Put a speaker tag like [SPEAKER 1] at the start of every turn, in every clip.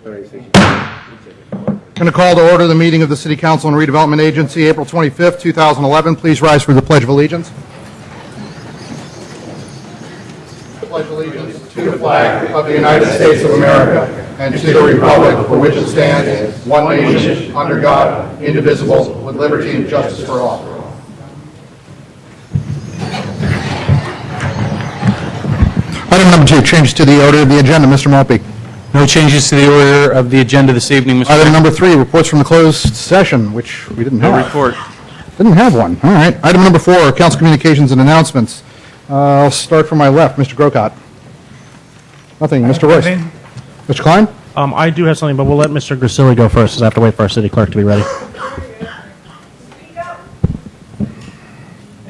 [SPEAKER 1] Going to call to order the meeting of the City Council and Redevelopment Agency, April 25th, 2011. Please rise for the Pledge of Allegiance. I pledge allegiance to the flag of the United States of America and to the republic for which it stands, one nation, under God, indivisible, with liberty and justice for all. Item number 2, changes to the order of the agenda. Mr. Maltby.
[SPEAKER 2] No changes to the order of the agenda this evening, Mr.
[SPEAKER 1] Item
[SPEAKER 2] Mayor.
[SPEAKER 1] number 3, reports from the closed session, which we didn't have.
[SPEAKER 2] No report.
[SPEAKER 1] Didn't have one. All right. Item number 4, council communications and announcements. I'll start from my left. Mr. Grocott. Nothing. Mr. Royce. Mr. Klein?
[SPEAKER 3] I do have something, but we'll let Mr. Gracilli go first, because I have to wait for our city clerk to be ready.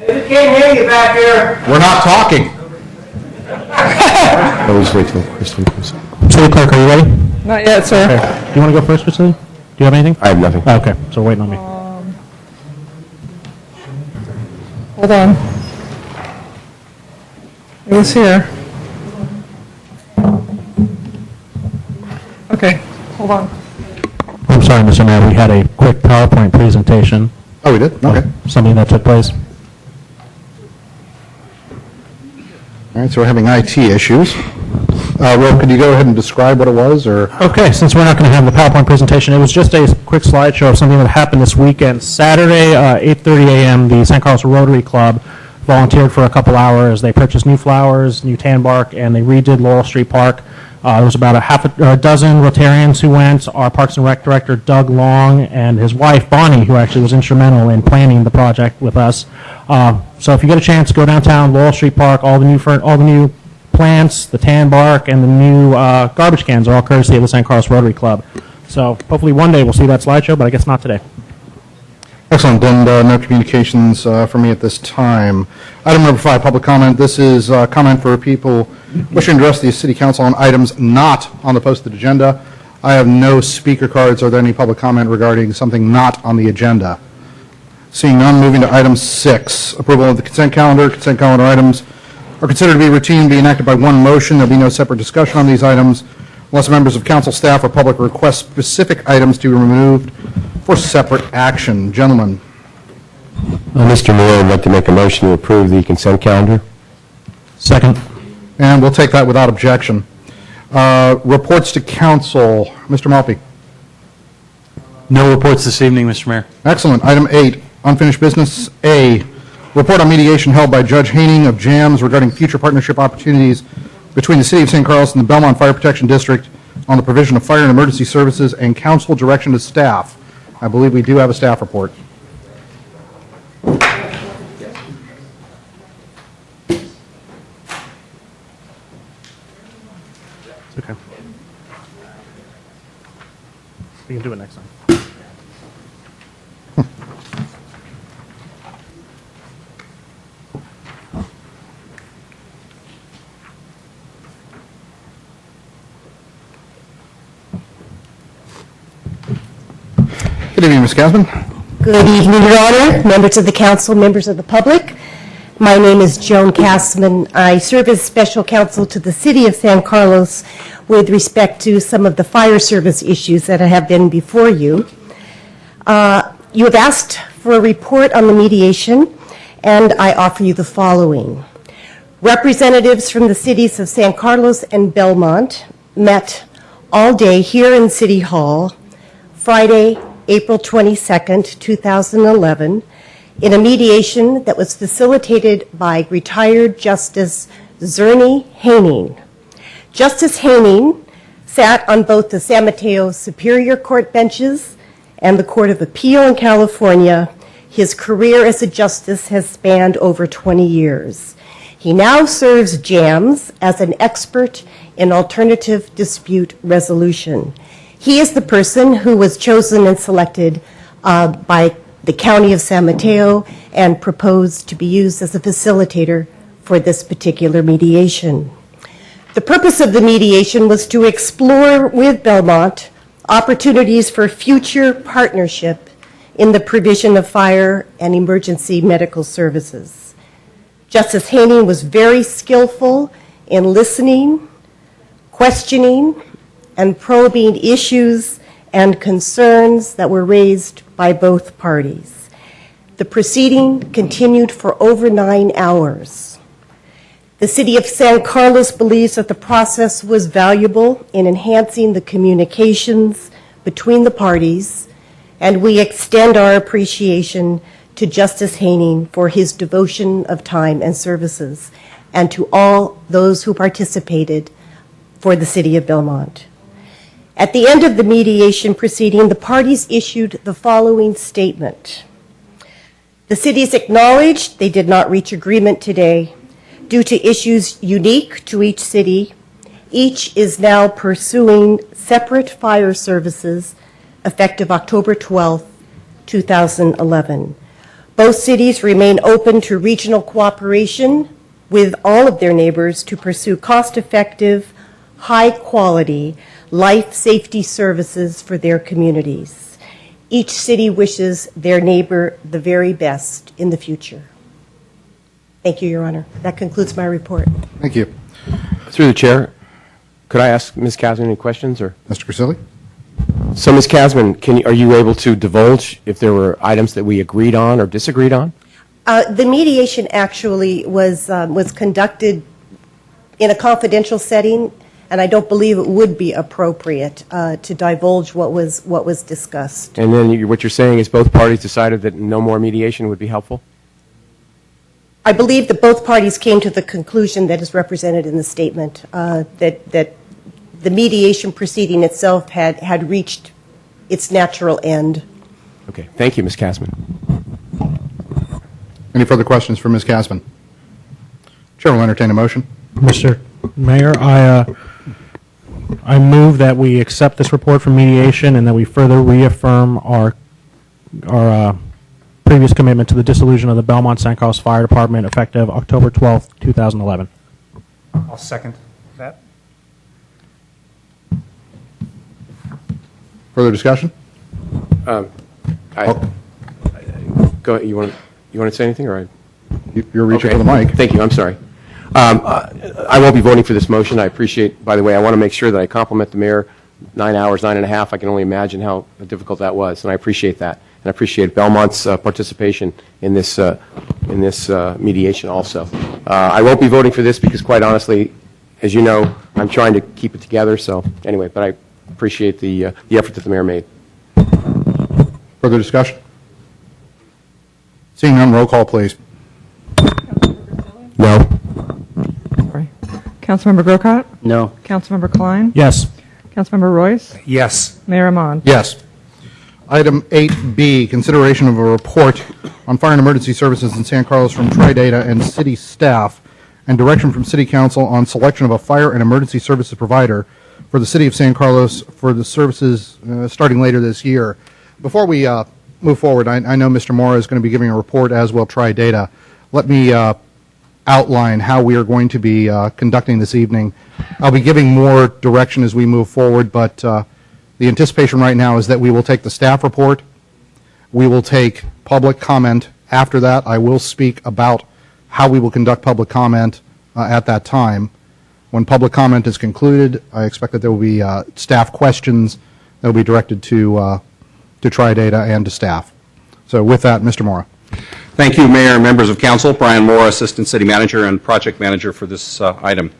[SPEAKER 4] We can't hear you back here.
[SPEAKER 1] We're not talking.
[SPEAKER 5] Always wait till Kristen comes.
[SPEAKER 3] City clerk, are you ready?
[SPEAKER 4] Not yet, sir.
[SPEAKER 3] Okay. Do you want to go first, Gracilli? Do you have anything?
[SPEAKER 5] I have nothing.
[SPEAKER 3] Okay, so we're waiting on me.
[SPEAKER 4] Hold on. It was here. Okay, hold on.
[SPEAKER 3] I'm sorry, Mr. Mayor, we had a quick PowerPoint presentation.
[SPEAKER 1] Oh, we did? Okay.
[SPEAKER 3] Something that took place.
[SPEAKER 1] All right, so we're having IT issues. Will, could you go ahead and describe what it was? Or
[SPEAKER 3] Okay, since we're not going to have the PowerPoint presentation, it was just a quick slideshow of something that happened this weekend. Saturday, 8:30 a.m., the San Carlos Rotary Club volunteered for a couple hours. They purchased new flowers, new tan bark, and they redid Laurel Street Park. There was about a dozen Rotarians who went. Our Parks and Rec director, Doug Long, and his wife, Bonnie, who actually was instrumental in planning the project with us. So if you get a chance, go downtown, Laurel Street Park. All the new plants, the tan bark, and the new garbage cans are all courtesy of the San Carlos Rotary Club. So hopefully one day we'll see that slideshow, but I guess not today.
[SPEAKER 1] excellent. And no communications for me at this time. Item number 5, public comment. This is comment for people wishing to address the City Council on items not on the posted agenda. I have no speaker cards. Are there any public comment regarding something not on the agenda? Seeing none, moving to item 6, approval of the consent calendar. Consent calendar items are considered to be routine, be enacted by one motion. There'll be no separate discussion on these items unless members of council, staff, or public request specific items to be removed for separate action. Gentlemen.
[SPEAKER 5] Mr. Mayor, I'd like to make a motion to approve the consent calendar.
[SPEAKER 3] Second.
[SPEAKER 1] And we'll take that without objection. Reports to council. Mr. Maltby.
[SPEAKER 2] No reports this evening, Mr. Mayor.
[SPEAKER 1] Excellent. Item 8, unfinished business. A, report on mediation held by Judge Haining of JAMS regarding future partnership opportunities between the City of San Carlos and the Belmont Fire Protection District on the provision of fire and emergency services and council direction to staff. I believe we do have a staff report.
[SPEAKER 3] Okay. We can do it next time.
[SPEAKER 1] Good evening, Ms. Casman.
[SPEAKER 6] Good evening, Your Honor, members of the council, members of the public. My name is Joan Castman. I serve as special counsel to the City of San Carlos with respect to some of the fire service issues that have been before you. You have asked for a report on the mediation, and I offer you the following. Representatives from the cities of San Carlos and Belmont met all day here in City Hall, Friday, April 22nd, 2011, in a mediation that was facilitated by retired Justice Zerny Haining. Justice Haining sat on both the San Mateo Superior Court benches and the Court of Appeal in California. His career as a justice has spanned over 20 years. He now serves JAMS as an expert in alternative dispute resolution. He is the person who was chosen and selected by the County of San Mateo and proposed to be used as a facilitator for this particular mediation. The purpose of the mediation was to explore with Belmont opportunities for future partnership in the provision of fire and emergency medical services. Justice Haining was very skillful in listening, questioning, and probing issues and concerns that were raised by both parties. The proceeding continued for over 9 hours. The City of San Carlos believes that the process was valuable in enhancing the communications between the parties, and we extend our appreciation to Justice Haining for his devotion of time and services, and to all those who participated for the City of Belmont. At the end of the mediation proceeding, the parties issued the following statement. The cities acknowledged they did not reach agreement today due to issues unique to each city. Each is now pursuing separate fire services effective October 12, 2011. Both cities remain open to regional cooperation with all of their neighbors to pursue cost-effective, high-quality life safety services for their communities. Each city wishes their neighbor the very best in the future. Thank you, Your Honor. That concludes my report.
[SPEAKER 1] Thank you.
[SPEAKER 5] Through the chair, could I ask Ms. Kasman any questions? Or
[SPEAKER 1] Mr. Grisilli?
[SPEAKER 5] So, Ms. Kasman, are you able to divulge if there were items that we agreed on or disagreed on?
[SPEAKER 6] The mediation actually was conducted in a confidential setting, and I don't believe it would be appropriate to divulge what was discussed.
[SPEAKER 5] And then what you're saying is both parties decided that no more mediation would be helpful?
[SPEAKER 6] I believe that both parties came to the conclusion that is represented in the statement, that the mediation proceeding itself had reached its natural end.
[SPEAKER 5] Okay. Thank you, Ms. Kasman.
[SPEAKER 1] Any further questions for Ms. Kasman? Chair will entertain a motion.
[SPEAKER 3] Mr. Mayor, I move that we accept this report from mediation and that we further reaffirm our previous commitment to the dissolution of the Belmont San Carlos Fire Department effective October 12th, 2011.
[SPEAKER 7] I'll second that.
[SPEAKER 1] Further discussion?
[SPEAKER 5] Go ahead. You want to say anything, or
[SPEAKER 1] You're reaching
[SPEAKER 5] Okay.
[SPEAKER 1] for the mic.
[SPEAKER 5] Thank you. I'm sorry. I won't be voting for this motion. I appreciate, by the way, I want to make sure that I compliment the mayor. 9 hours, 9.5. I can only imagine how difficult that was, and I appreciate that. And I appreciate Belmont's participation in this mediation also. I won't be voting for this because, quite honestly, as you know, I'm trying to keep it together. So anyway, but I appreciate the effort that the mayor made.
[SPEAKER 1] Further discussion? Seeing none, roll call, please.
[SPEAKER 5] No.
[SPEAKER 4] Sorry. Councilmember Grocott?
[SPEAKER 2] No.
[SPEAKER 4] Councilmember Klein?
[SPEAKER 3] Yes.
[SPEAKER 4] Councilmember Royce?
[SPEAKER 7] Yes.
[SPEAKER 4] Mayor Amon?
[SPEAKER 1] Yes. Item 8B, consideration of a report on fire and emergency services in San Carlos from Tridata and city staff, and direction from City Council on selection of a fire and emergency services provider for the City of San Carlos for the services starting later this year. Before we move forward, I know Mr. Mora is going to be giving a report, as will Tridata. Let me outline how we are going to be conducting this evening. I'll be giving more direction as we move forward, but the anticipation right now is that we will take the staff report. We will take public comment. After that, I will speak about how we will conduct public comment at that time. When public comment is concluded, I expect that there will be staff questions that will be directed to Tridata and to staff. So with that, Mr. Mora.
[SPEAKER 8] Thank you, Mayor and members of Council. Brian Mora, Assistant City Manager and Project Manager for this item.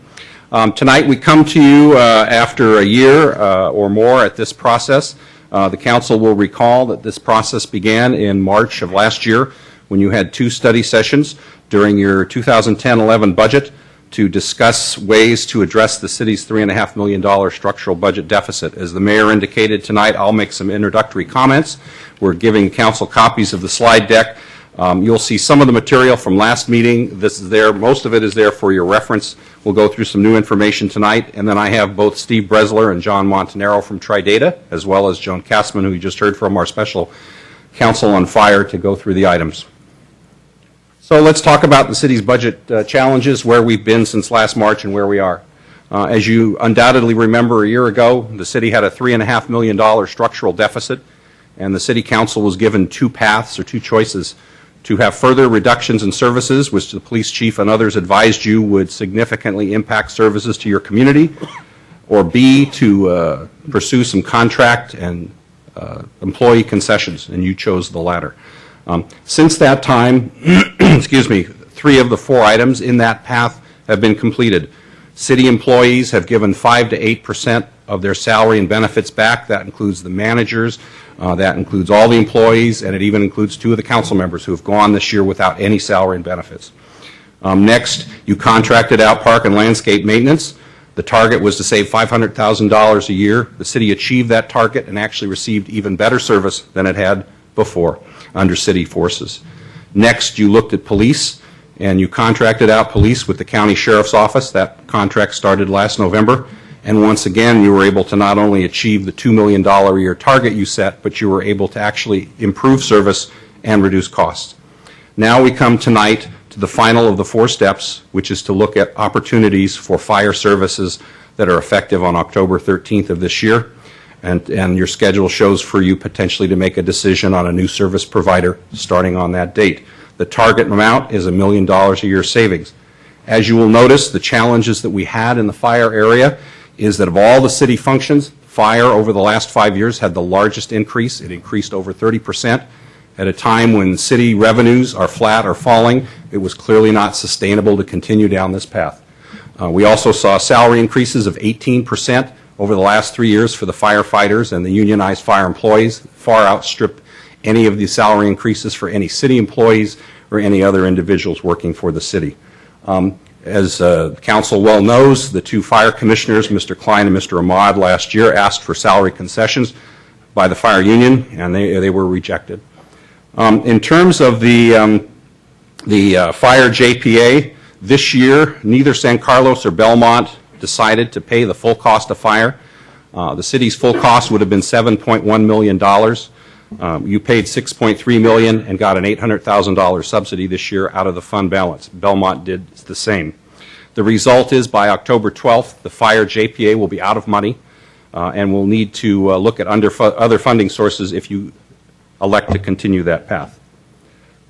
[SPEAKER 8] Tonight we come to you after a year or more at this process. The Council will recall that this process began in March of last year when you had 2 study sessions during your 2010-11 budget to discuss ways to address the city's $3.5 million structural budget deficit. As the Mayor indicated tonight, I'll make some introductory comments. We're giving Council copies of the slide deck. You'll see some of the material from last meeting. This is there. Most of it is there for your reference. We'll go through some new information tonight, and then I have both Steve Bresler and John Montanaro from Tridata, as well as Joan Kassman, who you just heard from, our special counsel on fire, to go through the items. So let's talk about the city's budget challenges, where we've been since last March and where we are. As you undoubtedly remember, a year ago, the city had a $3.5 million structural deficit, and the City Council was given 2 paths or 2 choices: to have further reductions in services, which the police chief and others advised you would significantly impact services to your community, or B, to pursue some contract and employee concessions, and you chose the latter. Since that time, excuse me, 3 of the 4 items in that path have been completed. City employees have given 5 to 8% of their salary and benefits back. That includes the managers, that includes all the employees, and it even includes 2 of the council members who have gone this year without any salary and benefits. Next, you contracted out park and landscape maintenance. The target was to save $500,000 a year. The city achieved that target and actually received even better service than it had before under city forces. Next, you looked at police, and you contracted out police with the county sheriff's office. That contract started last November. And once again, you were able to not only achieve the $2 million a year target you set, but you were able to actually improve service and reduce costs. Now we come tonight to the final of the 4 steps, which is to look at opportunities for fire services that are effective on October 13th of this year. And your schedule shows for you potentially to make a decision on a new service provider starting on that date. The target amount is $1 million a year savings. As you will notice, the challenges that we had in the fire area is that of all the city functions, fire over the last 5 years had the largest increase. It increased over 30%. At a time when city revenues are flat or falling, it was clearly not sustainable to continue down this path. We also saw salary increases of 18% over the last 3 years for the firefighters, and the unionized fire employees far outstrip any of the salary increases for any city employees or any other individuals working for the city. As council well knows, the 2 fire commissioners, Mr. Klein and Mr. Ahmad, last year asked for salary concessions by the fire union, and they were rejected. In terms of the fire JPA, this year, neither San Carlos or Belmont decided to pay the full cost of fire. The city's full cost would have been $7.1 million. You paid $6.3 million and got an $800,000 subsidy this year out of the fund balance. Belmont did the same. The result is by October 12th, the fire JPA will be out of money and will need to look at other funding sources if you elect to continue that path.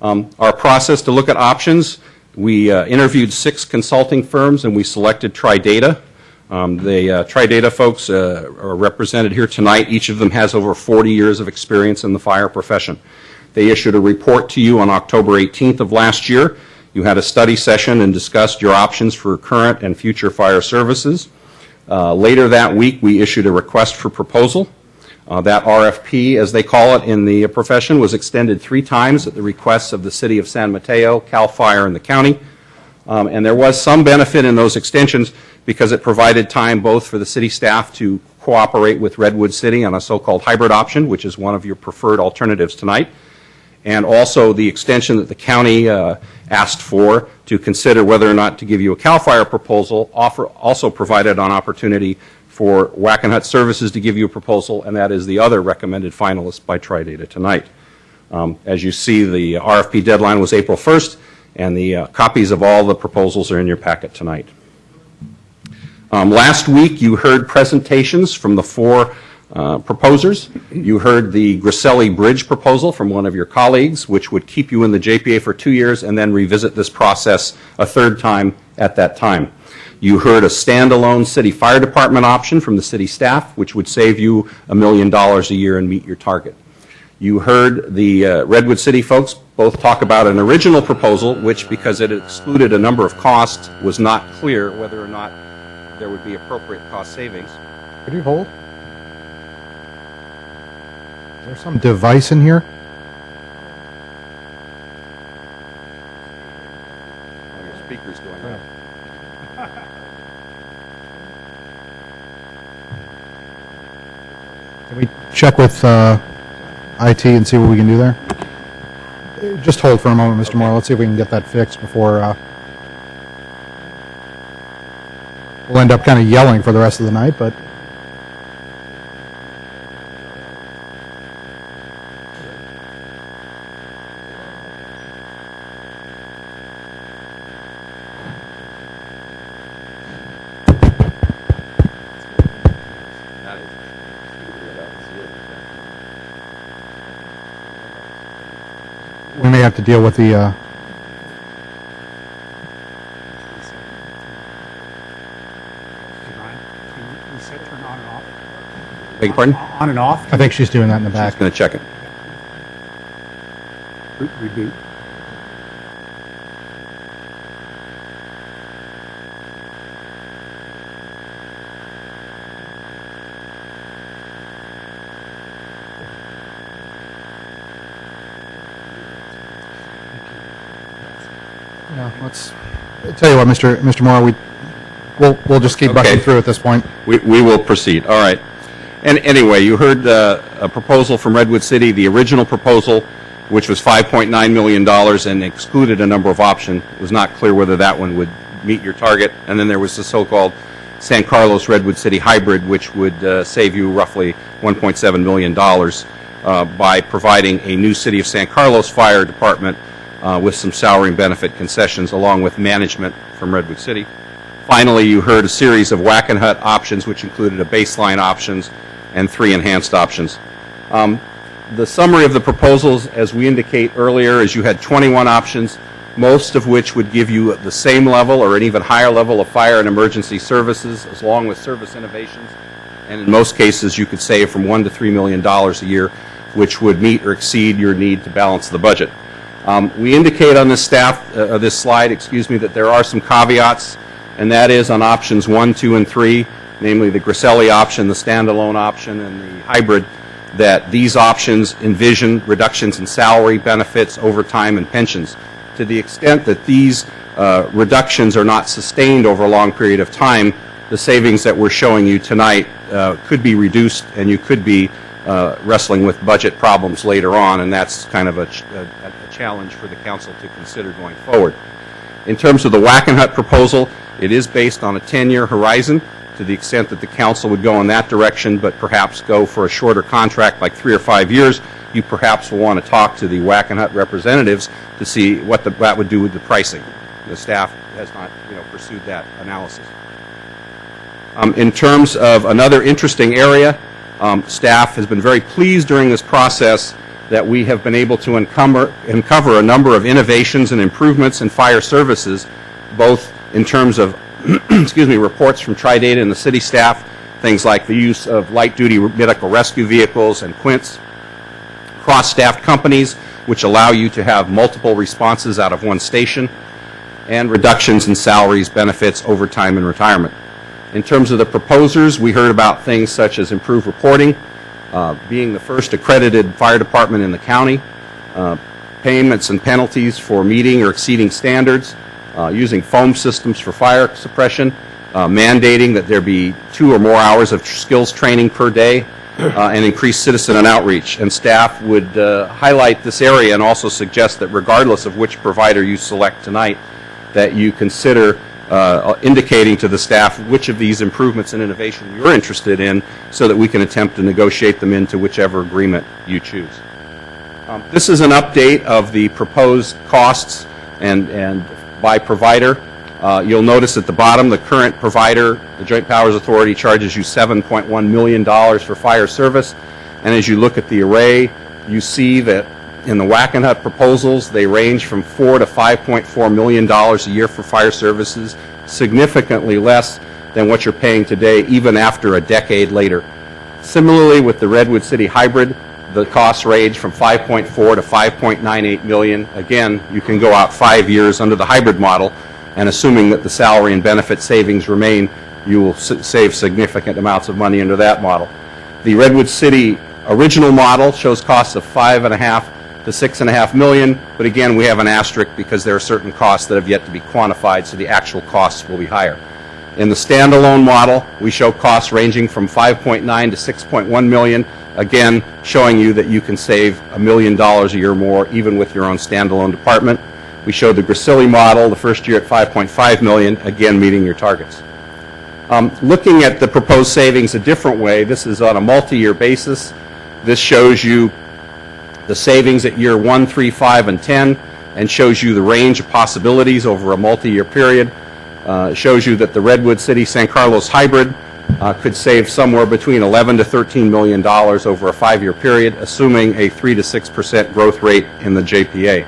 [SPEAKER 8] Our process to look at options, we interviewed 6 consulting firms and we selected Tridata. The Tridata folks are represented here tonight. Each of them has over 40 years of experience in the fire profession. They issued a report to you on October 18th of last year. You had a study session and discussed your options for current and future fire services. Later that week, we issued a request for proposal. That RFP, as they call it in the profession, was extended 3 times at the requests of the City of San Mateo, CAL FIRE, and the county. And there was some benefit in those extensions because it provided time both for the city staff to cooperate with Redwood City on a so-called hybrid option, which is one of your preferred alternatives tonight, and also the extension that the county asked for to consider whether or not to give you a CAL FIRE proposal also provided an opportunity for Wackenhut Services to give you a proposal, and that is the other recommended finalist by Tridata tonight. As you see, the RFP deadline was April 1st, and the copies of all the proposals are in your packet tonight. Last week, you heard presentations from the 4 proposers. You heard the Griselli Bridge proposal from one of your colleagues, which would keep you in the JPA for 2 years and then revisit this process a 3rd time at that time. You heard a standalone city fire department option from the city staff, which would save you $1 million a year and meet your target. You heard the Redwood City folks both talk about an original proposal, which, because it excluded a number of costs, was not clear whether or not there would be appropriate cost savings.
[SPEAKER 1] Could you hold? Is there some device in here?
[SPEAKER 8] Oh, your speaker's going on.
[SPEAKER 1] Can we check with IT and see what we can do there? Just hold for a moment, Mr. Moore. Let's see if we can get that fixed before we'll end up kind of yelling for the rest of the night, but... We may have to deal with the...
[SPEAKER 7] Say turn on and off.
[SPEAKER 8] Beg your pardon?
[SPEAKER 7] On and off.
[SPEAKER 1] I think she's doing that in the back.
[SPEAKER 8] Just going to check it.
[SPEAKER 7] Reboot.
[SPEAKER 1] Yeah, let's, I'll tell you what, Mr. Moore, we'll just keep bucking
[SPEAKER 8] Okay.
[SPEAKER 1] through at this point.
[SPEAKER 8] We will proceed. All right. And anyway, you heard a proposal from Redwood City, the original proposal, which was $5.9 million and excluded a number of options. It was not clear whether that one would meet your target. And then there was the so-called San Carlos Redwood City hybrid, which would save you roughly $1.7 million by providing a new City of San Carlos Fire Department with some salary and benefit concessions, along with management from Redwood City. Finally, you heard a series of Wackenhut options, which included a baseline options and 3 enhanced options. The summary of the proposals, as we indicate earlier, is you had 21 options, most of which would give you the same level or an even higher level of fire and emergency services, along with service innovations. And in most cases, you could save from $1 to $3 million a year, which would meet or exceed your need to balance the budget. We indicate on this slide, that there are some caveats, and that is on options 1, 2, and 3, namely the Griselli option, the standalone option, and the hybrid, that these options envision reductions in salary, benefits, overtime, and pensions. To the extent that these reductions are not sustained over a long period of time, the savings that we're showing you tonight could be reduced, and you could be wrestling with budget problems later on, and that's kind of a challenge for the council to consider going forward. In terms of the Wackenhut proposal, it is based on a 10-year horizon. To the extent that the council would go in that direction, but perhaps go for a shorter contract, like 3 or 5 years, you perhaps will want to talk to the Wackenhut representatives to see what that would do with the pricing. The staff has not, pursued that analysis. In terms of another interesting area, staff has been very pleased during this process that we have been able to uncover a number of innovations and improvements in fire services, both in terms of reports from Tri-Data and the city staff, things like the use of light-duty medical rescue vehicles and quints, cross-staffed companies, which allow you to have multiple responses out of one station, and reductions in salaries, benefits, overtime, and retirement. In terms of the proposers, we heard about things such as improved reporting, being the first accredited fire department in the county, payments and penalties for meeting or exceeding standards, using foam systems for fire suppression, mandating that there be 2 or more hours of skills training per day, and increased citizen and outreach. And staff would highlight this area and also suggest that regardless of which provider you select tonight, that you consider indicating to the staff which of these improvements and innovation you're interested in so that we can attempt to negotiate them into whichever agreement you choose. This is an update of the proposed costs and by provider. You'll notice at the bottom the current provider, the Joint Powers Authority, charges you $7.1 million for fire service. And as you look at the array, you see that in the Wackenhut proposals, they range from $4 to $5.4 million a year for fire services, significantly less than what you're paying today, even after a decade later. Similarly, with the Redwood City hybrid, the costs range from $5.4 to $5.98 million. Again, you can go out 5 years under the hybrid model, and assuming that the salary and benefit savings remain, you will save significant amounts of money under that model. The Redwood City original model shows costs of $5.5 to $6.5 million, but again, we have an asterisk because there are certain costs that have yet to be quantified, so the actual costs will be higher. In the standalone model, we show costs ranging from $5.9 to $6.1 million, again, showing you that you can save $1 million a year more even with your own standalone department. We showed the Griselli model the first year at $5.5 million, again, meeting your targets. Looking at the proposed savings a different way, this is on a multi-year basis. This shows you the savings at year 1, 3, 5, and 10, and shows you the range of possibilities over a multi-year period. It shows you that the Redwood City San Carlos hybrid could save somewhere between $11 to $13 million over a 5-year period, assuming a 3 to 6% growth rate in the JPA.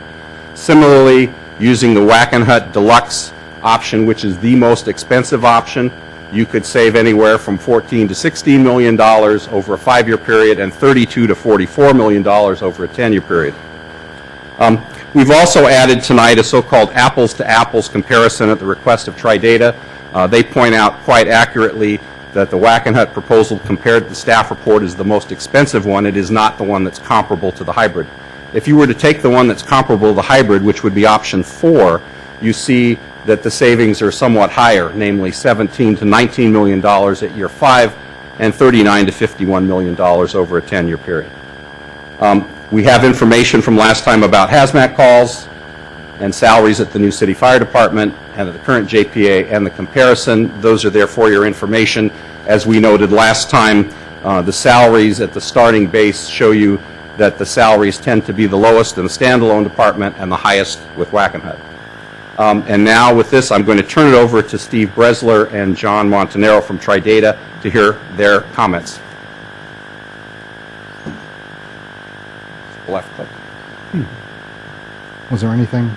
[SPEAKER 8] Similarly, using the Wackenhut Deluxe option, which is the most expensive option, you could save anywhere from $14 to $16 million over a 5-year period and $32 to $44 million over a 10-year period. We've also added tonight a so-called apples-to-apples comparison at the request of Tridata. They point out quite accurately that the Wackenhut proposal compared to the staff report is the most expensive one. It is not the one that's comparable to the hybrid. If you were to take the one that's comparable to the hybrid, which would be option 4, you see that the savings are somewhat higher, namely $17 to $19 million at year 5 and $39 to $51 million over a 10-year period. We have information from last time about hazmat calls and salaries at the new city fire department and at the current JPA and the comparison. Those are there for your information. As we noted last time, the salaries at the starting base show you that the salaries tend to be the lowest in the standalone department and the highest with Wackenhut. And now with this, I'm going to turn it over to Steve Bresler and John Montanaro from Tridata to hear their comments. Left click.
[SPEAKER 1] Was there anything?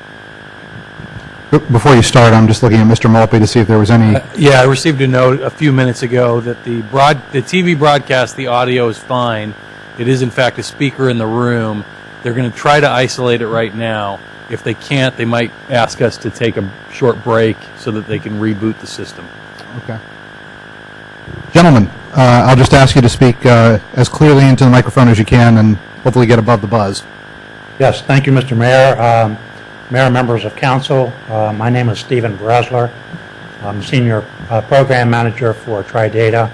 [SPEAKER 1] Before you start, I'm just looking at Mr. Malpe to see if there was any.
[SPEAKER 2] Yeah, I received a note a few minutes ago that the TV broadcast, the audio is fine. It is, in fact, a speaker in the room. They're going to try to isolate it right now. If they can't, they might ask us to take a short break so that they can reboot the system.
[SPEAKER 1] Okay. Gentlemen, I'll just ask you to speak as clearly into the microphone as you can and hopefully get above the buzz.
[SPEAKER 7] Yes, thank you, Mr. Mayor. Mayor, members of council, my name is Stephen Bresler. I'm Senior Program Manager for Tridata.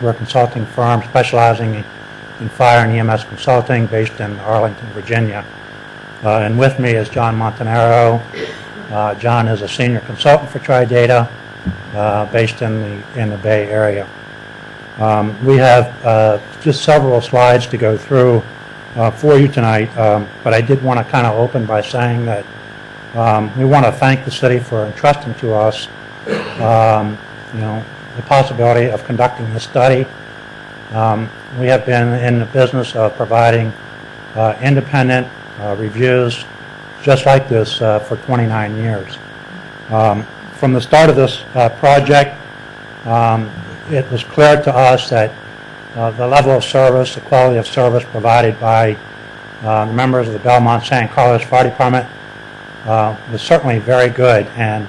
[SPEAKER 7] We're a consulting firm specializing in fire and EMS consulting based in Arlington, Virginia. And with me is John Montanaro. John is a senior consultant for Tridata based in the Bay Area. We have just several slides to go through for you tonight, but I did want to kind of open by saying that we want to thank the city for entrusting to us, the possibility of conducting this study. We have been in the business of providing independent reviews just like this for 29 years. From the start of this project, it was clear to us that the level of service, the quality of service provided by the members of the Belmont San Carlos Fire Department was certainly very good, and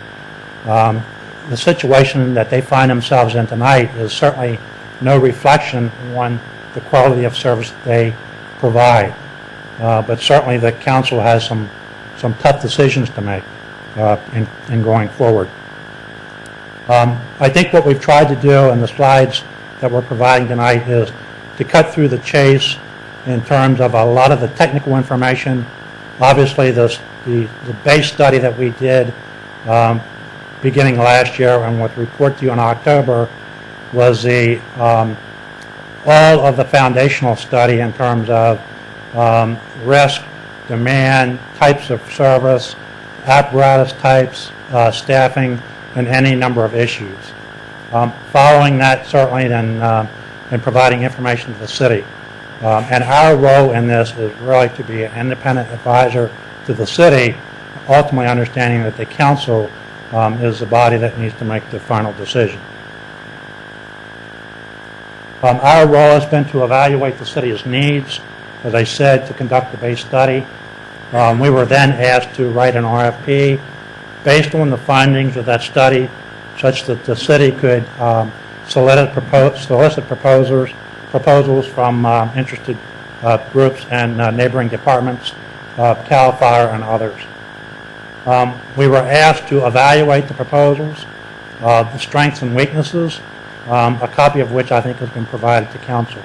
[SPEAKER 7] the situation that they find themselves in tonight is certainly no reflection on the quality of service that they provide. But certainly the council has some tough decisions to make in going forward. I think what we've tried to do in the slides that we're providing tonight is to cut through the chase in terms of a lot of the technical information. Obviously, the base study that we did beginning last year and would report to you in October was the all of the foundational study in terms of risk, demand, types of service, apparatus types, staffing, and any number of issues. Following that, certainly, then in providing information to the city. And our role in this is really to be an independent advisor to the city, ultimately understanding that the council is the body that needs to make the final decision. Our role has been to evaluate the city's needs, as I said, to conduct the base study. We were then asked to write an RFP based on the findings of that study, such that the city could solicit proposals from interested groups and neighboring departments, CAL FIRE and others. We were asked to evaluate the proposals, the strengths and weaknesses, a copy of which I think has been provided to council.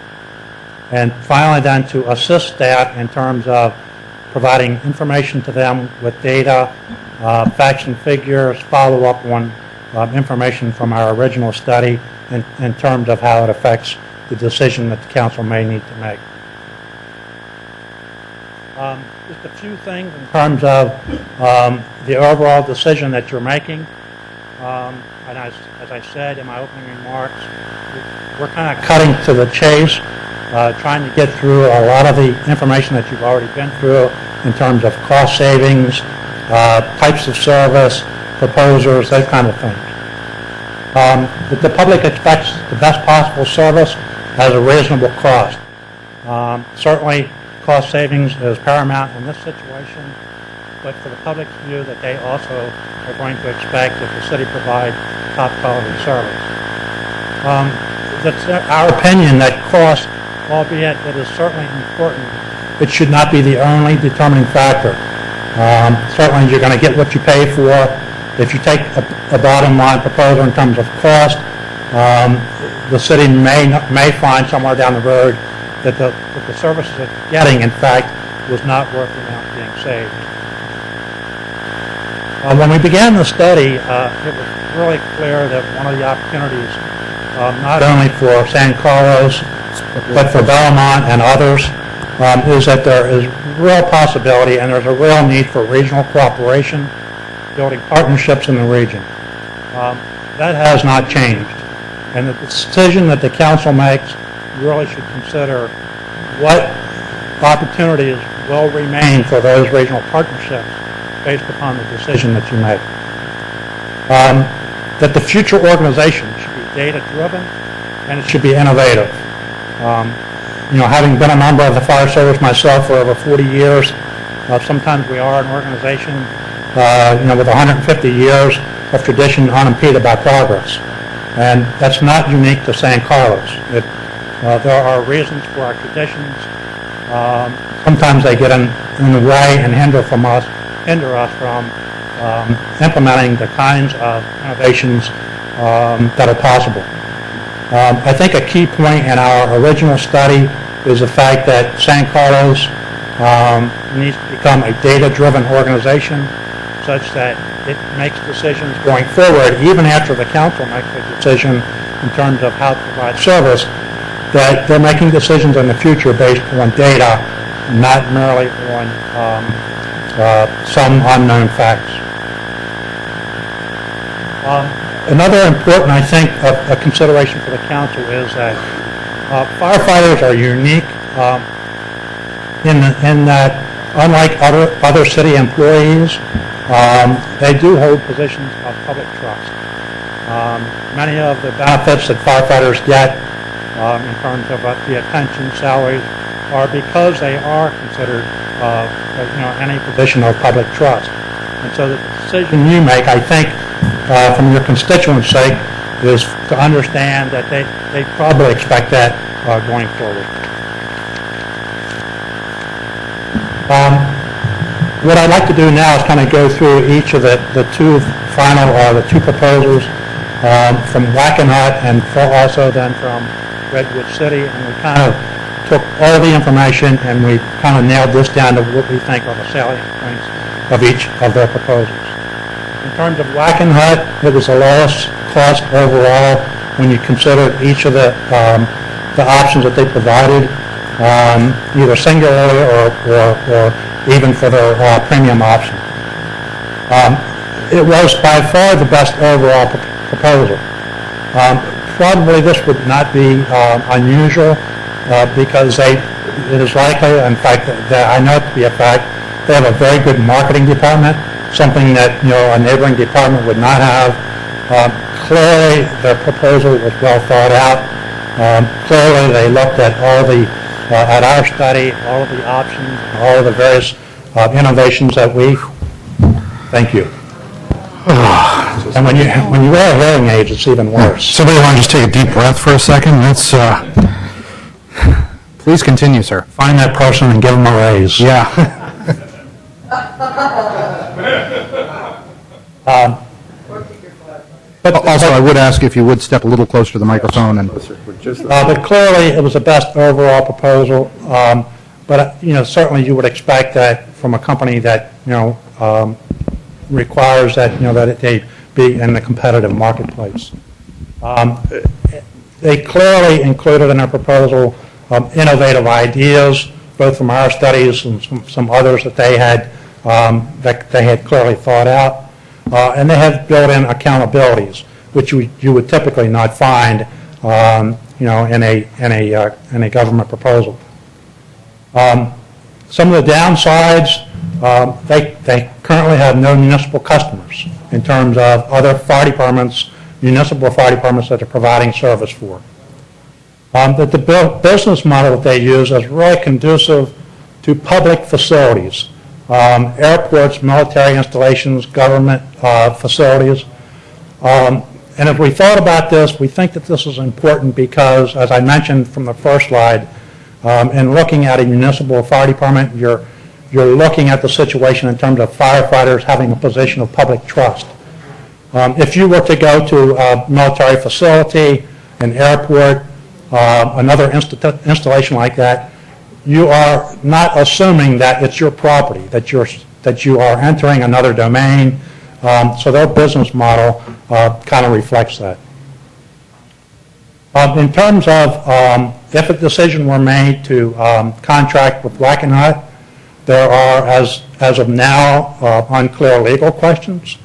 [SPEAKER 7] And finally then to assist staff in terms of providing information to them with data, facts and figures, follow up on information from our original study in terms of how it affects the decision that the council may need to make. Just a few things in terms of the overall decision that you're making. And as I said in my opening remarks, we're kind of cutting to the chase, trying to get through a lot of the information that you've already been through in terms of cost savings, types of service, proposals, that kind of thing. that the public expects the best possible service at a reasonable cost. Certainly, cost savings is paramount in this situation, but for the public's view that they also are going to expect that the city provide top quality service. That's our opinion that cost, albeit it is certainly important, it should not be the only determining factor. Certainly you're going to get what you pay for. If you take a bottom line proposal in terms of cost, the city may find somewhere down the road that the services it's getting, in fact, was not worth the amount being saved. When we began the study, it was really clear that one of the opportunities, not only for San Carlos, but for Belmont and others, is that there is real possibility and there's a real need for regional cooperation, building partnerships in the region. That has not changed. And the decision that the council makes really should consider what opportunities will remain for those regional partnerships based upon the decision that you make. That the future organization should be data-driven and it should be innovative. Having been a member of the fire service myself for over 40 years, sometimes we are an organization, with 150 years of tradition unimpeded by progress. And that's not unique to San Carlos. There are reasons for our traditions. Sometimes they get in the way and hinder us from implementing the kinds of innovations that are possible. I think a key point in our original study is the fact that San Carlos needs to become a data-driven organization such that it makes decisions going forward, even after the council makes a decision in terms of how to provide service, that they're making decisions in the future based on data, not merely on some unknown facts. Another important, I think, a consideration for the council is that firefighters are unique in that, unlike other city employees, they do hold positions of public trust. Many of the benefits that firefighters get in terms of the attention, salaries, are because they are considered any position of public trust. And so the decision you make, I think, from your constituents' sake, is to understand that they probably expect that going forward. What I'd like to do now is kind of go through each of the two proposals from Wackenhut and also then from Redwood City, and we kind of took all the information and we kind of nailed this down to what we think are the salient points of each of their proposals. In terms of Wackenhut, it was the lowest cost overall when you consider each of the options that they provided, either singularly or even for their premium option. It was by far the best overall proposal. Probably this would not be unusual because it is likely, in fact, that I know it to be a fact, they have a very good marketing department, something that a neighboring department would not have. Clearly, their proposal was well thought out. Clearly, they looked at at our study, all of the options, all of the various innovations that we. Thank you. And when you wear hearing aids, it's even worse.
[SPEAKER 1] Somebody want to just take a deep breath for a second? Please continue, sir.
[SPEAKER 7] Find that person and give them a raise.
[SPEAKER 1] Yeah. But also, I would ask if you would step a little closer to the microphone.
[SPEAKER 7] But clearly, it was the best overall proposal. But certainly, you would expect that from a company that requires that that they be in the competitive marketplace. They clearly included in their proposal innovative ideas, both from our studies and some others that they had clearly thought out. And they have built-in accountabilities, which you would typically not find, in a government proposal. Some of the downsides, they currently have no municipal customers in terms of other fire departments municipal fire departments that they're providing service for. That the business model that they use is really conducive to public facilities, airports, military installations, government facilities. And if we thought about this, we think that this is important because, as I mentioned from the first slide, in looking at a municipal fire department, you're looking at the situation in terms of firefighters having a position of public trust. If you were to go to a military facility, an airport, another installation like that, you are not assuming that it's your property, that you are entering another domain. So their business model kind of reflects that. In terms of if a decision were made to contract with Wackenhut, there are, as of now, unclear legal questions.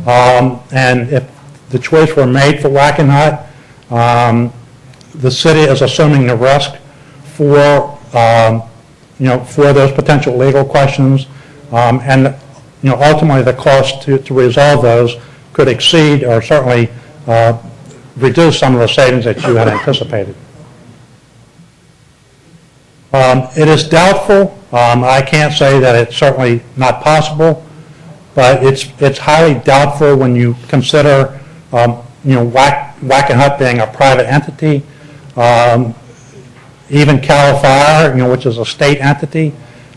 [SPEAKER 7] And if the choice were made for Wackenhut, the city is assuming the risk for for those potential legal questions, and ultimately the cost to resolve those could exceed or certainly reduce some of the savings that you had anticipated. It is doubtful. I can't say that it's certainly not possible, but it's highly doubtful when you consider Wackenhut being a private entity. Even Cal Fire, which is a state entity,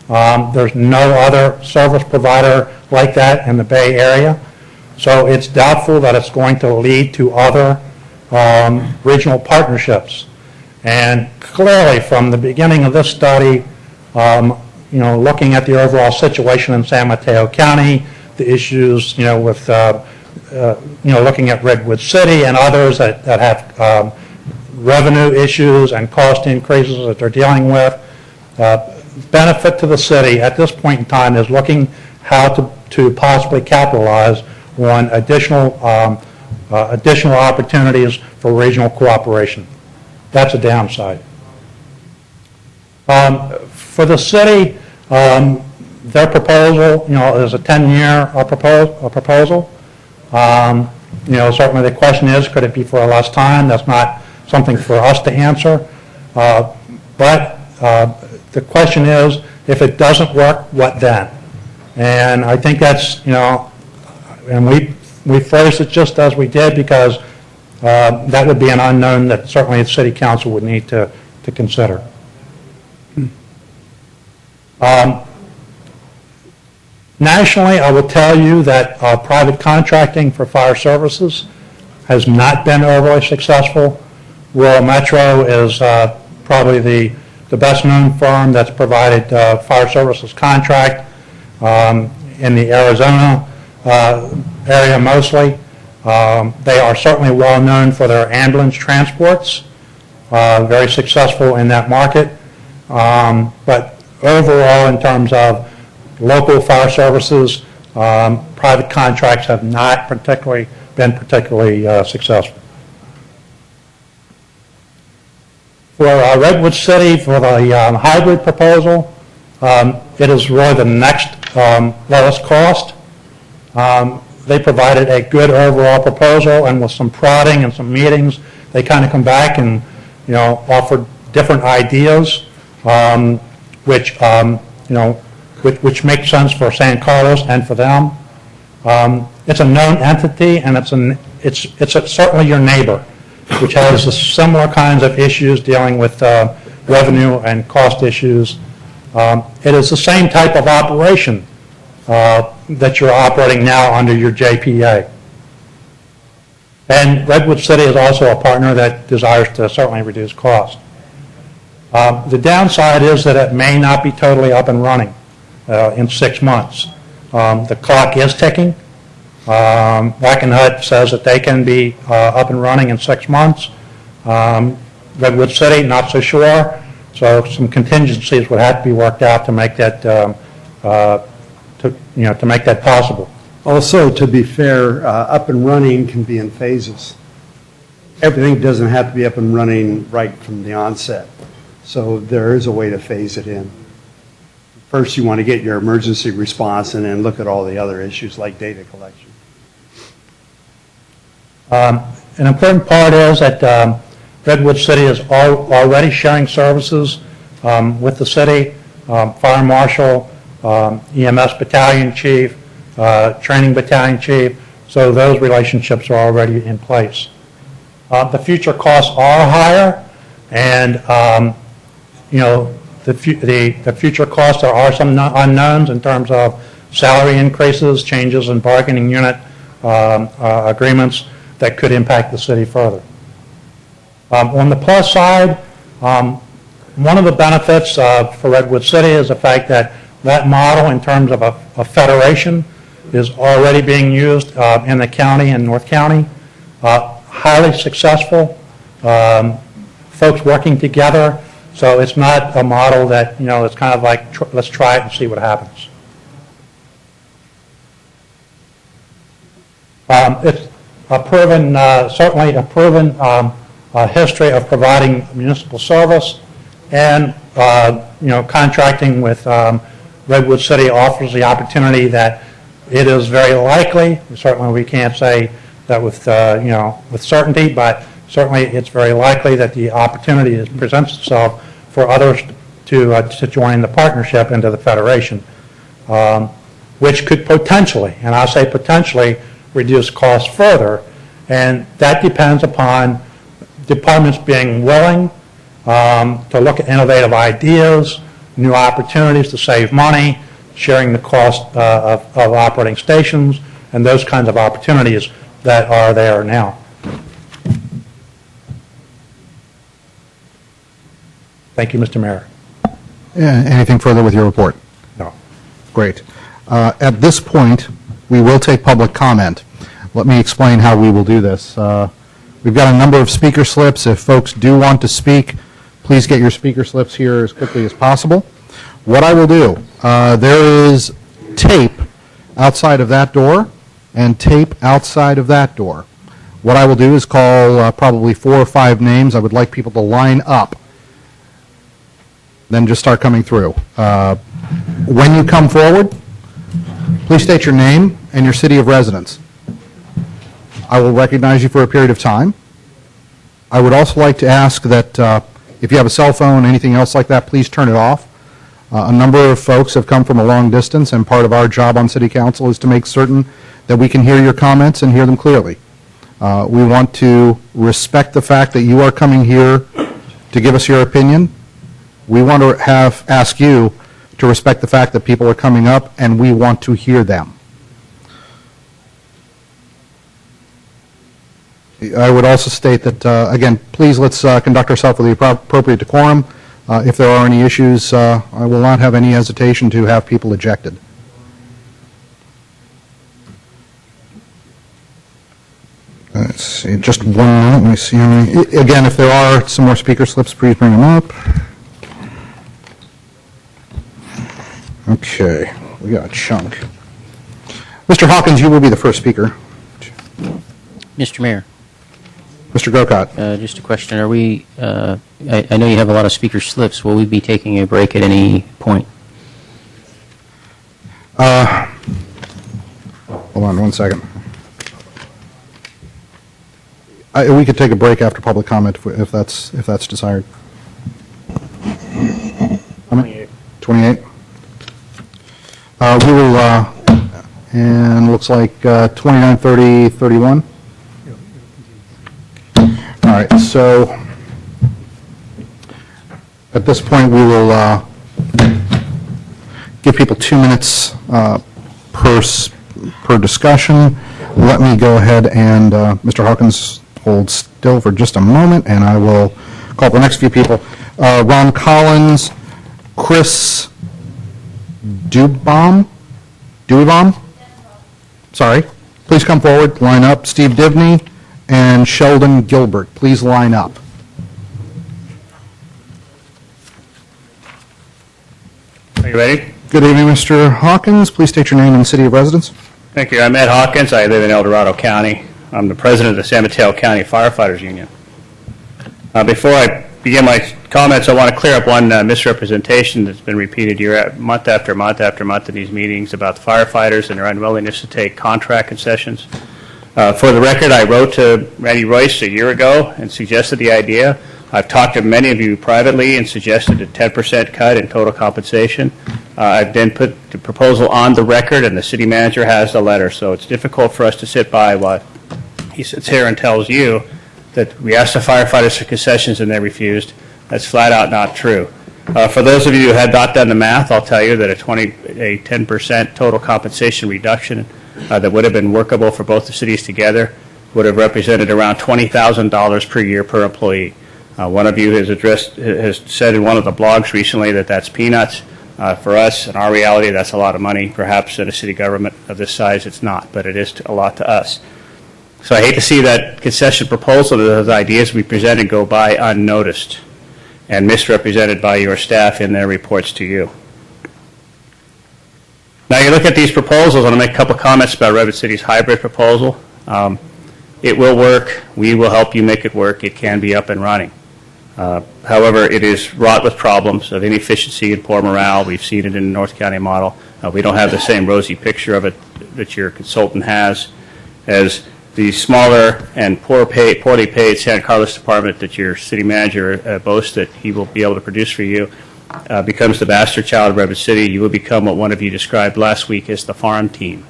[SPEAKER 7] there's no other service provider like that in the Bay Area. So it's doubtful that it's going to lead to other regional partnerships. And clearly, from the beginning of this study, looking at the overall situation in San Mateo County, the issues, with looking at Redwood City and others that have revenue issues and cost increases that they're dealing with. Benefit to the city at this point in time is looking how to possibly capitalize on additional opportunities for regional cooperation. That's a downside. For the city, their proposal, is a 10-year proposal. Certainly the question is, could it be for less time? That's not something for us to answer. But the question is, if it doesn't work, what then? And I think that's, and we phrased it just as we did because that would be an unknown that certainly the city council would need to consider. Nationally, I will tell you that private contracting for fire services has not been overly successful. Rural Metro is probably the best known firm that's provided fire services contract in the Arizona area mostly. They are certainly well known for their ambulance transports, very successful in that market. But overall, in terms of local fire services, private contracts have not been particularly successful. For Redwood City, for the hybrid proposal, it is really the next lowest cost. They provided a good overall proposal, and with some prodding and some meetings, they kind of come back and offered different ideas, which makes sense for San Carlos and for them. It's a known entity, and it's certainly your neighbor, which has similar kinds of issues dealing with revenue and cost issues. It is the same type of operation that you're operating now under your JPA. And Redwood City is also a partner that desires to certainly reduce cost. The downside is that it may not be totally up and running in 6 months. The clock is ticking. Wackenhut says that they can be up and running in 6 months. Redwood City, not so sure. So some contingencies would have to be worked out to make that to make that possible.
[SPEAKER 9] Also, to be fair, up and running can be in phases. Everything doesn't have to be up and running right from the onset. So there is a way to phase it in. First, you want to get your emergency response and then look at all the other issues like data collection.
[SPEAKER 7] An important part is that Redwood City is already sharing services with the city, fire marshal, EMS battalion chief, training battalion chief, so those relationships are already in place. The future costs are higher, and the future costs, there are some unknowns in terms of salary increases, changes in bargaining unit agreements that could impact the city further. On the plus side, one of the benefits for Redwood City is the fact that that model in terms of a federation is already being used in the county and North County. Highly successful, folks working together, so it's not a model that, it's kind of like, let's try it and see what happens. It's a proven, certainly a proven history of providing municipal service, and contracting with Redwood City offers the opportunity that it is very likely. Certainly, we can't say that with with certainty, but certainly it's very likely that the opportunity presents itself for others to join the partnership into the federation, which could potentially, and I say potentially, reduce costs further, and that depends upon departments being willing to look at innovative ideas, new opportunities to save money, sharing the cost of operating stations, and those kinds of opportunities that are there now. Thank you, Mr. Mayor.
[SPEAKER 1] Anything further with your report?
[SPEAKER 7] No.
[SPEAKER 1] Great. At this point, we will take public comment. Let me explain how we will do this. We've got a number of speaker slips. If folks do want to speak, please get your speaker slips here as quickly as possible. What I will do, there is tape outside of that door and tape outside of that door. What I will do is call probably 4 or 5 names. I would like people to line up, then just start coming through. When you come forward, please state your name and your city of residence. I will recognize you for a period of time. I would also like to ask that if you have a cell phone, anything else like that, please turn it off. A number of folks have come from a long distance, and part of our job on City Council is to make certain that we can hear your comments and hear them clearly. We want to respect the fact that you are coming here to give us your opinion. We want to ask you to respect the fact that people are coming up and we want to hear them. I would also state that, again, please let's conduct ourselves with the appropriate decorum. If there are any issues, I will not have any hesitation to have people ejected. Let's see, just 1 minute. Let me see how many. Again, if there are some more speaker slips, please bring them up. Okay, we got a chunk. Mr. Hawkins, you will be the first speaker.
[SPEAKER 10] Mr. Mayor,
[SPEAKER 1] Mr. Grocott.
[SPEAKER 10] just a question. Are we, I know you have a lot of speaker slips. Will we be taking a break at any point?
[SPEAKER 1] Hold on 1 second. We could take a break after public comment if that's desired. How many? 28. We will, and looks like 29, 30, 31. All right, so at this point we will give people 2 minutes per discussion. Let me go ahead and, Mr. Hawkins, hold still for just a moment, and I will call the next few people. Ron Collins, Chris Dubaum? Sorry. Please come forward, line up. Steve Divney and Sheldon Gilbert. Please line up.
[SPEAKER 11] Are you ready?
[SPEAKER 1] Good evening, Mr. Hawkins. Please state your name and city of residence.
[SPEAKER 11] Thank you. I'm Ed Hawkins. I live in El Dorado County. I'm the president of the San Mateo County Firefighters Union. Before I begin my comments, I want to clear up one misrepresentation that's been repeated year month after month after month in these meetings about the firefighters and their unwillingness to take contract concessions. For the record, I wrote to Randy Royce a year ago and suggested the idea. I've talked to many of you privately and suggested a 10% cut in total compensation. I've then put the proposal on the record, and the city manager has the letter. So it's difficult for us to sit by while he sits here and tells you that we asked the firefighters for concessions and they refused. That's flat out not true. For those of you who had not done the math, I'll tell you that a 10% total compensation reduction that would have been workable for both the cities together would have represented around $20,000 per year per employee. One of you has said in one of the blogs recently that that's peanuts. For us, in our reality, that's a lot of money. Perhaps in a city government of this size, it's not, but it is a lot to us. So I hate to see that concession proposal, those ideas we presented, go by unnoticed and misrepresented by your staff in their reports to you. Now you look at these proposals, I want to make a couple comments about Redwood City's hybrid proposal. It will work. We will help you make it work. It can be up and running. However, it is wrought with problems of inefficiency and poor morale. We've seen it in the North County model. We don't have the same rosy picture of it that your consultant has, as the smaller and poorly paid San Carlos department that your city manager boasts that he will be able to produce for you becomes the bastard child of Redwood City. You will become what one of you described last week as the farm team,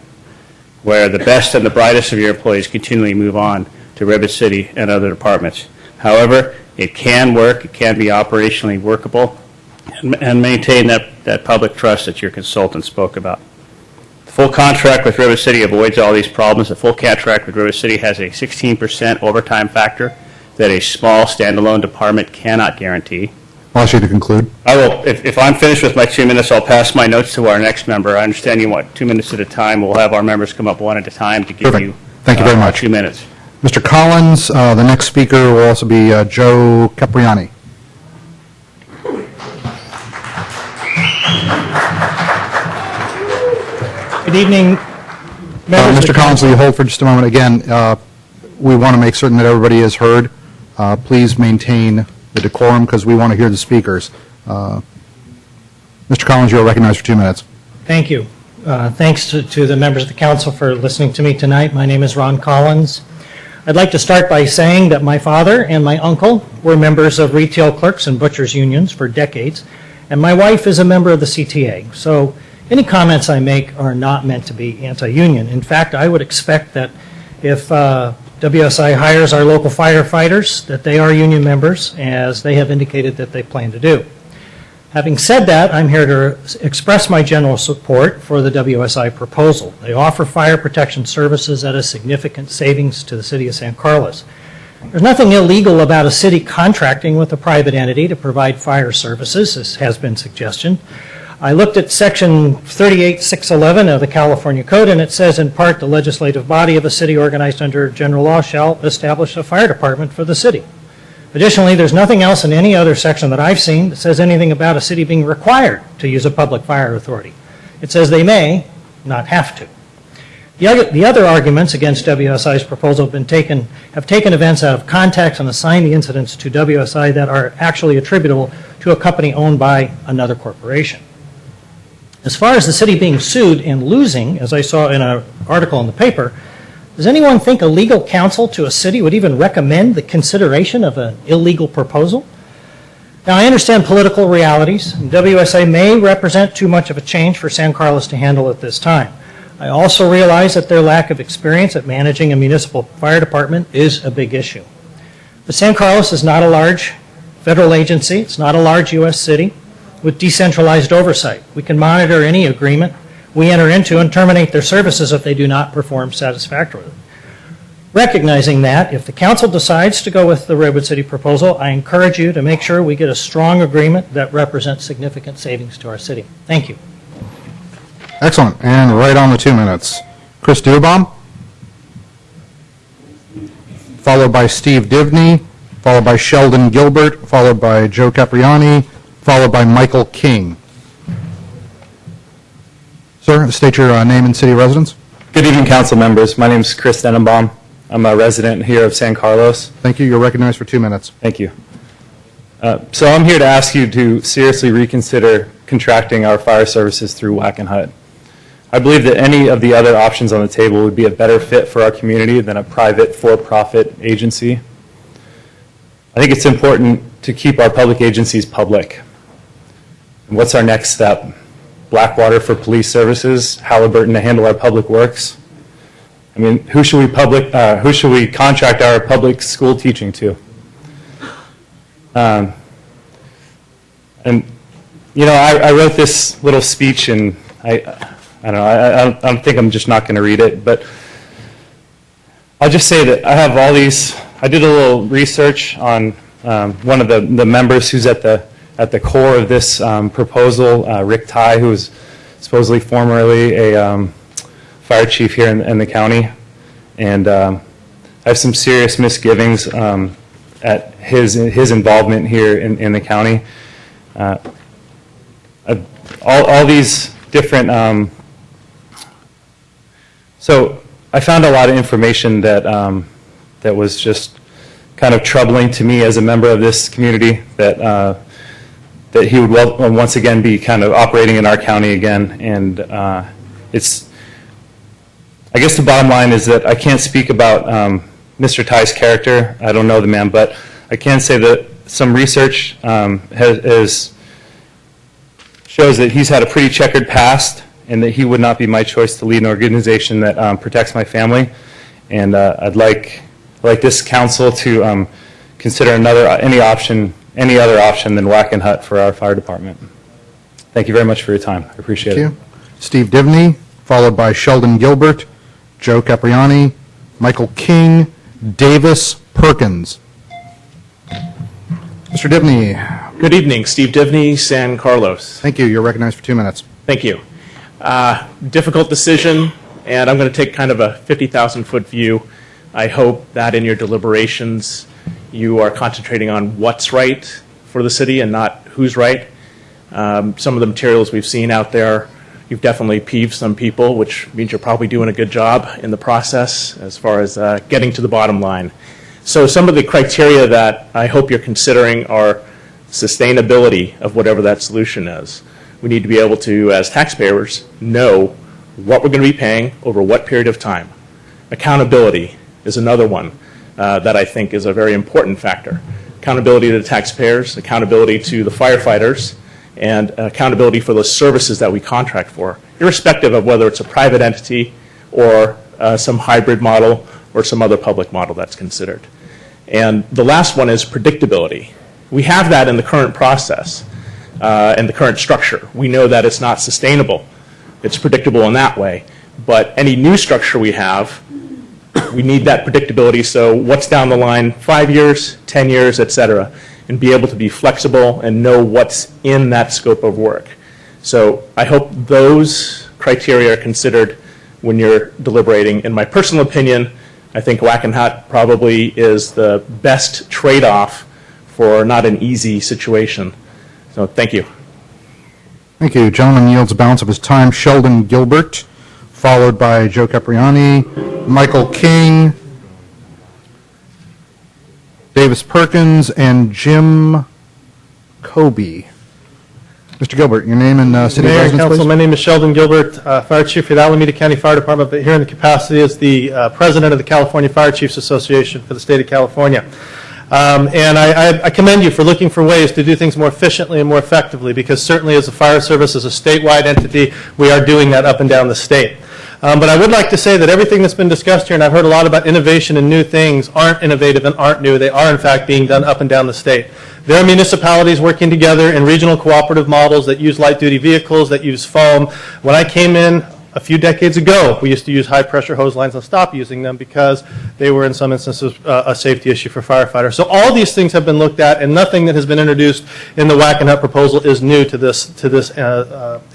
[SPEAKER 11] where the best and the brightest of your employees continually move on to Redwood City and other departments. However, it can work, it can be operationally workable, and maintain that public trust that your consultant spoke about. The full contract with Redwood City avoids all these problems. The full contract with Redwood City has a 16% overtime factor that a small standalone department cannot guarantee.
[SPEAKER 1] I'll ask you to conclude.
[SPEAKER 11] I will. If I'm finished with my 2 minutes, I'll pass my notes to our next member. I understand you want 2 minutes at a time. We'll have our members come up one at a time to give
[SPEAKER 1] Perfect.
[SPEAKER 11] you
[SPEAKER 1] Thank you very much.
[SPEAKER 11] 2 minutes.
[SPEAKER 1] Mr. Collins, the next speaker will also be Joe Capriani.
[SPEAKER 3] Good evening, members.
[SPEAKER 1] Mr. Collins, will you hold for just a moment? Again, we want to make certain that everybody is heard. Please maintain the decorum because we want to hear the speakers. Mr. Collins, you are recognized for 2 minutes.
[SPEAKER 12] Thank you. Thanks to the members of the council for listening to me tonight. My name is Ron Collins. I'd like to start by saying that my father and my uncle were members of retail clerks and butchers unions for decades, and my wife is a member of the CTA. So any comments I make are not meant to be anti-union. In fact, I would expect that if WSI hires our local firefighters, that they are union members, as they have indicated that they plan to do. Having said that, I'm here to express my general support for the WSI proposal. They offer fire protection services at a significant savings to the city of San Carlos. There's nothing illegal about a city contracting with a private entity to provide fire services, as has been suggested. I looked at Section 38611 of the California Code, and it says, in part, the legislative body of a city organized under general law shall establish a fire department for the city. Additionally, there's nothing else in any other section that I've seen that says anything about a city being required to use a public fire authority. It says they may, not have to. The other arguments against WSI's proposal have taken events out of context and assigned the incidents to WSI that are actually attributable to a company owned by another corporation. As far as the city being sued and losing, as I saw in an article in the paper, does anyone think a legal counsel to a city would even recommend the consideration of an illegal proposal? Now, I understand political realities, and WSI may represent too much of a change for San Carlos to handle at this time. I also realize that their lack of experience at managing a municipal fire department is a big issue. But San Carlos is not a large federal agency. It's not a large U.S. city with decentralized oversight. We can monitor any agreement we enter into and terminate their services if they do not perform satisfactorily. Recognizing that, if the council decides to go with the Redwood City proposal, I encourage you to make sure we get a strong agreement that represents significant savings to our city. Thank you.
[SPEAKER 1] Excellent. And right on the 2 minutes. Chris Dubaum, followed by Steve Divney, followed by Sheldon Gilbert, followed by Joe Capriani, followed by Michael King. Sir, state your name and city residence.
[SPEAKER 13] Good evening, council members. My name is Chris Denenbaum. I'm a resident here of San Carlos.
[SPEAKER 1] Thank you. You're recognized for 2 minutes.
[SPEAKER 13] Thank you. So I'm here to ask you to seriously reconsider contracting our fire services through Wackenhut. I believe that any of the other options on the table would be a better fit for our community than a private for-profit agency. I think it's important to keep our public agencies public. And what's our next step? Blackwater for police services, Halliburton to handle our public works. I mean, who should we contract our public school teaching to? And you know, I wrote this little speech, and I don't know. I don't think I'm just not going to read it, but I'll just say that I have all these. I did a little research on one of the members who's at the core of this proposal, Rick Ty, who was supposedly formerly a fire chief here in the county, and I have some serious misgivings at his involvement here in the county. All these different. So I found a lot of information that that was just kind of troubling to me as a member of this community. That he would once again be kind of operating in our county again, and it's. I guess the bottom line is that I can't speak about Mr. Ty's character. I don't know the man, but I can say that some research shows that he's had a pretty checkered past, and that he would not be my choice to lead an organization that protects my family. And I'd like this council to consider any other option than Wackenhut for our fire department. Thank you very much for your time. I appreciate it.
[SPEAKER 1] Thank you. Steve Divney, followed by Sheldon Gilbert, Joe Capriani, Michael King, Davis Perkins. Mr. Divney.
[SPEAKER 14] Good evening. Steve Divney, San Carlos.
[SPEAKER 1] Thank you. You're recognized for 2 minutes.
[SPEAKER 14] Thank you. Difficult decision, and I'm going to take kind of a 50,000-foot view. I hope that in your deliberations you are concentrating on what's right for the city and not who's right. Some of the materials we've seen out there, you've definitely peeved some people, which means you're probably doing a good job in the process as far as getting to the bottom line. So some of the criteria that I hope you're considering are sustainability of whatever that solution is. We need to be able to, as taxpayers, know what we're going to be paying over what period of time. Accountability is another one that I think is a very important factor. Accountability to the taxpayers, accountability to the firefighters, and accountability for those services that we contract for, irrespective of whether it's a private entity or some hybrid model or some other public model that's considered. And the last one is predictability. We have that in the current process and the current structure. We know that it's not sustainable. It's predictable in that way. But any new structure we have, we need that predictability. So what's down the line, 5 years, 10 years, et cetera, and be able to be flexible and know what's in that scope of work. So I hope those criteria are considered when you're deliberating. In my personal opinion, I think Wackenhut probably is the best trade-off for not an easy situation. So thank you.
[SPEAKER 1] Thank you. Gentleman yields the balance of his time. Sheldon Gilbert, followed by Joe Capriani, Michael King, Davis Perkins, and Jim Kobe. Mr. Gilbert, your name and city
[SPEAKER 15] Mayor and
[SPEAKER 1] residence,
[SPEAKER 15] Council,
[SPEAKER 1] please.
[SPEAKER 15] my name is Sheldon Gilbert, Fire Chief for the Alameda County Fire Department, but here in the capacity as the President of the California Fire Chiefs Association for the state of California. And I commend you for looking for ways to do things more efficiently and more effectively, because certainly as a fire service, as a statewide entity, we are doing that up and down the state. But I would like to say that everything that's been discussed here, and I've heard a lot about innovation and new things, aren't innovative and aren't new. They are, in fact, being done up and down the state. There are municipalities working together in regional cooperative models that use light-duty vehicles, that use foam. When I came in a few decades ago, we used to use high-pressure hose lines and stopped using them because they were, in some instances, a safety issue for firefighters. So all these things have been looked at, and nothing that has been introduced in the Wackenhut proposal is new to this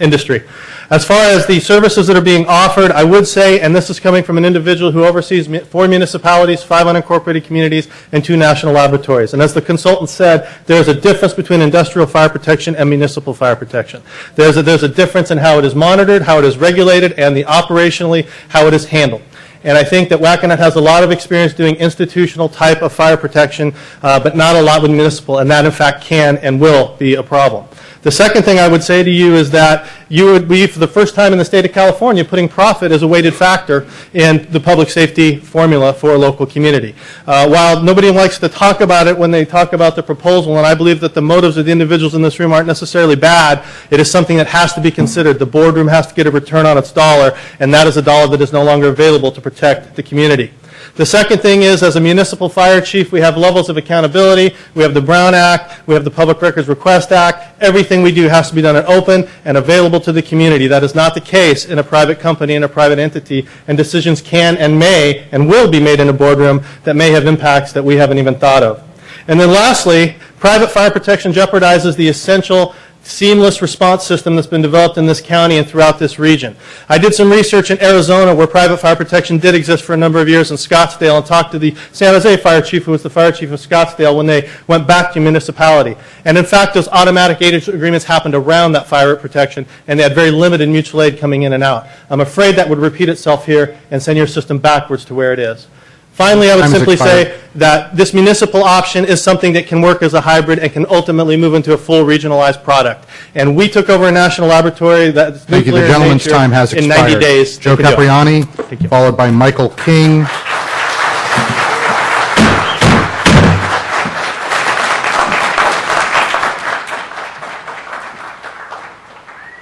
[SPEAKER 15] industry. As far as the services that are being offered, I would say, and this is coming from an individual who oversees 4 municipalities, 5 unincorporated communities, and 2 national laboratories. And as the consultant said, there's a difference between industrial fire protection and municipal fire protection. There's a difference in how it is monitored, how it is regulated, and operationally how it is handled. And I think that Wackenhut has a lot of experience doing institutional type of fire protection, but not a lot with municipal, and that in fact can and will be a problem. The second thing I would say to you is that you would be, for the first time in the state of California, putting profit as a weighted factor in the public safety formula for a local community. While nobody likes to talk about it when they talk about the proposal, and I believe that the motives of the individuals in this room aren't necessarily bad, it is something that has to be considered. The boardroom has to get a return on its dollar, and that is a dollar that is no longer available to protect the community. The second thing is, as a municipal fire chief, we have levels of accountability. We have the Brown Act. We have the Public Records Request Act. Everything we do has to be done and open and available to the community. That is not the case in a private company, in a private entity, and decisions can and may and will be made in a boardroom that may have impacts that we haven't even thought of. And then lastly, private fire protection jeopardizes the essential seamless response system that's been developed in this county and throughout this region. I did some research in Arizona where private fire protection did exist for a number of years in Scottsdale, and talked to the San Jose fire chief, who was the fire chief of Scottsdale, when they went back to municipality. And in fact, those automatic aid agreements happened around that fire protection, and they had very limited mutual aid coming in and out. I'm afraid that would repeat itself here and send your system backwards to where it is. Finally, I would simply say that this municipal option is something that can work as a hybrid and can ultimately move into a full regionalized product. And we took over a national laboratory that's
[SPEAKER 1] Thank you. The
[SPEAKER 15] nuclear in
[SPEAKER 1] gentleman's
[SPEAKER 15] nature
[SPEAKER 1] time has
[SPEAKER 15] in
[SPEAKER 1] expired.
[SPEAKER 15] 90 days.
[SPEAKER 1] Joe
[SPEAKER 15] to do it.
[SPEAKER 1] Capriani, followed by Michael King.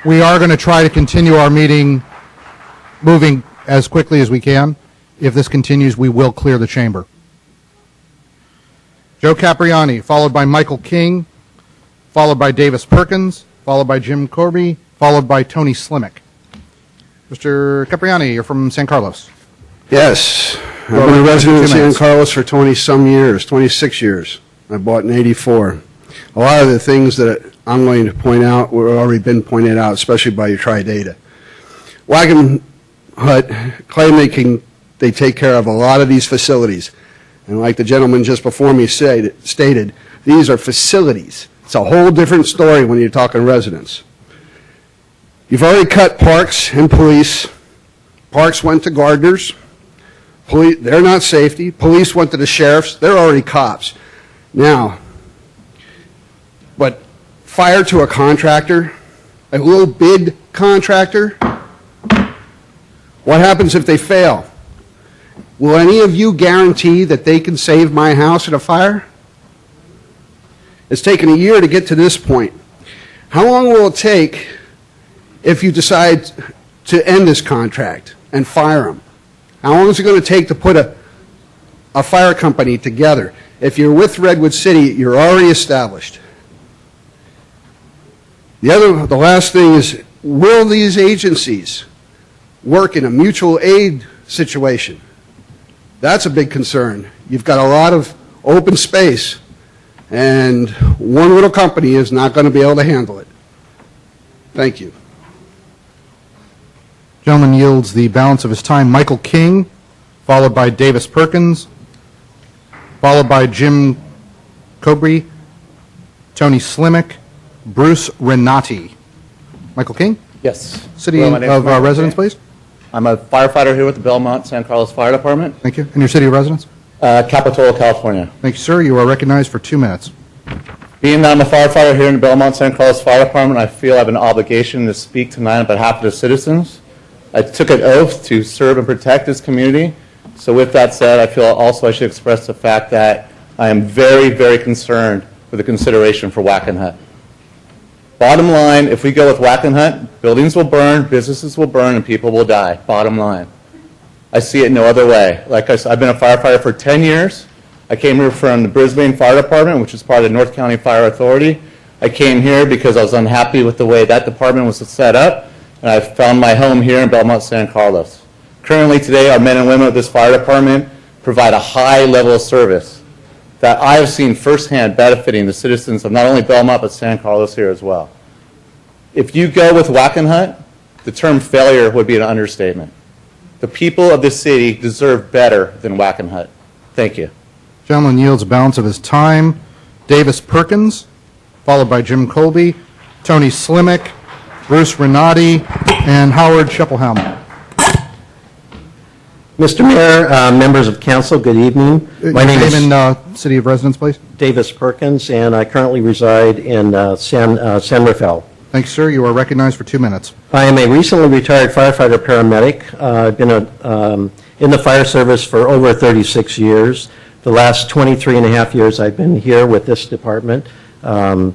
[SPEAKER 1] We are going to try to continue our meeting moving as quickly as we can. If this continues, we will clear the chamber. Joe Capriani, followed by Michael King, followed by Davis Perkins, followed by Jim Corby, followed by Tony Slimick. Mr. Capriani, you're from San Carlos.
[SPEAKER 9] Yes, I've been a resident of San Carlos for 20-some years, 26 years. I bought in '84. A lot of the things that I'm going to point out were already been pointed out, especially by your Tri-Data. Wagon Hut claim they take care of a lot of these facilities. And like the gentleman just before me stated, these are facilities. It's a whole different story when you're talking residents. You've already cut parks and police. Parks went to gardeners. Police, they're not safety. Police went to the sheriffs. They're already cops. Now, but fire to a contractor, a little bid contractor, what happens if they fail? Will any of you guarantee that they can save my house in a fire? It's taken a year to get to this point. How long will it take if you decide to end this contract and fire them? How long is it going to take to put a fire company together? If you're with Redwood City, you're already established. The last thing is, will these agencies work in a mutual aid situation? That's a big concern. You've got a lot of open space, and one little company is not going to be able to handle it. Thank you.
[SPEAKER 1] Gentleman yields the balance of his time. Michael King, followed by Davis Perkins, followed by Jim Cobry, Tony Slimick, Bruce Renati. Michael King?
[SPEAKER 16] Yes.
[SPEAKER 1] City
[SPEAKER 16] Hello, my name is
[SPEAKER 1] of
[SPEAKER 16] Michael
[SPEAKER 1] residence,
[SPEAKER 16] King.
[SPEAKER 1] please.
[SPEAKER 16] I'm a firefighter here with the Belmont San Carlos Fire Department.
[SPEAKER 1] Thank you. And your city of residence?
[SPEAKER 16] Capitola, California.
[SPEAKER 1] Thank you, sir. You are recognized for 2 minutes.
[SPEAKER 16] Being that I'm a firefighter here in the Belmont San Carlos Fire Department, I feel I have an obligation to speak tonight on behalf of the citizens. I took an oath to serve and protect this community. So with that said, I feel also I should express the fact that I am very, very concerned with the consideration for Wackenhut. Bottom line, if we go with Wackenhut, buildings will burn, businesses will burn, and people will die. Bottom line. I see it no other way. Like I said, I've been a firefighter for 10 years. I came here from the Brisbane Fire Department, which is part of the North County Fire Authority. I came here because I was unhappy with the way that department was set up, and I found my home here in Belmont San Carlos. Currently today, our men and women of this fire department provide a high level of service that I have seen firsthand benefiting the citizens of not only Belmont, but San Carlos here as well. If you go with Wackenhut, the term failure would be an understatement. The people of this city deserve better than Wackenhut. Thank you.
[SPEAKER 1] Gentleman yields a balance of his time. Davis Perkins, followed by Jim Colby, Tony Slimick, Bruce Renati, and Howard Scheppelhelm.
[SPEAKER 17] Mr. Mayor, members of council, good evening. My name is
[SPEAKER 1] city of residence, please.
[SPEAKER 17] Davis Perkins, and I currently reside in San Rafael.
[SPEAKER 1] Thank you, sir. You are recognized for 2 minutes.
[SPEAKER 17] I am a recently retired firefighter paramedic. I've been in the fire service for over 36 years. The last 23 and a half years I've been here with this department here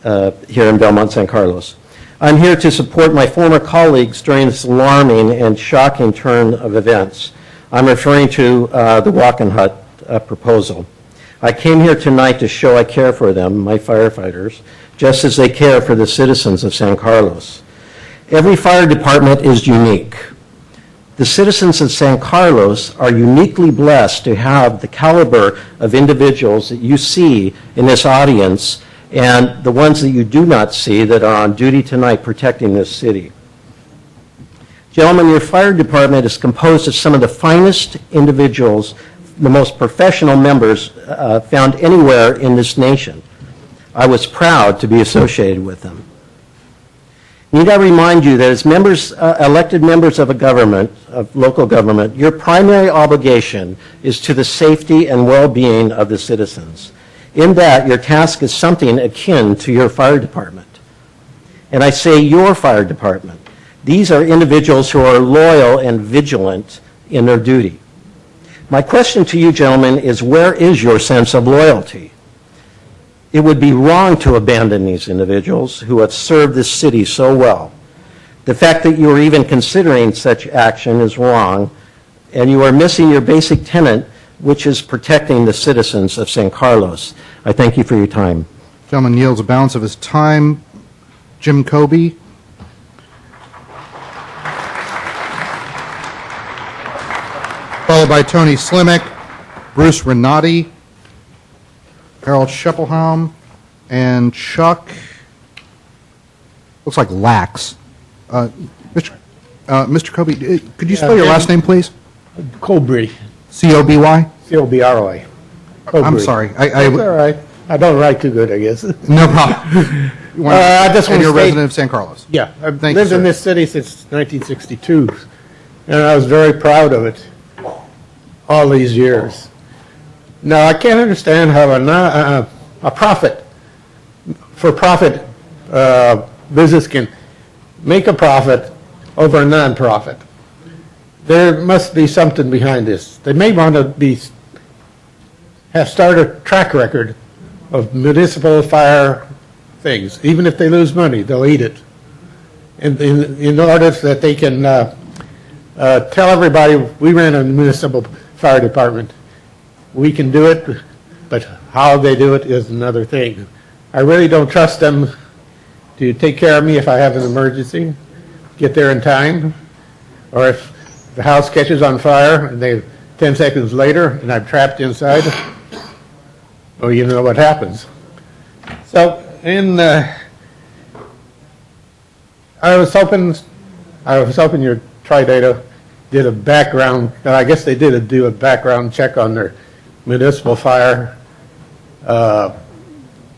[SPEAKER 17] in Belmont, San Carlos. I'm here to support my former colleagues during this alarming and shocking turn of events. I'm referring to the Wackenhut proposal. I came here tonight to show I care for them, my firefighters, just as they care for the citizens of San Carlos. Every fire department is unique. The citizens of San Carlos are uniquely blessed to have the caliber of individuals that you see in this audience and the ones that you do not see that are on duty tonight protecting this city. Gentlemen, your fire department is composed of some of the finest individuals, the most professional members found anywhere in this nation. I was proud to be associated with them. Need I remind you that as members, elected members of a government, of local government, your primary obligation is to the safety and well-being of the citizens. In that, your task is something akin to your fire department. And I say your fire department. These are individuals who are loyal and vigilant in their duty. My question to you, gentlemen, is where is your sense of loyalty? It would be wrong to abandon these individuals who have served this city so well. The fact that you are even considering such action is wrong, and you are missing your basic tenet, which is protecting the citizens of San Carlos. I thank you for your time.
[SPEAKER 1] Gentleman yields a balance of his time. Jim Kobe. Followed by Tony Slimek, Bruce Renati, Harold Scheppelbaum, and Chuck, looks like Lax. Mr. Kobe, could you spell your last name, please?
[SPEAKER 18] Coby.
[SPEAKER 1] C-O-B-Y?
[SPEAKER 18] C-O-B-R-O-I.
[SPEAKER 1] I'm sorry.
[SPEAKER 18] That's all right. I don't write too good, I guess.
[SPEAKER 1] No problem.
[SPEAKER 18] I just
[SPEAKER 1] And
[SPEAKER 18] want
[SPEAKER 1] you're a
[SPEAKER 18] to
[SPEAKER 1] resident of San Carlos?
[SPEAKER 18] Yeah. I've
[SPEAKER 1] Thank you,
[SPEAKER 18] lived in
[SPEAKER 1] sir.
[SPEAKER 18] this city since 1962, and I was very proud of it all these years. Now, I can't understand how a for-profit business can make a profit over a non-profit. There must be something behind this. They may want to have started a track record of municipal fire things. Even if they lose money, they'll eat it. In order that they can tell everybody, we ran a municipal fire department. We can do it, but how they do it is another thing. I really don't trust them to take care of me if I have an emergency, get there in time, or if the house catches on fire and 10 seconds later and I'm trapped inside, well, you know what happens. So I was hoping your Tri-Data did a background, I guess they did do a background check on their municipal fire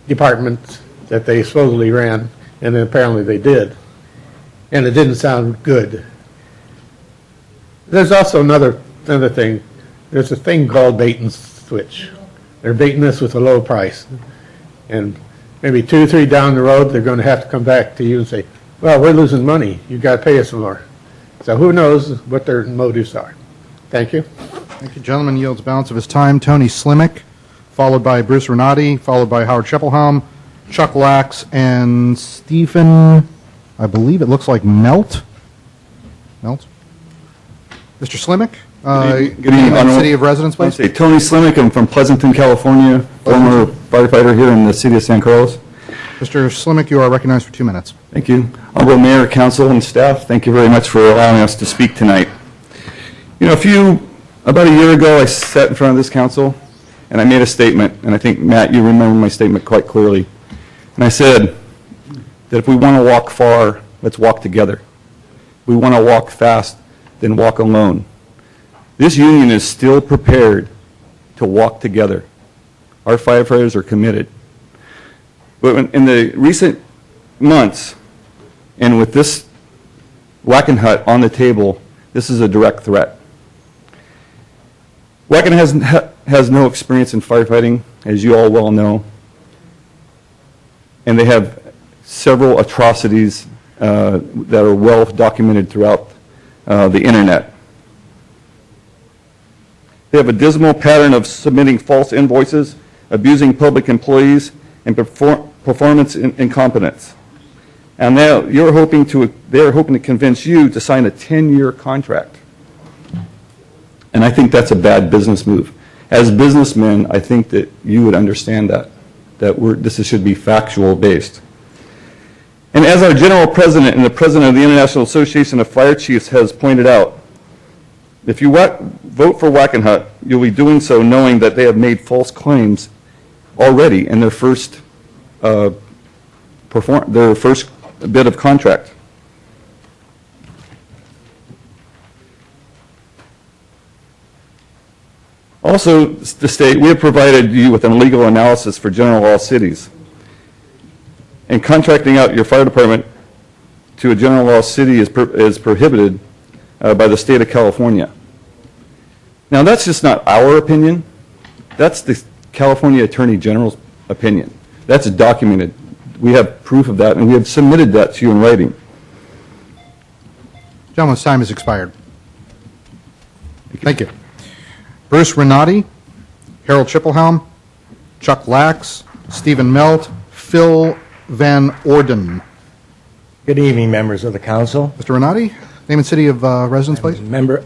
[SPEAKER 18] department that they supposedly ran, and then apparently they did. And it didn't sound good. There's also another thing. There's a thing called bait and switch. They're baiting us with a low price. And maybe 2 or 3 down the road, they're going to have to come back to you and say, well, we're losing money. You've got to pay us more. So who knows what their motives are. Thank you.
[SPEAKER 1] Thank you. Gentleman yields balance of his time. Tony Slimek, followed by Bruce Renati, followed by Howard Scheppelbaum, Chuck Lax, and Stephen, I believe it looks like Melt. Mr. Slimek?
[SPEAKER 19] Good evening.
[SPEAKER 1] And city of residence, please.
[SPEAKER 19] Tony Slimek. I'm from Pleasanton, California, former firefighter here in the city of San Carlos.
[SPEAKER 1] Mr. Slimek, you are recognized for 2 minutes.
[SPEAKER 19] Thank you. Honorable Mayor, Council, and staff, thank you very much for allowing us to speak tonight. You know, about a year ago, I sat in front of this council, and I made a statement, and I think, Matt, you remember my statement quite clearly. And I said that if we want to walk far, let's walk together. If we want to walk fast, then walk alone. This union is still prepared to walk together. Our firefighters are committed. But in the recent months, and with this Wackenhut on the table, this is a direct threat. Wackenhut has no experience in firefighting, as you all well know, and they have several atrocities that are well documented throughout the internet. They have a dismal pattern of submitting false invoices, abusing public employees, and performance incompetence. And now they're hoping to convince you to sign a 10-year contract. And I think that's a bad business move. As businessmen, I think that you would understand that this should be factual based. And as our general president and the president of the International Association of Fire Chiefs has pointed out, if you vote for Wackenhut, you'll be doing so knowing that they have made false claims already in their first bid of contract. Also, to state, we have provided you with a legal analysis for general law cities. And contracting out your fire department to a general law city is prohibited by the state of California. Now, that's just not our opinion. That's the California Attorney General's opinion. That's documented. We have proof of that, and we have submitted that to you in writing.
[SPEAKER 1] Gentleman's time has expired. Thank you. Bruce Renati, Harold Chippelhelm, Chuck Lax, Stephen Melt, Phil Van Orden.
[SPEAKER 20] Good evening, members of the council.
[SPEAKER 1] Mr. Renati, name and city of residence, please.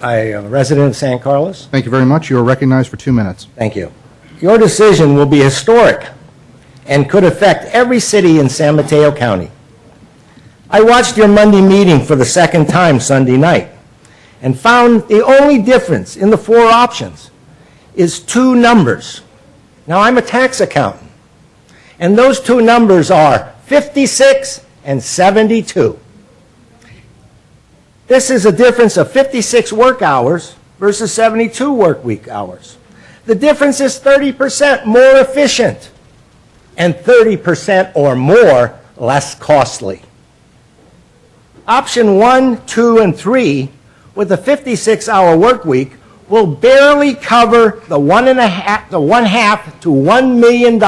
[SPEAKER 20] I am a resident of San Carlos.
[SPEAKER 1] Thank you very much. You are recognized for 2 minutes.
[SPEAKER 20] Thank you. Your decision will be historic and could affect every city in San Mateo County. I watched your Monday meeting for the second time Sunday night and found the only difference in the 4 options is 2 numbers. Now, I'm a tax accountant, and those 2 numbers are 56 and 72. This is a difference of 56 work hours versus 72 work week hours. The difference is 30% more efficient and 30% or more less costly. Option 1, 2, and 3 with a 56-hour work week will barely cover the $1.5 to $1 million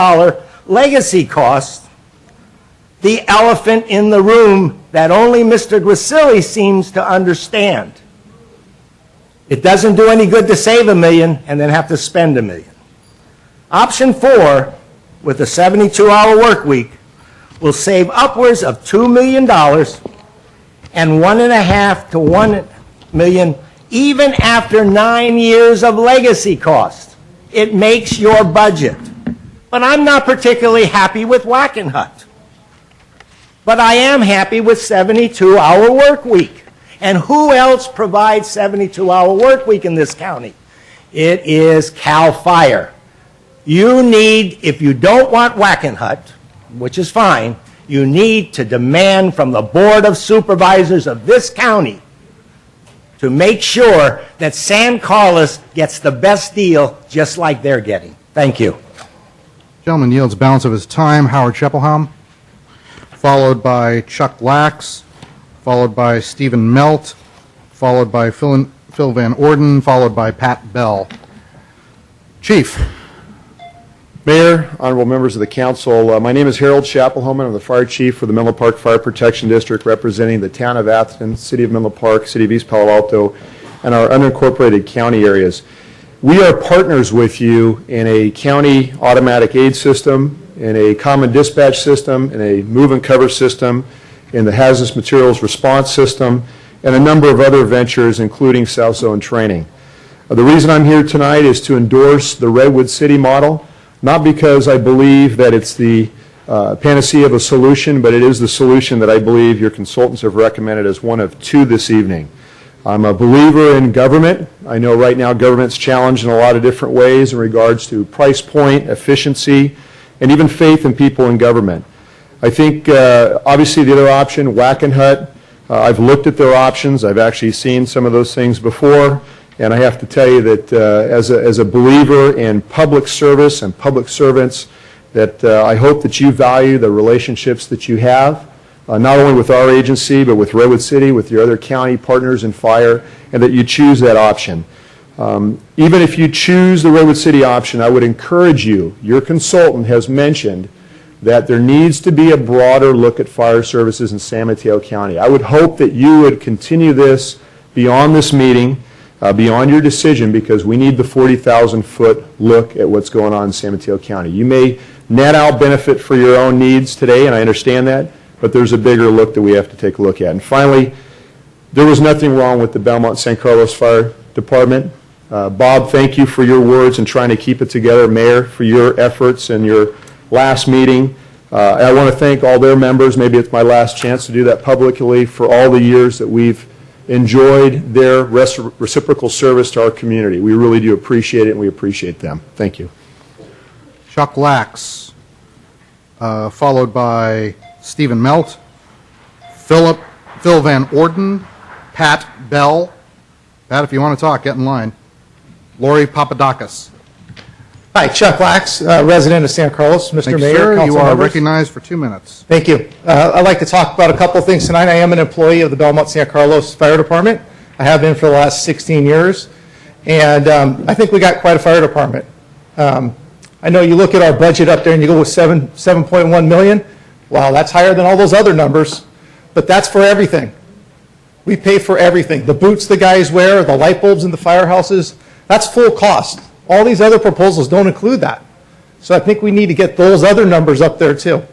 [SPEAKER 20] legacy cost, the elephant in the room that only Mr. Grisilli seems to understand. It doesn't do any good to save $1 million and then have to spend $1 million. Option 4, with a 72-hour work week, will save upwards of $2 million and $1.5 to $1 million even after 9 years of legacy cost. It makes your budget. But I'm not particularly happy with Wackenhut. But I am happy with 72-hour work week. And who else provides 72-hour work week in this county? It is CAL FIRE. You need, if you don't want Wackenhut, which is fine, you need to demand from the Board of Supervisors of this county to make sure that San Carlos gets the best deal just like they're getting. Thank you.
[SPEAKER 1] Gentleman yields balance of his time. Howard Chippelhelm, followed by Chuck Lax, followed by Stephen Melt, followed by Phil Van Orden, followed by Pat Bell. Chief.
[SPEAKER 21] Mayor, honorable members of the council, my name is Harold Chippelhelm. I'm the fire chief for the Menlo Park Fire Protection District, representing the town of Atherton, city of Menlo Park, city of East Palo Alto, and our unincorporated county areas. We are partners with you in a county automatic aid system, in a common dispatch system, in a move and cover system, in the hazardous materials response system, and a number of other ventures, including South Zone training. The reason I'm here tonight is to endorse the Redwood City model, not because I believe that it's the panacea of a solution, but it is the solution that I believe your consultants have recommended as one of 2 this evening. I'm a believer in government. I know right now government's challenged in a lot of different ways in regards to price point, efficiency, and even faith in people in government. I think obviously the other option, Wackenhut, I've looked at their options. I've actually seen some of those things before. And I have to tell you that as a believer in public service and public servants, that I hope that you value the relationships that you have, not only with our agency, but with Redwood City, with your other county partners in fire, and that you choose that option. Even if you choose the Redwood City option, I would encourage you, your consultant has mentioned that there needs to be a broader look at fire services in San Mateo County. I would hope that you would continue this beyond this meeting, beyond your decision, because we need the 40,000-foot look at what's going on in San Mateo County. You may net out benefit for your own needs today, and I understand that, but there's a bigger look that we have to take a look at. And finally, there was nothing wrong with the Belmont San Carlos Fire Department. Bob, thank you for your words and trying to keep it together. Mayor, for your efforts and your last meeting. I want to thank all their members. Maybe it's my last chance to do that publicly, for all the years that we've enjoyed their reciprocal service to our community. We really do appreciate it, and we appreciate them. Thank you.
[SPEAKER 1] Chuck Lax, followed by Stephen Melt, Phil Van Orden, Pat Bell. Pat, if you want to talk, get in line. Lori Papadakis.
[SPEAKER 15] Hi, Chuck Lax, resident of San Carlos. Mr.
[SPEAKER 1] Thank you,
[SPEAKER 15] Mayor,
[SPEAKER 1] sir. You
[SPEAKER 15] council
[SPEAKER 1] are
[SPEAKER 15] members.
[SPEAKER 1] recognized for 2 minutes.
[SPEAKER 15] Thank you. I'd like to talk about a couple of things tonight. I am an employee of the Belmont San Carlos Fire Department. I have been for the last 16 years, and I think we got quite a fire department. I know you look at our budget up there and you go with 7.1 million. Wow, that's higher than all those other numbers, but that's for everything. We pay for everything. The boots the guys wear, the light bulbs in the firehouses, that's full cost. All these other proposals don't include that. So I think we need to get those other numbers up there too.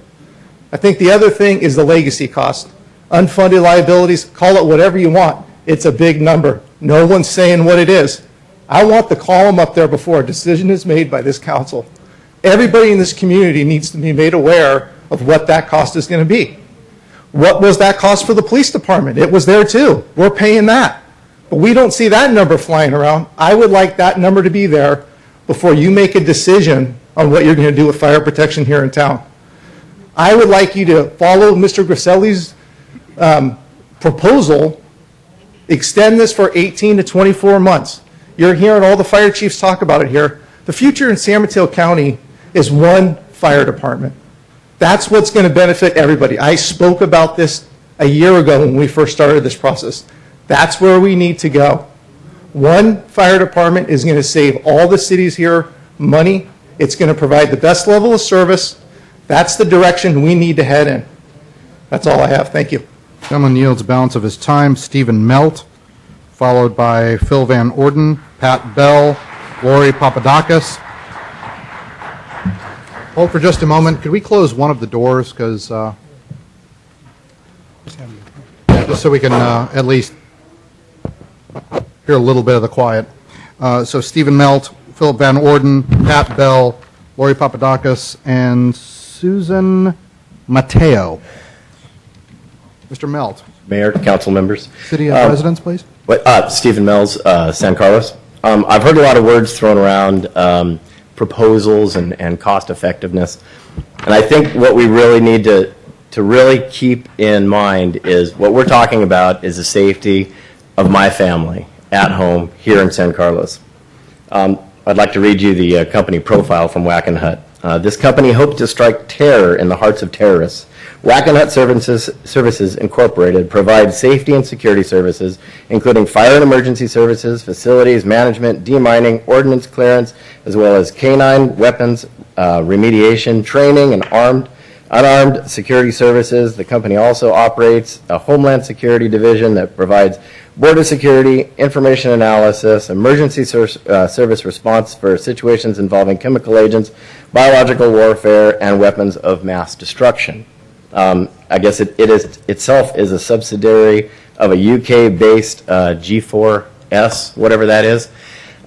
[SPEAKER 15] I think the other thing is the legacy cost. Unfunded liabilities, call it whatever you want. It's a big number. No one's saying what it is. I want the column up there before a decision is made by this council. Everybody in this community needs to be made aware of what that cost is going to be. What was that cost for the police department? It was there too. We're paying that. But we don't see that number flying around. I would like that number to be there before you make a decision on what you're going to do with fire protection here in town. I would like you to follow Mr. Griselli's proposal, extend this for 18 to 24 months. You're hearing all the fire chiefs talk about it here. The future in San Mateo County is one fire department. That's what's going to benefit everybody. I spoke about this a year ago when we first started this process. That's where we need to go. One fire department is going to save all the cities here money. It's going to provide the best level of service. That's the direction we need to head in. That's all I have. Thank you.
[SPEAKER 1] Gentleman yields the balance of his time. Stephen Melt, followed by Phil Van Orden, Pat Bell, Lori Papadakis. Hold for just a moment. Could we close one of the doors? Because just so we can at least hear a little bit of the quiet. So Stephen Melt, Philip Van Orden, Pat Bell, Lori Papadakis, and Susan Mateo. Mr. Melt.
[SPEAKER 6] Mayor, council members.
[SPEAKER 1] City residents, please.
[SPEAKER 6] Stephen Mells, San Carlos. I've heard a lot of words thrown around, proposals and cost effectiveness. And I think what we really need to really keep in mind is what we're talking about is the safety of my family at home here in San Carlos. I'd like to read you the company profile from Wackenhut. This company hopes to strike terror in the hearts of terrorists. Wackenhut Services Incorporated provides safety and security services, including fire and emergency services, facilities management, demining, ordnance clearance, as well as canine weapons remediation, training, and unarmed security services. The company also operates a Homeland Security division that provides border security, information analysis, emergency service response for situations involving chemical agents, biological warfare, and weapons of mass destruction. I guess it itself is a subsidiary of a UK-based G4S, whatever that is.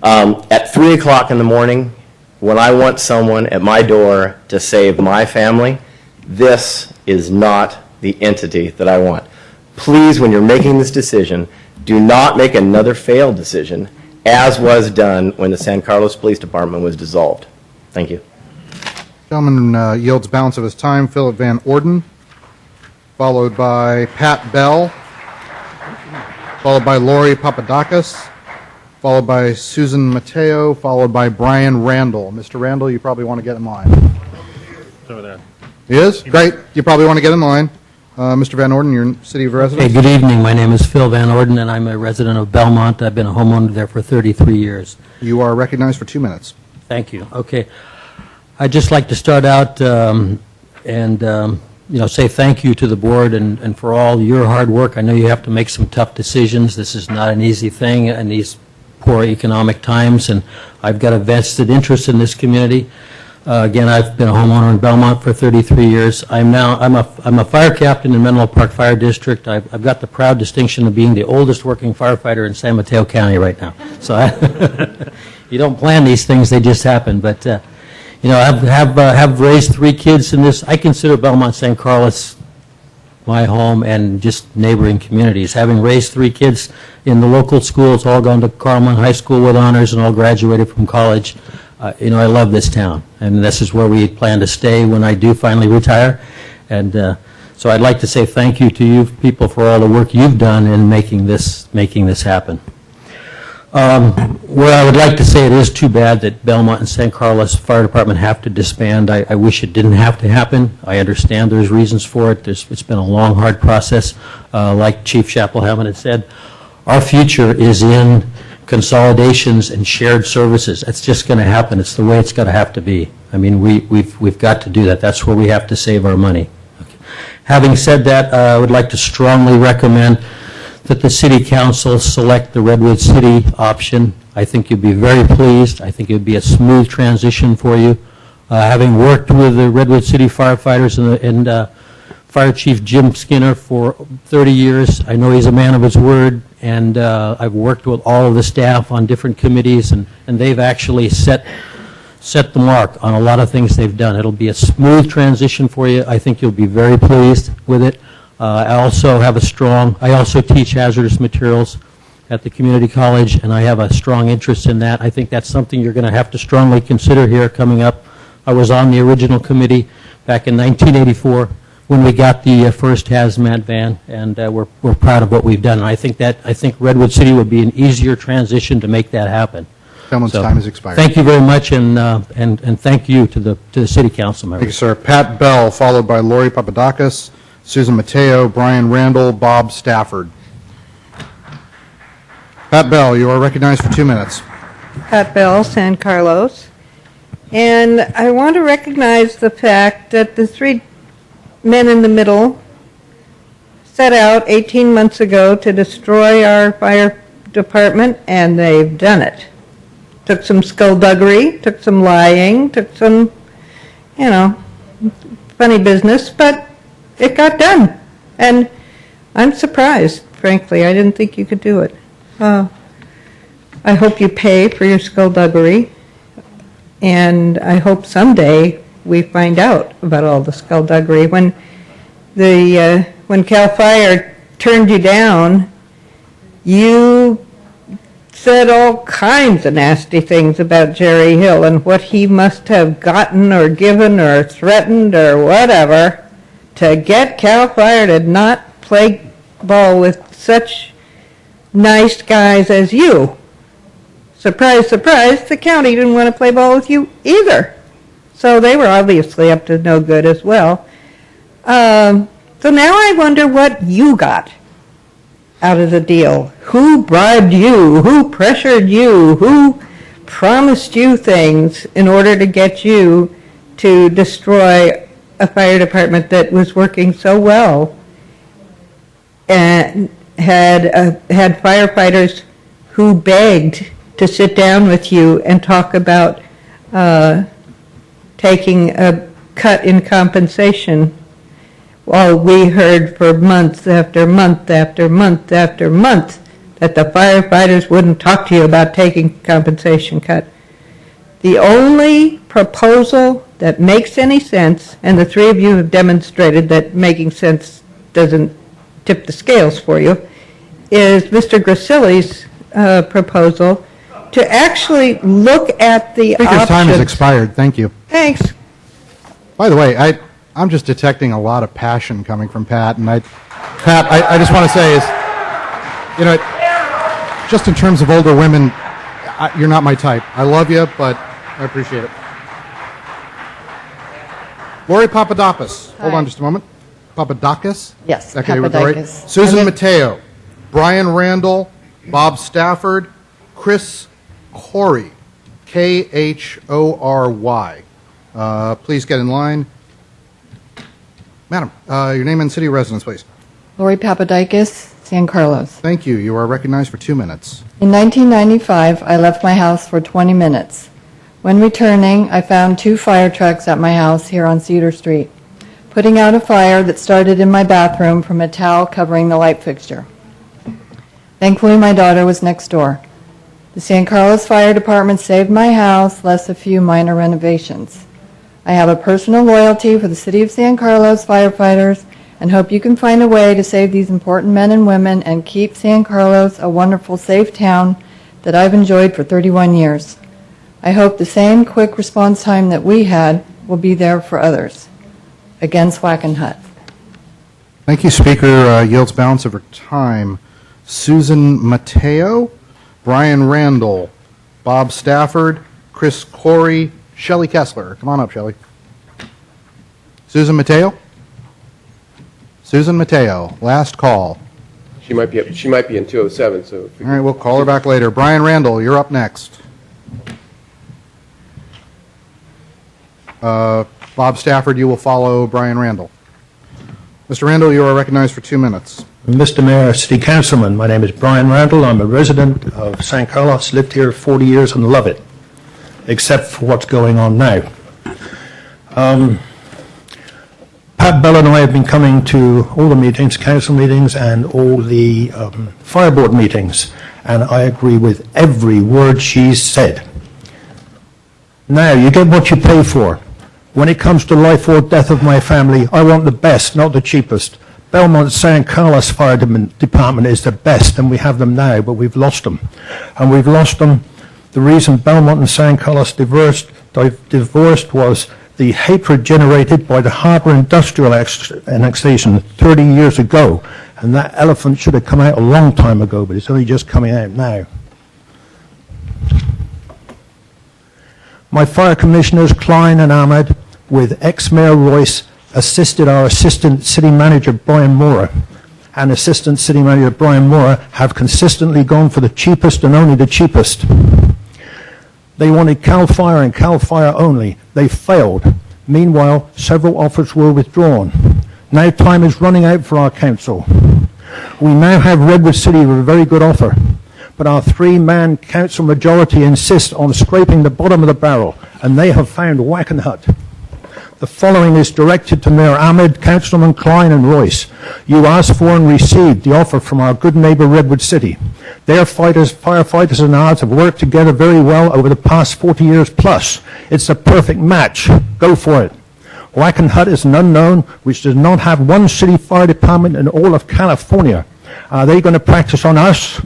[SPEAKER 6] At 3 o'clock in the morning, when I want someone at my door to save my family, this is not the entity that I want. Please, when you're making this decision, do not make another failed decision, as was done when the San Carlos Police Department was dissolved. Thank you.
[SPEAKER 1] Gentleman yields balance of his time. Philip Van Orden, followed by Pat Bell, followed by Lori Papadakis, followed by Susan Mateo, followed by Brian Randall. Mr. Randall, you probably want to get in line.
[SPEAKER 3] Over there.
[SPEAKER 1] He is? Great. You probably want to get in line. Mr. Van Orden, your city of residence.
[SPEAKER 22] Hey, good evening. My name is Phil Van Orden, and I'm a resident of Belmont. I've been a homeowner there for 33 years.
[SPEAKER 1] You are recognized for 2 minutes.
[SPEAKER 22] Thank you. Okay. I'd just like to start out, and say thank you to the board and for all your hard work. I know you have to make some tough decisions. This is not an easy thing in these poor economic times, and I've got a vested interest in this community. Again, I've been a homeowner in Belmont for 33 years. I'm a fire captain in Menlo Park Fire District. I've got the proud distinction of being the oldest working firefighter in San Mateo County right now. So you don't plan these things; they just happen. But have raised 3 kids in this. I consider Belmont San Carlos my home and just neighboring communities. Having raised 3 kids in the local schools, all gone to Carmel High School with honors and all graduated from college. I love this town, and this is where we plan to stay when I do finally retire. And so I'd like to say thank you to you people for all the work you've done in making this happen. Where I would like to say it is too bad that Belmont and San Carlos Fire Department have to disband. I wish it didn't have to happen. I understand there's reasons for it. It's been a long, hard process. Like Chief Chappell-Hammond had said, our future is in consolidations and shared services. That's just going to happen. It's the way it's going to have to be. I mean, we've got to do that. That's where we have to save our money. Okay. Having said that, I would like to strongly recommend that the City Council select the Redwood City option. I think you'd be very pleased. I think it would be a smooth transition for you. Having worked with the Redwood City firefighters and Fire Chief Jim Skinner for 30 years, I know he's a man of his word, and I've worked with all of the staff on different committees, and they've actually set the mark on a lot of things they've done. It'll be a smooth transition for you. I think you'll be very pleased with it. I also teach hazardous materials at the community college, and I have a strong interest in that. I think that's something you're going to have to strongly consider here coming up. I was on the original committee back in 1984 when we got the first hazmat van, and we're proud of what we've done. And I think Redwood City would be an easier transition to make that happen.
[SPEAKER 1] Gentleman's time has expired.
[SPEAKER 22] Thank you very much, and thank you to the City Council members.
[SPEAKER 1] Thank you, sir. Pat Bell, followed by Lori Papadakis, Susan Mateo, Brian Randall, Bob Stafford. Pat Bell, you are recognized for 2 minutes.
[SPEAKER 4] Pat Bell, San Carlos. And I want to recognize the fact that the 3 men in the middle set out 18 months ago to destroy our fire department, and they've done it. Took some skullduggery, took some lying, took some, funny business, but it got done. And I'm surprised, frankly. I didn't think you could do it. I hope you pay for your skullduggery, and I hope someday we find out about all the skullduggery. When Cal Fire turned you down, you said all kinds of nasty things about Jerry Hill and what he must have gotten or given or threatened or whatever to get Cal Fire to not play ball with such nice guys as you. Surprise, surprise, the county didn't want to play ball with you either. So they were obviously up to no good as well. So now I wonder what you got out of the deal. Who bribed you? Who pressured you? Who promised you things in order to get you to destroy a fire department that was working so well and had firefighters who begged to sit down with you and talk about taking a cut in compensation? Well, we heard for month after month after month after month that the firefighters wouldn't talk to you about taking compensation cut. The only proposal that makes any sense, and the 3 of you have demonstrated that making sense doesn't tip the scales for you, is Mr. Gracili's proposal to actually look at the options.
[SPEAKER 1] Speaker's time has expired. Thank you.
[SPEAKER 4] Thanks.
[SPEAKER 1] By the way, I'm just detecting a lot of passion coming from Pat, and Pat, I just want to say is, just in terms of older women, you're not my type. I love you, but I appreciate it. Lori Papadakis. Hold on just a moment. Papadakis?
[SPEAKER 5] Yes,
[SPEAKER 1] Okay, we're right.
[SPEAKER 5] Papadakis.
[SPEAKER 1] Susan Mateo, Brian Randall, Bob Stafford, Chris Khoury, Khoury. Please get in line. Madam, your name and city of residence, please.
[SPEAKER 5] Lori Papadakis, San Carlos.
[SPEAKER 1] Thank you. You are recognized for 2 minutes.
[SPEAKER 5] In 1995, I left my house for 20 minutes. When returning, I found 2 fire trucks at my house here on Cedar Street, putting out a fire that started in my bathroom from a towel covering the light fixture. Thankfully, my daughter was next door. The San Carlos Fire Department saved my house, less a few minor renovations. I have a personal loyalty for the City of San Carlos firefighters and hope you can find a way to save these important men and women and keep San Carlos a wonderful, safe town that I've enjoyed for 31 years. I hope the same quick response time that we had will be there for others. Against Wackenhut.
[SPEAKER 1] Thank you, Speaker. Yields balance over time. Susan Mateo, Brian Randall, Bob Stafford, Chris Corey, Shelley Kessler. Come on up, Shelley. Susan Mateo? Susan Mateo, last call.
[SPEAKER 8] She might be in 207, so.
[SPEAKER 1] All right, we'll call her back later. Brian Randall, you're up next. Bob Stafford, you will follow Brian Randall. Mr. Randall, you are recognized for 2 minutes.
[SPEAKER 23] Mr. Mayor, City Councilman, my name is Brian Randall. I'm a resident of San Carlos, lived here 40 years and love it, except for what's going on now. Pat Bell and I have been coming to all the meetings, council meetings, and all the fire board meetings, and I agree with every word she's said. Now, you get what you pay for. When it comes to life or death of my family, I want the best, not the cheapest. Belmont San Carlos Fire Department is the best, and we have them now, but we've lost them. And we've lost them. The reason Belmont and San Carlos divorced was the hatred generated by the Harbour Industrial annexation 30 years ago. And that elephant should have come out a long time ago, but it's only just coming out now. My fire commissioners, Klein and Ahmed, with ex-Mayor Royce, assisted our Assistant City Manager, Brian Mora, and Assistant City Manager Brian Mora have consistently gone for the cheapest and only the cheapest. They wanted CAL FIRE and CAL FIRE only. They failed. Meanwhile, several offers were withdrawn. Now time is running out for our council. We now have Redwood City with a very good offer, but our 3-man council majority insists on scraping the bottom of the barrel, and they have found Wackenhut. The following is directed to Mayor Ahmed, Councilman Klein and Royce. You asked for and received the offer from our good neighbor Redwood City. Their firefighters and ours have worked together very well over the past 40 years plus. It's a perfect match. Go for it. Wackenhut is an unknown which does not have one city fire department in all of California. Are they going to practice on us?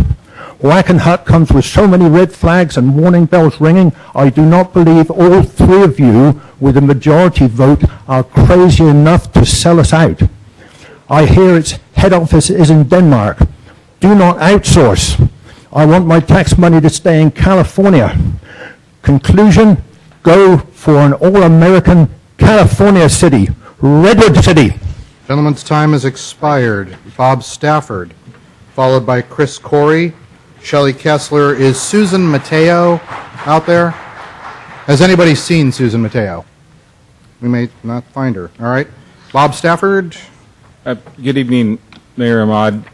[SPEAKER 23] Wackenhut comes with so many red flags and warning bells ringing, I do not believe all 3 of you with a majority vote are crazy enough to sell us out. I hear its head office is in Denmark. Do not outsource. I want my tax money to stay in California. Conclusion, go for an all-American California city, Redwood City.
[SPEAKER 1] Gentleman's time has expired. Bob Stafford, followed by Chris Corey. Shelley Kessler. Is Susan Mateo out there? Has anybody seen Susan Mateo? We may not find her. All right. Bob Stafford.
[SPEAKER 24] Good evening, Mayor Ahmad.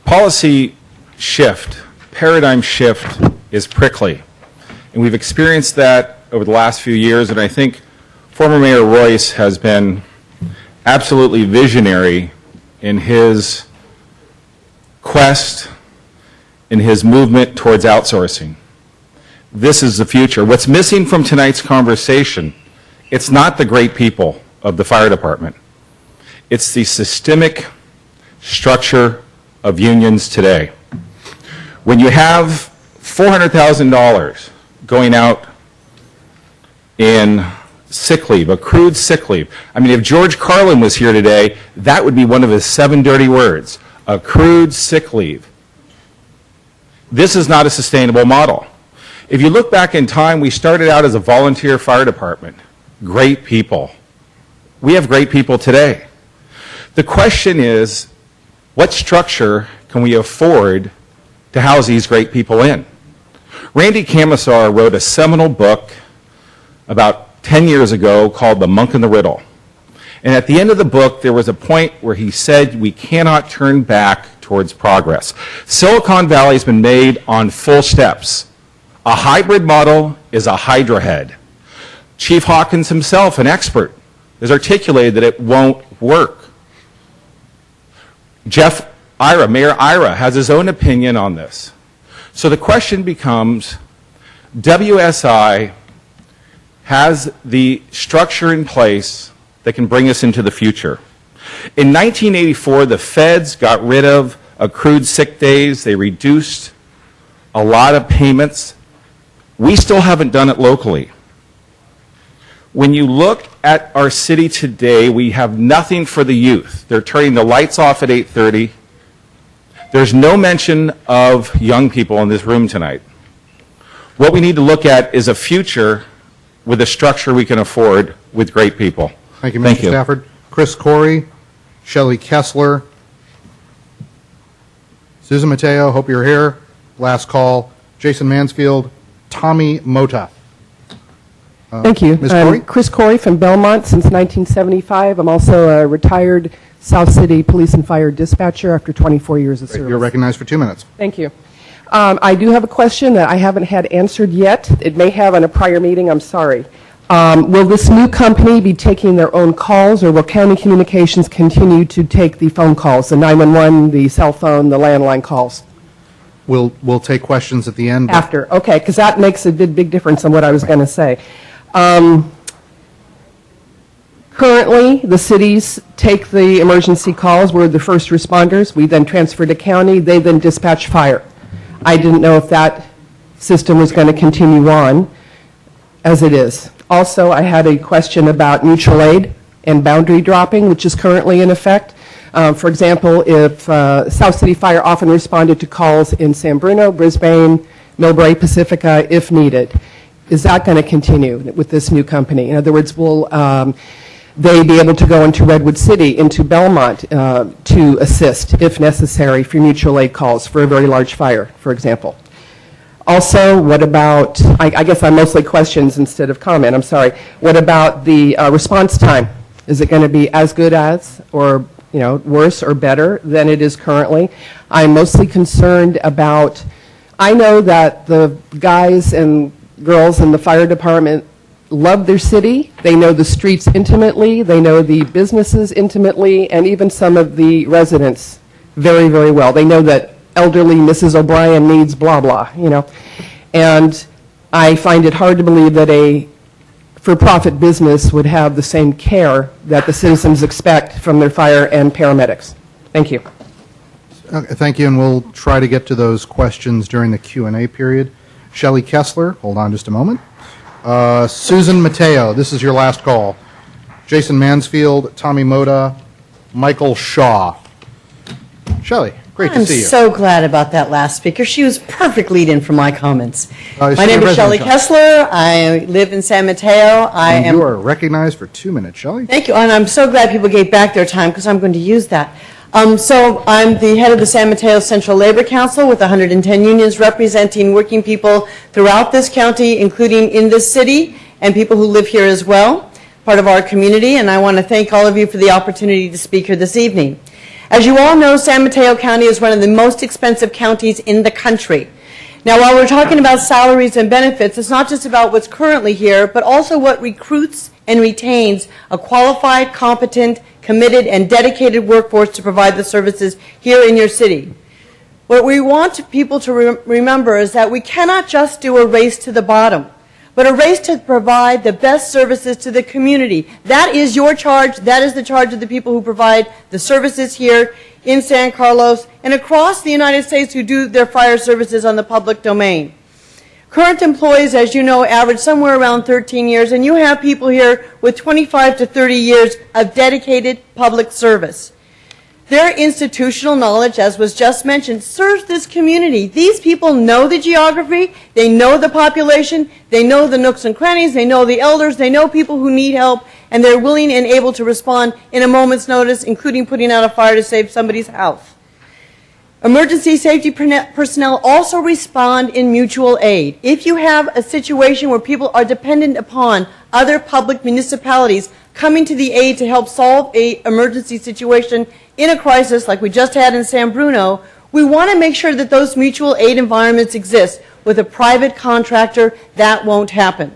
[SPEAKER 24] Policy shift, paradigm shift is prickly. And we've experienced that over the last few years, and I think former Mayor Royce has been absolutely visionary in his quest, in his movement towards outsourcing. This is the future. What's missing from tonight's conversation, it's not the great people of the fire department. It's the systemic structure of unions today. When you have $400,000 going out in sick leave, accrued sick leave. I mean, if George Carlin was here today, that would be one of his 7 dirty words, accrued sick leave. This is not a sustainable model. If you look back in time, we started out as a volunteer fire department. Great people. We have great people today. The question is, what structure can we afford to house these great people in? Randy Camisar wrote a seminal book about 10 years ago called The Monk and the Riddle. And at the end of the book, there was a point where he said we cannot turn back towards progress. Silicon Valley has been made on full steps. A hybrid model is a hydra head. Chief Hawkins himself, an expert, has articulated that it won't work. Mayor Ira has his own opinion on this. So the question becomes, WSI has the structure in place that can bring us into the future. In 1984, the feds got rid of accrued sick days. They reduced a lot of payments. We still haven't done it locally. When you look at our city today, we have nothing for the youth. They're turning the lights off at 8:30. There's no mention of young people in this room tonight. What we need to look at is a future with a structure we can afford with great people.
[SPEAKER 1] Thank you, Mr. Stafford. Chris Corey, Shelley Kessler, Susan Mateo, hope you're here. Last call, Jason Mansfield, Tommy Mota.
[SPEAKER 2] Thank you.
[SPEAKER 1] Ms. Corey?
[SPEAKER 2] Chris Corey from Belmont since 1975. I'm also a retired South City Police and Fire dispatcher after 24 years of service.
[SPEAKER 1] You're recognized for 2 minutes.
[SPEAKER 2] Thank you. I do have a question that I haven't had answered yet. It may have on a prior meeting. I'm sorry. Will this new company be taking their own calls, or will County Communications continue to take the phone calls, the 911, the cell phone, the landline calls?
[SPEAKER 1] We'll take questions at the end.
[SPEAKER 2] After, okay, because that makes a big difference on what I was going to say. Currently, the cities take the emergency calls. We're the first responders. We then transfer to county. They then dispatch fire. I didn't know if that system was going to continue on as it is. Also, I had a question about mutual aid and boundary dropping, which is currently in effect. For example, if South City Fire often responded to calls in San Bruno, Brisbane, Millbrae, Pacifica, if needed. Is that going to continue with this new company? In other words, will they be able to go into Redwood City, into Belmont, to assist, if necessary, for mutual aid calls for a very large fire, for example? Also, what about, I guess I'm mostly questions instead of comment, I'm sorry. What about the response time? Is it going to be as good as, or worse or better than it is currently? I'm mostly concerned about, I know that the guys and girls in the fire department love their city. They know the streets intimately. They know the businesses intimately, and even some of the residents very, very well. They know that elderly Mrs. O'Brien needs blah, blah, And I find it hard to believe that a for-profit business would have the same care that the citizens expect from their fire and paramedics. Thank you.
[SPEAKER 1] Okay, thank you, and we'll try to get to those questions during the Q&A period. Shelley Kessler, hold on just a moment. Susan Mateo, this is your last call. Jason Mansfield, Tommy Mota, Michael Shaw. Shelley, great to see you.
[SPEAKER 7] I'm so glad about that last speaker. She was perfect lead-in for my comments. My
[SPEAKER 1] Senior
[SPEAKER 7] name is Shelley
[SPEAKER 1] Resident
[SPEAKER 7] Kessler. I live in San Mateo.
[SPEAKER 1] You are recognized for 2 minutes, Shelley.
[SPEAKER 7] Thank you, and I'm so glad people gave back their time because I'm going to use that. So I'm the head of the San Mateo Central Labor Council with 110 unions representing working people throughout this county, including in this city, and people who live here as well, part of our community, and I want to thank all of you for the opportunity to speak here this evening. As you all know, San Mateo County is one of the most expensive counties in the country. Now, while we're talking about salaries and benefits, it's not just about what's currently here, but also what recruits and retains a qualified, competent, committed, and dedicated workforce to provide the services here in your city. What we want people to remember is that we cannot just do a race to the bottom, but a race to provide the best services to the community. That is your charge. That is the charge of the people who provide the services here in San Carlos and across the United States who do their fire services on the public domain. Current employees, as you know, average somewhere around 13 years, and you have people here with 25 to 30 years of dedicated public service. Their institutional knowledge, as was just mentioned, serves this community. These people know the geography, they know the population, they know the nooks and crannies, they know the elders, they know people who need help, and they're willing and able to respond in a moment's notice, including putting out a fire to save somebody's house. Emergency safety personnel also respond in mutual aid. If you have a situation where people are dependent upon other public municipalities coming to the aid to help solve an emergency situation in a crisis like we just had in San Bruno, we want to make sure that those mutual aid environments exist. With a private contractor, that won't happen.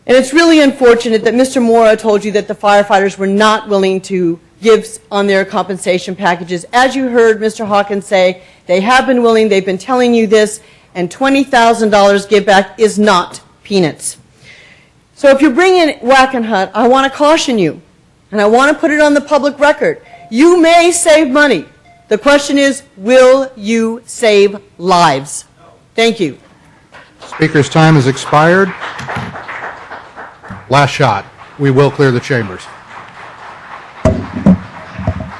[SPEAKER 7] And it's really unfortunate that Mr. Mora told you that the firefighters were not willing to give on their compensation packages. As you heard Mr. Hawkins say, they have been willing, they've been telling you this, and $20,000 give back is not peanuts. So if you bring in Wackenhut, I want to caution you, and I want to put it on the public record. You may save money. The question is, will you save lives? Thank you.
[SPEAKER 1] Speaker's time has expired. Last shot. We will clear the chambers.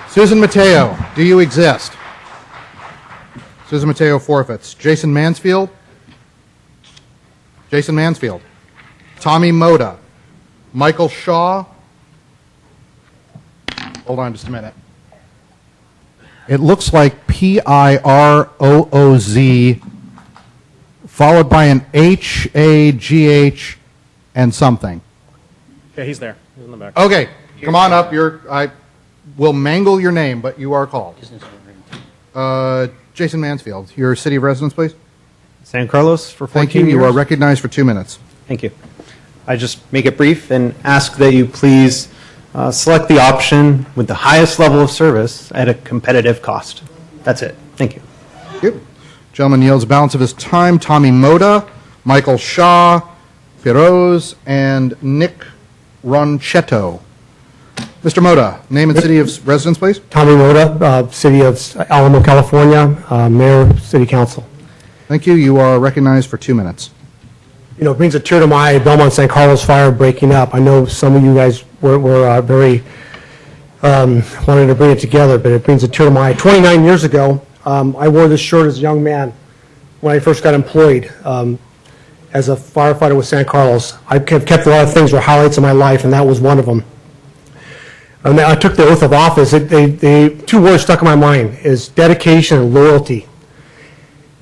[SPEAKER 1] Susan Mateo, do you exist? Susan Mateo forfeits. Jason Mansfield? Jason Mansfield. Tommy Moda. Michael Shaw? Hold on just a minute. It looks like P-I-R-O-O-Z followed by an H-A-G-H and something.
[SPEAKER 3] Yeah, he's there. He's in the back.
[SPEAKER 1] Okay, come on up. I will mangle your name, but you are called. Jason Mansfield, your city of residence, please.
[SPEAKER 10] San Carlos for 14
[SPEAKER 1] Thank you.
[SPEAKER 10] years.
[SPEAKER 1] You are recognized for 2 minutes.
[SPEAKER 10] Thank you. I just make it brief and ask that you please select the option with the highest level of service at a competitive cost. That's it. Thank you.
[SPEAKER 1] Thank you. Gentleman yields the balance of his time. Tommy Moda, Michael Shaw, Piroz, and Nick Ronchetto. Mr. Moda, name and city of residence, please.
[SPEAKER 11] Tommy Moda, City of Alamo, California, Mayor, City Council.
[SPEAKER 1] Thank you. You are recognized for 2 minutes.
[SPEAKER 11] You know, it brings a tear to my eye, Belmont San Carlos fire breaking up. I know some of you guys were very wanting to bring it together, but it brings a tear to my eye. 29 years ago, I wore this shirt as a young man when I first got employed as a firefighter with San Carlos. I've kept a lot of things that were highlights of my life, and that was one of them. And I took the oath of office. Two words stuck in my mind is dedication and loyalty.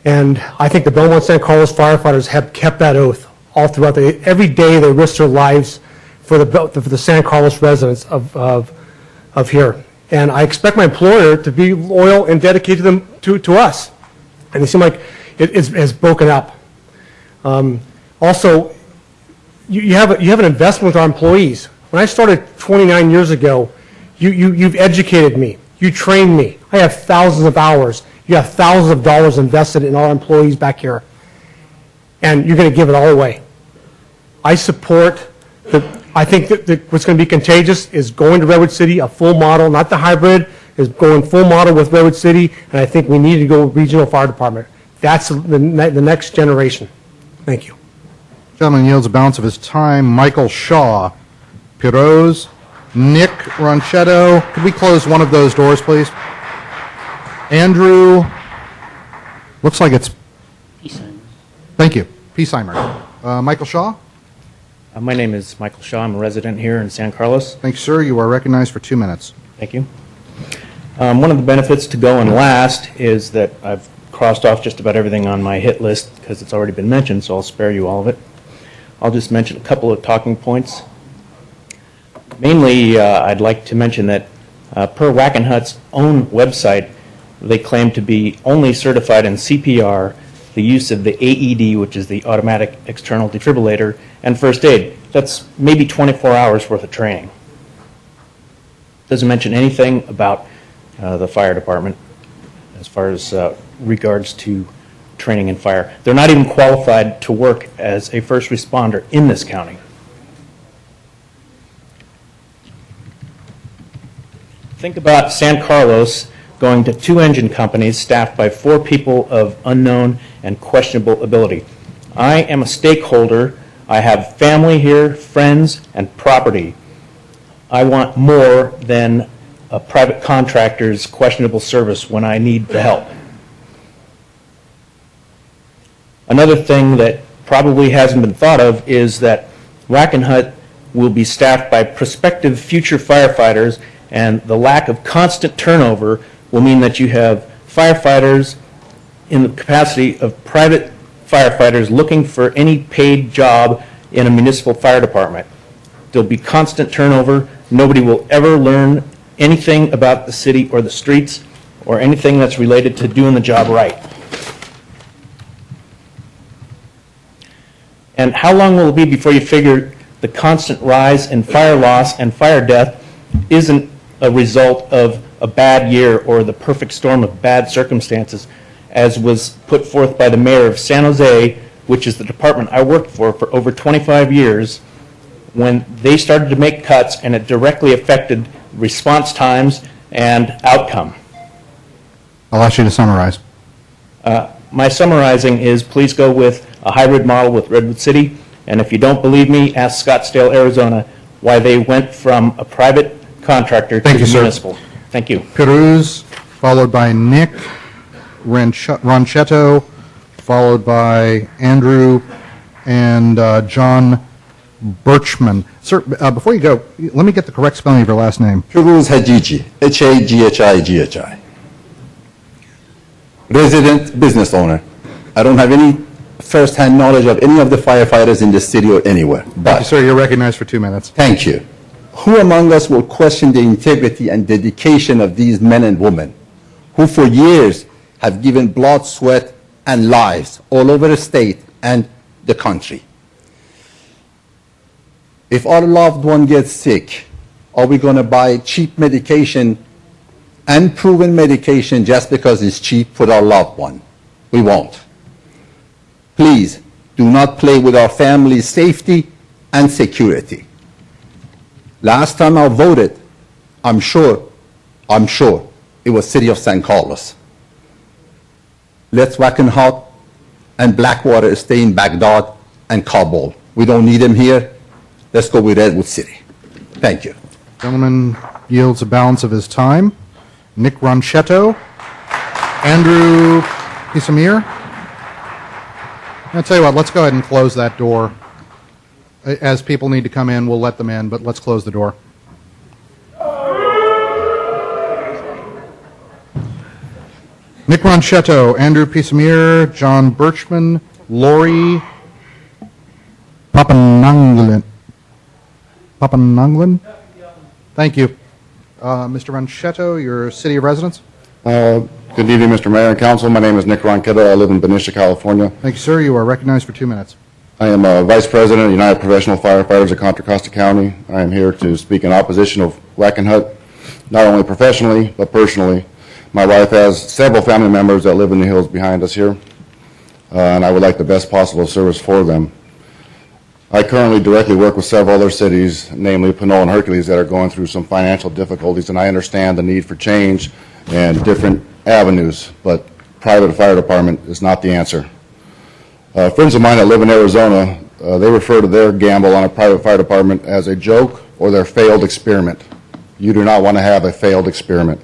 [SPEAKER 11] And I think the Belmont San Carlos firefighters have kept that oath all throughout. Every day they risk their lives for the San Carlos residents of here. And I expect my employer to be loyal and dedicated to us. And it seems like it's broken up. Also, you have an investment with our employees. When I started 29 years ago, you've educated me. You trained me. I have thousands of hours. You have thousands of dollars invested in our employees back here. And you're going to give it all away. I support I think that what's going to be contagious is going to Redwood City, a full model, not the hybrid, is going full model with Redwood City, and I think we need to go regional fire department. That's the next generation. Thank you.
[SPEAKER 1] Gentleman yields the balance of his time. Michael Shaw, Piroz, Nick Ronchetto. Could we close one of those doors, please? Andrew, looks like it's... Thank you. Peaceheimer. Michael Shaw?
[SPEAKER 10] My name is Michael Shaw. I'm a resident here in San Carlos.
[SPEAKER 1] Thanks, sir. You are recognized for 2 minutes.
[SPEAKER 10] Thank you. One of the benefits to going last is that I've crossed off just about everything on my hit list because it's already been mentioned, so I'll spare you all of it. I'll just mention a couple of talking points. Mainly, I'd like to mention that per Wackenhut's own website, they claim to be only certified in CPR, the use of the AED, which is the automatic external defibrillator, and first aid. That's maybe 24 hours worth of training. Doesn't mention anything about the fire department as far as regards to training in fire. They're not even qualified to work as a first responder in this county. Think about San Carlos going to 2 engine companies staffed by 4 people of unknown and questionable ability. I am a stakeholder. I have family here, friends, and property. I want more than a private contractor's questionable service when I need the help. Another thing that probably hasn't been thought of is that Wackenhut will be staffed by prospective future firefighters, and the lack of constant turnover will mean that you have firefighters in the capacity of private firefighters looking for any paid job in a municipal fire department. There'll be constant turnover. Nobody will ever learn anything about the city or the streets or anything that's related to doing the job right. And how long will it be before you figure the constant rise in fire loss and fire death isn't a result of a bad year or the perfect storm of bad circumstances, as was put forth by the mayor of San Jose, which is the department I worked for over 25 years, when they started to make cuts and it directly affected response times and outcome.
[SPEAKER 1] I'll ask you to summarize.
[SPEAKER 10] My summarizing is, please go with a hybrid model with Redwood City, and if you don't believe me, ask Scottsdale, Arizona, why they went from a private contractor to the municipal. Thank you.
[SPEAKER 1] Peruz, followed by Nick Ronchetto, followed by Andrew and John Birchman. Sir, before you go, let me get the correct spelling of your last name.
[SPEAKER 9] Peruz Hagigi, H-A-G-H-I-G-H-I. Resident business owner. I don't have any first-hand knowledge of any of the firefighters in the city or anywhere.
[SPEAKER 1] Thank you, sir. You're recognized for 2 minutes.
[SPEAKER 9] Thank you. Who among us will question the integrity and dedication of these men and women who for years have given blood, sweat, and lives all over the state and the country? If our loved one gets sick, are we going to buy cheap medication, unproven medication, just because it's cheap for our loved one? We won't. Please do not play with our family's safety and security. Last time I voted, I'm sure it was City of San Carlos. Let Wackenhut and Blackwater stay in Baghdad and Kabul. We don't need them here. Let's go with Redwood City. Thank you.
[SPEAKER 1] Gentleman yields a balance of his time. Nick Ronchetto, Andrew Pisamir. I'll tell you what, let's go ahead and close that door. As people need to come in, we'll let them in, but let's close the door. Nick Ronchetto, Andrew Pisamir, John Birchman, Lori Papananglin. Thank you. Mr. Ronchetto, your city of residence?
[SPEAKER 12] Good evening, Mr. Mayor and Council. My name is Nick Ronchetto. I live in Benicia, California.
[SPEAKER 1] Thank you, sir. You are recognized for 2 minutes.
[SPEAKER 12] I am Vice President of United Professional Firefighters of Contra Costa County. I am here to speak in opposition of Wackenhut, not only professionally, but personally. My wife has several family members that live in the hills behind us here, and I would like the best possible service for them. I currently directly work with several other cities, namely Pinole and Hercules, that are going through some financial difficulties, and I understand the need for change and different avenues, but private fire department is not the answer. Friends of mine that live in Arizona, they refer to their gamble on a private fire department as a joke or their failed experiment. You do not want to have a failed experiment.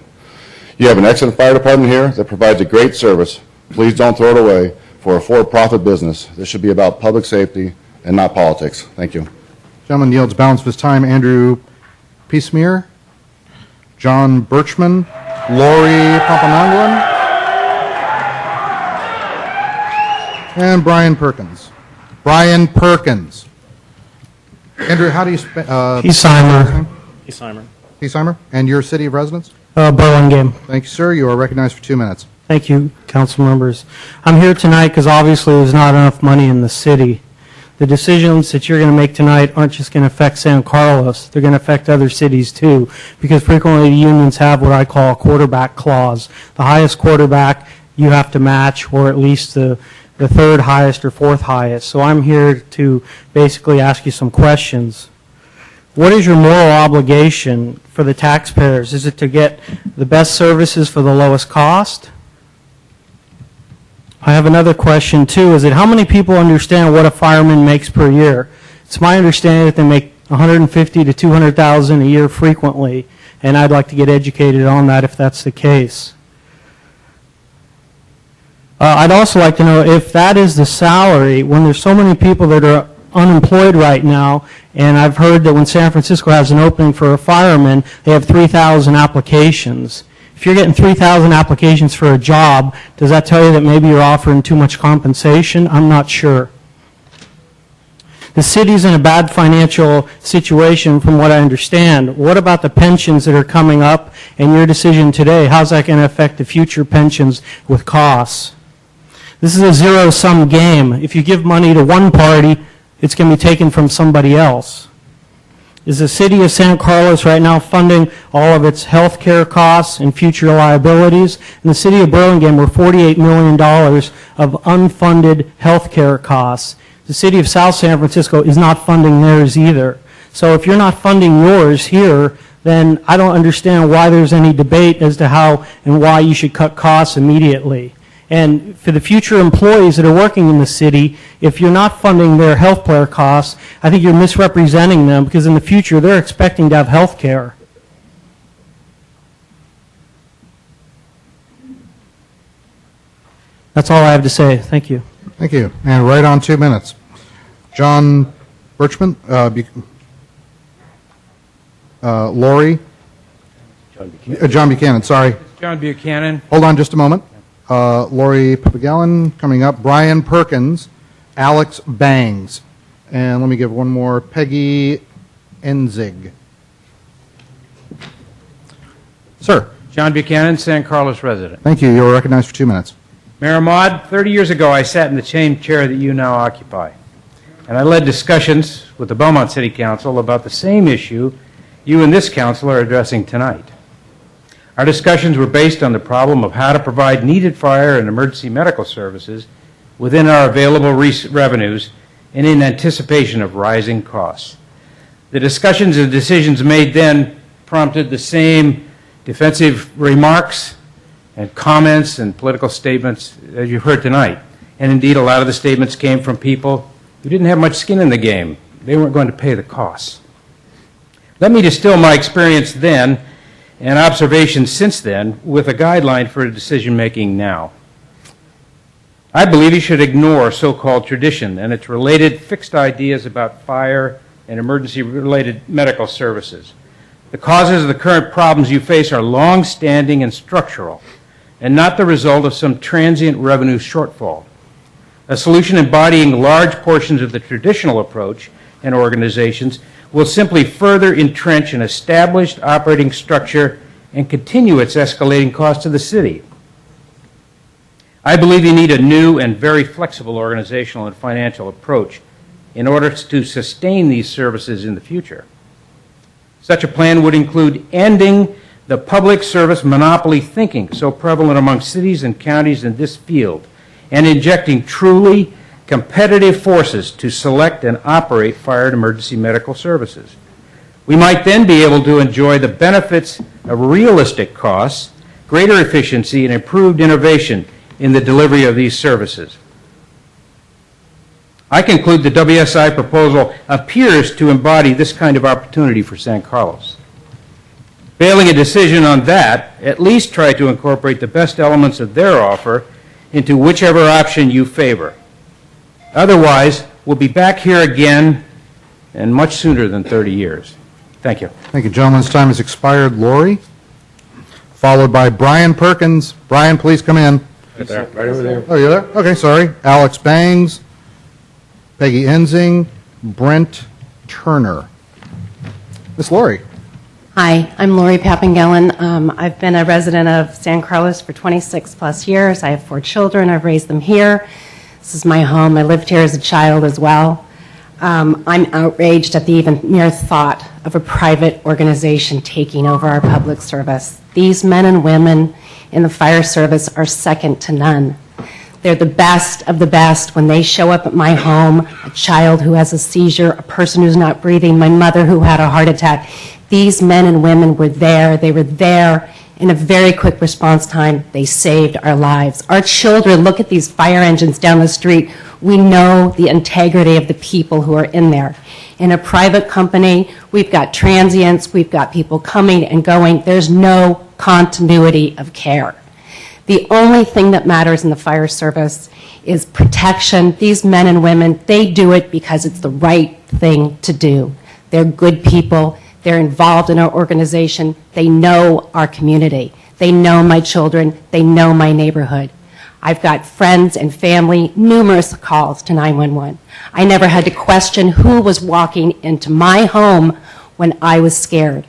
[SPEAKER 12] You have an excellent fire department here that provides a great service. Please don't throw it away for a for-profit business. This should be about public safety and not politics. Thank you.
[SPEAKER 1] Gentleman yields balance of his time. Andrew Pisamir, John Birchman, Lori Papananglin, and Brian Perkins. Brian Perkins. Andrew, how do you spell?
[SPEAKER 3] Peaceheimer.
[SPEAKER 1] Peaceheimer. And your city of residence?
[SPEAKER 3] Burlingame.
[SPEAKER 1] Thank you, sir. You are recognized for 2 minutes.
[SPEAKER 3] Thank you, council members. I'm here tonight because obviously there's not enough money in the city. The decisions that you're going to make tonight aren't just going to affect San Carlos. They're going to affect other cities too, because frequently the unions have what I call a quarterback clause. The highest quarterback you have to match, or at least the third highest or fourth highest. So I'm here to basically ask you some questions. What is your moral obligation for the taxpayers? Is it to get the best services for the lowest cost? I have another question too. Is it how many people understand what a fireman makes per year? It's my understanding that they make $150,000 to $200,000 a year frequently, and I'd like to get educated on that if that's the case. I'd also like to know if that is the salary when there's so many people that are unemployed right now, and I've heard that when San Francisco has an opening for a fireman, they have 3,000 applications. If you're getting 3,000 applications for a job, does that tell you that maybe you're offering too much compensation? I'm not sure. The city's in a bad financial situation from what I understand. What about the pensions that are coming up and your decision today? How's that going to affect the future pensions with costs? This is a zero-sum game. If you give money to one party, it's going to be taken from somebody else. Is the city of San Carlos right now funding all of its health care costs and future liabilities? In the city of Burlingame, we're $48 million of unfunded health care costs. The city of South San Francisco is not funding theirs either. So if you're not funding yours here, then I don't understand why there's any debate as to how and why you should cut costs immediately. And for the future employees that are working in the city, if you're not funding their health care costs, I think you're misrepresenting them, because in the future they're expecting to have health care. That's all I have to say. Thank you.
[SPEAKER 1] Thank you. And right on 2 minutes. John Birchman, Lori, John Buchanan, sorry.
[SPEAKER 13] John Buchanan.
[SPEAKER 1] Hold on just a moment. Lori Papagallon coming up. Brian Perkins, Alex Bangs. And let me give one more. Peggy Enzig. Sir.
[SPEAKER 13] John Buchanan, San Carlos resident.
[SPEAKER 1] Thank you. You're recognized for 2 minutes.
[SPEAKER 13] Mayor Ahmad, 30 years ago I sat in the same chair that you now occupy. And I led discussions with the Beaumont City Council about the same issue you and this council are addressing tonight. Our discussions were based on the problem of how to provide needed fire and emergency medical services within our available revenues and in anticipation of rising costs. The discussions and decisions made then prompted the same defensive remarks and comments and political statements as you've heard tonight. And indeed, a lot of the statements came from people who didn't have much skin in the game. They weren't going to pay the costs. Let me distill my experience then and observations since then with a guideline for decision-making now. I believe you should ignore so-called tradition and its related fixed ideas about fire and emergency-related medical services. The causes of the current problems you face are long-standing and structural, and not the result of some transient revenue shortfall. A solution embodying large portions of the traditional approach and organizations will simply further entrench an established operating structure and continue its escalating cost to the city. I believe you need a new and very flexible organizational and financial approach in order to sustain these services in the future. Such a plan would include ending the public service monopoly thinking so prevalent among cities and counties in this field, and injecting truly competitive forces to select and operate fire and emergency medical services. We might then be able to enjoy the benefits of realistic costs, greater efficiency, and improved innovation in the delivery of these services. I conclude the WSI proposal appears to embody this kind of opportunity for San Carlos. Failing a decision on that, at least try to incorporate the best elements of their offer into whichever option you favor. Otherwise, we'll be back here again, and much sooner than 30 years. Thank you.
[SPEAKER 1] Thank you. Gentleman's time has expired. Lori, followed by Brian Perkins. Brian, please come in.
[SPEAKER 8] Right there, right over there.
[SPEAKER 1] Oh, you're there? Okay, sorry. Alex Bangs, Peggy Enzing, Brent Turner. Miss Lori.
[SPEAKER 14] Hi, I'm Lori Papangellen. I've been a resident of San Carlos for 26 plus years. I have 4 children. I've raised them here. This is my home. I lived here as a child as well. I'm outraged at the even mere thought of a private organization taking over our public service. These men and women in the fire service are second to none. They're the best of the best when they show up at my home, a child who has a seizure, a person who's not breathing, my mother who had a heart attack. These men and women were there. They were there in a very quick response time. They saved our lives. Our children look at these fire engines down the street. We know the integrity of the people who are in there. In a private company, we've got transients, we've got people coming and going. There's no continuity of care. The only thing that matters in the fire service is protection. These men and women, they do it because it's the right thing to do. They're good people. They're involved in our organization. They know our community. They know my children. They know my neighborhood. I've got friends and family, numerous calls to 911. I never had to question who was walking into my home when I was scared.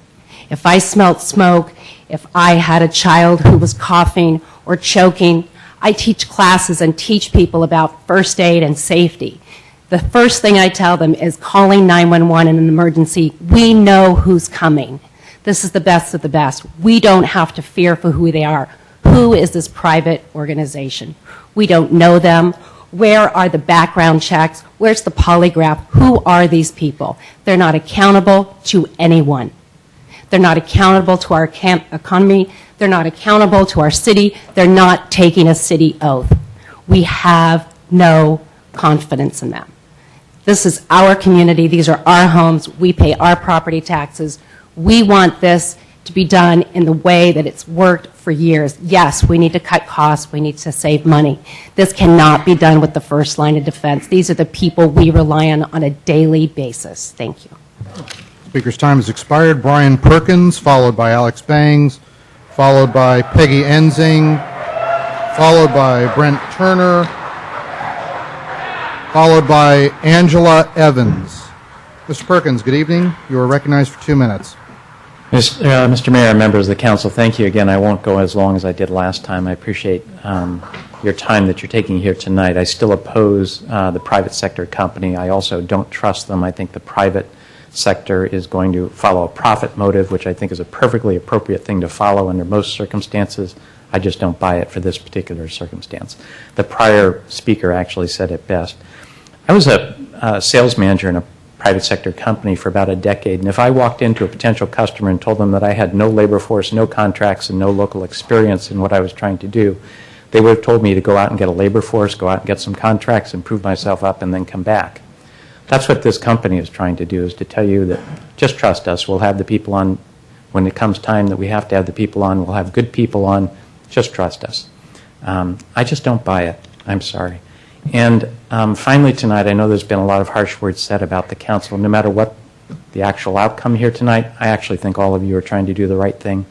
[SPEAKER 14] If I smelled smoke, if I had a child who was coughing or choking, I teach classes and teach people about first aid and safety. The first thing I tell them is calling 911 in an emergency. We know who's coming. This is the best of the best. We don't have to fear for who they are. Who is this private organization? We don't know them. Where are the background checks? Where's the polygraph? Who are these people? They're not accountable to anyone. They're not accountable to our economy. They're not accountable to our city. They're not taking a city oath. We have no confidence in them. This is our community. These are our homes. We pay our property taxes. We want this to be done in the way that it's worked for years. Yes, we need to cut costs. We need to save money. This cannot be done with the first line of defense. These are the people we rely on a daily basis. Thank you.
[SPEAKER 1] Speaker's time has expired. Brian Perkins, followed by Alex Bangs, followed by Peggy Enzing, followed by Brent Turner, followed by Angela Evans. Mr. Perkins, good evening. You are recognized for 2 minutes.
[SPEAKER 10] Mr. Mayor, members of the council, thank you again. I won't go as long as I did last time. I appreciate your time that you're taking here tonight. I still oppose the private sector company. I also don't trust them. I think the private sector is going to follow a profit motive, which I think is a perfectly appropriate thing to follow under most circumstances. I just don't buy it for this particular circumstance. The prior speaker actually said it best. I was a sales manager in a private sector company for about a decade, and if I walked into a potential customer and told them that I had no labor force, no contracts, and no local experience in what I was trying to do, they would have told me to go out and get a labor force, go out and get some contracts, and prove myself up, and then come back. That's what this company is trying to do, is to tell you that just trust us. We'll have the people on when it comes time that we have to have the people on. We'll have good people on. Just trust us. I just don't buy it. I'm sorry. And finally tonight, I know there's been a lot of harsh words said about the council. No matter what the actual outcome here tonight, I actually think all of you are trying to do the right thing.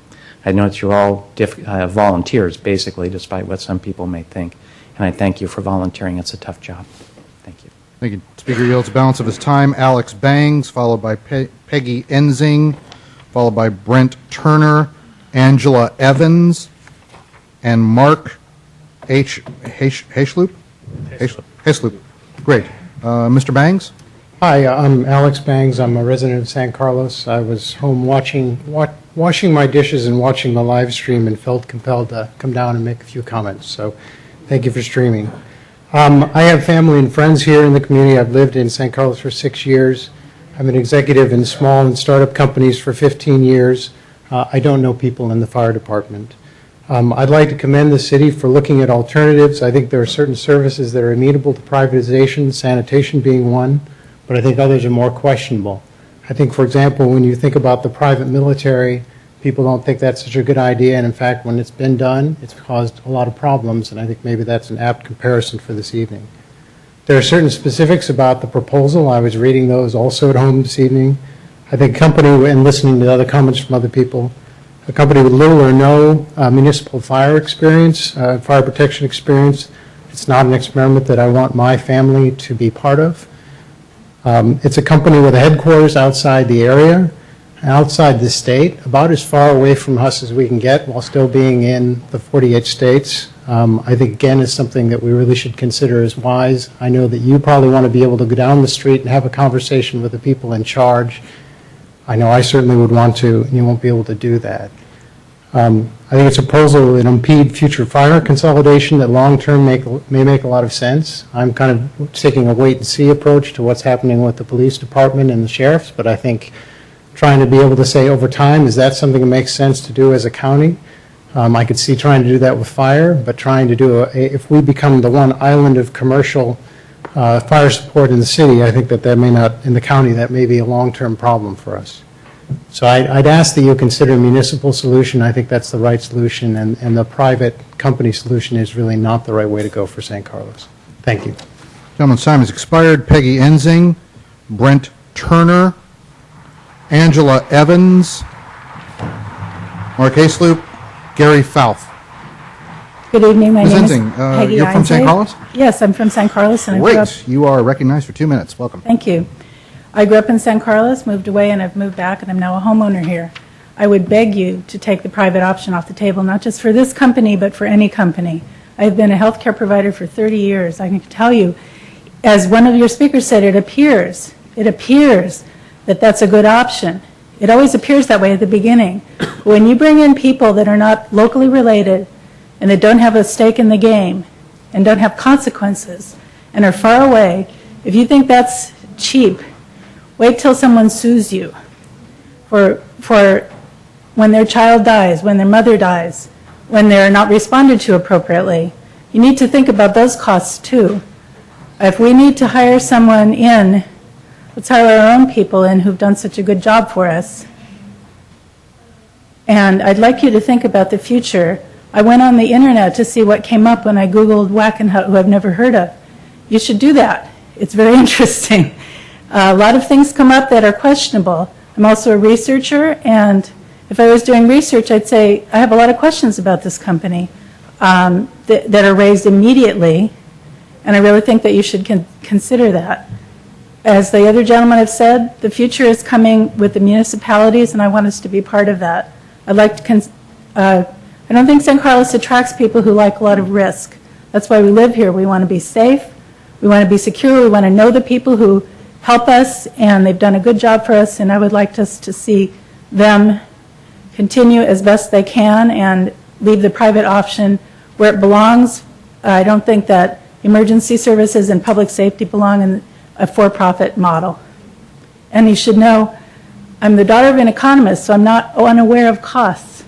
[SPEAKER 10] I know that you're all volunteers, basically, despite what some people may think. And I thank you for volunteering. It's a tough job. Thank you.
[SPEAKER 1] Thank you. Speaker yields the balance of his time. Alex Bangs, followed by Peggy Enzing, followed by Brent Turner, Angela Evans, and Mark Hayshloop? Hayshloop. Great. Mr. Bangs?
[SPEAKER 11] Hi, I'm Alex Bangs. I'm a resident of San Carlos. I was home washing my dishes and watching the live stream and felt compelled to come down and make a few comments. So thank you for streaming. I have family and friends here in the community. I've lived in San Carlos for 6 years. I'm an executive in small and startup companies for 15 years. I don't know people in the fire department. I'd like to commend the city for looking at alternatives. I think there are certain services that are amenable to privatization, sanitation being one, but I think others are more questionable. I think, for example, when you think about the private military, people don't think that's such a good idea, and in fact, when it's been done, it's caused a lot of problems, and I think maybe that's an apt comparison for this evening. There are certain specifics about the proposal. I was reading those also at home this evening. I think company, and listening to other comments from other people, a company with little or no municipal fire experience, fire protection experience, it's not an experiment that I want my family to be part of. It's a company with a headquarters outside the area, outside the state, about as far away from us as we can get while still being in the 48 states. I think, again, is something that we really should consider as wise. I know that you probably want to be able to go down the street and have a conversation with the people in charge. I know I certainly would want to, and you won't be able to do that. I think it's a proposal that impede future fire consolidation that long-term may make a lot of sense. I'm kind of taking a wait-and-see approach to what's happening with the police department and the sheriffs, but I think trying to be able to say over time, is that something that makes sense to do as a county? I could see trying to do that with fire, but trying to do if we become the one island of commercial fire support in the city, I think that may not, in the county, that may be a long-term problem for us. So I'd ask that you consider a municipal solution. I think that's the right solution, and the private company solution is really not the right way to go for San Carlos. Thank you.
[SPEAKER 1] Gentleman's time has expired. Peggy Enzing, Brent Turner, Angela Evans, Mark Hayshloop, Gary Falf.
[SPEAKER 16] Good evening. My name is
[SPEAKER 1] Presenting,
[SPEAKER 16] Peggy
[SPEAKER 1] you're from San
[SPEAKER 16] Isaac.
[SPEAKER 1] Carlos?
[SPEAKER 16] Yes, I'm from San Carlos, and I grew up.
[SPEAKER 1] Great. You are recognized for 2 minutes. Welcome.
[SPEAKER 16] Thank you. I grew up in San Carlos, moved away, and I've moved back, and I'm now a homeowner here. I would beg you to take the private option off the table, not just for this company, but for any company. I've been a healthcare provider for 30 years. I can tell you, as one of your speakers said, it appears that that's a good option. It always appears that way at the beginning. When you bring in people that are not locally related and that don't have a stake in the game and don't have consequences and are far away, if you think that's cheap, wait till someone sues you for when their child dies, when their mother dies, when they're not responded to appropriately. You need to think about those costs too. If we need to hire someone in, let's hire our own people in who've done such a good job for us. And I'd like you to think about the future. I went on the internet to see what came up when I Googled Wackenhut, who I've never heard of. You should do that. It's very interesting. A lot of things come up that are questionable. I'm also a researcher, and if I was doing research, I'd say I have a lot of questions about this company that are raised immediately, and I really think that you should consider that. As the other gentlemen have said, the future is coming with the municipalities, and I want us to be part of that. I'd like to, I don't think San Carlos attracts people who like a lot of risk. That's why we live here. We want to be safe, we want to be secure, we want to know the people who help us, and they've done a good job for us, and I would like us to see them continue as best they can and leave the private option where it belongs. I don't think that emergency services and public safety belong in a for-profit model. And you should know, I'm the daughter of an economist, so I'm not unaware of costs.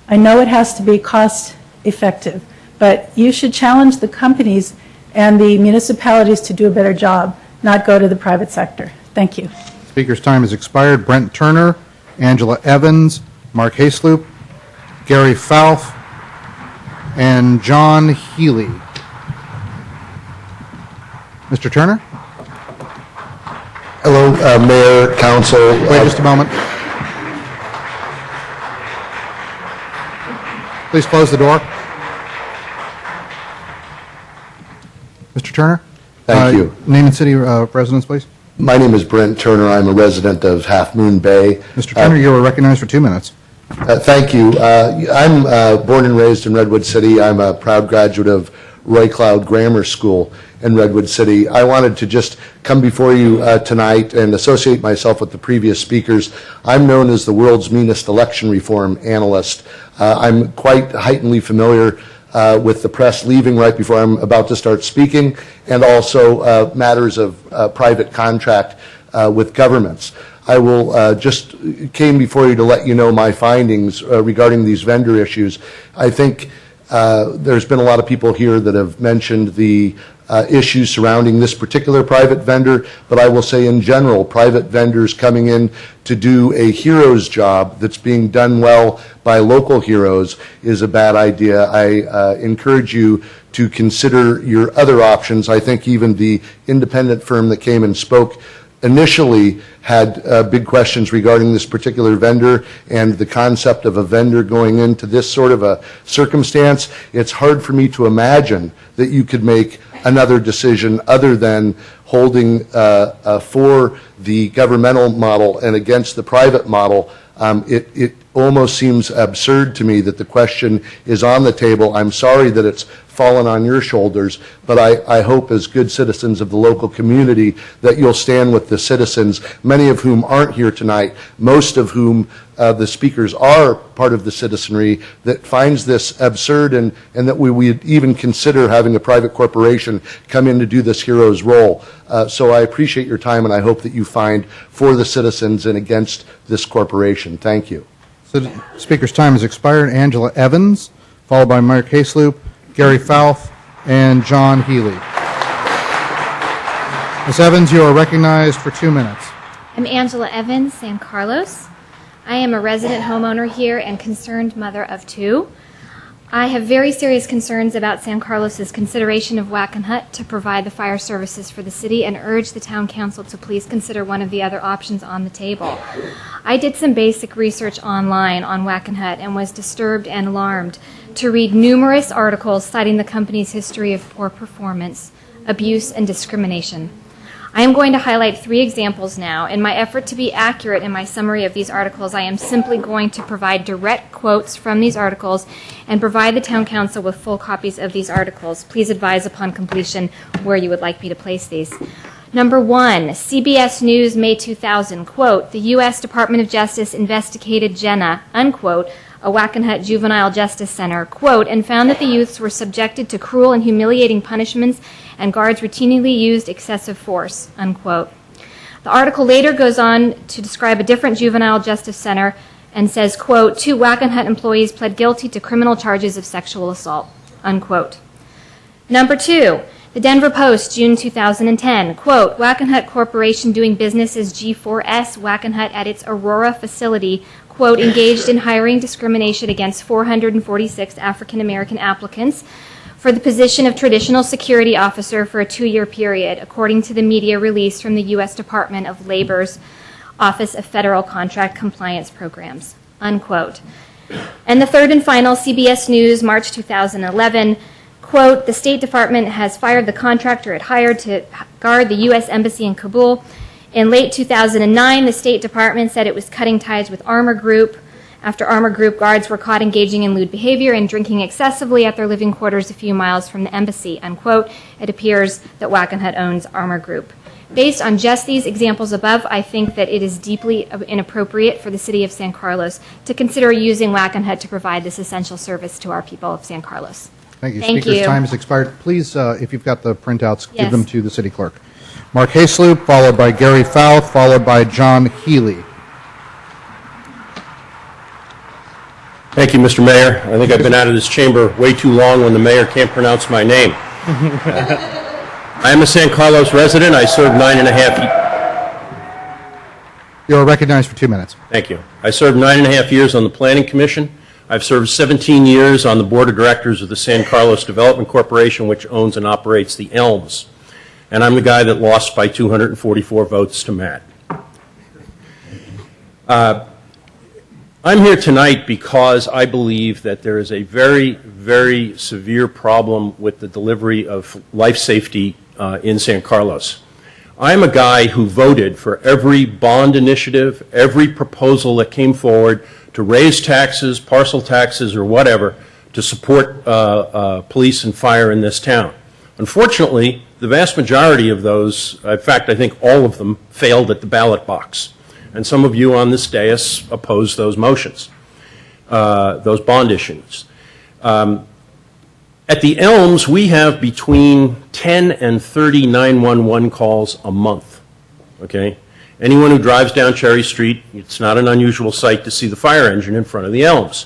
[SPEAKER 16] I know it has to be cost effective, but you should challenge the companies and the municipalities to do a better job, not go to the private sector. Thank you.
[SPEAKER 1] Speaker's time has expired. Brent Turner, Angela Evans, Mark Hasloop, Gary Falf, and John Healy. Mr. Turner?
[SPEAKER 17] Hello, Mayor, Council.
[SPEAKER 1] Wait just a moment. Please close the door. Mr. Turner?
[SPEAKER 17] Thank you.
[SPEAKER 1] Name and city residence, please.
[SPEAKER 17] My name is Brent Turner. I'm a resident of Half Moon Bay.
[SPEAKER 1] Mr. Turner, you are recognized for 2 minutes.
[SPEAKER 17] Thank you. I'm born and raised in Redwood City. I'm a proud graduate of Roy Cloud Grammar School in Redwood City. I wanted to just come before you tonight and associate myself with the previous speakers. I'm known as the world's meanest election reform analyst. I'm quite heightenedly familiar with the press leaving right before I'm about to start speaking, and also matters of private contract with governments. I will just came before you to let you know my findings regarding these vendor issues. I think there's been a lot of people here that have mentioned the issues surrounding this particular private vendor, but I will say in general, private vendors coming in to do a hero's job that's being done well by local heroes is a bad idea. I encourage you to consider your other options. I think even the independent firm that came and spoke initially had big questions regarding this particular vendor and the concept of a vendor going into this sort of a circumstance. It's hard for me to imagine that you could make another decision other than holding for the governmental model and against the private model. It almost seems absurd to me that the question is on the table. I'm sorry that it's fallen on your shoulders, but I hope as good citizens of the local community that you'll stand with the citizens, many of whom aren't here tonight, most of whom the speakers are part of the citizenry, that finds this absurd and that we would even consider having a private corporation come in to do this hero's role. So I appreciate your time, and I hope that you find for the citizens and against this corporation. Thank you.
[SPEAKER 1] So speaker's time has expired. Angela Evans, followed by Mark Hasloop, Gary Falf, and John Healy. Ms. Evans, you are recognized for 2 minutes.
[SPEAKER 18] I'm Angela Evans, San Carlos. I am a resident homeowner here and concerned mother of two. I have very serious concerns about San Carlos's consideration of Wackenhut to provide the fire services for the city and urge the town council to please consider one of the other options on the table. I did some basic research online on Wackenhut and was disturbed and alarmed to read numerous articles citing the company's history of poor performance, abuse, and discrimination. I am going to highlight 3 examples now. In my effort to be accurate in my summary of these articles, I am simply going to provide direct quotes from these articles and provide the town council with full copies of these articles. Please advise upon completion where you would like me to place these. Number 1, CBS News, May 2000, quote, "The U.S. Department of Justice investigated Jenna," unquote, a Wackenhut Juvenile Justice Center, quote, "and found that the youths were subjected to cruel and humiliating punishments and guards routinely used excessive force," unquote. The article later goes on to describe a different juvenile justice center and says, quote, "2 Wackenhut employees pled guilty to criminal charges of sexual assault," unquote. Number 2, the Denver Post, June 2010, quote, "Wackenhut Corporation doing business as G4S Wackenhut at its Aurora facility, quote, engaged in hiring discrimination against 446 African American applicants for the position of traditional security officer for a 2-year period, according to the media release from the U.S. Department of Labor's Office of Federal Contract Compliance Programs," unquote. And the third and final, CBS News, March 2011, quote, "The State Department has fired the contractor it hired to guard the U.S. Embassy in Kabul. In late 2009, the State Department said it was cutting ties with Armor Group after Armor Group guards were caught engaging in lewd behavior and drinking excessively at their living quarters a few miles from the embassy," unquote. It appears that Wackenhut owns Armor Group. Based on just these examples above, I think that it is deeply inappropriate for the city of San Carlos to consider using Wackenhut to provide this essential service to our people of San Carlos.
[SPEAKER 1] Thank you.
[SPEAKER 18] Thank
[SPEAKER 1] Speaker's
[SPEAKER 18] you.
[SPEAKER 1] time has expired. Please, if you've got the printouts,
[SPEAKER 18] Yes.
[SPEAKER 1] give them to the city clerk. Mark Hasloop, followed by Gary Fouth, followed by John Healy.
[SPEAKER 15] Thank you, Mr. Mayor. I think I've been out of this chamber way too long when the mayor can't pronounce my name. I am a San Carlos resident. I served 9.5 years.
[SPEAKER 1] You are recognized for 2 minutes.
[SPEAKER 15] Thank you. I served 9.5 years on the Planning Commission. I've served 17 years on the Board of Directors of the San Carlos Development Corporation, which owns and operates the Elms. And I'm the guy that lost by 244 votes to Matt. I'm here tonight because I believe that there is a very, very severe problem with the delivery of life safety in San Carlos. I'm a guy who voted for every bond initiative, every proposal that came forward to raise taxes, parcel taxes, or whatever, to support police and fire in this town. Unfortunately, the vast majority of those, in fact, I think all of them, failed at the ballot box. And some of you on this dais opposed those motions, those bond issues. At the Elms, we have between 10 and 30 911 calls a month, okay? Anyone who drives down Cherry Street, it's not an unusual sight to see the fire engine in front of the Elms.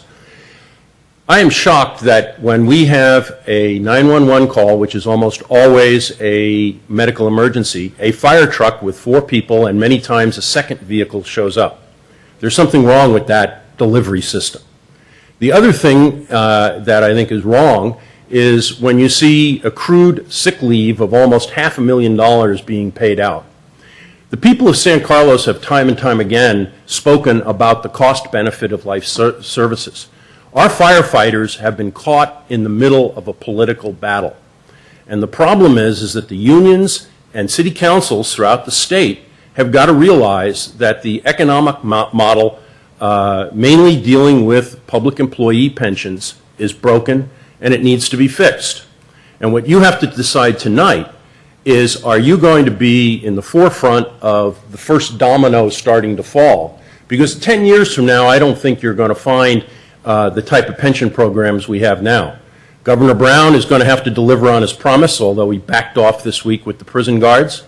[SPEAKER 15] I am shocked that when we have a 911 call, which is almost always a medical emergency, a fire truck with 4 people and many times a second vehicle shows up. There's something wrong with that delivery system. The other thing that I think is wrong is when you see accrued sick leave of almost $500,000 being paid out. The people of San Carlos have time and time again spoken about the cost benefit of life services. Our firefighters have been caught in the middle of a political battle. And the problem is that the unions and city councils throughout the state have got to realize that the economic model, mainly dealing with public employee pensions, is broken and it needs to be fixed. And what you have to decide tonight is, are you going to be in the forefront of the first domino starting to fall? Because 10 years from now, I don't think you're going to find the type of pension programs we have now. Governor Brown is going to have to deliver on his promise, although he backed off this week with the prison guards.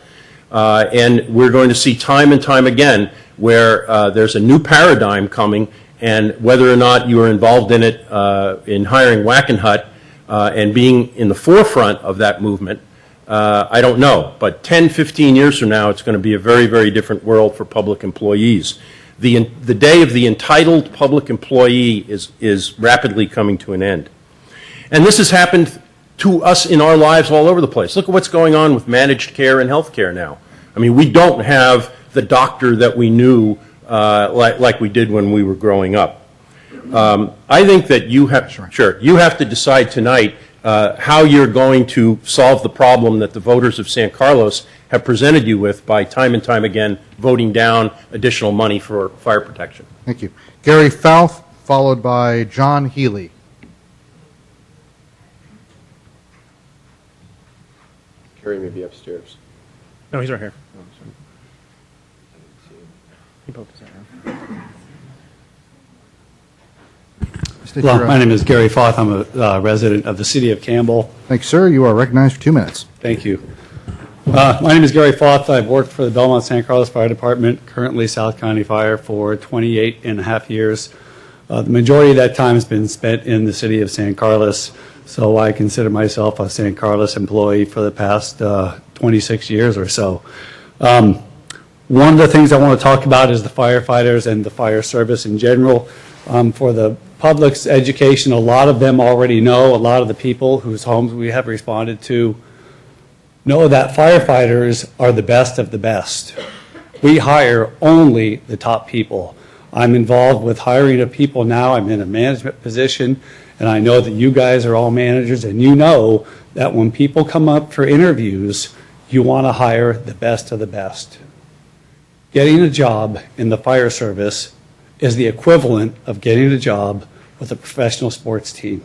[SPEAKER 15] And we're going to see time and time again where there's a new paradigm coming, and whether or not you are involved in it, in hiring Wackenhut and being in the forefront of that movement, I don't know. But 10, 15 years from now, it's going to be a very, very different world for public employees. The day of the entitled public employee is rapidly coming to an end. And this has happened to us in our lives all over the place. Look at what's going on with managed care and healthcare now. I mean, we don't have the doctor that we knew like we did when we were growing up. I think that you have to decide tonight how you're going to solve the problem that the voters of San Carlos have presented you with by time and time again voting down additional money for fire protection.
[SPEAKER 1] Thank you. Gary Fouth, followed by John Healy.
[SPEAKER 8] Gary may be upstairs.
[SPEAKER 3] No, he's right here.
[SPEAKER 6] Hello, my name is Gary Foth. I'm a resident of the city of Campbell.
[SPEAKER 1] Thanks, sir. You are recognized for 2 minutes.
[SPEAKER 6] Thank you. My name is Gary Foth. I've worked for the Belmont San Carlos Fire Department, currently South County Fire, for 28 and a half years. The majority of that time has been spent in the city of San Carlos, so I consider myself a San Carlos employee for the past 26 years or so. One of the things I want to talk about is the firefighters and the fire service in general. For the public's education, a lot of them already know, a lot of the people whose homes we have responded to know that firefighters are the best of the best. We hire only the top people. I'm involved with hiring of people now. I'm in a management position, and I know that you guys are all managers, and you know that when people come up for interviews, you want to hire the best of the best. Getting a job in the fire service is the equivalent of getting a job with a professional sports team.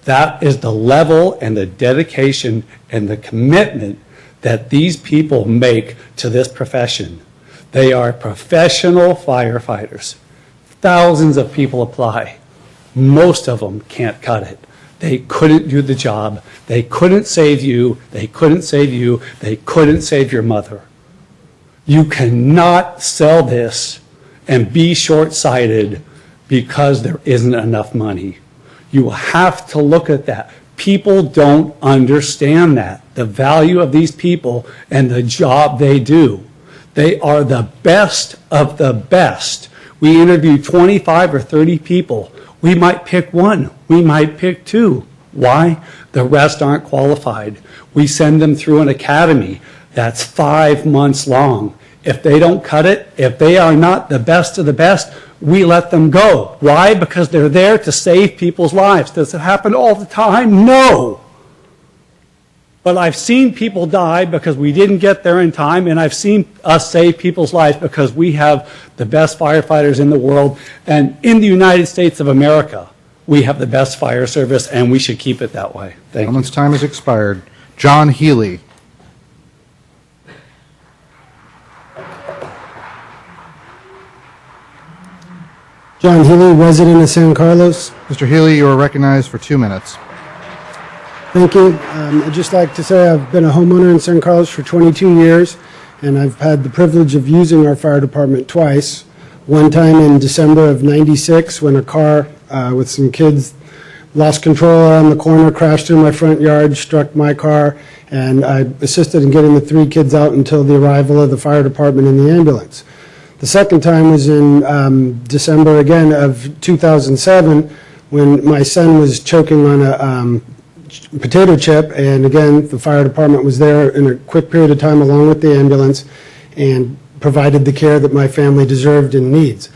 [SPEAKER 6] That is the level and the dedication and the commitment that these people make to this profession. They are professional firefighters. Thousands of people apply. Most of them can't cut it. They couldn't do the job. They couldn't save you. They couldn't save you. They couldn't save your mother. You cannot sell this and be short-sighted because there isn't enough money. You have to look at that. People don't understand that, the value of these people and the job they do. They are the best of the best. We interview 25 or 30 people. We might pick one. We might pick two. Why? The rest aren't qualified. We send them through an academy that's 5 months long. If they don't cut it, if they are not the best of the best, we let them go. Why? Because they're there to save people's lives. Does it happen all the time? No. But I've seen people die because we didn't get there in time, and I've seen us save people's lives because we have the best firefighters in the world. And in the United States of America, we have the best fire service, and we should keep it that way. Thank you.
[SPEAKER 1] Gentleman's time has expired. John Healy.
[SPEAKER 19] John Healy, resident of San Carlos.
[SPEAKER 1] Mr. Healy, you are recognized for 2 minutes.
[SPEAKER 19] Thank you. I'd just like to say I've been a homeowner in San Carlos for 22 years, and I've had the privilege of using our fire department twice. One time in December of '96 when a car with some kids lost control on the corner, crashed through my front yard, struck my car, and I assisted in getting the 3 kids out until the arrival of the fire department and the ambulance. The second time was in December again of 2007 when my son was choking on a potato chip, and again the fire department was there in a quick period of time along with the ambulance and provided the care that my family deserved and needs.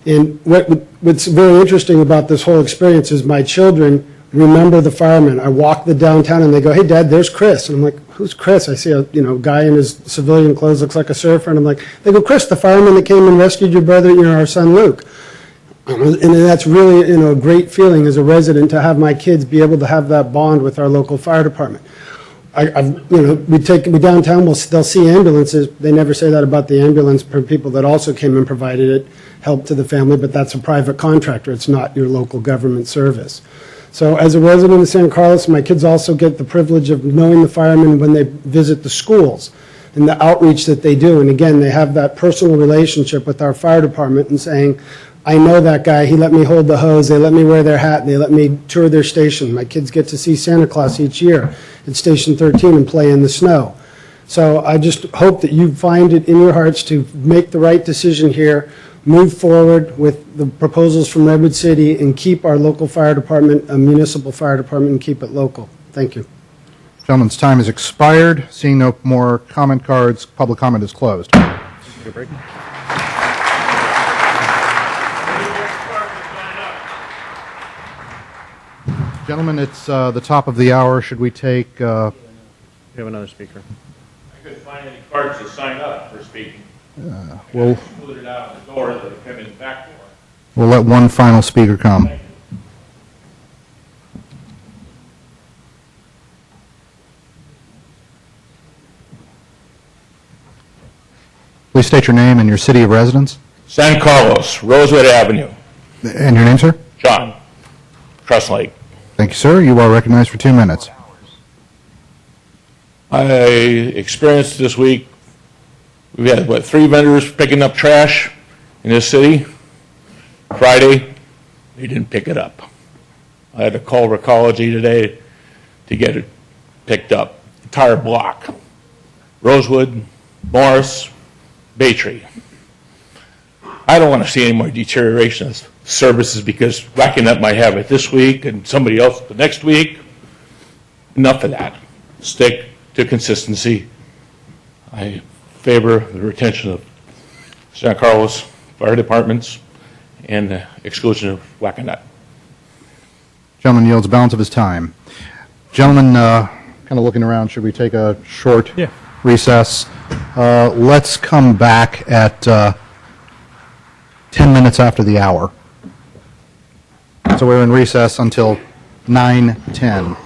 [SPEAKER 19] And what's very interesting about this whole experience is my children remember the firemen. I walk the downtown and they go, "Hey Dad, there's Chris." And I'm like, "Who's Chris?" I see a guy in his civilian clothes, looks like a surfer, and I'm like, they go, "Chris, the fireman that came and rescued your brother, our son Luke." And that's really a great feeling as a resident to have my kids be able to have that bond with our local fire department. We take me downtown, they'll see ambulances. They never say that about the ambulance people that also came and provided help to the family, but that's a private contractor. It's not your local government service. So as a resident of San Carlos, my kids also get the privilege of knowing the firemen when they visit the schools and the outreach that they do. And again, they have that personal relationship with our fire department and saying, "I know that guy, he let me hold the hose, they let me wear their hat, they let me tour their station." My kids get to see Santa Claus each year at Station 13 and play in the snow. So I just hope that you find it in your hearts to make the right decision here, move forward with the proposals from Redwood City and keep our local fire department a municipal fire department and keep it local. Thank you.
[SPEAKER 1] Gentleman's time has expired. Seeing no more comment cards, public comment is closed. Gentlemen, it's the top of the hour. Should we take...
[SPEAKER 10] We have another speaker.
[SPEAKER 4] I couldn't find any cards to sign up for speaking.
[SPEAKER 1] we'll,
[SPEAKER 4] Put it out the door that I come in the back door.
[SPEAKER 1] we'll let one final speaker come. Please state your name and your city of residence.
[SPEAKER 4] San Carlos, Rosewood Avenue.
[SPEAKER 1] And your name, sir?
[SPEAKER 4] John, Crest Lake.
[SPEAKER 1] Thank you, sir. You are recognized for 2 minutes.
[SPEAKER 4] I experienced this week, we had, 3 vendors picking up trash in this city. Friday, they didn't pick it up. I had to call Recology today to get it picked up. Entire block. Rosewood, Morris, Baytree. I don't want to see any more deterioration of services because Whacking Up might have it this week and somebody else the next week. Enough of that. Stick to consistency. I favor the retention of San Carlos fire departments and the exclusion of Whacking Up.
[SPEAKER 1] Gentleman yields balance of his time. Gentlemen, kind of looking around, should we take a short recess? Let's come back at 10 minutes after the hour. So we're in recess until 9:10.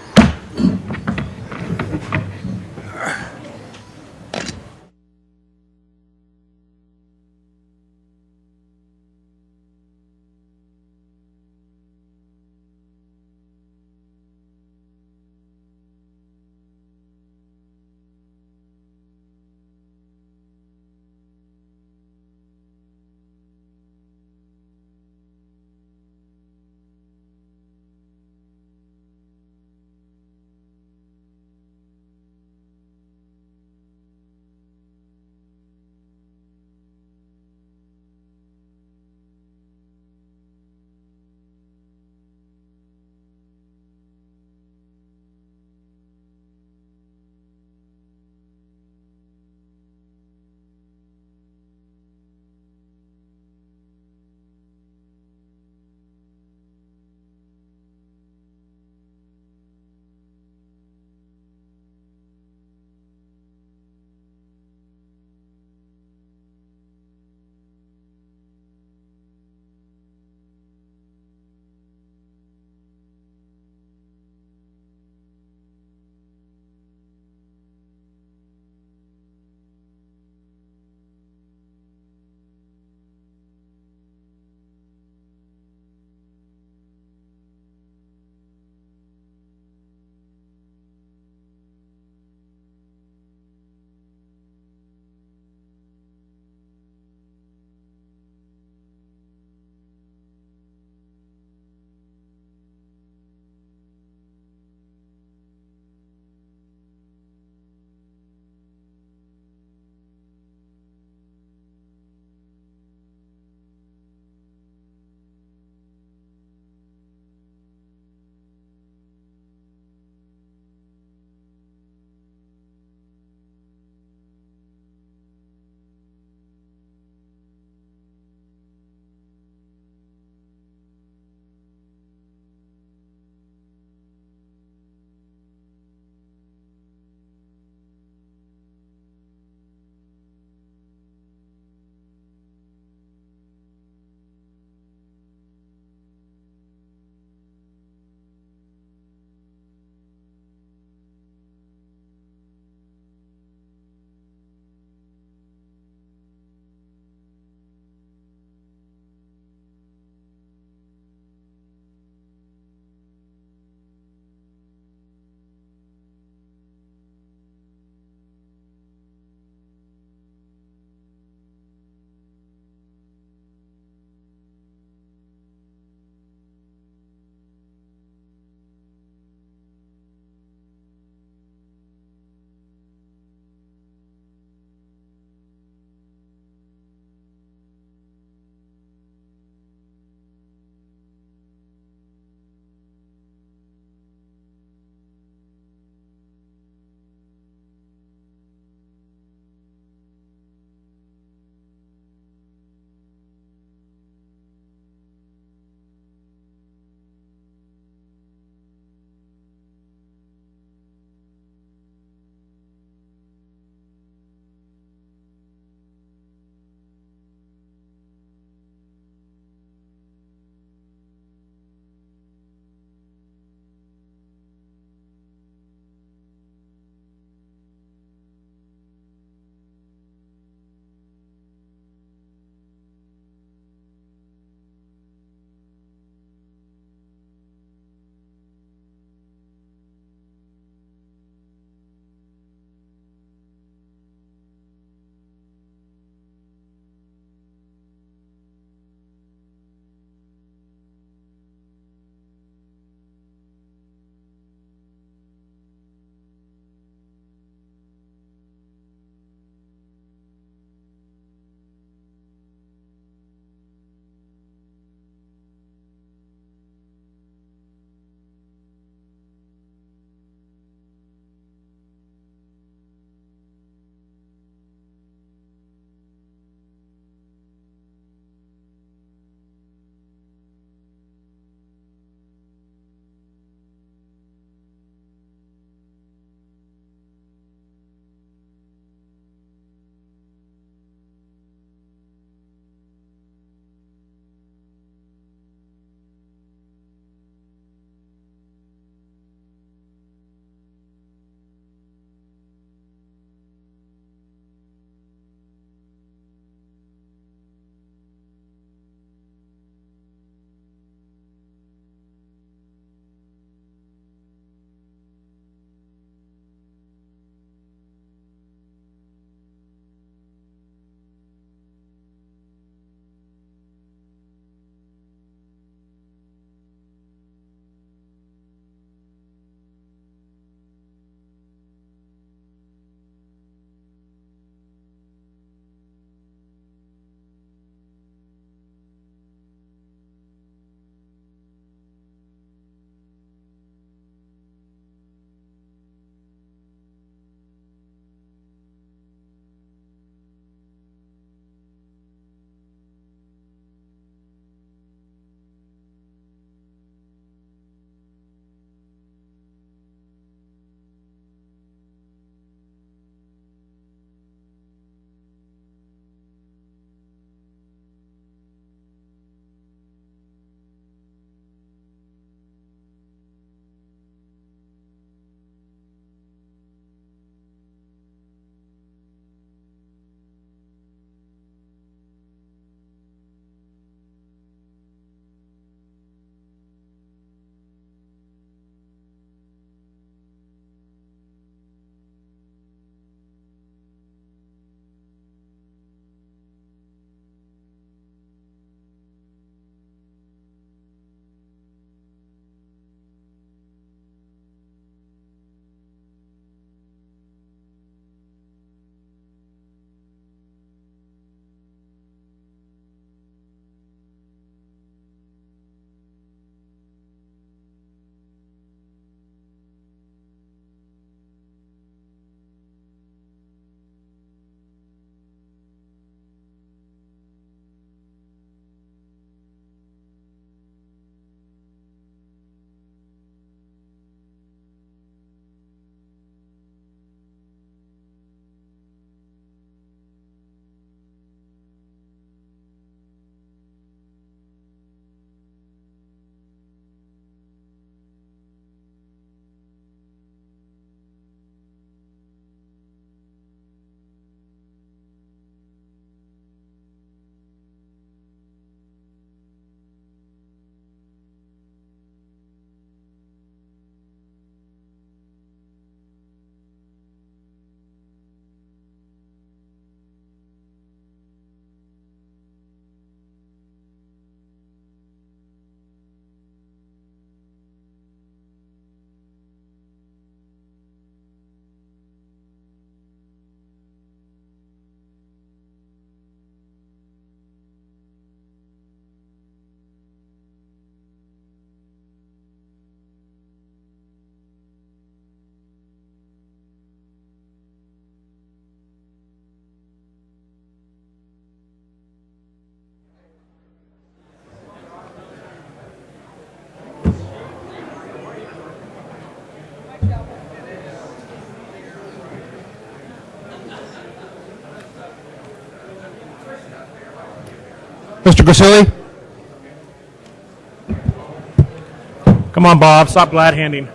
[SPEAKER 1] Mr. Grisilli?
[SPEAKER 3] Come on, Bob, stop glad handing.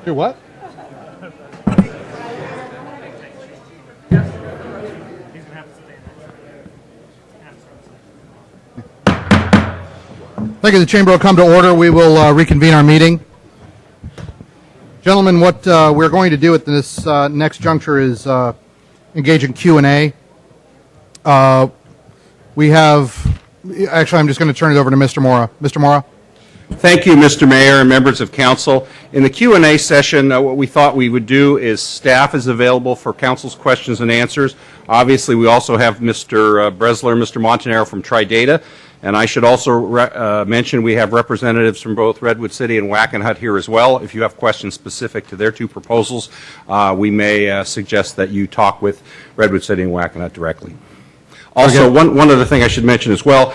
[SPEAKER 1] Do what? Thank you. The chamber will come to order. We will reconvene our meeting. Gentlemen, what we're going to do at this next juncture is engage in Q&A. We have, actually, I'm just going to turn it over to Mr. Mora. Mr. Mora?
[SPEAKER 5] Thank you, Mr. Mayor and members of council. In the Q&A session, what we thought we would do is staff is available for council's questions and answers. Obviously, we also have Mr. Bresler, Mr. Montanaro from Tridata, and I should also mention we have representatives from both Redwood City and Wackenhut here as well. If you have questions specific to their two proposals, we may suggest that you talk with Redwood City and Wackenhut directly. Also, one other thing I should mention as well,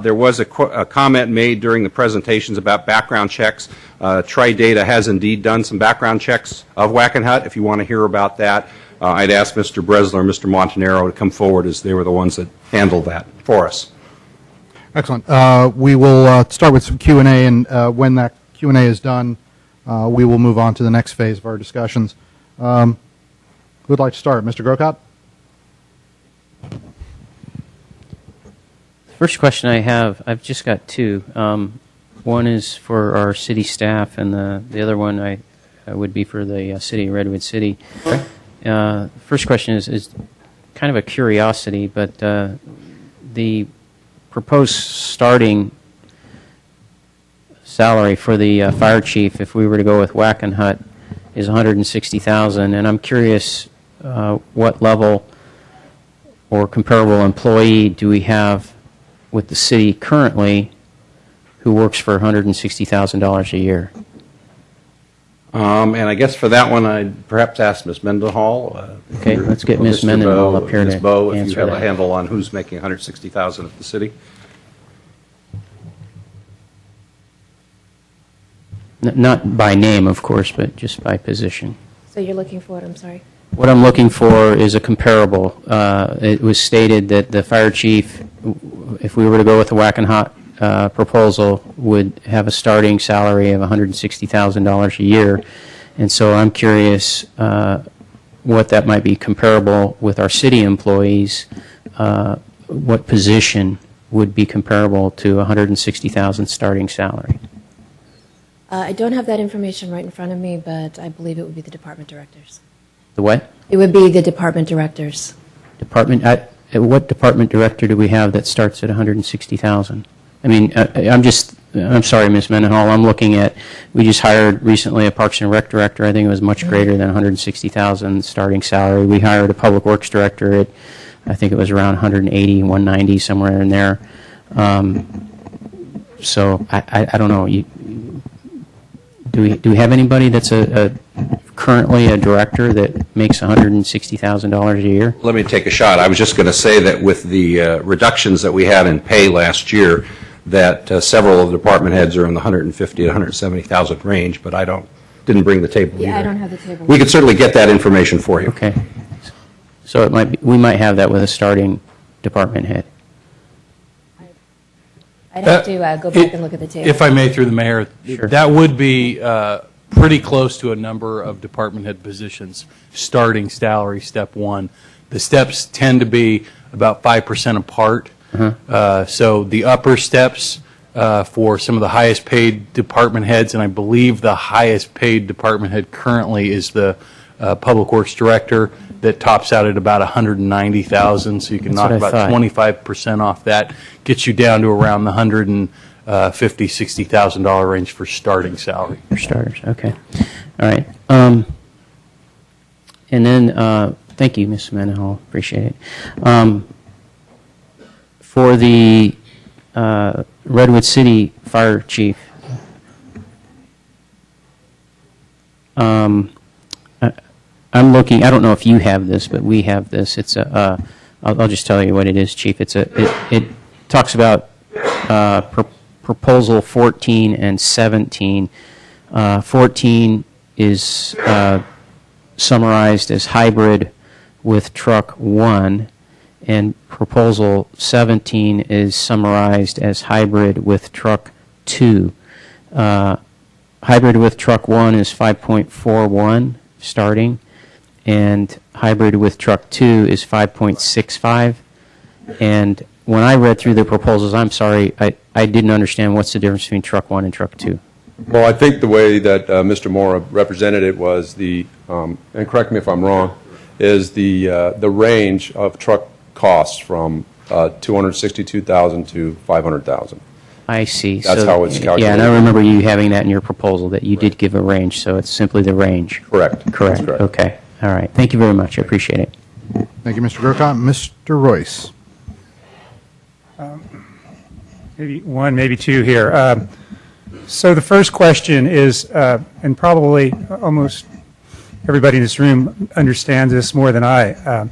[SPEAKER 5] there was a comment made during the presentations about background checks. Tridata has indeed done some background checks of Wackenhut. If you want to hear about that, I'd ask Mr. Bresler and Mr. Montanaro to come forward, as they were the ones that handled that for us.
[SPEAKER 1] Excellent. We will start with some Q&A, and when that Q&A is done, we will move on to the next phase of our discussions. Who would like to start? Mr. Grocott?
[SPEAKER 20] First question I have, I've just got two. One is for our city staff, and the other one would be for the city of Redwood City. Okay. First question is kind of a curiosity, but the proposed starting salary for the fire chief, if we were to go with Wackenhut, is $160,000, and I'm curious what level or comparable employee do we have with the city currently who works for $160,000 a year?
[SPEAKER 5] And I guess for that one, I'd perhaps ask Ms. Mendenhall.
[SPEAKER 20] Okay, let's get Ms. Mendenhall up here to
[SPEAKER 5] Ms. Bowe, if you
[SPEAKER 20] answer
[SPEAKER 5] have a
[SPEAKER 20] that.
[SPEAKER 5] handle on who's making $160,000 at the city.
[SPEAKER 20] Not by name, of course, but just by position.
[SPEAKER 21] So you're looking for what, I'm sorry?
[SPEAKER 20] What I'm looking for is a comparable. It was stated that the fire chief, if we were to go with the Wackenhut proposal, would have a starting salary of $160,000 a year. And so I'm curious what that might be comparable with our city employees. What position would be comparable to $160,000 starting salary?
[SPEAKER 21] I don't have that information right in front of me, but I believe it would be the department directors.
[SPEAKER 20] The what?
[SPEAKER 21] It would be the department directors.
[SPEAKER 20] What department director do we have that starts at $160,000? I mean, I'm sorry, Ms. Mendenhall, I'm looking at, we just hired recently a Parks and Rec director. I think it was much greater than $160,000 starting salary. We hired a Public Works director at, I think it was around $180, $190, somewhere in there. So I don't know. Do we have anybody that's currently a director that makes $160,000 a year?
[SPEAKER 5] Let me take a shot. I was just going to say that with the reductions that we had in pay last year, that several of the department heads are in the $150,000 to $170,000 range, but didn't bring the table
[SPEAKER 21] Yeah,
[SPEAKER 5] either.
[SPEAKER 21] I don't have the table.
[SPEAKER 5] We could certainly get that information for you.
[SPEAKER 20] Okay. So we might have that with a starting department head.
[SPEAKER 21] I'd have to go back and look at the table.
[SPEAKER 22] If I may, through the mayor, that would be pretty close to a number of department head positions, starting salary, step one. The steps tend to be about 5% apart. So the upper steps for some of the highest paid department heads, and I believe the highest paid department head currently is the Public Works Director, that tops out at about $190,000, so you can knock about 25% off that, gets you down to around the $150,000, $60,000 range for starting salary.
[SPEAKER 20] For starters, okay. All right. And then, thank you, Ms. Mendenhall, appreciate it. For the Redwood City Fire Chief, I'm looking, I don't know if you have this, but we have this. It's I'll just tell you what it is, Chief. It talks about Proposal 14 and 17. 14 is summarized as hybrid with truck 1, and Proposal 17 is summarized as hybrid with truck 2. Hybrid with truck 1 is 5.41 starting, and hybrid with truck 2 is 5.65. And when I read through the proposals, I'm sorry, I didn't understand what's the difference between truck 1 and truck 2.
[SPEAKER 8] Well, I think the way that Mr. Mora represented it was the, and correct me if I'm wrong, is the range of truck costs from $262,000 to $500,000.
[SPEAKER 20] I see.
[SPEAKER 8] That's how it's calculated.
[SPEAKER 20] Yeah, and I remember you having that in your proposal, that you did give a range, so it's simply the range.
[SPEAKER 8] Correct.
[SPEAKER 20] Correct.
[SPEAKER 8] That's correct.
[SPEAKER 20] Okay. All right. Thank you very much. I appreciate it.
[SPEAKER 1] Thank you, Mr. Grocott. Mr. Royce.
[SPEAKER 2] Maybe one, maybe two here. So the first question is, and probably almost everybody in this room understands this more than I.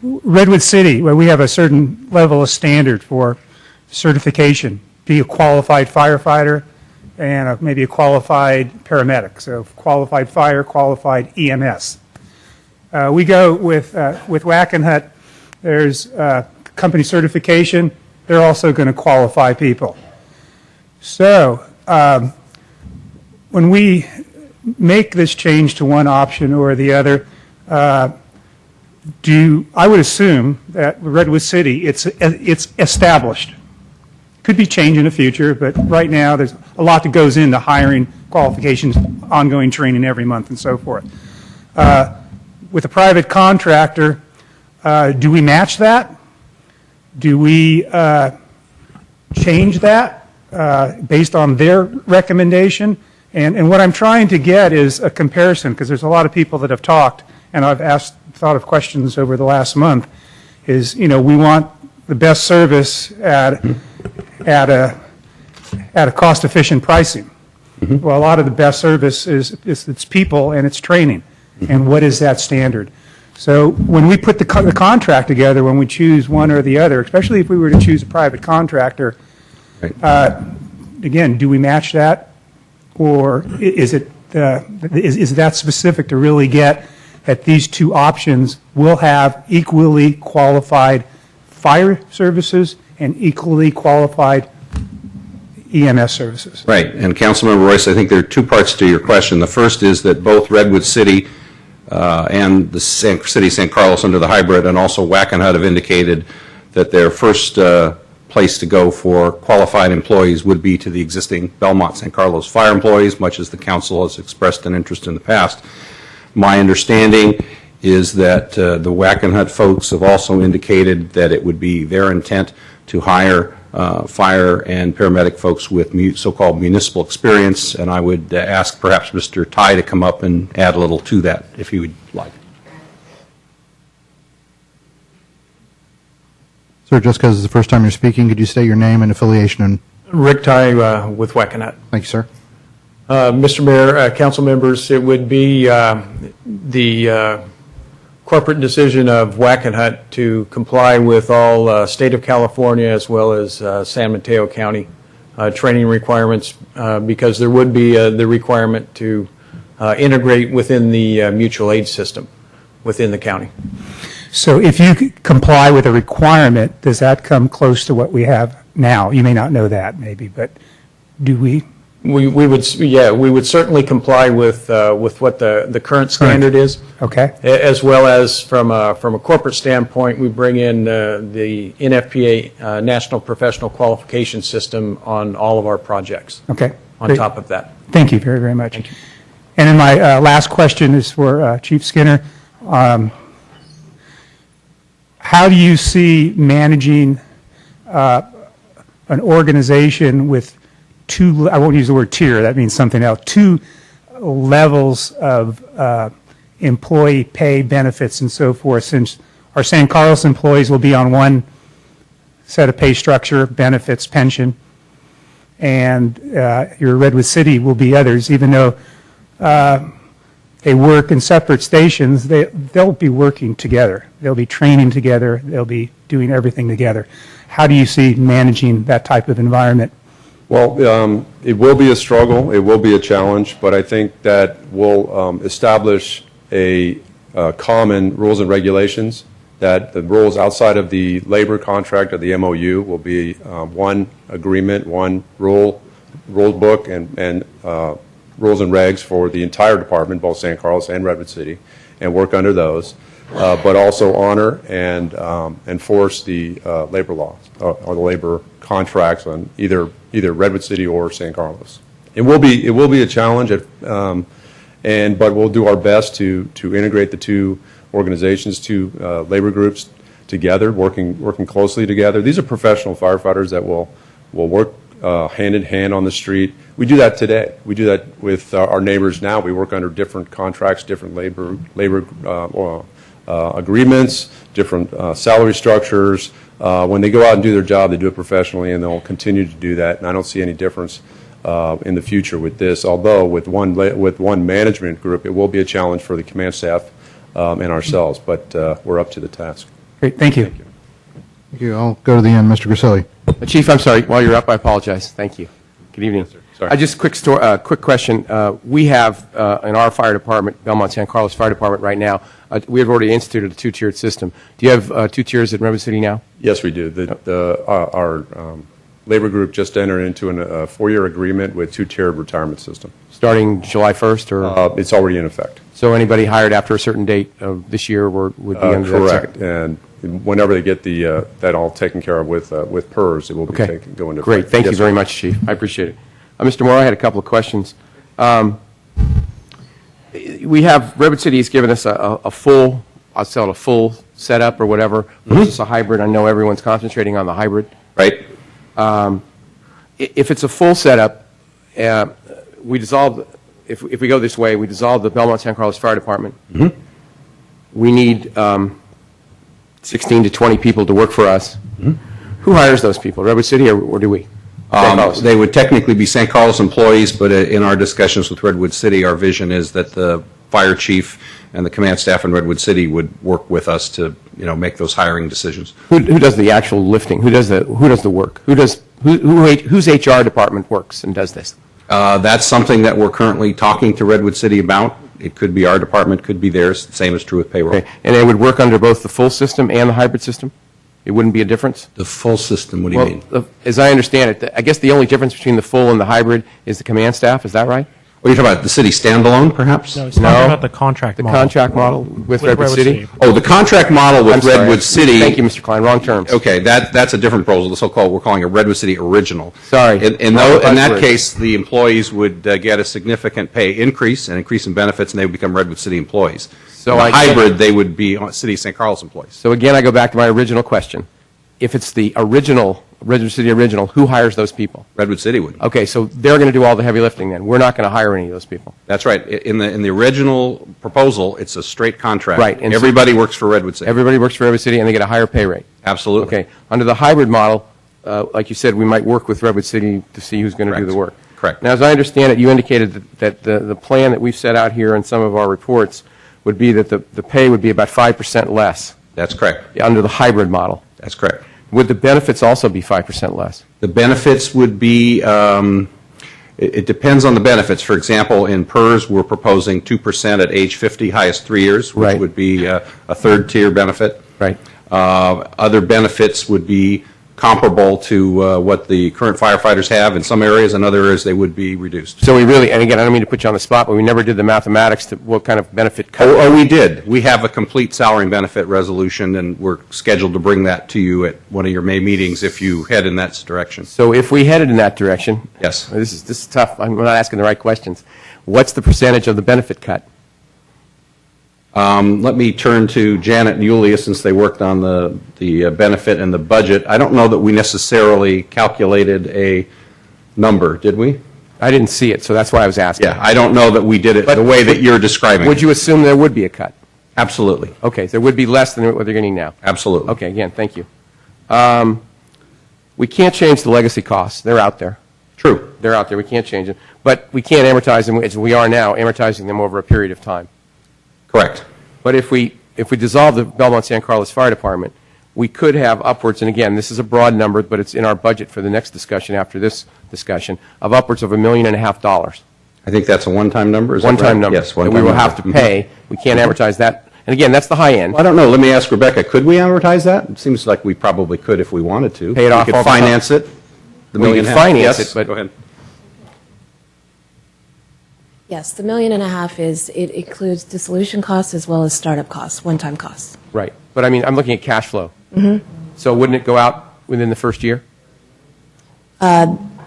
[SPEAKER 2] Redwood City, where we have a certain level of standard for certification, be a qualified firefighter and maybe a qualified paramedic. So qualified fire, qualified EMS. We go with Wackenhut, there's company certification. They're also going to qualify people. So when we make this change to one option or the other, I would assume that Redwood City, it's established. Could be changed in the future, but right now there's a lot that goes into hiring, qualifications, ongoing training every month, and so forth. With a private contractor, do we match that? Do we change that based on their recommendation? And what I'm trying to get is a comparison, because there's a lot of people that have talked, and I've thought of questions over the last month, is, we want the best service at a cost-efficient pricing. Well, a lot of the best service is it's people and it's training. And what is that standard? So when we put the contract together, when we choose one or the other, especially if we were to choose a private contractor, again, do we match that? Or is that specific to really get that these two options will have equally qualified fire services and equally qualified EMS services?
[SPEAKER 5] Right. And Councilmember Royce, I think there are two parts to your question. The first is that both Redwood City and the City of San Carlos under the hybrid, and also Wackenhut, have indicated that their first place to go for qualified employees would be to the existing Belmont San Carlos fire employees, much as the council has expressed an interest in the past. My understanding is that the Wackenhut folks have also indicated that it would be their intent to hire fire and paramedic folks with so-called municipal experience, and I would ask perhaps Mr. Ty to come up and add a little to that, if he would like.
[SPEAKER 1] Sir, just because it's the first time you're speaking, could you state your name and affiliation? And
[SPEAKER 7] Rick Ty with Wackenhut.
[SPEAKER 1] Thank you, sir.
[SPEAKER 7] Mr. Mayor, council members, it would be the corporate decision of Wackenhut to comply with all state of California as well as San Mateo County training requirements, because there would be the requirement to integrate within the mutual aid system within the county.
[SPEAKER 2] So if you comply with a requirement, does that come close to what we have now? You may not know that, maybe, but do we?
[SPEAKER 7] We would certainly comply with what the current standard is.
[SPEAKER 2] Okay.
[SPEAKER 7] As well as from a corporate standpoint, we bring in the NFPA National Professional Qualification System on all of our projects.
[SPEAKER 2] Okay.
[SPEAKER 7] On
[SPEAKER 2] Great.
[SPEAKER 7] top of that.
[SPEAKER 2] Thank you very, very much. And then my last question is for Chief Skinner. How do you see managing an organization with two, I won't use the word tier, that means something else, two levels of employee pay, benefits, and so forth, since our San Carlos employees will be on one set of pay structure, benefits, pension, and your Redwood City will be others, even though they work in separate stations, they'll be working together. They'll be training together. They'll be doing everything together. How do you see managing that type of environment?
[SPEAKER 8] Well, it will be a struggle, it will be a challenge, but I think that we'll establish a common rules and regulations, that the rules outside of the labor contract or the MOU will be one agreement, one rule book, and rules and regs for the entire department, both San Carlos and Redwood City, and work under those, but also honor and enforce the labor laws or the labor contracts on either Redwood City or San Carlos. It will be a challenge, but we'll do our best to integrate the two organizations, two labor groups together, working closely together. These are professional firefighters that will work hand in hand on the street. We do that today. We do that with our neighbors now. We work under different contracts, different labor agreements, different salary structures. When they go out and do their job, they do it professionally, and they'll continue to do that. And I don't see any difference in the future with this. Although with one management group, it will be a challenge for the command staff and ourselves. But we're up to the task.
[SPEAKER 2] Great. Thank you.
[SPEAKER 1] Thank you. I'll go to the end. Mr. Griselli.
[SPEAKER 9] Chief, I'm sorry. While you're up, I apologize. Thank you. Good evening.
[SPEAKER 8] Yes, sorry.
[SPEAKER 9] Just quick question. We have in our fire department, Belmont San Carlos Fire Department right now, we have already instituted a two-tiered system. Do you have two tiers at Redwood City now?
[SPEAKER 8] Yes, we do. Our labor group just entered into a 4-year agreement with two-tiered retirement system.
[SPEAKER 9] Starting July 1st? Or
[SPEAKER 8] it's already in effect.
[SPEAKER 9] So anybody hired after a certain date of this year would be under that
[SPEAKER 8] correct.
[SPEAKER 9] second?
[SPEAKER 8] And whenever they get that all taken care of with PERS, it will be go into effect.
[SPEAKER 9] Great. Thank you
[SPEAKER 8] Yes,
[SPEAKER 9] very
[SPEAKER 8] sir.
[SPEAKER 9] much, Chief. I appreciate it. Mr. Moore, I had a couple of questions. We have, Redwood City has given us a full, I'll sell it a full setup or whatever, versus a hybrid. I know everyone's concentrating on the hybrid.
[SPEAKER 5] Right.
[SPEAKER 9] If it's a full setup, we dissolve, if we go this way, we dissolve the Belmont San Carlos Fire Department. We need 16 to 20 people to work for us. Who hires those people, Redwood City or do we?
[SPEAKER 5] They would technically be San Carlos employees, but in our discussions with Redwood City, our vision is that the fire chief and the command staff in Redwood City would work with us to, make those hiring decisions.
[SPEAKER 9] Who does the actual lifting? Who does the work? Whose HR department works and does this?
[SPEAKER 5] That's something that we're currently talking to Redwood City about. It could be our department, could be theirs. Same is true with payroll.
[SPEAKER 9] Okay. And it would work under both the full system and the hybrid system? It wouldn't be a difference?
[SPEAKER 5] The full system, what do you mean?
[SPEAKER 9] As I understand it, I guess the only difference between the full and the hybrid is the command staff. Is that right?
[SPEAKER 5] Are you talking about the city standalone, perhaps?
[SPEAKER 3] No, he's talking about the contract model.
[SPEAKER 9] The contract model with Redwood City?
[SPEAKER 5] Oh, the contract model with Redwood City.
[SPEAKER 9] Thank you, Mr. Klein. Wrong terms.
[SPEAKER 5] Okay, that's a different proposal. The so-called, we're calling it Redwood City Original.
[SPEAKER 9] Sorry.
[SPEAKER 5] In that case, the employees would get a significant pay increase, an increase in benefits, and they would become Redwood City employees.
[SPEAKER 9] So
[SPEAKER 5] in the hybrid, they would be City of St. Carlos employees.
[SPEAKER 9] So again, I go back to my original question. If it's the original, Redwood City original, who hires those people?
[SPEAKER 5] Redwood City would.
[SPEAKER 9] Okay, so they're going to do all the heavy lifting then. We're not going to hire any of those people.
[SPEAKER 5] That's right. In the original proposal, it's a straight contract.
[SPEAKER 9] Right. And
[SPEAKER 5] everybody works for Redwood City.
[SPEAKER 9] Everybody works for Redwood City and they get a higher pay rate.
[SPEAKER 5] Absolutely.
[SPEAKER 9] Okay. Under the hybrid model, like you said, we might work with Redwood City to see who's going to do the work.
[SPEAKER 5] Correct.
[SPEAKER 9] Now, as I understand it, you indicated that the plan that we've set out here in some of our reports would be that the pay would be about 5% less.
[SPEAKER 5] That's correct.
[SPEAKER 9] Under the hybrid model.
[SPEAKER 5] That's correct.
[SPEAKER 9] Would the benefits also be 5% less?
[SPEAKER 5] The benefits would be, it depends on the benefits. For example, in PERS, we're proposing 2% at age 50, highest 3 years, which would be a third-tier benefit.
[SPEAKER 9] Right.
[SPEAKER 5] Other benefits would be comparable to what the current firefighters have in some areas, and other areas they would be reduced.
[SPEAKER 9] So we really, and again, I don't mean to put you on the spot, but we never did the mathematics to what kind of benefit cut.
[SPEAKER 5] Oh, we did. We have a complete salary and benefit resolution, and we're scheduled to bring that to you at one of your May meetings if you head in that direction.
[SPEAKER 9] So if we headed in that direction,
[SPEAKER 5] yes.
[SPEAKER 9] This is tough. I'm not asking the right questions. What's the percentage of the benefit cut?
[SPEAKER 5] Let me turn to Janet and Yulia since they worked on the benefit and the budget. I don't know that we necessarily calculated a number, did we?
[SPEAKER 9] I didn't see it, so that's why I was asking.
[SPEAKER 5] Yeah, I don't know that we did it the way that you're describing.
[SPEAKER 9] Would you assume there would be a cut?
[SPEAKER 5] Absolutely.
[SPEAKER 9] Okay, there would be less than what they're getting now.
[SPEAKER 5] Absolutely.
[SPEAKER 9] Okay, again, thank you. We can't change the legacy costs. They're out there.
[SPEAKER 5] True.
[SPEAKER 9] They're out there. We can't change them. But we can't amortize them, as we are now, amortizing them over a period of time.
[SPEAKER 5] Correct.
[SPEAKER 9] But if we dissolve the Belmont San Carlos Fire Department, we could have upwards, and again, this is a broad number, but it's in our budget for the next discussion after this discussion, of upwards of $1.5 million.
[SPEAKER 5] I think that's a one-time number, is that right?
[SPEAKER 9] One-time number.
[SPEAKER 5] Yes,
[SPEAKER 9] That
[SPEAKER 5] one-time
[SPEAKER 9] we will
[SPEAKER 5] number.
[SPEAKER 9] have to pay. We can't amortize that. And again, that's the high end.
[SPEAKER 5] Well, I don't know, let me ask Rebecca, could we amortize that? It seems like we probably could if we wanted to.
[SPEAKER 9] Pay it off
[SPEAKER 5] We
[SPEAKER 9] all
[SPEAKER 5] could
[SPEAKER 9] the time.
[SPEAKER 5] finance it. The
[SPEAKER 9] We
[SPEAKER 5] million
[SPEAKER 9] could
[SPEAKER 5] and a half.
[SPEAKER 9] finance
[SPEAKER 5] Yes,
[SPEAKER 9] it, but-
[SPEAKER 5] go ahead.
[SPEAKER 21] Yes, the $1.5 million it includes dissolution costs as well as startup costs, one-time costs.
[SPEAKER 9] Right. But I mean, I'm looking at cash flow.
[SPEAKER 21] Mm-hmm.
[SPEAKER 9] So wouldn't it go out within the first year?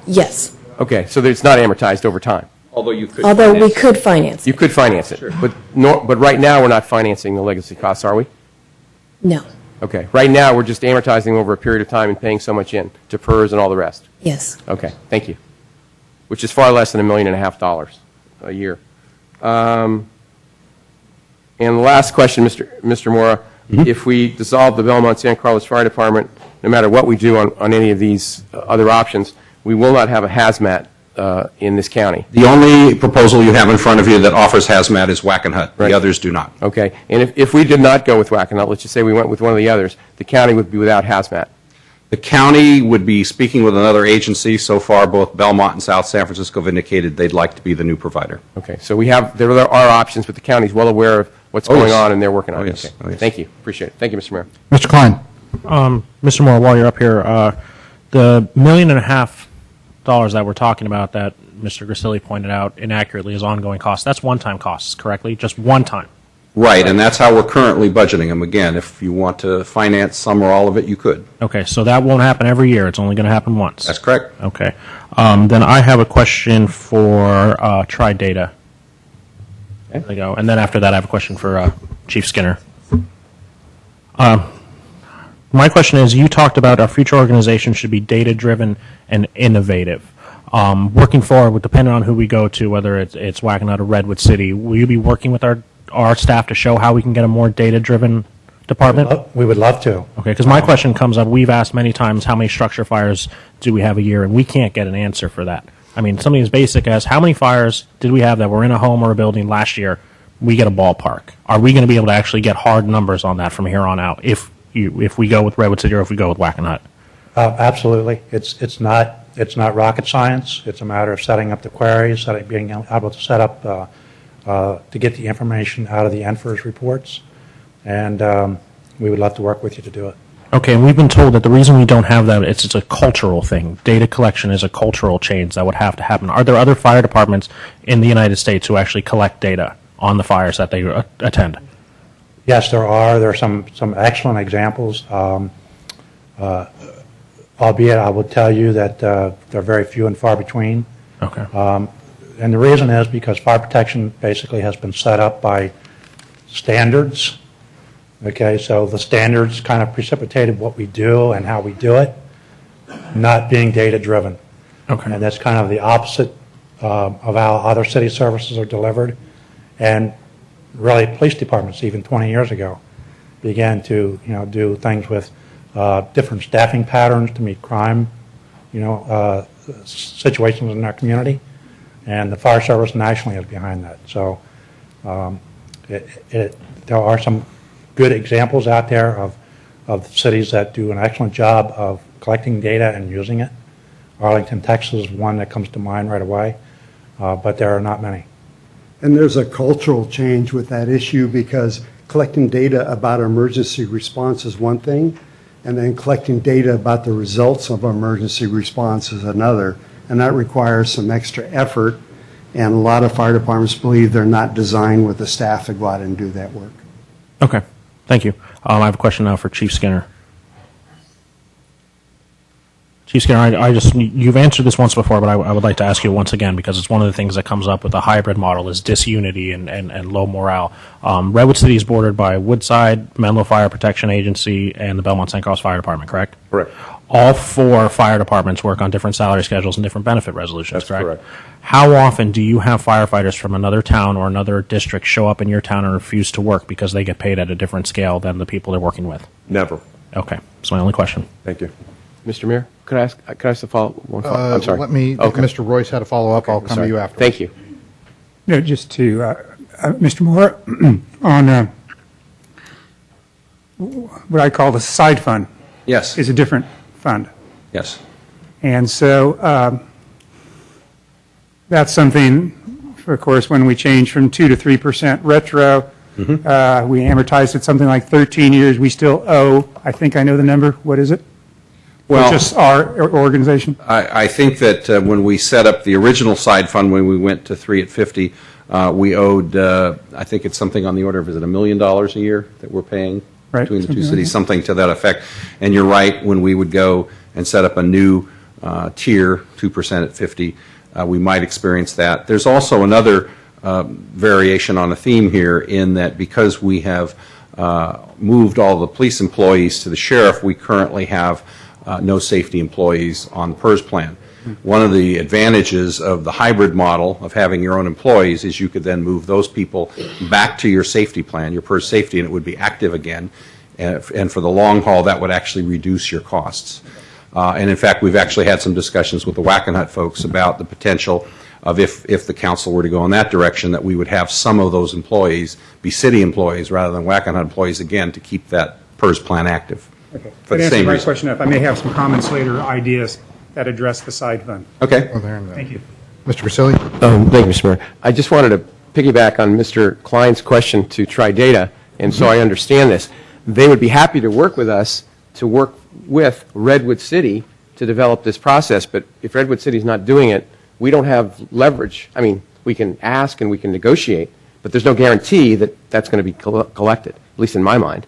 [SPEAKER 21] Yes,
[SPEAKER 9] Okay, so it's not amortized over time.
[SPEAKER 5] Although you could.
[SPEAKER 21] although we could finance
[SPEAKER 9] You
[SPEAKER 21] it.
[SPEAKER 9] could finance it. But right now, we're not financing the legacy costs, are we?
[SPEAKER 21] No,
[SPEAKER 9] Okay. Right now, we're just amortizing over a period of time and paying so much in to PERS and all the rest.
[SPEAKER 21] yes.
[SPEAKER 9] Okay, thank you. Which is far less than $1.5 million a year. And the last question, Mr. Mora, if we dissolve the Belmont San Carlos Fire Department, no matter what we do on any of these other options, we will not have a hazmat in this county.
[SPEAKER 5] The only proposal you have in front of you that offers hazmat is Wackenhut.
[SPEAKER 9] Right.
[SPEAKER 5] The others do not.
[SPEAKER 9] Okay, and if we did not go with Wackenhut, let's just say we went with one of the others, the county would be without hazmat.
[SPEAKER 5] The county would be speaking with another agency. So far, both Belmont and South San Francisco have indicated they'd like to be the new provider.
[SPEAKER 9] Okay, so there are options, but the county's well aware of what's
[SPEAKER 5] Oh,
[SPEAKER 9] going
[SPEAKER 5] yes.
[SPEAKER 9] on, and they're working on
[SPEAKER 5] Oh,
[SPEAKER 9] it.
[SPEAKER 5] yes.
[SPEAKER 9] Okay.
[SPEAKER 5] Oh, yes.
[SPEAKER 9] Thank you, appreciate it. Thank you, Mr. Mayor.
[SPEAKER 1] Mr. Klein.
[SPEAKER 3] Mr. Moore, while you're up here, the $1.5 million that we're talking about that Mr. Grisilli pointed out inaccurately as ongoing costs, that's one-time costs, correctly? Just one time?
[SPEAKER 5] Right, and that's how we're currently budgeting them. Again, if you want to finance some or all of it, you could.
[SPEAKER 3] Okay, so that won't happen every year. It's only going to happen once.
[SPEAKER 5] That's correct.
[SPEAKER 3] Okay. Then I have a question for Tri-Data. There you go. And then after that, I have a question for Chief Skinner. My question is, you talked about our future organization should be data-driven and innovative. Working forward, depending on who we go to, whether it's Wackenhut or Redwood City, will you be working with our staff to show how we can get a more data-driven department?
[SPEAKER 12] We would love to.
[SPEAKER 3] Okay, because my question comes up, we've asked many times how many structure fires do we have a year, and we can't get an answer for that. I mean, something as basic as how many fires did we have that were in a home or a building last year? We get a ballpark. Are we going to be able to actually get hard numbers on that from here on out if we go with Redwood City or if we go with Wackenhut?
[SPEAKER 12] Absolutely. It's not rocket science. It's a matter of setting up the queries, being able to set up to get the information out of the NFIRS reports, and we would love to work with you to do it.
[SPEAKER 3] Okay, and we've been told that the reason we don't have that, it's a cultural thing. Data collection is a cultural change that would have to happen. Are there other fire departments in the United States who actually collect data on the fires that they attend?
[SPEAKER 12] Yes, there are. There are some excellent examples. Albeit, I will tell you that they're very few and far between.
[SPEAKER 3] Okay.
[SPEAKER 12] And the reason is because fire protection basically has been set up by standards. Okay, so the standards kind of precipitated what we do and how we do it, not being data-driven.
[SPEAKER 3] Okay.
[SPEAKER 12] And that's kind of the opposite of how other city services are delivered. And really, police departments, even 20 years ago, began to do things with different staffing patterns to meet crime, situations in our community, and the fire service nationally is behind that. So there are some good examples out there of cities that do an excellent job of collecting data and using it. Arlington, Texas is one that comes to mind right away, but there are not many.
[SPEAKER 13] And there's a cultural change with that issue because collecting data about emergency response is one thing, and then collecting data about the results of emergency response is another. And that requires some extra effort, and a lot of fire departments believe they're not designed with the staff to go out and do that work.
[SPEAKER 3] Okay, thank you. I have a question now for Chief Skinner. Chief Skinner, you've answered this once before, but I would like to ask you once again because it's one of the things that comes up with the hybrid model is disunity and low morale. Redwood City is bordered by Woodside, Menlo Fire Protection Agency, and the Belmont St. Croix Fire Department, correct?
[SPEAKER 5] Correct.
[SPEAKER 3] All four fire departments work on different salary schedules and different benefit resolutions,
[SPEAKER 5] That's correct.
[SPEAKER 3] How often do you have firefighters from another town or another district show up in your town and refuse to work because they get paid at a different scale than the people they're working with?
[SPEAKER 8] Never.
[SPEAKER 3] Okay, that's my only question.
[SPEAKER 8] Thank you.
[SPEAKER 9] Mr. Mayor? Could I ask a follow one? I'm sorry.
[SPEAKER 1] Let me, if
[SPEAKER 9] Okay.
[SPEAKER 1] Mr. Royce had a follow-up, I'll come to
[SPEAKER 9] Sorry.
[SPEAKER 1] you after.
[SPEAKER 9] Thank you.
[SPEAKER 2] No, just to, Mr. Moore, on what I call the side fund
[SPEAKER 5] Yes,
[SPEAKER 2] is a different fund.
[SPEAKER 5] yes.
[SPEAKER 2] And so that's something, of course, when we change from 2 to 3% retro, we amortized it something like 13 years. We still owe, I think I know the number. What is it?
[SPEAKER 5] Well,
[SPEAKER 2] Just our organization?
[SPEAKER 5] I think that when we set up the original side fund, when we went to 3 at 50, we owed, I think it's something on the order of, is it $1 million a year that we're paying
[SPEAKER 2] Right,
[SPEAKER 5] between the two
[SPEAKER 2] something like
[SPEAKER 5] cities,
[SPEAKER 2] that.
[SPEAKER 5] something to that effect. And you're right, when we would go and set up a new tier, 2% at 50, we might experience that. There's also another variation on a theme here in that because we have moved all the police employees to the sheriff, we currently have no safety employees on the PERS plan. One of the advantages of the hybrid model of having your own employees is you could then move those people back to your safety plan, your PERS safety, and it would be active again. And for the long haul, that would actually reduce your costs. And in fact, we've actually had some discussions with the Wackenhut folks about the potential of if the council were to go in that direction, that we would have some of those employees be city employees rather than Wackenhut employees, again, to keep that PERS plan active.
[SPEAKER 2] Okay.
[SPEAKER 5] For the
[SPEAKER 2] That answers
[SPEAKER 5] same
[SPEAKER 2] my
[SPEAKER 5] reason.
[SPEAKER 2] question. If I may have some comments later, ideas that address the side fund.
[SPEAKER 5] Okay.
[SPEAKER 2] Thank you.
[SPEAKER 1] Mr. Grisilli?
[SPEAKER 9] Thank you, Mr. Mayor. I just wanted to piggyback on Mr. Klein's question to Tridata, and so I understand this. They would be happy to work with us to work with Redwood City to develop this process, but if Redwood City is not doing it, we don't have leverage. I mean, we can ask and we can negotiate, but there's no guarantee that that's going to be collected, at least in my mind.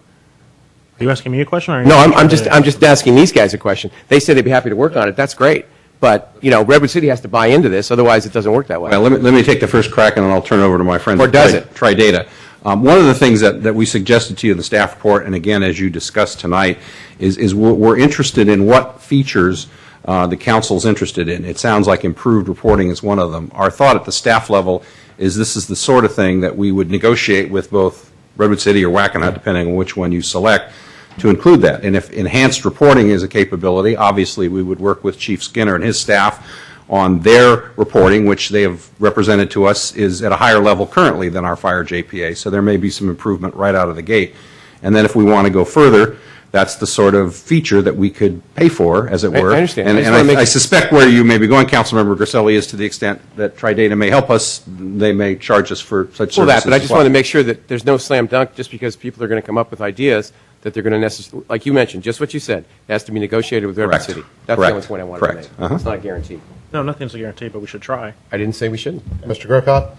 [SPEAKER 3] Are you asking me a question? Or
[SPEAKER 9] No, I'm just asking these guys a question. They said they'd be happy to work on it. That's great. But, you know, Redwood City has to buy into this, otherwise it doesn't work that way.
[SPEAKER 5] Well, let me take the first crack, and then I'll turn it over to my friends.
[SPEAKER 9] Or does
[SPEAKER 5] at
[SPEAKER 9] it?
[SPEAKER 5] Tridata. One of the things that we suggested to you in the staff report, and again, as you discussed tonight, is we're interested in what features the council's interested in. It sounds like improved reporting is one of them. Our thought at the staff level is this is the sort of thing that we would negotiate with both Redwood City or Wackenhut, depending on which one you select, to include that. And if enhanced reporting is a capability, obviously we would work with Chief Skinner and his staff on their reporting, which they have represented to us is at a higher level currently than our fire JPA. So there may be some improvement right out of the gate. And then if we want to go further, that's the sort of feature that we could pay for, as it were.
[SPEAKER 9] I understand.
[SPEAKER 5] And,
[SPEAKER 9] I just wanna make-
[SPEAKER 5] I suspect where you may be going, Councilmember Griselli, is to the extent that Tridata may help us, they may charge us for such
[SPEAKER 9] Well,
[SPEAKER 5] services.
[SPEAKER 9] but I just
[SPEAKER 5] as well.
[SPEAKER 9] wanted to make sure that there's no slam dunk just because people are going to come up with ideas that they're going to necessarily, like you mentioned, just what you said, it has to be negotiated with Redwood
[SPEAKER 5] Correct.
[SPEAKER 9] City. That's
[SPEAKER 5] Correct.
[SPEAKER 9] the only point I wanted
[SPEAKER 5] Correct.
[SPEAKER 9] to make. It's not a guarantee.
[SPEAKER 3] No, nothing's a guarantee, but we should try.
[SPEAKER 9] I didn't say we shouldn't.
[SPEAKER 1] Mr. Grocott?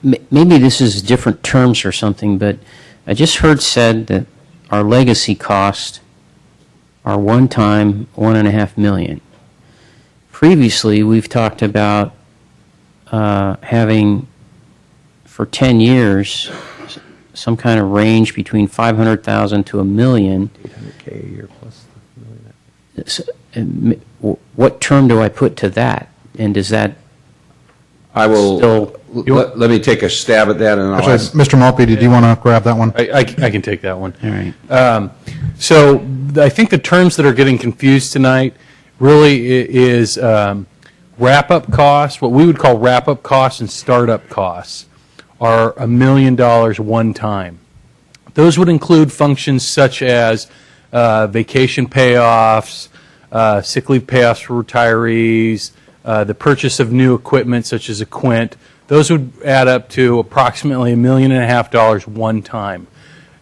[SPEAKER 20] Maybe this is different terms or something, but I just heard said that our legacy costs are one time $1.5 million. Previously, we've talked about having for 10 years some kind of range between 500,000 to $1 million.
[SPEAKER 5] 800K a year plus.
[SPEAKER 20] What term do I put to that? And does that
[SPEAKER 5] I will,
[SPEAKER 20] still?
[SPEAKER 5] let me take a stab at that, and I'll
[SPEAKER 1] Actually,
[SPEAKER 5] ask.
[SPEAKER 1] Mr. Maltby, did you want to grab that one?
[SPEAKER 22] I can take that one.
[SPEAKER 20] All right.
[SPEAKER 22] So I think the terms that are getting confused tonight really is wrap-up costs, what we would call wrap-up costs and startup costs are $1 million one time. Those would include functions such as vacation payoffs, sick leave payoffs for retirees, the purchase of new equipment such as a Quint. Those would add up to approximately $1.5 million one time.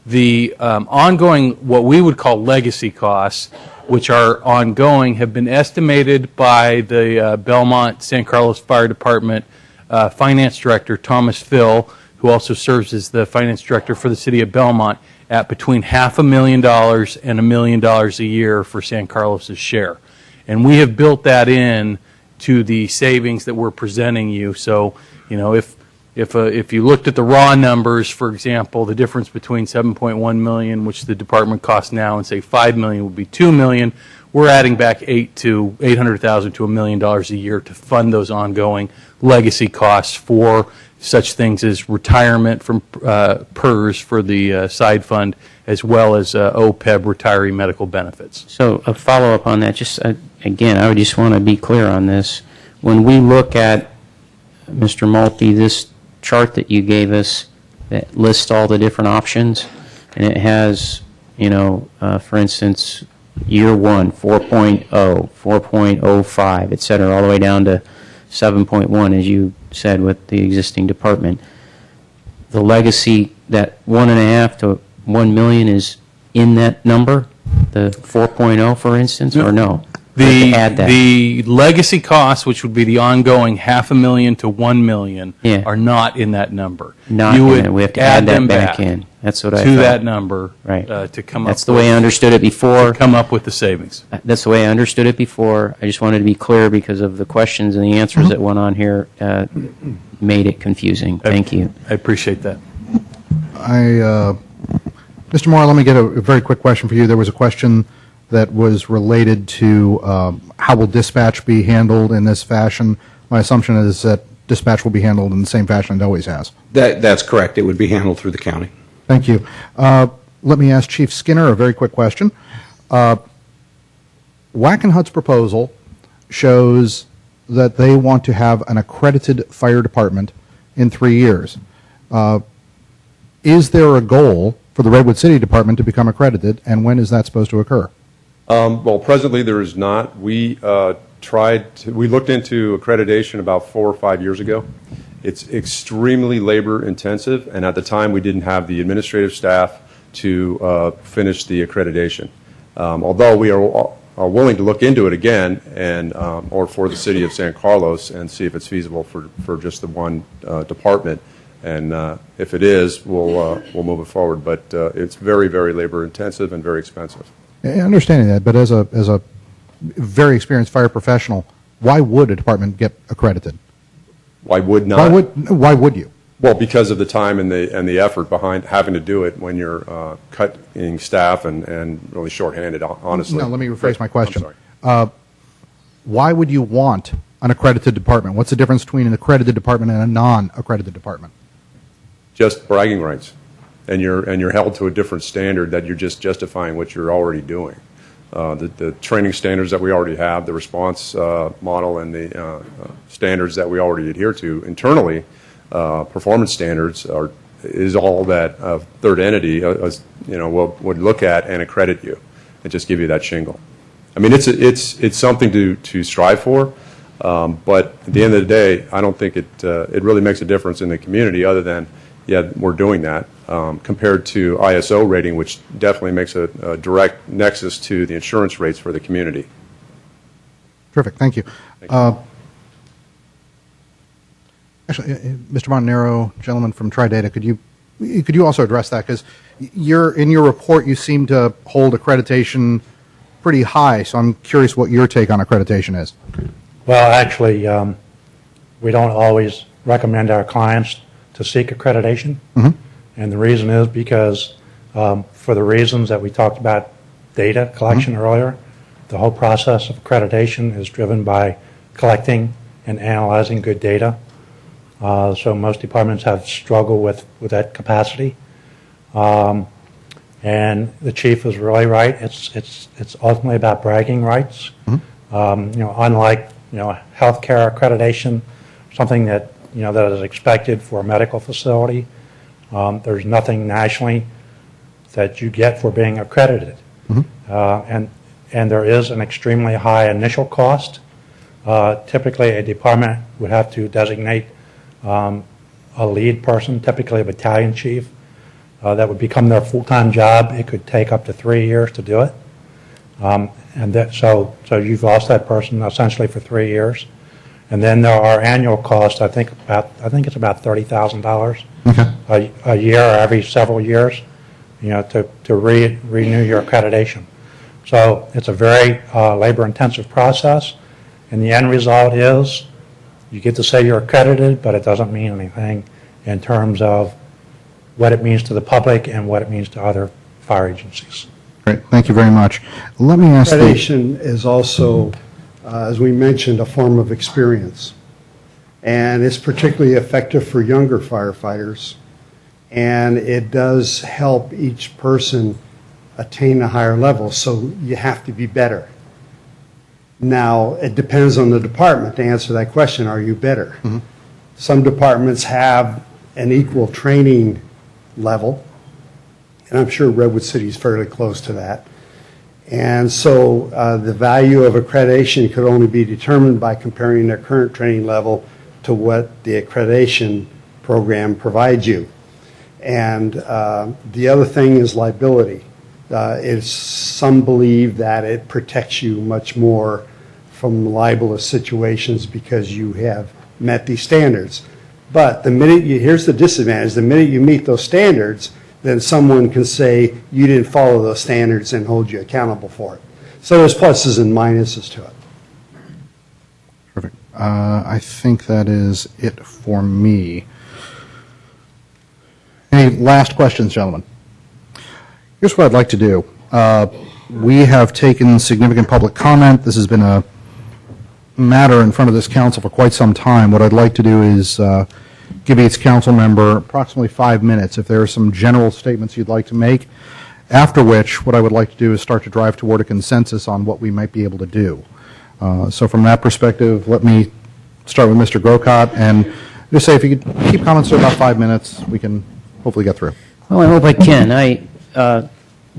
[SPEAKER 22] The ongoing, what we would call legacy costs, which are ongoing, have been estimated by the Belmont San Carlos Fire Department Finance Director, Thomas Phil, who also serves as the Finance Director for the City of Belmont, at between $500,000 and $1 million a year for San Carlos's share. And we have built that in to the savings that we're presenting you. So, you know, if you looked at the raw numbers, for example, the difference between 7.1 million, which the department costs now, and say 5 million would be 2 million, we're adding back $800,000 to $1 million a year to fund those ongoing legacy costs for such things as retirement from PERS for the side fund, as well as OPEB retiree medical benefits.
[SPEAKER 20] So a follow-up on that, just again, I would just want to be clear on this. When we look at, Mr. Malty, this chart that you gave us that lists all the different options, and it has, for instance, year 1, 4.0, 4.05, et cetera, all the way down to 7.1, as you said, with the existing department. The legacy, that 1.5 to 1 million is in that number, the 4.0, for instance, or no?
[SPEAKER 22] The legacy costs, which would be the ongoing $500,000 to $1 million, are not in that number.
[SPEAKER 20] Not
[SPEAKER 22] you
[SPEAKER 20] in
[SPEAKER 22] would
[SPEAKER 20] it. We have to
[SPEAKER 22] add
[SPEAKER 20] add that
[SPEAKER 22] them
[SPEAKER 20] back in. That's what I
[SPEAKER 22] to
[SPEAKER 20] thought.
[SPEAKER 22] that number,
[SPEAKER 20] right?
[SPEAKER 22] To come
[SPEAKER 20] That's
[SPEAKER 22] up.
[SPEAKER 20] the way I understood it before.
[SPEAKER 22] To come up with the savings.
[SPEAKER 20] That's the way I understood it before. I just wanted to be clear because of the questions and the answers that went on here made it confusing. Thank you.
[SPEAKER 22] I appreciate that.
[SPEAKER 1] Mr. Moore, let me get a very quick question for you. There was a question that was related to how will dispatch be handled in this fashion. My assumption is that dispatch will be handled in the same fashion it always has.
[SPEAKER 5] That's correct. It would be handled through the county.
[SPEAKER 1] Thank you. Let me ask Chief Skinner a very quick question. Wackenhut's proposal shows that they want to have an accredited fire department in 3 years. Is there a goal for the Redwood City Department to become accredited, and when is that supposed to occur?
[SPEAKER 8] Well, presently there is not. We we looked into accreditation about 4 or 5 years ago. It's extremely labor intensive, and at the time we didn't have the administrative staff to finish the accreditation. Although we are willing to look into it again, and or for the city of San Carlos, and see if it's feasible for just the one department. And if it is, we'll move it forward. But it's very, very labor intensive and very expensive.
[SPEAKER 1] Understanding that, but as a very experienced fire professional, why would a department get accredited?
[SPEAKER 8] Why would not?
[SPEAKER 1] Why would you?
[SPEAKER 8] Well, because of the time and the effort behind having to do it when you're cutting staff and really shorthanded, honestly.
[SPEAKER 1] No, let me rephrase my question.
[SPEAKER 8] I'm sorry.
[SPEAKER 1] Why would you want an accredited department? What's the difference between an accredited department and a non-accredited department?
[SPEAKER 8] Just bragging rights, and you're held to a different standard that you're just justifying what you're already doing. The training standards that we already have, the response model, and the standards that we already adhere to internally, performance standards is all that a third entity would look at and accredit you and just give you that shingle. I mean, it's something to strive for, but at the end of the day, I don't think it really makes a difference in the community other than, yeah, we're doing that, compared to ISO rating, which definitely makes a direct nexus to the insurance rates for the community.
[SPEAKER 1] Terrific, thank you. Actually, Mr. Montanaro, gentleman from Tridata, could you also address that? Because in your report, you seem to hold accreditation pretty high, so I'm curious what your take on accreditation is.
[SPEAKER 12] Well, actually, we don't always recommend our clients to seek accreditation.
[SPEAKER 1] Mm-hmm.
[SPEAKER 12] And the reason is because for the reasons that we talked about, data collection earlier, the whole process of accreditation is driven by collecting and analyzing good data. So most departments have struggled with that capacity. And the chief is really right. It's ultimately about bragging rights.
[SPEAKER 1] Mm-hmm.
[SPEAKER 12] Unlike healthcare accreditation, something that that is expected for a medical facility. There's nothing nationally that you get for being accredited.
[SPEAKER 1] Mm-hmm.
[SPEAKER 12] And there is an extremely high initial cost. Typically, a department would have to designate a lead person, typically a battalion chief, that would become their full-time job. It could take up to 3 years to do it. So you've lost that person essentially for 3 years. And then there are annual costs. I think it's about $30,000 a year or every several years, to renew your accreditation. So it's a very labor-intensive process, and the end result is you get to say you're accredited, but it doesn't mean anything in terms of what it means to the public and what it means to other fire agencies.
[SPEAKER 1] Great, thank you very much. Let me ask
[SPEAKER 13] Accreditation is also, as we mentioned, a form of experience. and it's particularly effective for younger firefighters. And it does help each person attain a higher level, so you have to be better. Now, it depends on the department to answer that question, are you better? Some departments have an equal training level, and I'm sure Redwood City is fairly close to that. And so the value of accreditation could only be determined by comparing their current training level to what the accreditation program provides you. And the other thing is liability. Some believe that it protects you much more from libelous situations because you have met these standards. But here's the disadvantage, the minute you meet those standards, then someone can say you didn't follow those standards and hold you accountable for it. So there's pluses and minuses to it.
[SPEAKER 1] Perfect. I think that is it for me. Any last questions, gentlemen? Here's what I'd like to do. We have taken significant public comment. This has been a matter in front of this council for quite some time. What I'd like to do is give each council member approximately 5 minutes if there are some general statements you'd like to make, after which what I would like to do is start to drive toward a consensus on what we might be able to do. So from that perspective, let me start with Mr. Grocott and just say if you could keep comments to about 5 minutes, we can hopefully get through.
[SPEAKER 20] Well, I hope I can. I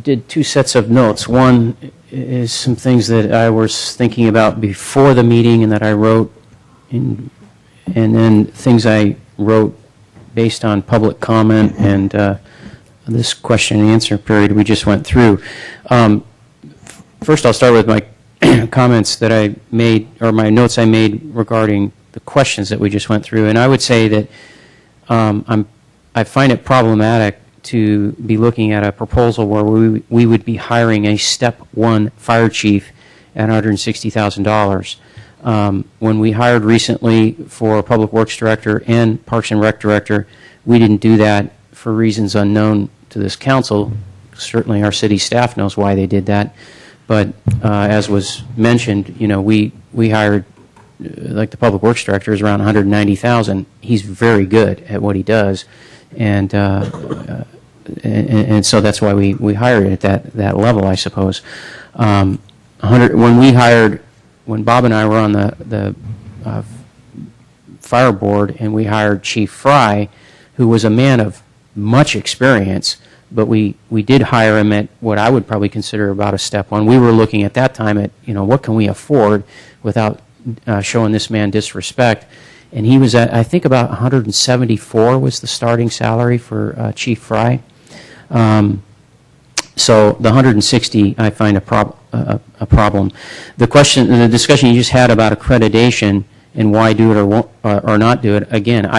[SPEAKER 20] did 2 sets of notes. One is some things that I was thinking about before the meeting and that I wrote, and then things I wrote based on public comment and this question and answer period we just went through. First, I'll start with my comments that I made, or my notes I made regarding the questions that we just went through. And I would say that I find it problematic to be looking at a proposal where we would be hiring a step 1 fire chief at $160,000. When we hired recently for Public Works Director and Parks and Rec Director, we didn't do that for reasons unknown to this council. Certainly our city staff knows why they did that. But as was mentioned, you know, we hired, like the Public Works Director is around $190,000. He's very good at what he does. And so that's why we hired it at that level, I suppose. When Bob and I were on the fire board, and we hired Chief Fry, who was a man of much experience, but we did hire him at what I would probably consider about a step 1. We were looking at that time at, you know, what can we afford without showing this man disrespect. And he was at, I think, about 174 was the starting salary for Chief Fry. So the 160 I find a problem. The discussion you just had about accreditation and why do it or not do it. Again,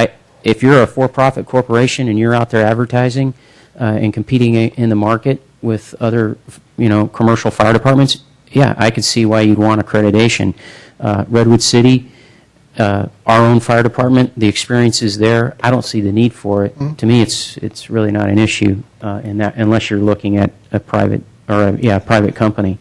[SPEAKER 20] if you're a for-profit corporation and you're out there advertising and competing in the market with other, you know, commercial fire departments, yeah, I could see why you'd want accreditation. Redwood City, our own fire department, the experience is there. I don't see the need for it. To me, it's really not an issue in that, unless you're looking at a private private company.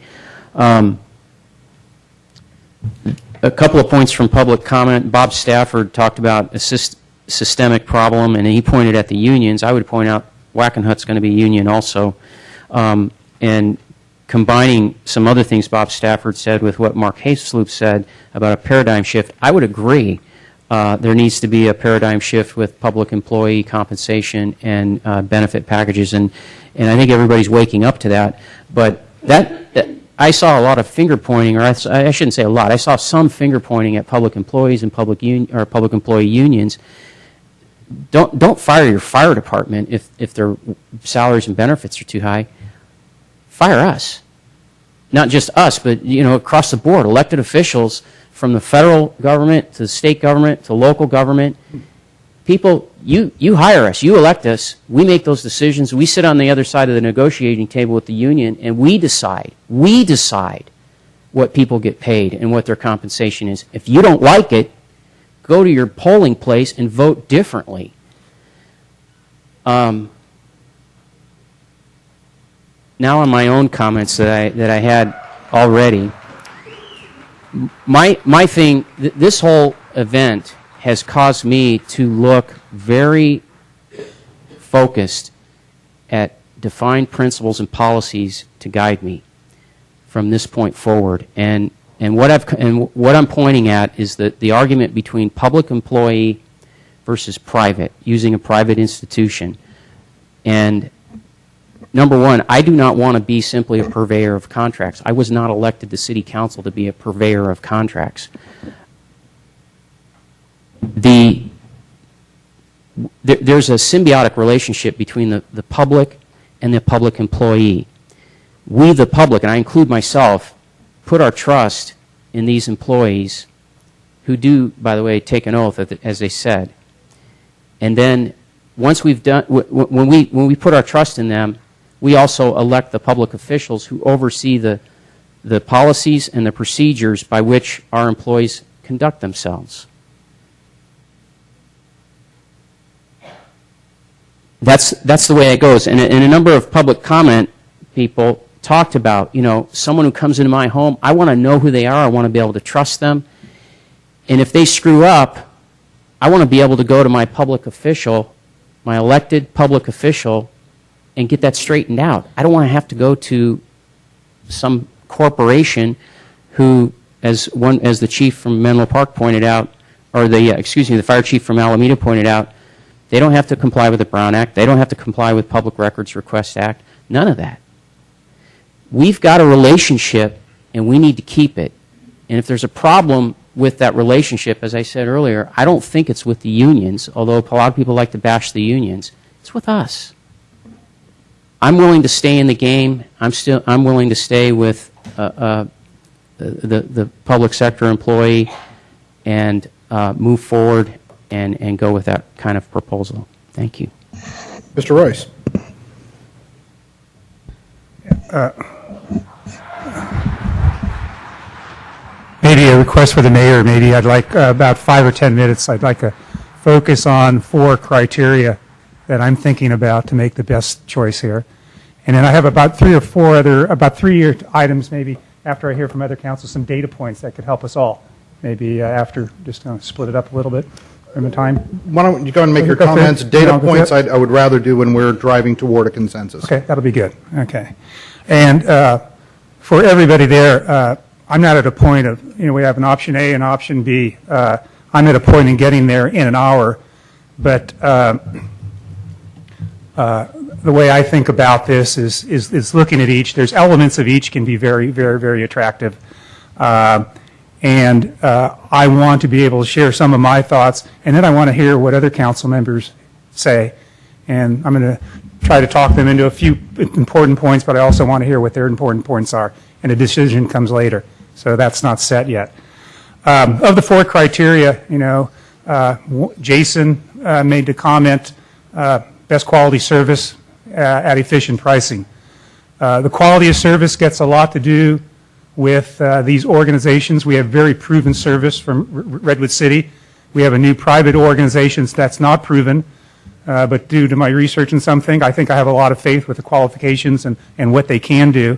[SPEAKER 20] A couple of points from public comment. Bob Stafford talked about a systemic problem, and he pointed at the unions. I would point out Wackenhut's going to be union also, and combining some other things Bob Stafford said with what Mark Hasloop said about a paradigm shift, I would agree. There needs to be a paradigm shift with public employee compensation and benefit packages, and I think everybody's waking up to that. But I saw a lot of finger pointing, or I shouldn't say a lot. I saw some finger pointing at public employees and public employee unions. Don't fire your fire department if their salaries and benefits are too high. Fire us. Not just us, but, you know, across the board, elected officials from the federal government to the state government to local government. People, you hire us, you elect us, we make those decisions, we sit on the other side of the negotiating table with the union, and we decide what people get paid and what their compensation is. If you don't like it, go to your polling place and vote differently. Now on my own comments that I had already, my thing, this whole event has caused me to look very focused at defined principles and policies to guide me from this point forward. And what I'm pointing at is that the argument between public employee versus private, using a private institution. And number one, I do not want to be simply a purveyor of contracts. I was not elected to City Council to be a purveyor of contracts. There's a symbiotic relationship between the public and the public employee. We, the public, and I include myself, put our trust in these employees who do, by the way, take an oath, as they said. And then once we've done, when we put our trust in them, we also elect the public officials who oversee the policies and the procedures by which our employees conduct themselves. That's the way it goes. And a number of public comment people talked about, someone who comes into my home, I want to know who they are. I want to be able to trust them. And if they screw up, I want to be able to go to my public official, my elected public official, and get that straightened out. I don't want to have to go to some corporation who, as the chief from Menlo Park pointed out, or the fire chief from Alameda pointed out, they don't have to comply with the Brown Act. They don't have to comply with Public Records Request Act. None of that. We've got a relationship, and we need to keep it. And if there's a problem with that relationship, as I said earlier, I don't think it's with the unions, although a lot of people like to bash the unions. It's with us. I'm willing to stay in the game. I'm willing to stay with the public sector employee and move forward and go with that kind of proposal. Thank you.
[SPEAKER 1] Mr. Royce.
[SPEAKER 2] Maybe a request for the mayor. Maybe I'd like about 5 or 10 minutes. I'd like to focus on 4 criteria that I'm thinking about to make the best choice here. And then I have about 3 or 4 other, about 3 items maybe after I hear from other councils, some data points that could help us all. Maybe after, just split it up a little bit from the time.
[SPEAKER 1] Why don't you go and make your comments? Data points I would rather do when we're driving toward a consensus. Okay,
[SPEAKER 2] that'll be good. Okay. And for everybody there, I'm not at a point of, we have an option A and option B. I'm at a point in getting there in an hour, but the way I think about this is looking at each. There's elements of each can be very, very, very attractive. And I want to be able to share some of my thoughts, and then I want to hear what other council members say. And I'm going to try to talk them into a few important points, but I also want to hear what their important points are, and a decision comes later. So that's not set yet. Of the 4 criteria, Jason made the comment, best quality service at efficient pricing. The quality of service gets a lot to do with these organizations. We have very proven service from Redwood City. We have a new private organization that's not proven, but due to my research and something, I think I have a lot of faith with the qualifications and what they can do.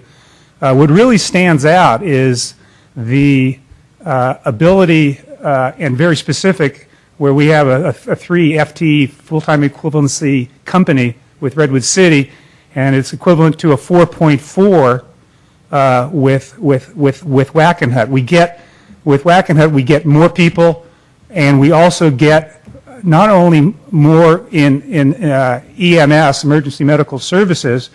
[SPEAKER 2] What really stands out is the ability, and very specific, where we have a 3 FTE full-time equivalency company with Redwood City, and it's equivalent to a 4.4 with Wackenhut. With Wackenhut, we get more people, and we also get not only more in EMS, emergency medical services,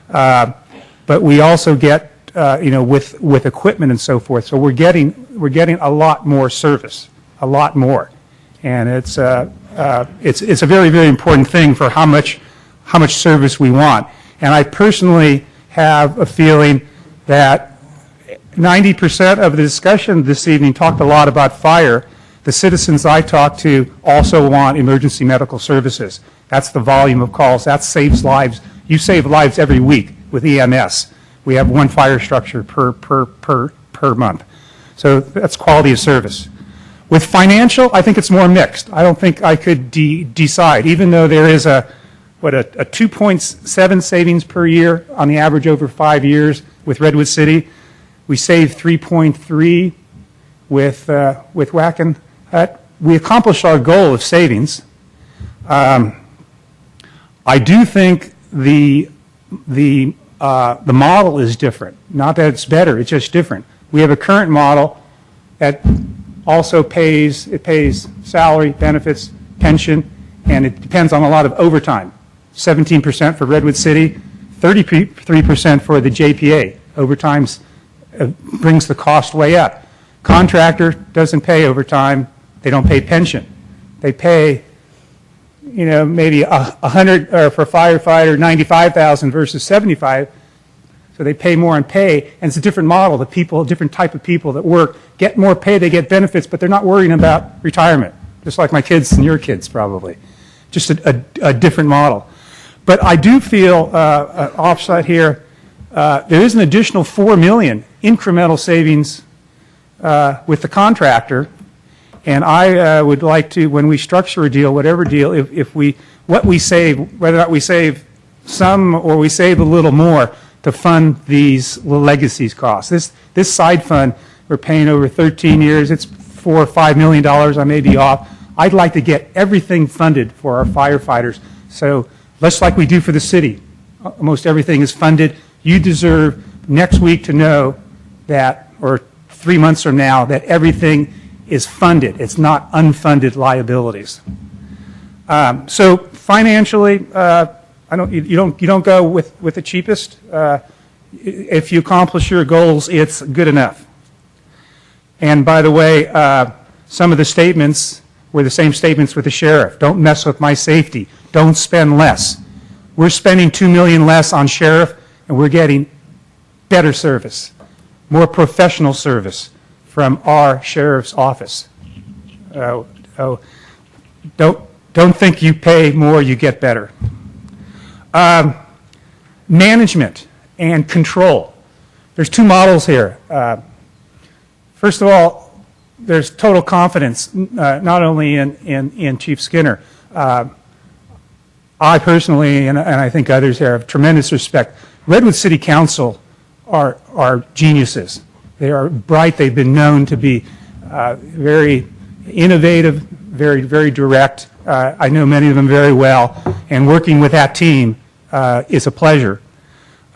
[SPEAKER 2] but we also get with equipment and so forth. So we're getting a lot more service, a lot more, and it's a very, very important thing for how much service we want. And I personally have a feeling that 90% of the discussion this evening talked a lot about fire. The citizens I talked to also want emergency medical services. That's the volume of calls. That saves lives. You save lives every week with EMS. We have 1 fire structure per month. So that's quality of service. With financial, I think it's more mixed. I don't think I could decide, even though there is a 2.7 savings per year on the average over 5 years with Redwood City. We save 3.3 with Wackenhut. we accomplished our goal of savings. I do think the model is different. Not that it's better, it's just different. We have a current model that also pays salary, benefits, pension, and it depends on a lot of overtime. 17% for Redwood City, 33% for the JPA. Overtime brings the cost way up. Contractor doesn't pay overtime. They don't pay pension. They pay, maybe 100, or for firefighter, 95,000 versus 75. So they pay more on pay, and it's a different model. The people, different type of people that work get more pay, they get benefits, but they're not worrying about retirement, just like my kids and your kids probably. Just a different model. But I do feel, offsite here, there is an additional $4 million incremental savings with the contractor, and I would like to, when we structure a deal, whatever deal, what we save, whether or not we save some or we save a little more to fund these legacies costs. This side fund, we're paying over 13 years, it's $4 or $5 million, I may be off. I'd like to get everything funded for our firefighters. So, just like we do for the city, almost everything is funded. You deserve next week to know that, or 3 months from now, that everything is funded. It's not unfunded liabilities. So financially, you don't go with the cheapest. If you accomplish your goals, it's good enough. And by the way, some of the statements were the same statements with the sheriff. Don't mess with my safety. Don't spend less. We're spending $2 million less on sheriff, and we're getting better service, more professional service from our sheriff's office. Don't think you pay more, you get better. Management and control. There's two models here. First of all, there's total confidence, not only in Chief Skinner. I personally, and I think others here, have tremendous respect. Redwood City Council are geniuses. They are bright. They've been known to be very innovative, very, very direct. I know many of them very well, and working with that team is a pleasure.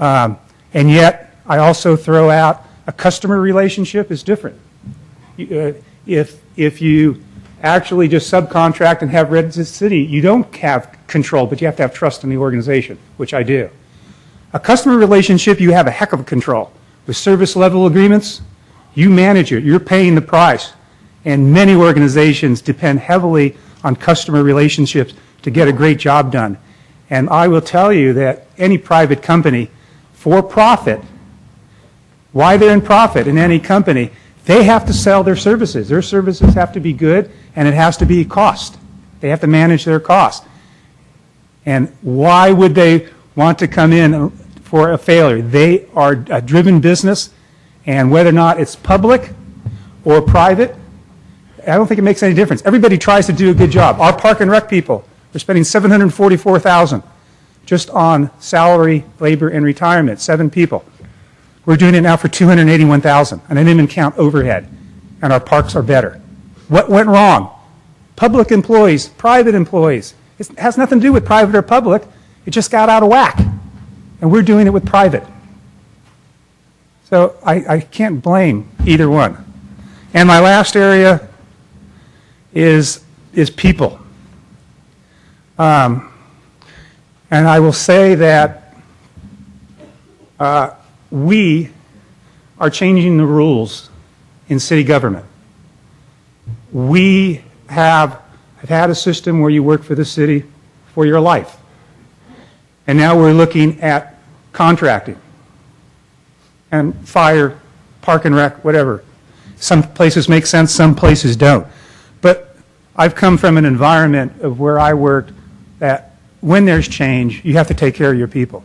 [SPEAKER 2] And yet, I also throw out a customer relationship is different. If you actually just subcontract and have Redwood City, you don't have control, but you have to have trust in the organization, which I do. A customer relationship, you have a heck of a control. With service level agreements, you manage it. You're paying the price. And many organizations depend heavily on customer relationships to get a great job done. And I will tell you that any private company, for profit, why they're in profit in any company, they have to sell their services. Their services have to be good, and it has to be cost. They have to manage their cost. And why would they want to come in for a failure? They are a driven business, and whether or not it's public or private, I don't think it makes any difference. Everybody tries to do a good job. Our park and rec people, we're spending $744,000 just on salary, labor, and retirement, 7 people. We're doing it now for $281,000, and I didn't even count overhead, and our parks are better. What went wrong? Public employees, private employees. It has nothing to do with private or public. It just got out of whack, and we're doing it with private. So I can't blame either one. And my last area is people. And I will say that we are changing the rules in city government. We have had a system where you work for the city for your life. And now we're looking at contracting and fire, park and rec, whatever. Some places make sense, some places don't. But I've come from an environment of where I worked that when there's change, you have to take care of your people.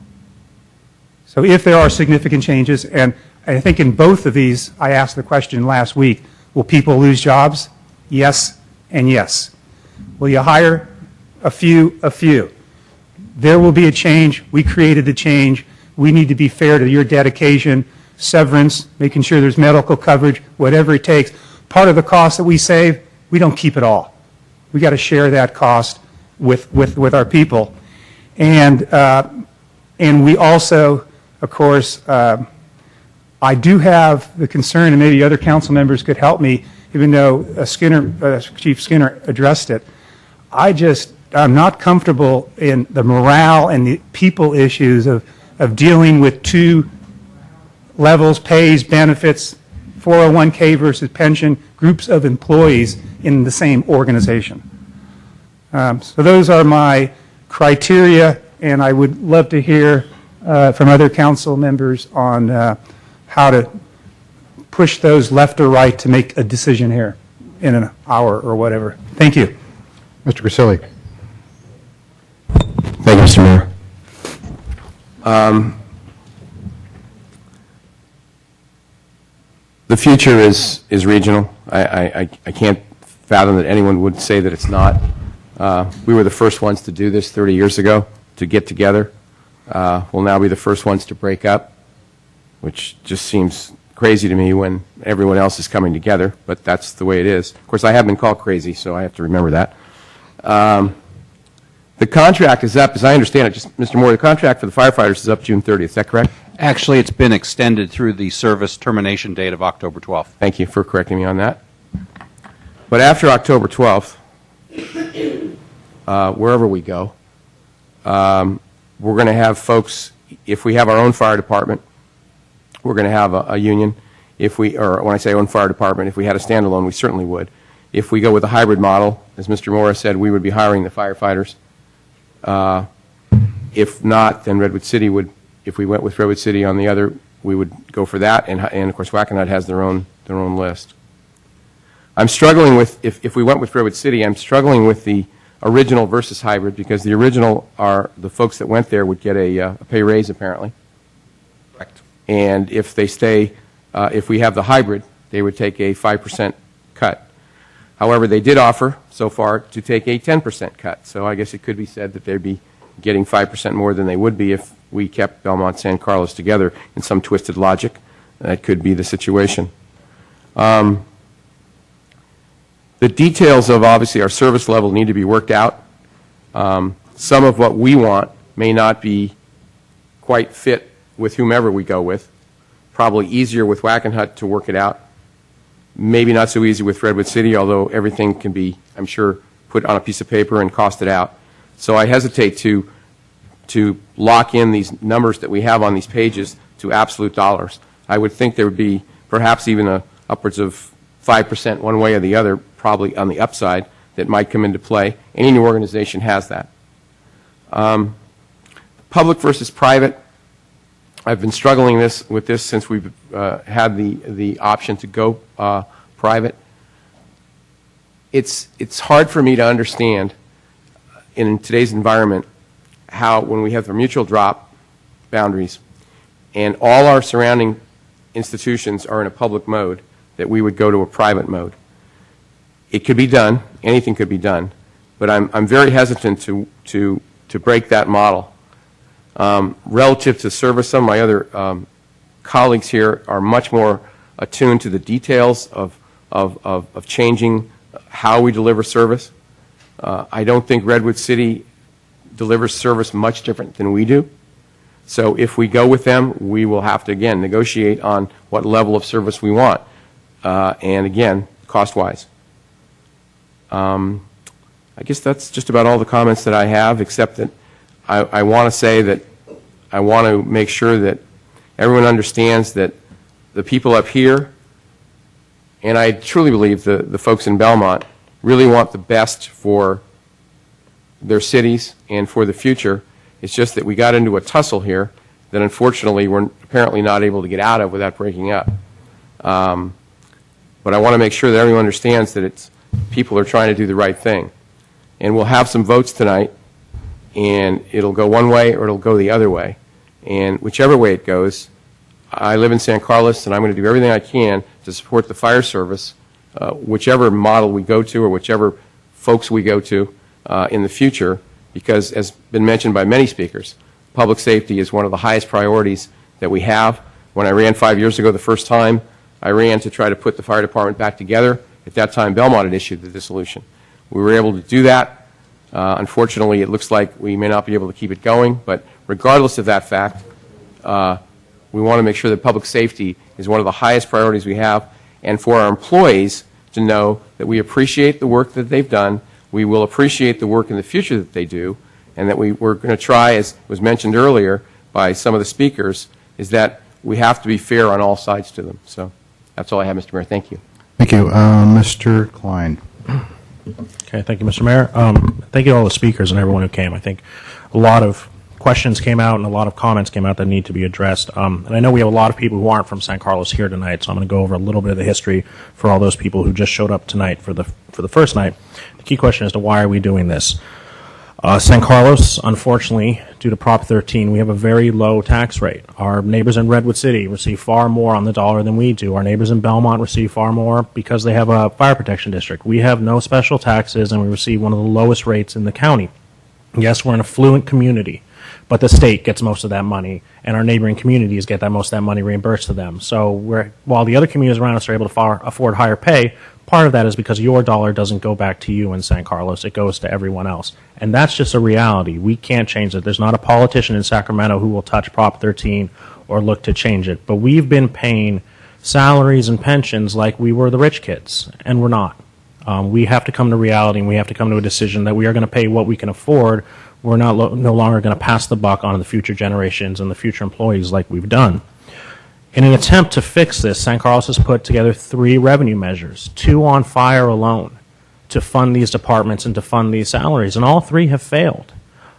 [SPEAKER 2] So if there are significant changes, and I think in both of these, I asked the question last week, will people lose jobs? Yes and yes. Will you hire a few? A few. There will be a change. We created the change. We need to be fair to your dedication, severance, making sure there's medical coverage, whatever it takes. Part of the cost that we save we don't keep it all. We got to share that cost with our people. And we also, of course, I do have the concern, and maybe other council members could help me, even though Chief Skinner addressed it. I'm not comfortable in the morale and the people issues of dealing with two levels, pays, benefits, 401k versus pension, groups of employees in the same organization. So those are my criteria, and I would love to hear from other council members on how to push those left or right to make a decision here in an hour or whatever. Thank you.
[SPEAKER 1] Mr. Grisilli.
[SPEAKER 9] Thank you, Mr. Mayor. The future is regional. I can't fathom that anyone would say that it's not. We were the first ones to do this 30 years ago, to get together. We'll now be the first ones to break up, which just seems crazy to me when everyone else is coming together, but that's the way it is. Of course, I have been called crazy, so I have to remember that. The contract is up, as I understand it, just Mr. Moore, the contract for the firefighters is up June 30th, is that correct?
[SPEAKER 11] Actually, it's been extended through the service termination date of October 12th.
[SPEAKER 9] Thank you for correcting me on that. But after October 12th, wherever we go, we're going to have folks, if we have our own fire department, we're going to have a union. Or when I say own fire department, if we had a standalone, we certainly would. If we go with a hybrid model, as Mr. Morris said, we would be hiring the firefighters. If not, then Redwood City would, if we went with Redwood City on the other, we would go for that, and of course Wackenhut has their own list. I'm struggling with, if we went with Redwood City, I'm struggling with the original versus hybrid, because the original are, the folks that went there would get a pay raise apparently. Correct. And if they stay, if we have the hybrid, they would take a 5% cut. However, they did offer so far to take a 10% cut, so I guess it could be said that they'd be getting 5% more than they would be if we kept Belmont San Carlos together in some twisted logic. That could be the situation. The details of, obviously, our service level need to be worked out. Some of what we want may not be quite fit with whomever we go with. Probably easier with Wackenhut to work it out. Maybe not so easy with Redwood City, although everything can be, I'm sure, put on a piece of paper and costed out. So I hesitate to lock in these numbers that we have on these pages to absolute dollars. I would think there would be perhaps even upwards of 5% one way or the other, probably on the upside, that might come into play. Any new organization has that. Public versus private. I've been struggling with this since we've had the option to go private. It's hard for me to understand in today's environment how, when we have the mutual drop boundaries and all our surrounding institutions are in a public mode, that we would go to a private mode. It could be done. Anything could be done. But I'm very hesitant to break that model. Relative to service, some of my other colleagues here are much more attuned to the details of changing how we deliver service. I don't think Redwood City delivers service much different than we do. So if we go with them, we will have to, again, negotiate on what level of service we want. And again, cost-wise. I guess that's just about all the comments that I have, except that I want to say that I want to make sure that everyone understands that the people up here, and I truly believe the folks in Belmont, really want the best for their cities and for the future. It's just that we got into a tussle here that unfortunately we're apparently not able to get out of without breaking up. But I want to make sure that everyone understands that people are trying to do the right thing. And we'll have some votes tonight, and it'll go one way or it'll go the other way. And whichever way it goes, I live in San Carlos, and I'm going to do everything I can to support the fire service, whichever model we go to or whichever folks we go to in the future, because, as been mentioned by many speakers, public safety is one of the highest priorities that we have. When I ran 5 years ago the first time, I ran to try to put the fire department back together at that time Belmont had issued the dissolution. We were able to do that. Unfortunately, it looks like we may not be able to keep it going, but regardless of that fact, we want to make sure that public safety is one of the highest priorities we have, and for our employees to know that we appreciate the work that they've done, we will appreciate the work in the future that they do, and that we're going to try, as was mentioned earlier by some of the speakers, is that we have to be fair on all sides to them. So that's all I have, Mr. Mayor. Thank you.
[SPEAKER 1] Thank you. Mr. Klein.
[SPEAKER 3] Okay, thank you, Mr. Mayor. Thank you to all the speakers and everyone who came. I think a lot of questions came out and a lot of comments came out that need to be addressed. And I know we have a lot of people who aren't from San Carlos here tonight, so I'm going to go over a little bit of the history for all those people who just showed up tonight for the first night. The key question is to why are we doing this? San Carlos, unfortunately, due to Prop 13, we have a very low tax rate. Our neighbors in Redwood City receive far more on the dollar than we do. Our neighbors in Belmont receive far more because they have a fire protection district. We have no special taxes, and we receive one of the lowest rates in the county. Yes, we're an affluent community, but the state gets most of that money, and our neighboring communities get that most of that money reimbursed to them. So while the other communities around us are able to afford higher pay, part of that is because your dollar doesn't go back to you in San Carlos. It goes to everyone else. And that's just a reality. We can't change it. There's not a politician in Sacramento who will touch Prop 13 or look to change it. But we've been paying salaries and pensions like we were the rich kids, and we're not. We have to come to reality, and we have to come to a decision that we are going to pay what we can afford. We're no longer going to pass the buck on to the future generations and the future employees like we've done. In an attempt to fix this, San Carlos has put together 3 revenue measures, 2 on fire alone, to fund these departments and to fund these salaries, and all 3 have failed.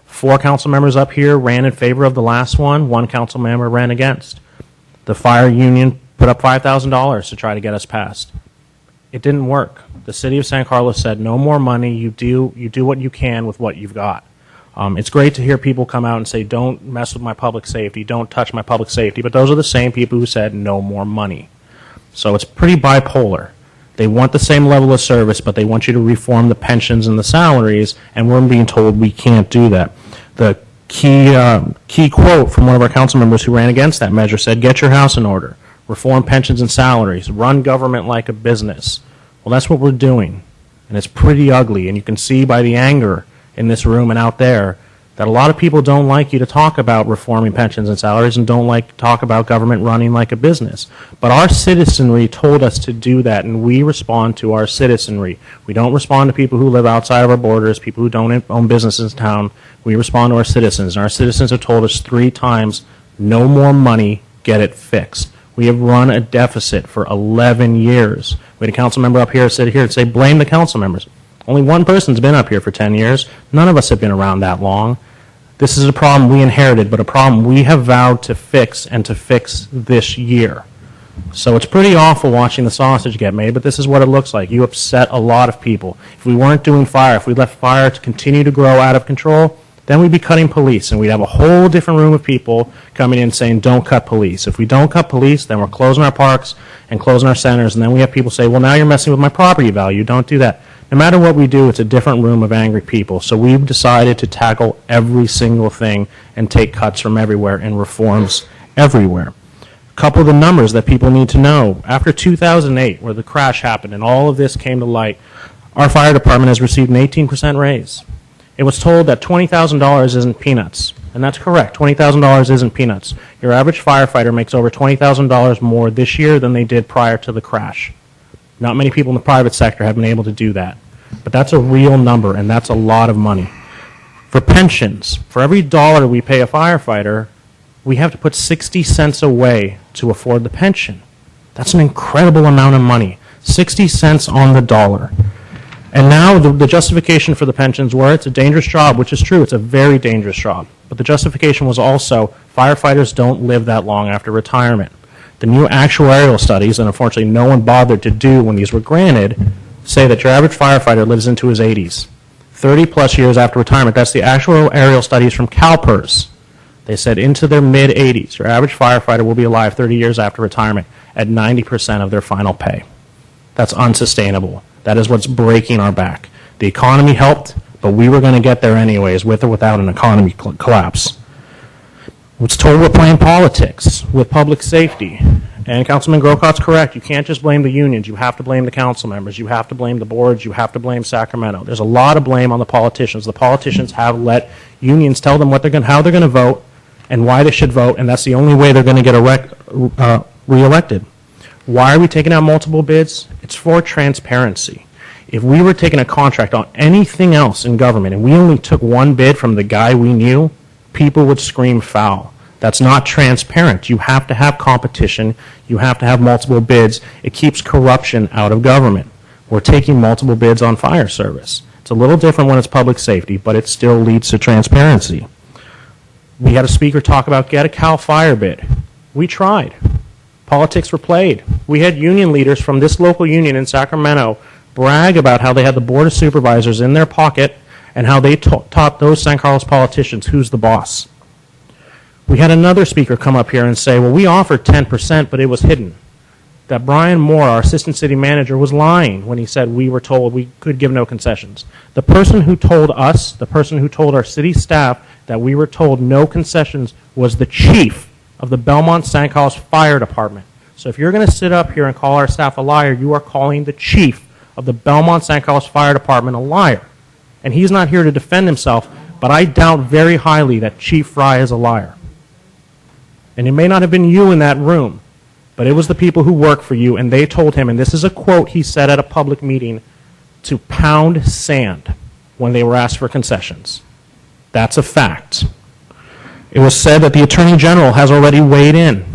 [SPEAKER 3] 4 council members up here ran in favor of the last one, 1 council member ran against. The fire union put up $5,000 to try to get us passed. It didn't work. The city of San Carlos said, no more money, you do what you can with what you've got. It's great to hear people come out and say, don't mess with my public safety, don't touch my public safety, but those are the same people who said no more money. So it's pretty bipolar. They want the same level of service, but they want you to reform the pensions and the salaries, and we're being told we can't do that. The key quote from one of our council members who ran against that measure said, get your house in order, reform pensions and salaries, run government like a business. Well, that's what we're doing, and it's pretty ugly, and you can see by the anger in this room and out there that a lot of people don't like you to talk about reforming pensions and salaries and don't like to talk about government running like a business. But our citizenry told us to do that, and we respond to our citizenry. We don't respond to people who live outside of our borders, people who don't own businesses in town. We respond to our citizens, and our citizens have told us 3 times, no more money, get it fixed. We have run a deficit for 11 years. We had a council member up here sit here and say, blame the council members. Only one person's been up here for 10 years. None of us have been around that long. This is a problem we inherited, but a problem we have vowed to fix and to fix this year. So it's pretty awful watching the sausage get made, but this is what it looks like. You upset a lot of people. If we weren't doing fire, if we left fire to continue to grow out of control, then we'd be cutting police, and we'd have a whole different room of people coming in saying, don't cut police. If we don't cut police, then we're closing our parks and closing our centers, and then we have people say, well, now you're messing with my property value. Don't do that. No matter what we do, it's a different room of angry people. So we've decided to tackle every single thing and take cuts from everywhere and reforms everywhere. A couple of the numbers that people need to know. After 2008, where the crash happened and all of this came to light, our fire department has received an 18% raise. It was told that $20,000 isn't peanuts. And that's correct. $20,000 isn't peanuts. Your average firefighter makes over $20,000 more this year than they did prior to the crash. Not many people in the private sector have been able to do that. But that's a real number, and that's a lot of money. For pensions, for every dollar we pay a firefighter, we have to put 60 cents away to afford the pension. That's an incredible amount of money. 60 cents on the dollar. And now the justification for the pensions were it's a dangerous job, which is true. It's a very dangerous job. But the justification was also firefighters don't live that long after retirement. The new actuarial studies, and unfortunately no one bothered to do when these were granted, say that your average firefighter lives into his 80s. 30-plus years after retirement. That's the actuarial studies from CalPERS. They said into their mid-80s, your average firefighter will be alive 30 years after retirement at 90% of their final pay. That's unsustainable. That is what's breaking our back. The economy helped, but we were going to get there anyways, with or without an economy collapse. It's told we're playing politics with public safety. And Councilman Grocot's correct. You can't just blame the unions. You have to blame the council members. You have to blame the boards. You have to blame Sacramento. There's a lot of blame on the politicians. The politicians have let unions tell them what how they're going to vote and why they should vote, and that's the only way they're going to get reelected. Why are we taking out multiple bids? It's for transparency. If we were taking a contract on anything else in government and we only took one bid from the guy we knew, people would scream foul. That's not transparent. You have to have competition. You have to have multiple bids. It keeps corruption out of government. We're taking multiple bids on fire service. It's a little different when it's public safety, but it still leads to transparency. We had a speaker talk about get a CAL FIRE bid. We tried. Politics were played. We had union leaders from this local union in Sacramento brag about how they had the Board of Supervisors in their pocket and how they taught those San Carlos politicians who's the boss. We had another speaker come up here and say, well, we offered 10%, but it was hidden. That Brian Moore, our assistant city manager, was lying when he said we were told we could give no concessions. The person who told us, the person who told our city staff that we were told no concessions was the chief of the Belmont San Carlos Fire Department. So if you're going to sit up here and call our staff a liar, you are calling the chief of the Belmont San Carlos Fire Department a liar. And he's not here to defend himself, but I doubt very highly that Chief Fry is a liar. And it may not have been you in that room, but it was the people who work for you, and they told him, and this is a quote he said at a public meeting, to pound sand when they were asked for concessions. That's a fact. It was said that the Attorney General has already weighed in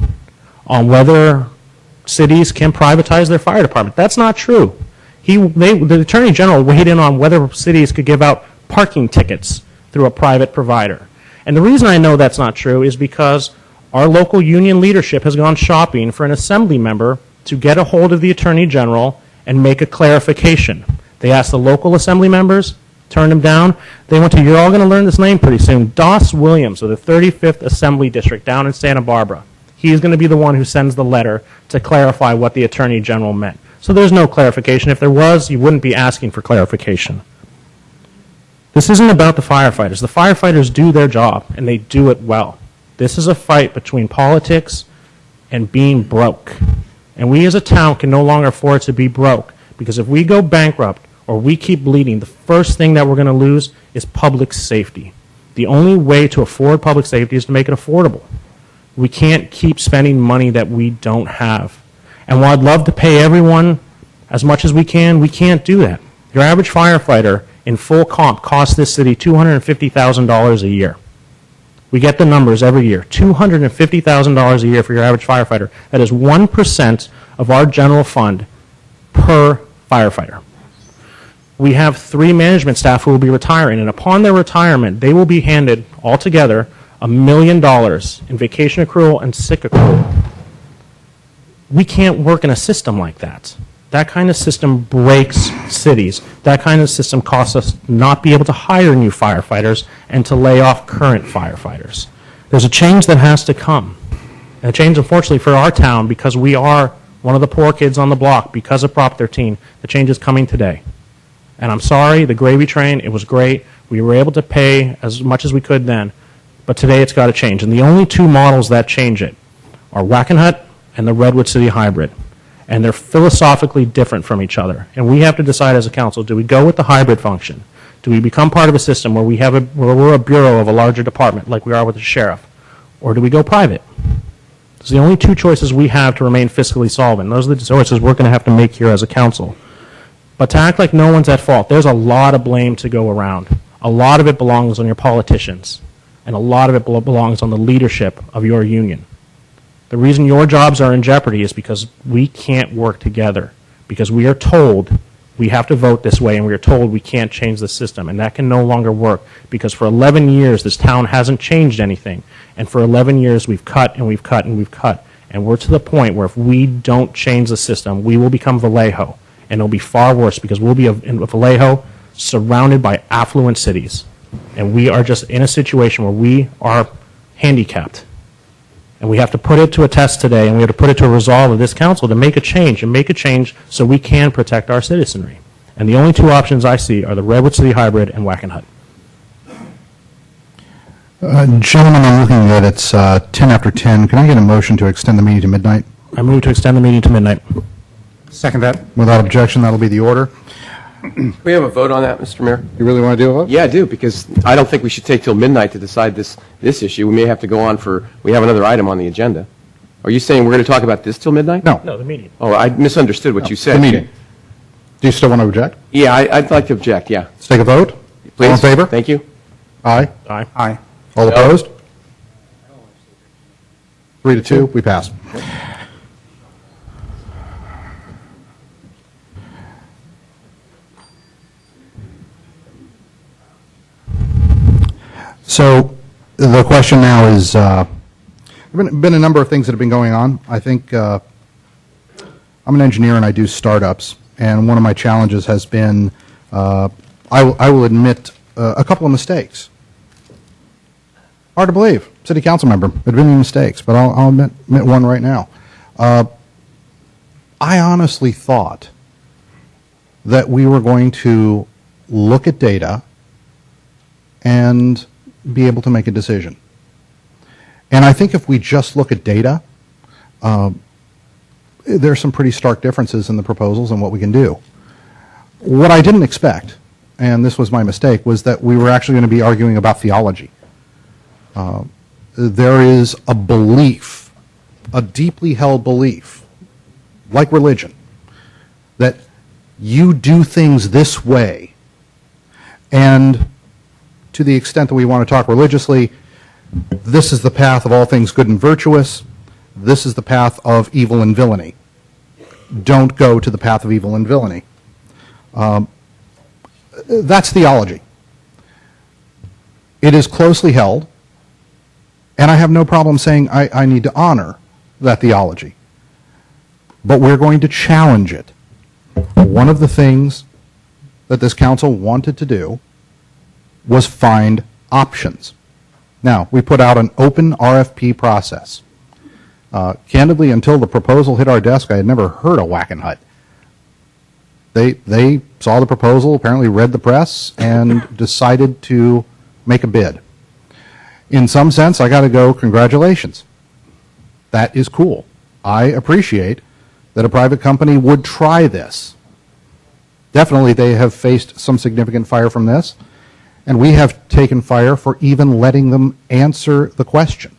[SPEAKER 3] on whether cities can privatize their fire department. That's not true. The Attorney General weighed in on whether cities could give out parking tickets through a private provider. And the reason I know that's not true is because our local union leadership has gone shopping for an assembly member to get a hold of the Attorney General and make a clarification. They asked the local assembly members, turned them down. They went to, you're all going to learn this name pretty soon, Doss Williams of the 35th Assembly District down in Santa Barbara. He's going to be the one who sends the letter to clarify what the Attorney General meant. So there's no clarification. If there was, you wouldn't be asking for clarification. This isn't about the firefighters. The firefighters do their job, and they do it well. This is a fight between politics and being broke. And we as a town can no longer afford to be broke, because if we go bankrupt or we keep bleeding, the first thing that we're going to lose is public safety. The only way to afford public safety is to make it affordable. We can't keep spending money that we don't have. And while I'd love to pay everyone as much as we can't do that. Your average firefighter in full comp costs this city $250,000 a year. We get the numbers every year. $250,000 a year for your average firefighter. That is 1% of our general fund per firefighter. We have 3 management staff who will be retiring, and upon their retirement, they will be handed altogether $1 million in vacation accrual and sick accrual. We can't work in a system like that. That kind of system breaks cities. That kind of system costs us not be able to hire new firefighters and to lay off current firefighters. There's a change that has to come. And a change, unfortunately, for our town, because we are one of the poor kids on the block because of Prop 13, the change is coming today. And I'm sorry, the gravy train, it was great. We were able to pay as much as we could then. But today it's got to change. And the only 2 models that change it are Wackenhut and the Redwood City Hybrid. And they're philosophically different from each other. And we have to decide as a council, do we go with the hybrid function? Do we become part of a system where we're a bureau of a larger department like we are with the sheriff? Or do we go private? Those are the only 2 choices we have to remain fiscally solvent. Those are the choices we're going to have to make here as a council. But to act like no one's at fault, there's a lot of blame to go around. A lot of it belongs on your politicians. And a lot of it belongs on the leadership of your union. The reason your jobs are in jeopardy is because we can't work together, because we are told we have to vote this way, and we are told we can't change the system, and that can no longer work, because for 11 years this town hasn't changed anything, and for 11 years we've cut and we've cut and we've cut, and we're to the point where if we don't change the system, we will become Vallejo, and it'll be far worse, because we'll be in Vallejo surrounded by affluent cities, and we are just in a situation where we are handicapped. And we have to put it to a test today, and we have to put it to a resolve of this council to make a change so we can protect our citizenry. And the only 2 options I see are the Redwood City Hybrid and Wackenhut.
[SPEAKER 1] Gentlemen, I'm looking at it's 10 after 10. Can I get a motion to extend the meeting to midnight?
[SPEAKER 3] I move to extend the meeting to midnight.
[SPEAKER 2] Second that.
[SPEAKER 1] Without objection, that'll be the order.
[SPEAKER 9] We have a vote on that, Mr. Mayor?
[SPEAKER 1] You really want to do a vote?
[SPEAKER 9] Yeah, I do, because I don't think we should take till midnight to decide this issue. We may have to go on we have another item on the agenda. Are you saying we're going to talk about this till midnight?
[SPEAKER 1] No.
[SPEAKER 3] No, the meeting.
[SPEAKER 9] Oh, I misunderstood what you said.
[SPEAKER 1] The meeting. Do you still want to object?
[SPEAKER 9] Yeah, I'd like to object, yeah.
[SPEAKER 1] Let's take a vote.
[SPEAKER 9] Please.
[SPEAKER 1] All in favor?
[SPEAKER 9] Thank you.
[SPEAKER 1] Aye.
[SPEAKER 3] Aye.
[SPEAKER 2] Aye.
[SPEAKER 1] All opposed? 3-2, we pass. So the question now is, there have been a number of things that have been going on. I think I'm an engineer and I do startups, and one of my challenges has been, I will admit a couple of mistakes. Hard to believe. City council member, there have been any mistakes, but I'll admit one right now. I honestly thought that we were going to look at data and be able to make a decision. And I think if we just look at data, there are some pretty stark differences in the proposals and what we can do. What I didn't expect, and this was my mistake, was that we were actually going to be arguing about theology. There is a belief, a deeply held belief, like religion, that you do things this way, and to the extent that we want to talk religiously, this is the path of all things good and virtuous, this is the path of evil and villainy. Don't go to the path of evil and villainy. That's theology. It is closely held, and I have no problem saying I need to honor that theology. But we're going to challenge it. One of the things that this council wanted to do was find options. Now, we put out an open RFP process. Candidly, until the proposal hit our desk, I had never heard of Wackenhut. They saw the proposal, apparently read the press, and decided to make a bid. In some sense, I got to go, congratulations. That is cool. I appreciate that a private company would try this. Definitely, they have faced some significant fire from this, and we have taken fire for even letting them answer the question.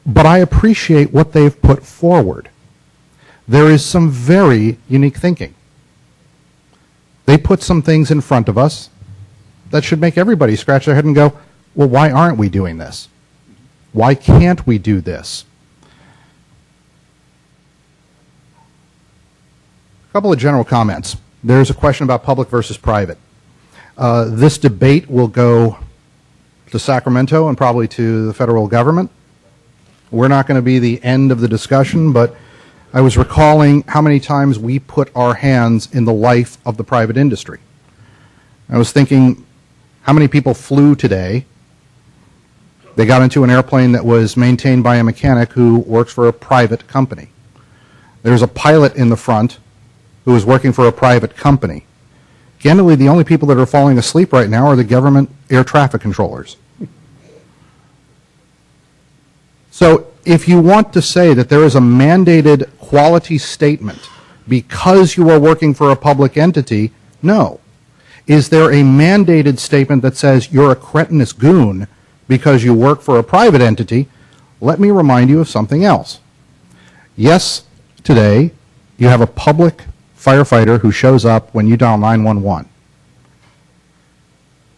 [SPEAKER 1] But I appreciate what they've put forward. There is some very unique thinking. They put some things in front of us that should make everybody scratch their head and go, well, why aren't we doing this? Why can't we do this? A couple of general comments. There's a question about public versus private. This debate will go to Sacramento and probably to the federal government. We're not going to be the end of the discussion, but I was recalling how many times we put our hands in the life of the private industry. I was thinking, how many people flew today? They got into an airplane that was maintained by a mechanic who works for a private company. There's a pilot in the front who is working for a private company. Candidly, the only people that are falling asleep right now are the government air traffic controllers. So if you want to say that there is a mandated quality statement because you are working for a public entity, no. Is there a mandated statement that says you're a cretinous goon because you work for a private entity? Let me remind you of something else. Yes, today you have a public firefighter who shows up when you dial 911.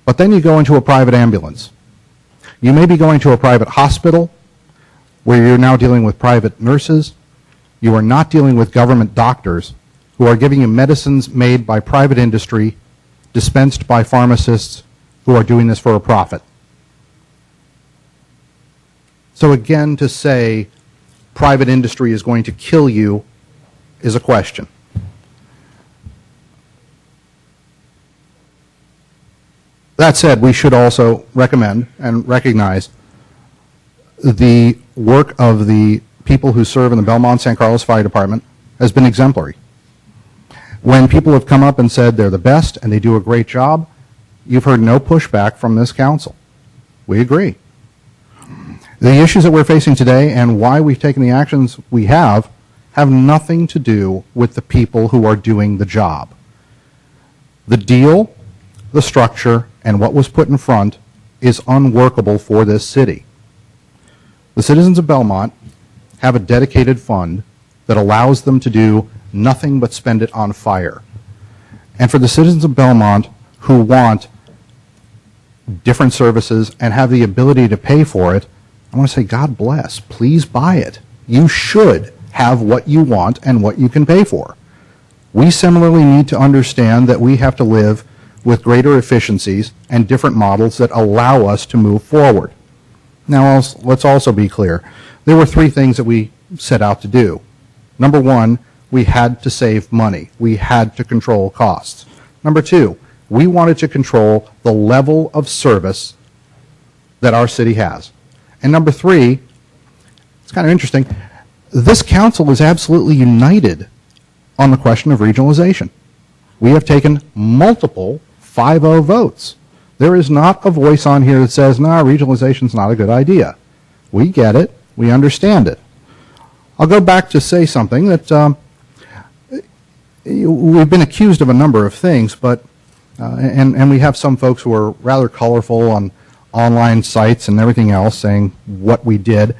[SPEAKER 1] But then you go into a private ambulance. You may be going to a private hospital where you're now dealing with private nurses. You are not dealing with government doctors who are giving you medicines made by private industry, dispensed by pharmacists who are doing this for a profit. So again, to say private industry is going to kill you is a question. That said, we should also recommend and recognize the work of the people who serve in the Belmont San Carlos Fire Department has been exemplary. When people have come up and said they're the best and they do a great job, you've heard no pushback from this council. We agree. The issues that we're facing today and why we've taken the actions we have nothing to do with the people who are doing the job. The deal, the structure, and what was put in front is unworkable for this city. The citizens of Belmont have a dedicated fund that allows them to do nothing but spend it on fire. And for the citizens of Belmont who want different services and have the ability to pay for it, I want to say, God bless. Please buy it. You should have what you want and what you can pay for. We similarly need to understand that we have to live with greater efficiencies and different models that allow us to move forward. Now, let's also be clear. There were three things that we set out to do. Number one, we had to save money. We had to control costs. Number two, we wanted to control the level of service that our city has. And number three, it's kind of interesting, this council is absolutely united on the question of regionalization. We have taken multiple 5-0 votes. There is not a voice on here that says, no, regionalization is not a good idea. We get it. We understand it. I'll go back to say something that we've been accused of a number of things, but and we have some folks who are rather colorful on online sites and everything else saying what we did.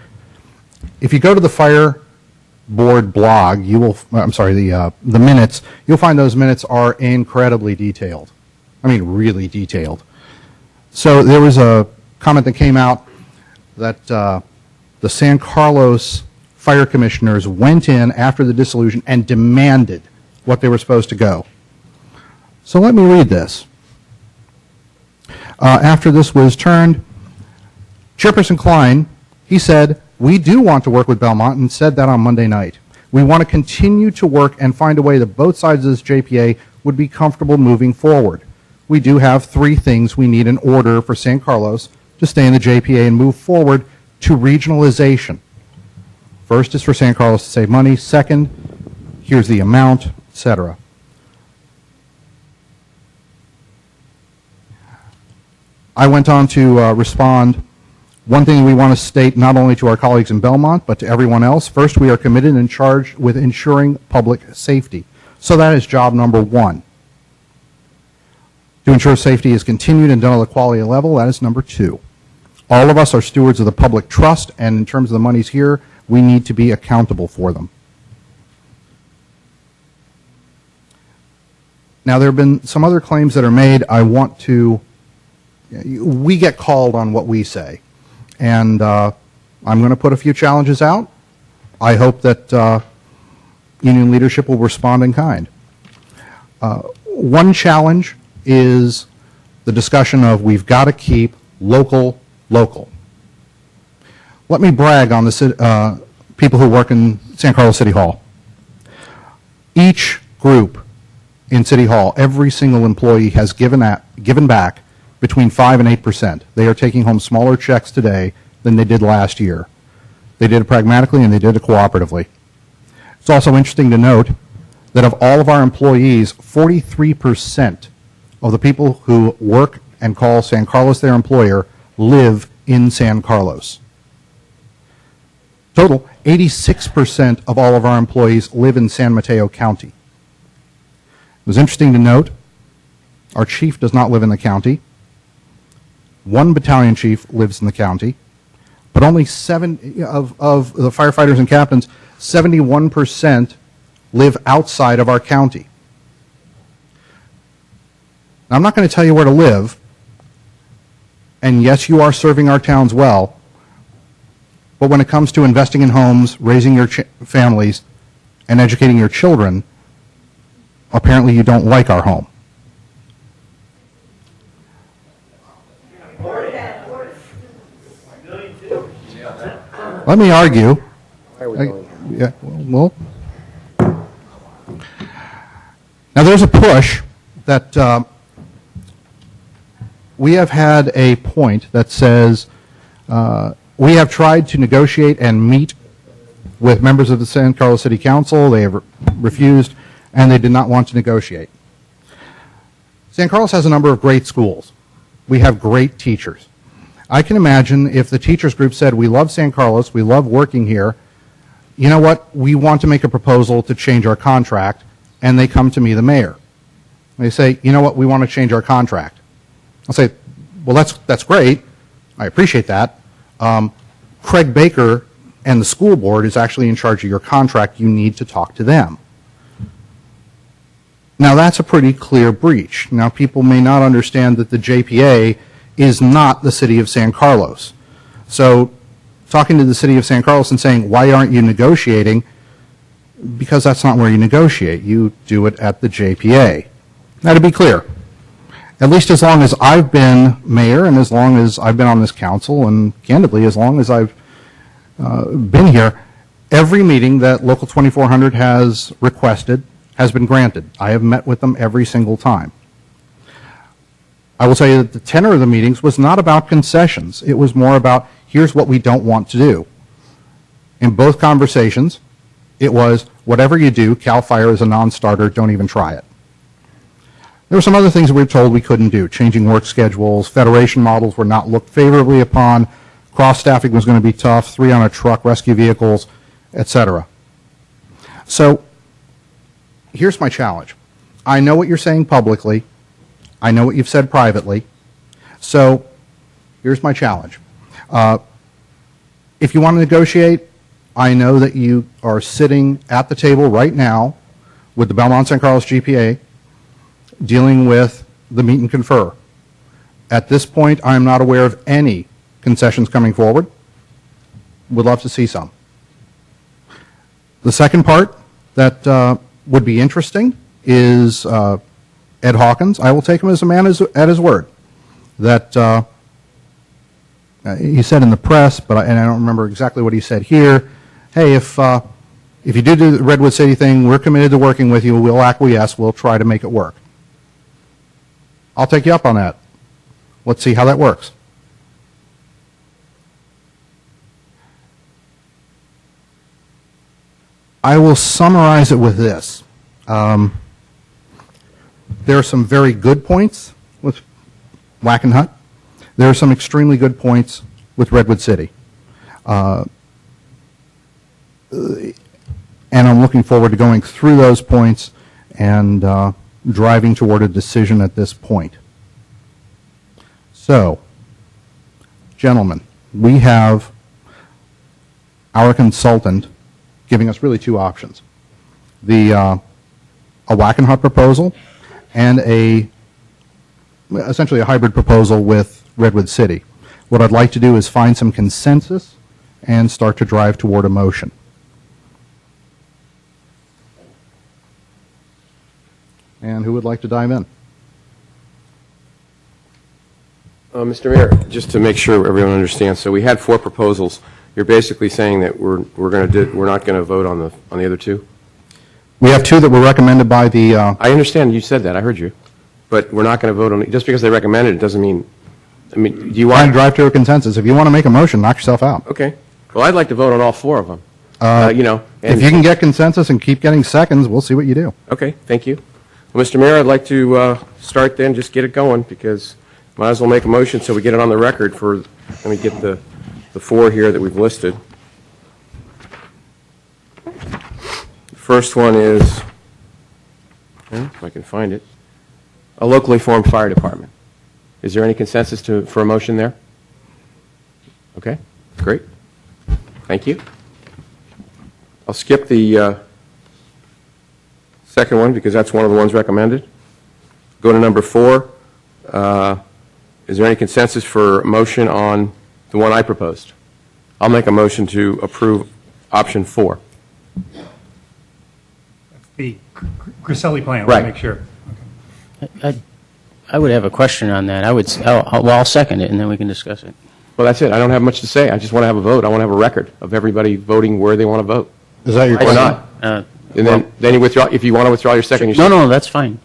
[SPEAKER 1] If you go to the fire board blog, you will, I'm sorry, the minutes, you'll find those minutes are incredibly detailed. I mean, really detailed. So there was a comment that came out that the San Carlos fire commissioners went in after the dissolution and demanded what they were supposed to go. So let me read this. After this was turned, Chairperson Klein, he said, we do want to work with Belmont, and said that on Monday night. We want to continue to work and find a way that both sides of this JPA would be comfortable moving forward. We do have three things we need in order for San Carlos to stay in the JPA and move forward to regionalization. First is for San Carlos to save money. Second, here's the amount, etc. I went on to respond. One thing we want to state not only to our colleagues in Belmont, but to everyone else. First, we are committed and charged with ensuring public safety. So that is job number one. To ensure safety is continued and done at a quality level, that is number two. All of us are stewards of the public trust, and in terms of the monies here, we need to be accountable for them. Now, there have been some other claims that are made. I want to, we get called on what we say. And I'm going to put a few challenges out. I hope that union leadership will respond in kind. One challenge is the discussion of we've got to keep local. Let me brag on the people who work in San Carlos City Hall. Each group in City Hall, every single employee has given back between 5 and 8%. They are taking home smaller checks today than they did last year. They did it pragmatically and they did it cooperatively. It's also interesting to note that of all of our employees, 43% of the people who work and call San Carlos their employer live in San Carlos. Total, 86% of all of our employees live in San Mateo County. It was interesting to note our chief does not live in the county. One battalion chief lives in the county, but only 7 of the firefighters and captains, 71% live outside of our county. Now, I'm not going to tell you where to live, and yes, you are serving our towns well, but when it comes to investing in homes, raising your families, and educating your children, apparently you don't like our home. Let me argue. Yeah, well, now there's a push that we have had a point that says we have tried to negotiate and meet with members of the San Carlos City Council. They have refused, and they did not want to negotiate. San Carlos has a number of great schools. We have great teachers. I can imagine if the teachers group said, we love San Carlos, we love working here, you know what, we want to make a proposal to change our contract, and they come to me, the mayor. They say, you know what, we want to change our contract. I'll say, well, that's great. I appreciate that. Craig Baker and the school board is actually in charge of your contract. You need to talk to them. Now, that's a pretty clear breach. Now, people may not understand that the JPA is not the city of San Carlos. So, talking to the city of San Carlos and saying, why aren't you negotiating? Because that's not where you negotiate. You do it at the JPA. Now, to be clear, at least as long as I've been mayor and as long as I've been on this council, and candidly, as long as I've been here, every meeting that Local 2400 has requested has been granted. I have met with them every single time. I will tell you that the tenor of the meetings was not about concessions. It was more about, here's what we don't want to do. In both conversations, it was, whatever you do, CAL FIRE is a non-starter, don't even try it. There were some other things that we were told we couldn't do. Changing work schedules, federation models were not looked favorably upon, cross-staffing was going to be tough, 3 on a truck, rescue vehicles, etc. So, here's my challenge. I know what you're saying publicly. I know what you've said privately. So, here's my challenge. If you want to negotiate, I know that you are sitting at the table right now with the Belmont San Carlos GPA dealing with the meet and confer. At this point, I am not aware of any concessions coming forward. Would love to see some. The second part that would be interesting is Ed Hawkins. I will take him as a man at his word. That he said in the press, and I don't remember exactly what he said here. Hey, if you do the Redwood City thing, we're committed to working with you. We'll acquiesce. We'll try to make it work. I'll take you up on that. Let's see how that works. I will summarize it with this. There are some very good points with Wackenhut. There are some extremely good points with Redwood City. And I'm looking forward to going through those points and driving toward a decision at this point. So, gentlemen, we have our consultant giving us really 2 options. A Wackenhut proposal and essentially a hybrid proposal with Redwood City. What I'd like to do is find some consensus and start to drive toward a motion. And who would like to dive in?
[SPEAKER 9] Mr. Mayor, just to make sure everyone understands, so we had 4 proposals. You're basically saying that we're not going to vote on the other 2?
[SPEAKER 1] We have 2 that were recommended by the...
[SPEAKER 9] I understand you said that. I heard you. But we're not going to vote on it. Just because they recommended it doesn't mean... do you want
[SPEAKER 1] to drive to a consensus? If you want to make a motion, knock yourself out.
[SPEAKER 9] Okay. Well, I'd like to vote on all 4 of them.
[SPEAKER 1] If you can get consensus and keep getting seconds, we'll see what you do.
[SPEAKER 9] Okay. Thank you. Well, Mr. Mayor, I'd like to start then, just get it going, because might as well make a motion so we get it on the record for, let me get the 4 here that we've listed. The first one is, if I can find it, a locally formed fire department. Is there any consensus for a motion there? Okay, great. Thank you. I'll skip the second one because that's one of the ones recommended. Go to number 4. Is there any consensus for a motion on the one I proposed? I'll make a motion to approve option 4.
[SPEAKER 2] The Griselli plan,
[SPEAKER 9] Right.
[SPEAKER 2] Make sure.
[SPEAKER 20] I would have a question on that. I'll second it, and then we can discuss it.
[SPEAKER 9] Well, that's it. I don't have much to say. I just want to have a vote. I want to have a record of everybody voting where they want to vote.
[SPEAKER 1] Is that your
[SPEAKER 9] question? Or not? And then you withdraw. If you want to withdraw your second, you should.
[SPEAKER 20] No, that's fine.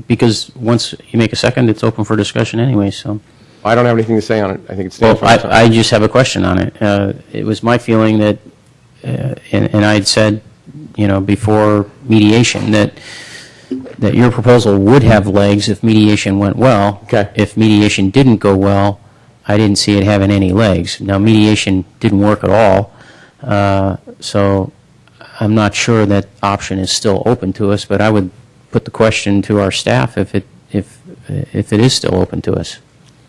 [SPEAKER 20] Because once you make a second, it's open for discussion anyway. So
[SPEAKER 9] I don't have anything to say on it. I think it stands for itself.
[SPEAKER 20] I just have a question on it. It was my feeling that, and I had said, before mediation that your proposal would have legs if mediation went well.
[SPEAKER 9] Okay.
[SPEAKER 20] If mediation didn't go well, I didn't see it having any legs. Now, mediation didn't work at all, so I'm not sure that option is still open to us, but I would put the question to our staff if it is still open to us.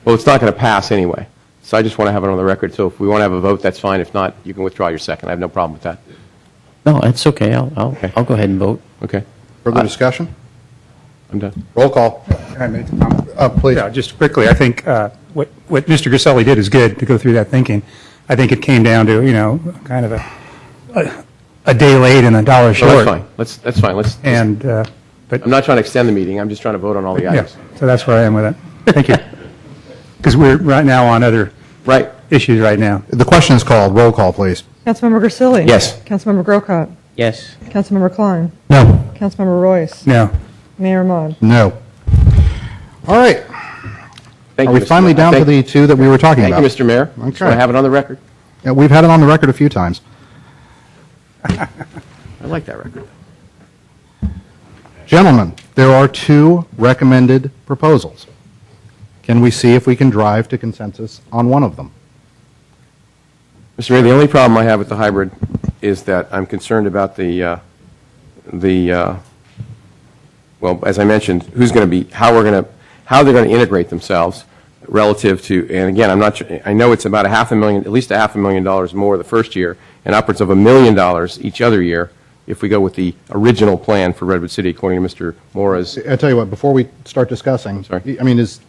[SPEAKER 9] Well, it's not going to pass anyway, so I just want to have it on the record. So if we want to have a vote, that's fine. If not, you can withdraw your second. I have no problem with that.
[SPEAKER 20] No, it's okay. I'll go ahead and vote.
[SPEAKER 9] Okay.
[SPEAKER 1] Further discussion?
[SPEAKER 9] I'm done.
[SPEAKER 1] Roll call. Please.
[SPEAKER 2] Yeah, just quickly, I think what Mr. Griselli did is good to go through that thinking. I think it came down to, kind of a day late and a dollar short.
[SPEAKER 9] Well, that's fine. Let's.
[SPEAKER 2] And, but
[SPEAKER 9] I'm not trying to extend the meeting. I'm just trying to vote on all the items.
[SPEAKER 2] yeah, so that's where I am with it. Thank you. Because we're right now on other issues right now.
[SPEAKER 1] The question is called. Roll call, please.
[SPEAKER 14] Councilmember Grisilli?
[SPEAKER 9] Yes.
[SPEAKER 14] Councilmember Grocott?
[SPEAKER 20] Yes.
[SPEAKER 14] Councilmember Klein?
[SPEAKER 3] No.
[SPEAKER 14] Councilmember Royce?
[SPEAKER 2] No.
[SPEAKER 14] Mayor Ahmad?
[SPEAKER 1] No. All right.
[SPEAKER 9] Thank
[SPEAKER 1] Are
[SPEAKER 9] you,
[SPEAKER 1] we
[SPEAKER 9] Mr.
[SPEAKER 1] finally
[SPEAKER 9] Mayor.
[SPEAKER 1] down to the two that we were talking
[SPEAKER 9] Thank
[SPEAKER 1] about?
[SPEAKER 9] you, Mr. Mayor. Just want to have it on the record.
[SPEAKER 1] Yeah, we've had it on the record a few times.
[SPEAKER 9] I like that record.
[SPEAKER 1] Gentlemen, there are two recommended proposals. Can we see if we can drive to consensus on one of them?
[SPEAKER 9] Mr. Mayor, the only problem I have with the hybrid is that I'm concerned about well, as I mentioned, how they're going to integrate themselves relative to, and again, I'm not sure, I know it's about at least $500,000 more the first year, and upwards of $1 million each other year if we go with the original plan for Redwood City, according to Mr. Mora's.
[SPEAKER 1] I tell you what, before we start discussing, I mean, is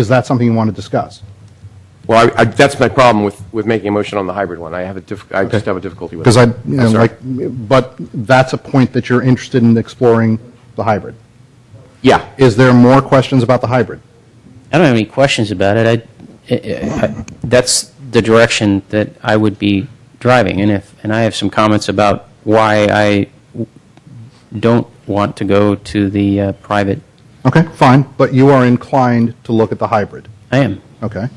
[SPEAKER 1] that something you want to discuss?
[SPEAKER 9] Well, that's my problem with making a motion on the hybrid one. I just have a difficulty with it.
[SPEAKER 1] Because but that's a point that you're interested in exploring the hybrid.
[SPEAKER 9] Yeah.
[SPEAKER 1] Is there more questions about the hybrid?
[SPEAKER 20] I don't have any questions about it. That's the direction that I would be driving, and I have some comments about why I don't want to go to the private.
[SPEAKER 1] Okay, fine, but you are inclined to look at the hybrid.
[SPEAKER 20] I am.
[SPEAKER 1] Okay.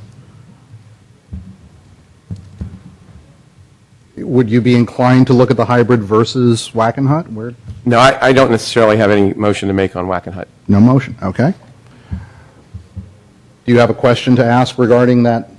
[SPEAKER 1] Would you be inclined to look at the hybrid versus Wackenhut?
[SPEAKER 9] No, I don't necessarily have any motion to make on Wackenhut.
[SPEAKER 1] No motion, okay. Do you have a question to ask regarding that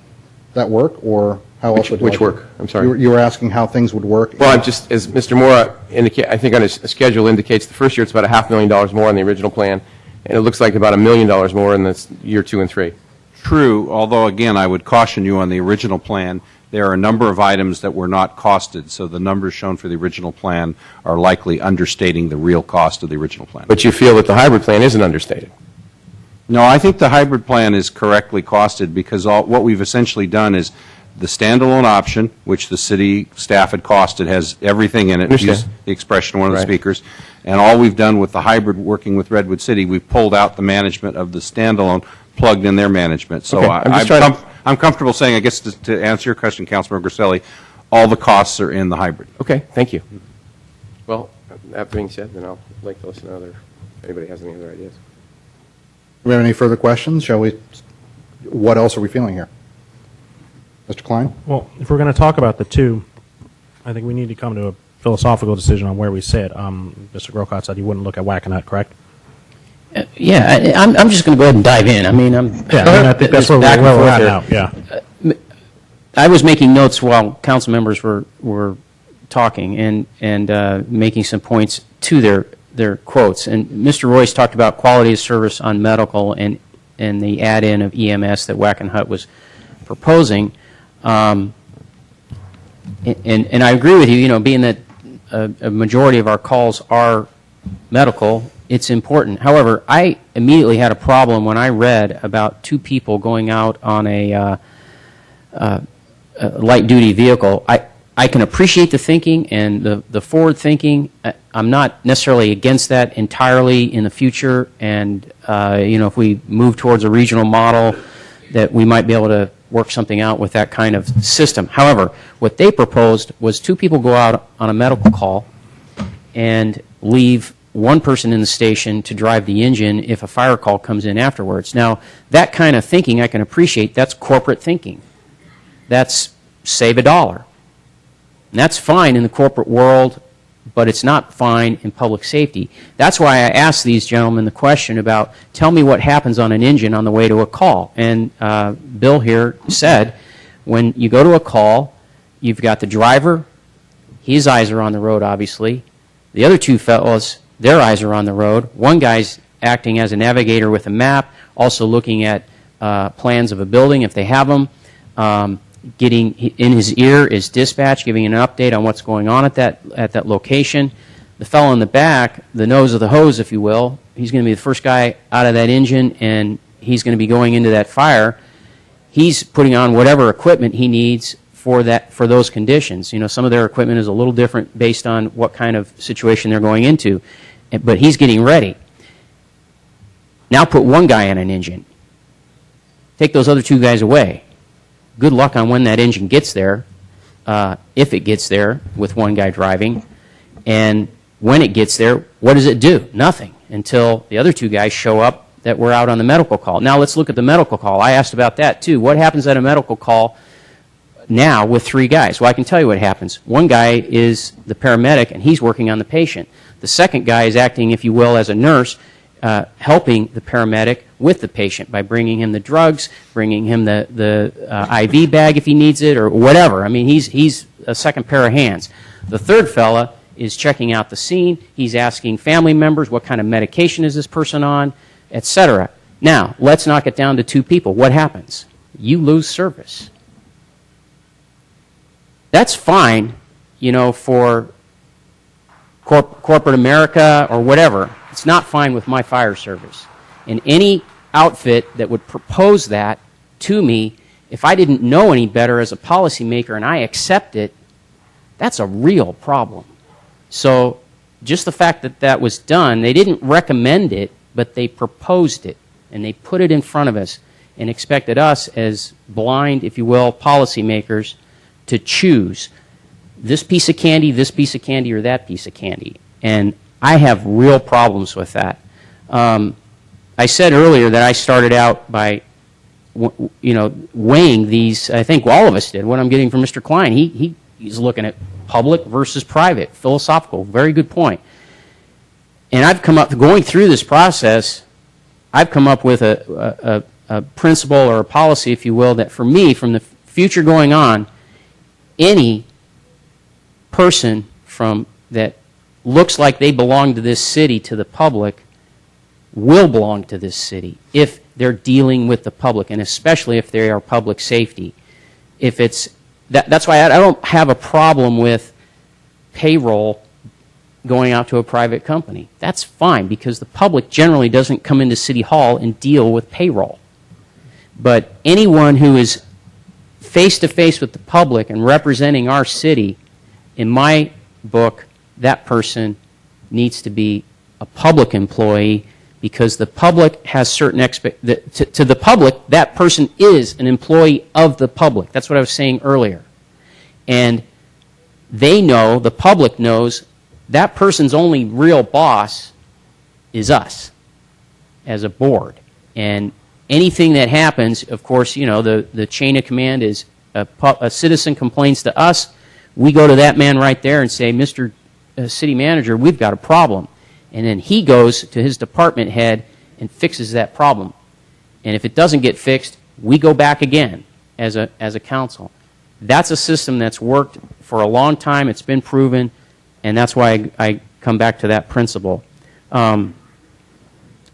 [SPEAKER 1] work, or how else would you
[SPEAKER 9] Which
[SPEAKER 1] like
[SPEAKER 9] work?
[SPEAKER 1] it?
[SPEAKER 9] I'm sorry.
[SPEAKER 1] You were asking how things would work?
[SPEAKER 9] Well, I'm just, as Mr. Mora I think on his schedule indicates, the first year it's about $500,000 more on the original plan, and it looks like about $1 million more in the year 2 and 3.
[SPEAKER 11] True, although again, I would caution you on the original plan, there are a number of items that were not costed, so the numbers shown for the original plan are likely understating the real cost of the original plan.
[SPEAKER 9] But you feel that the hybrid plan isn't understated?
[SPEAKER 11] No, I think the hybrid plan is correctly costed because what we've essentially done is the standalone option, which the city staff had costed, has everything in it. Use the expression of one of the speakers. And all we've done with the hybrid working with Redwood City, we've pulled out the management of the standalone, plugged in their management. So
[SPEAKER 9] Okay,
[SPEAKER 11] I'm comfortable saying, I guess, to answer your question, Councilmember Griselli, all the costs are in the hybrid.
[SPEAKER 9] Okay, thank you. Well, that being said, then I'll like to listen to if anybody has any other ideas.
[SPEAKER 1] Do we have any further questions? What else are we feeling here? Mr. Klein?
[SPEAKER 3] Well, if we're going to talk about the two, I think we need to come to a philosophical decision on where we sit. Mr. Grocott said he wouldn't look at Wackenhut, correct?
[SPEAKER 20] Yeah, I'm just going to go ahead and dive in. I mean,
[SPEAKER 3] I think that's where we're at now. Yeah.
[SPEAKER 20] I was making notes while council members were talking and making some points to their quotes. And Mr. Royce talked about quality of service on medical and the add-in of EMS that Wackenhut was proposing. And I agree with you, being that a majority of our calls are medical, it's important. However, I immediately had a problem when I read about two people going out on a light-duty vehicle. I can appreciate the thinking and the forward thinking. I'm not necessarily against that entirely in the future. And, if we move towards a regional model, that we might be able to work something out with that kind of system. However, what they proposed was two people go out on a medical call and leave one person in the station to drive the engine if a fire call comes in afterwards. Now, that kind of thinking I can appreciate. That's corporate thinking. That's save $1. And that's fine in the corporate world. but it's not fine in public safety. That's why I asked these gentlemen the question about, tell me what happens on an engine on the way to a call. And Bill here said, when you go to a call, you've got the driver, his eyes are on the road, obviously. The other two fellows, their eyes are on the road. One guy's acting as a navigator with a map, also looking at plans of a building if they have them. Getting in his ear is dispatch, giving an update on what's going on at that location. The fellow in the back, the nose of the hose, if you will, he's going to be the first guy out of that engine, and he's going to be going into that fire. He's putting on whatever equipment he needs for those conditions. You know, some of their equipment is a little different based on what kind of situation they're going into, but he's getting ready. Now put one guy on an engine. Take those other two guys away. Good luck on when that engine gets there, if it gets there with one guy driving. And when it gets there, what does it do? Nothing until the other two guys show up that were out on the medical call. Now let's look at the medical call. I asked about that too. What happens at a medical call now with three guys? Well, I can tell you what happens. One guy is the paramedic, and he's working on the patient. The second guy is acting, if you will, as a nurse, helping the paramedic with the patient by bringing him the drugs, bringing him the IV bag if he needs it, or whatever. I mean, he's a second pair of hands. The third fella is checking out the scene. He's asking family members, what kind of medication is this person on, etc. Now, let's knock it down to two people. What happens? You lose service. That's fine, you know, for corporate America or whatever. It's not fine with my fire service. And any outfit that would propose that to me, if I didn't know any better as a policymaker and I accept it, that's a real problem. So just the fact that that was done, they didn't recommend it, but they proposed it, and they put it in front of us and expected us as blind, if you will, policymakers to choose this piece of candy, or that piece of candy. And I have real problems with that. I said earlier that I started out by, weighing these. I think all of us did. What I'm getting from Mr. Klein, he's looking at public versus private, philosophical. Very good point. And I've come up, going through this process, I've come up with a principle or a policy, if you will, that for me, from the future going on, any person that looks like they belong to this city, to the public, will belong to this city if they're dealing with the public, and especially if they are public safety. If it's that's why I don't have a problem with payroll going out to a private company. That's fine, because the public generally doesn't come into City Hall and deal with payroll. But anyone who is face-to-face with the public and representing our city, in my book, that person needs to be a public employee, because the public has certain to the public, that person is an employee of the public. That's what I was saying earlier. And they know, the public knows, that person's only real boss is us as a board. And anything that happens, of course, the chain of command is a citizen complains to us, we go to that man right there and say, Mr. City Manager, we've got a problem. And then he goes to his department head and fixes that problem. And if it doesn't get fixed, we go back again as a council. That's a system that's worked for a long time. It's been proven, and that's why I come back to that principle.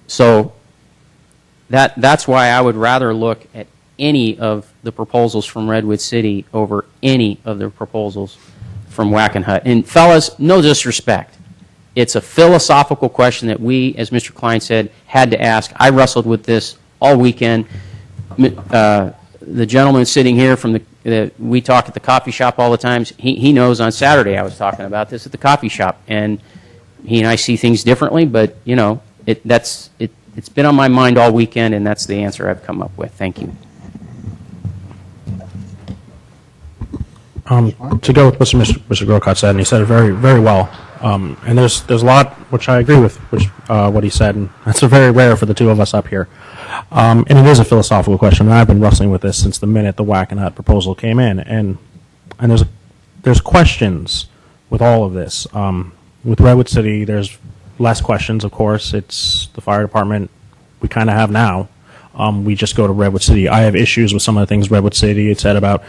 [SPEAKER 20] So that's why I would rather look at any of the proposals from Redwood City over any of the proposals from Wackenhut. And fellas, no disrespect. It's a philosophical question that we, as Mr. Klein said, had to ask. I wrestled with this all weekend. The gentleman sitting here from we talk at the coffee shop all the time. He knows on Saturday I was talking about this at the coffee shop, and he and I see things differently. But it's been on my mind all weekend, and that's the answer I've come up with. Thank you.
[SPEAKER 3] To go with what Mr. Grocott said, and he said it very, very well. And there's a lot which I agree with, what he said, and that's very rare for the two of us up here. And it is a philosophical question, and I've been wrestling with this since the minute the Wackenhut proposal came in. And there's questions with all of this. With Redwood City, there's less questions, of course. It's the fire department we kind of have now. We just go to Redwood City. I have issues with some of the things Redwood City had said about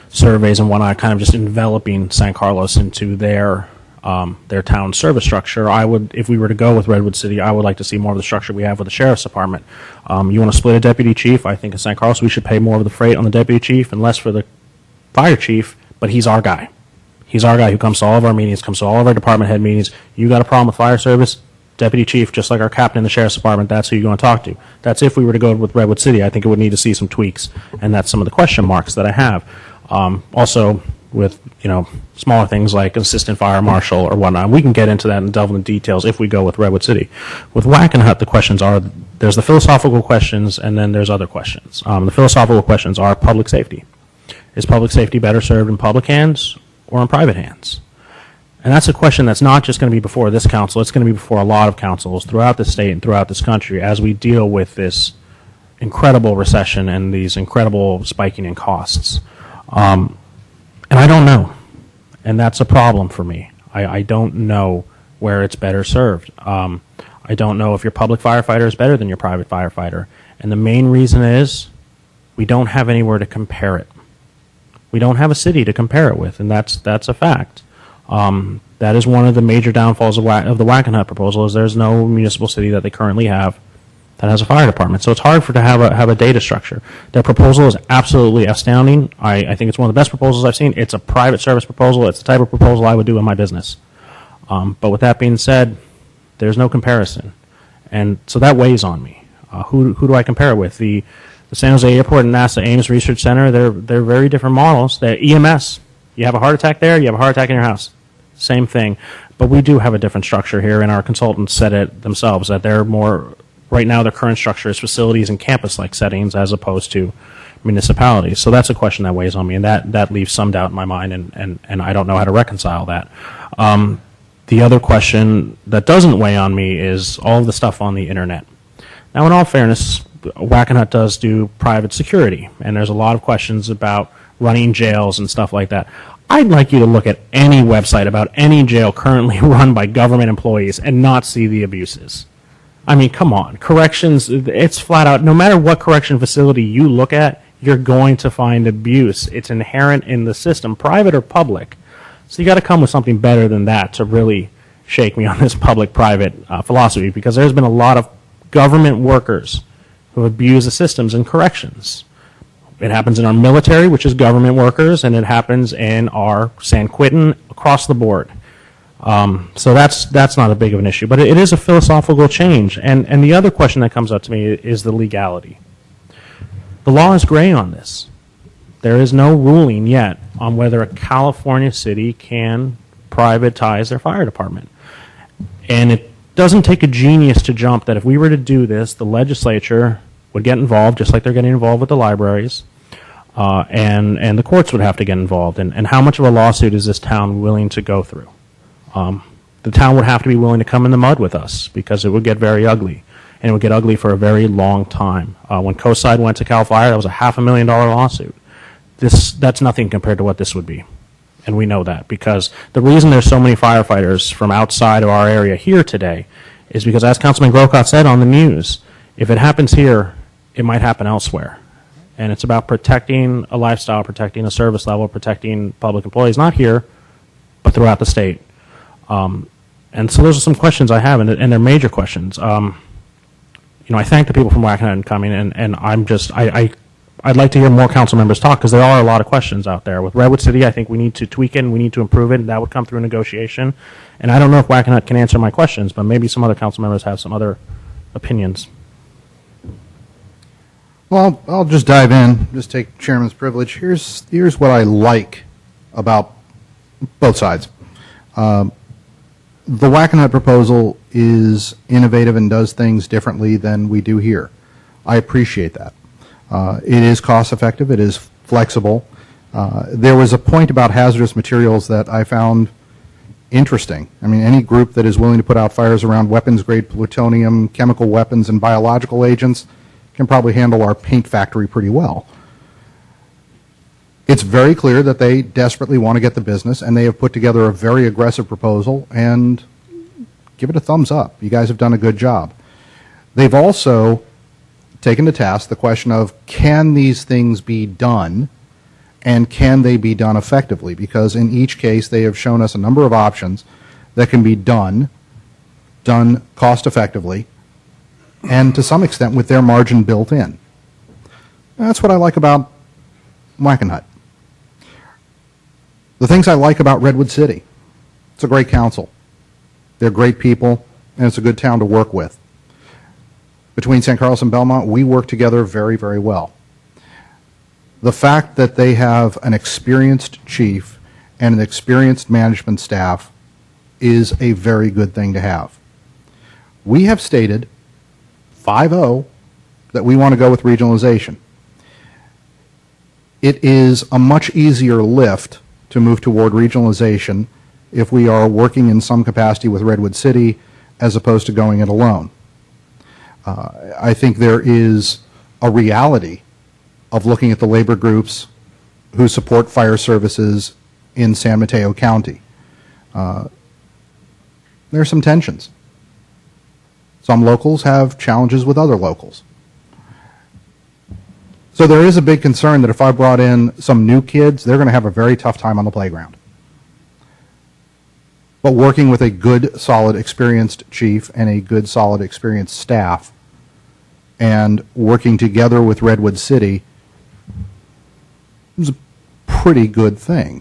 [SPEAKER 3] surveys and whatnot, kind of just enveloping San Carlos into their town service structure. I would, if we were to go with Redwood City, I would like to see more of the structure we have with the sheriff's department. You want to split a deputy chief? I think in San Carlos we should pay more of the freight on the deputy chief and less for the fire chief, but he's our guy. He's our guy who comes to all of our meetings, comes to all of our department head meetings. You got a problem with fire service? Deputy chief, just like our captain in the sheriff's department, that's who you're going to talk to. That's if we were to go with Redwood City. I think it would need to see some tweaks, and that's some of the question marks that I have. Also, with smaller things like assistant fire marshal or whatnot, we can get into that and delve into details if we go with Redwood City. With Wackenhut, the questions are, there's the philosophical questions, and then there's other questions. The philosophical questions are public safety. Is public safety better served in public hands or in private hands? And that's a question that's not just going to be before this council, it's going to be before a lot of councils throughout the state and throughout this country as we deal with this incredible recession and these incredible spiking in costs. And I don't know. And that's a problem for me. I don't know where it's better served. I don't know if your public firefighter is better than your private firefighter. And the main reason is we don't have anywhere to compare it. We don't have a city to compare it with, and that's a fact. That is one of the major downfalls of the Wackenhut proposal is there's no municipal city that they currently have that has a fire department. So it's hard to have a data structure. Their proposal is absolutely astounding. I think it's one of the best proposals I've seen. It's a private service proposal. It's the type of proposal I would do in my business. But with that being said, there's no comparison. And so that weighs on me. Who do I compare it with? The San Jose Airport and NASA Ames Research Center, they're very different models. They're EMS. You have a heart attack there, you have a heart attack in your house. Same thing. But we do have a different structure here, and our consultants said it themselves, that they're more, right now their current structure is facilities and campus-like settings as opposed to municipalities. So that's a question that weighs on me, and that leaves some doubt in my mind, and I don't know how to reconcile that. The other question that doesn't weigh on me is all of the stuff on the internet. Now, in all fairness, Wackenhut does do private security, and there's a lot of questions about running jails and stuff like that. I'd like you to look at any website about any jail currently run by government employees and not see the abuses. I mean, come on. Corrections, it's flat out, no matter what correction facility you look at, you're going to find abuse. It's inherent in the system, private or public. So you got to come with something better than that to really shake me on this public-private philosophy, because there's been a lot of government workers who abuse the systems in corrections. It happens in our military, which is government workers, and it happens in our San Quentin across the board. So that's not a big of an issue, but it is a philosophical change. And the other question that comes up to me is the legality. The law is gray on this. There is no ruling yet on whether a California city can privatize their fire department. And it doesn't take a genius to jump that if we were to do this, the legislature would get involved, just like they're getting involved with the libraries, and the courts would have to get involved. And how much of a lawsuit is this town willing to go through? The town would have to be willing to come in the mud with us, because it would get very ugly, and it would get ugly for a very long time. When CoSide went to CAL FIRE, that was a $500,000 lawsuit. That's nothing compared to what this would be. And we know that, because the reason there's so many firefighters from outside of our area here today is because, as Councilman Grocott said on the news, if it happens here, it might happen elsewhere. And it's about protecting a lifestyle, protecting a service level, protecting public employees, not here, but throughout the state. And so those are some questions I have, and they're major questions. I thank the people from Wackenhut coming, and I'd like to hear more council members talk, because there are a lot of questions out there. With Redwood City, I think we need to tweak it and we need to improve it, and that would come through negotiation. And I don't know if Wackenhut can answer my questions, but maybe some other council members have some other opinions.
[SPEAKER 1] Well, I'll just dive in, just take chairman's privilege. Here's what I like about both sides. The Wackenhut proposal is innovative and does things differently than we do here. I appreciate that. It is cost effective. It is flexible. There was a point about hazardous materials that I found interesting. I mean, any group that is willing to put out fires around weapons-grade plutonium, chemical weapons, and biological agents can probably handle our paint factory pretty well. It's very clear that they desperately want to get the business, and they have put together a very aggressive proposal, and give it a thumbs up. You guys have done a good job. They've also taken to task the question of, can these things be done, and can they be done effectively? Because in each case, they have shown us a number of options that can be done cost effectively, and to some extent with their margin built in. That's what I like about Wackenhut. The things I like about Redwood City: it's a great council. They're great people, and it's a good town to work with. Between San Carlos and Belmont, we work together very, very well. The fact that they have an experienced chief and an experienced management staff is a very good thing to have. We have stated 5-0 that we want to go with regionalization. It is a much easier lift to move toward regionalization if we are working in some capacity with Redwood City as opposed to going it alone. I think there is a reality of looking at the labor groups who support fire services in San Mateo County. There are some tensions. Some locals have challenges with other locals. So there is a big concern that if I brought in some new kids, they're going to have a very tough time on the playground. But working with a good, solid, experienced chief and a good, solid, experienced staff, and working together with Redwood City is a pretty good thing.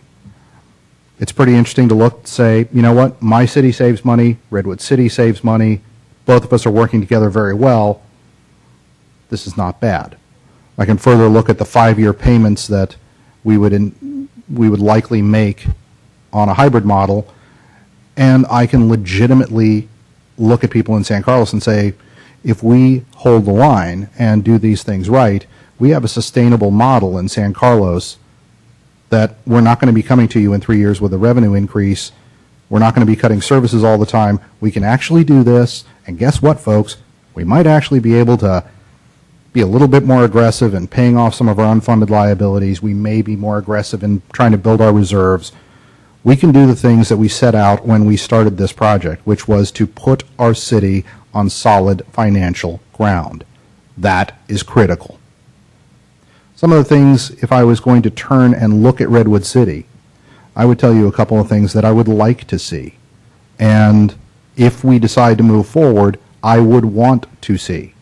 [SPEAKER 1] It's pretty interesting to look and say, you know what, my city saves money, Redwood City saves money, both of us are working together very well. This is not bad. I can further look at the 5-year payments that we would likely make on a hybrid model, and I can legitimately look at people in San Carlos and say, if we hold the line and do these things right, we have a sustainable model in San Carlos that we're not going to be coming to you in 3 years with a revenue increase. We're not going to be cutting services all the time. We can actually do this, and guess what, folks? We might actually be able to be a little bit more aggressive in paying off some of our unfunded liabilities. We may be more aggressive in trying to build our reserves. We can do the things that we set out when we started this project, which was to put our city on solid financial ground. That is critical. Some of the things, if I was going to turn and look at Redwood City, I would tell you a couple of things that I would like to see. And if we decide to move forward, I would want to see.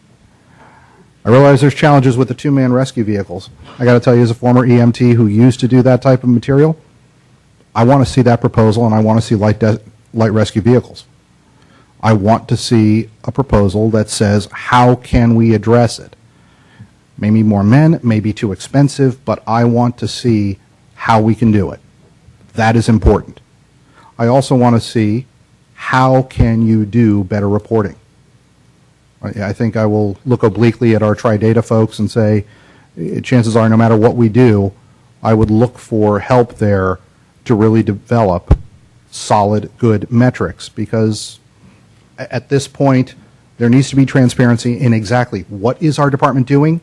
[SPEAKER 1] I realize there's challenges with the 2-man rescue vehicles. I got to tell you, as a former EMT who used to do that type of material, I want to see that proposal, and I want to see light rescue vehicles. I want to see a proposal that says, how can we address it? Maybe more men, maybe too expensive, but I want to see how we can do it. That is important. I also want to see, how can you do better reporting? I think I will look obliquely at our Tri-Data folks and say, chances are, no matter what we do, I would look for help there to really develop solid, good metrics, because at this point, there needs to be transparency in exactly what is our department doing,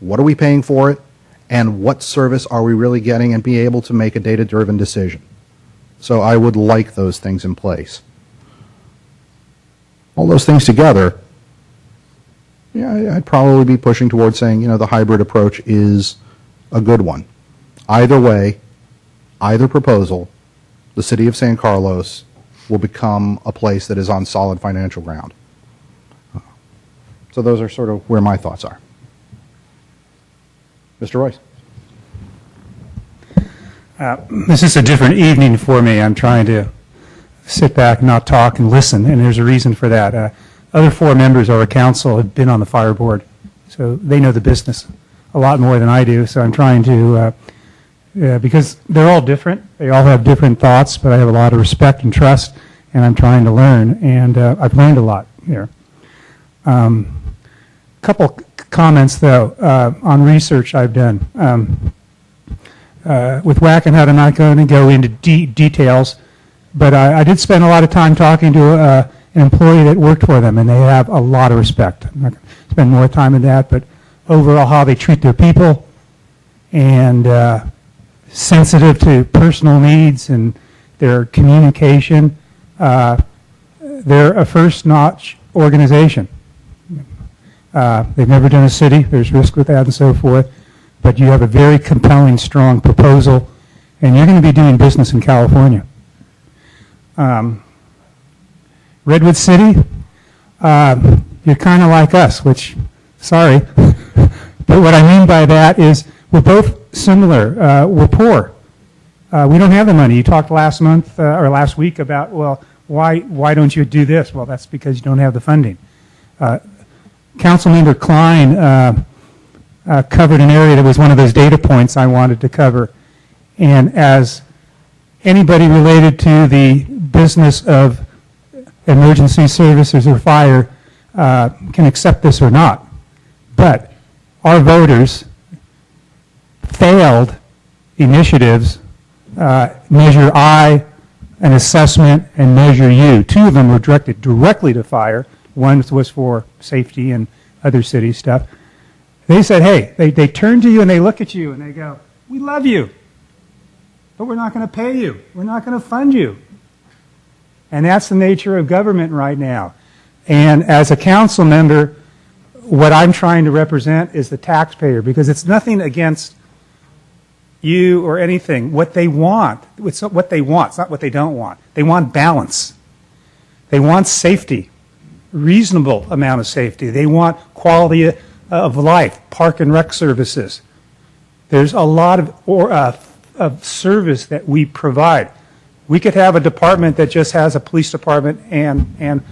[SPEAKER 1] what are we paying for it, and what service are we really getting, and be able to make a data-driven decision. So I would like those things in place. All those things together, yeah, I'd probably be pushing towards saying, the hybrid approach is a good one. Either way, either proposal, the city of San Carlos will become a place that is on solid financial ground. So those are sort of where my thoughts are. Mr. Royce.
[SPEAKER 2] This is a different evening for me. I'm trying to sit back, not talk, and listen, and there's a reason for that. Other 4 members of our council have been on the fire board, so they know the business a lot more than I do, so I'm trying to, because they're all different, they all have different thoughts, but I have a lot of respect and trust, and I'm trying to learn, and I've learned a lot here. Couple comments, though, on research I've done. With Wackenhut, I'm not going to go into details, but I did spend a lot of time talking to an employee that worked for them, and they have a lot of respect. I'm not going to spend more time in that, but overall how they treat their people, and sensitive to personal needs and their communication. they're a first-notch organization. They've never done a city. There's risk with that and so forth. But you have a very compelling, strong proposal, and you're going to be doing business in California. Redwood City, you're kind of like us, which, sorry. But what I mean by that is we're both similar. We're poor. We don't have the money. You talked last month or last week about, well, why don't you do this? Well, that's because you don't have the funding. Councilmember Klein covered an area that was one of those data points I wanted to cover. And as anybody related to the business of emergency services or fire can accept this or not, but our voters failed initiatives, Measure I, an assessment, and Measure U. Two of them were directed directly to fire. One was for safety and other city stuff. They said, hey, they turn to you and they look at you and they go, we love you, but we're not going to pay you. We're not going to fund you. And that's the nature of government right now. And as a council member, what I'm trying to represent is the taxpayer, because it's nothing against you or anything. What they want, it's what they want, it's not what they don't want. They want balance. They want safety, reasonable amount of safety. They want quality of life, park and rec services. There's a lot of service that we provide. We could have a department that just has a police department and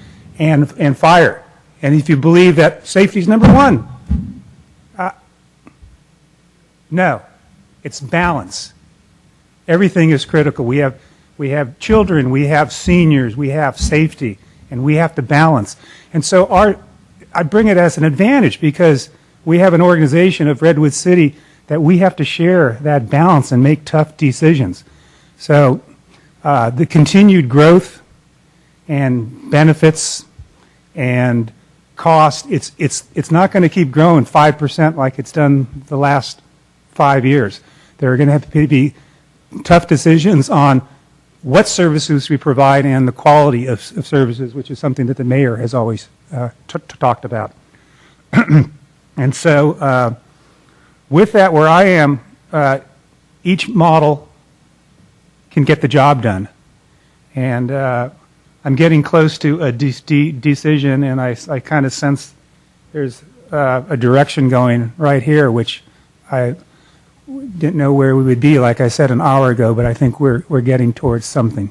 [SPEAKER 2] fire. And if you believe that safety is number one, no, it's balance. Everything is critical. We have children, we have seniors, we have safety, and we have to balance. And so I bring it as an advantage because we have an organization of Redwood City that we have to share that balance and make tough decisions. So the continued growth and benefits and cost, it's not going to keep growing 5% like it's done the last 5 years. There are going to have to be tough decisions on what services we provide and the quality of services, which is something that the mayor has always talked about. And so with that, where I am, each model can get the job done. And I'm getting close to a decision, and I kind of sense there's a direction going right here, which I didn't know where we would be, like I said, an hour ago, but I think we're getting towards something.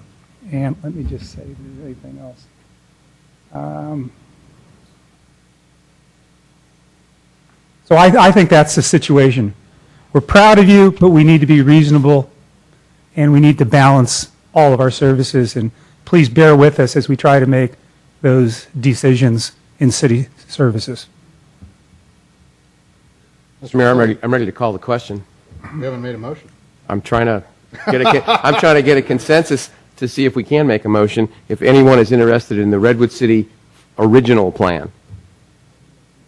[SPEAKER 2] And let me just say if there's anything else. So I think that's the situation. We're proud of you, but we need to be reasonable, and we need to balance all of our services. And please bear with us as we try to make those decisions in city services.
[SPEAKER 9] Mr. Mayor, I'm ready to call the question.
[SPEAKER 1] We haven't made a motion.
[SPEAKER 9] I'm trying to get a consensus to see if we can make a motion. If anyone is interested in the Redwood City original plan.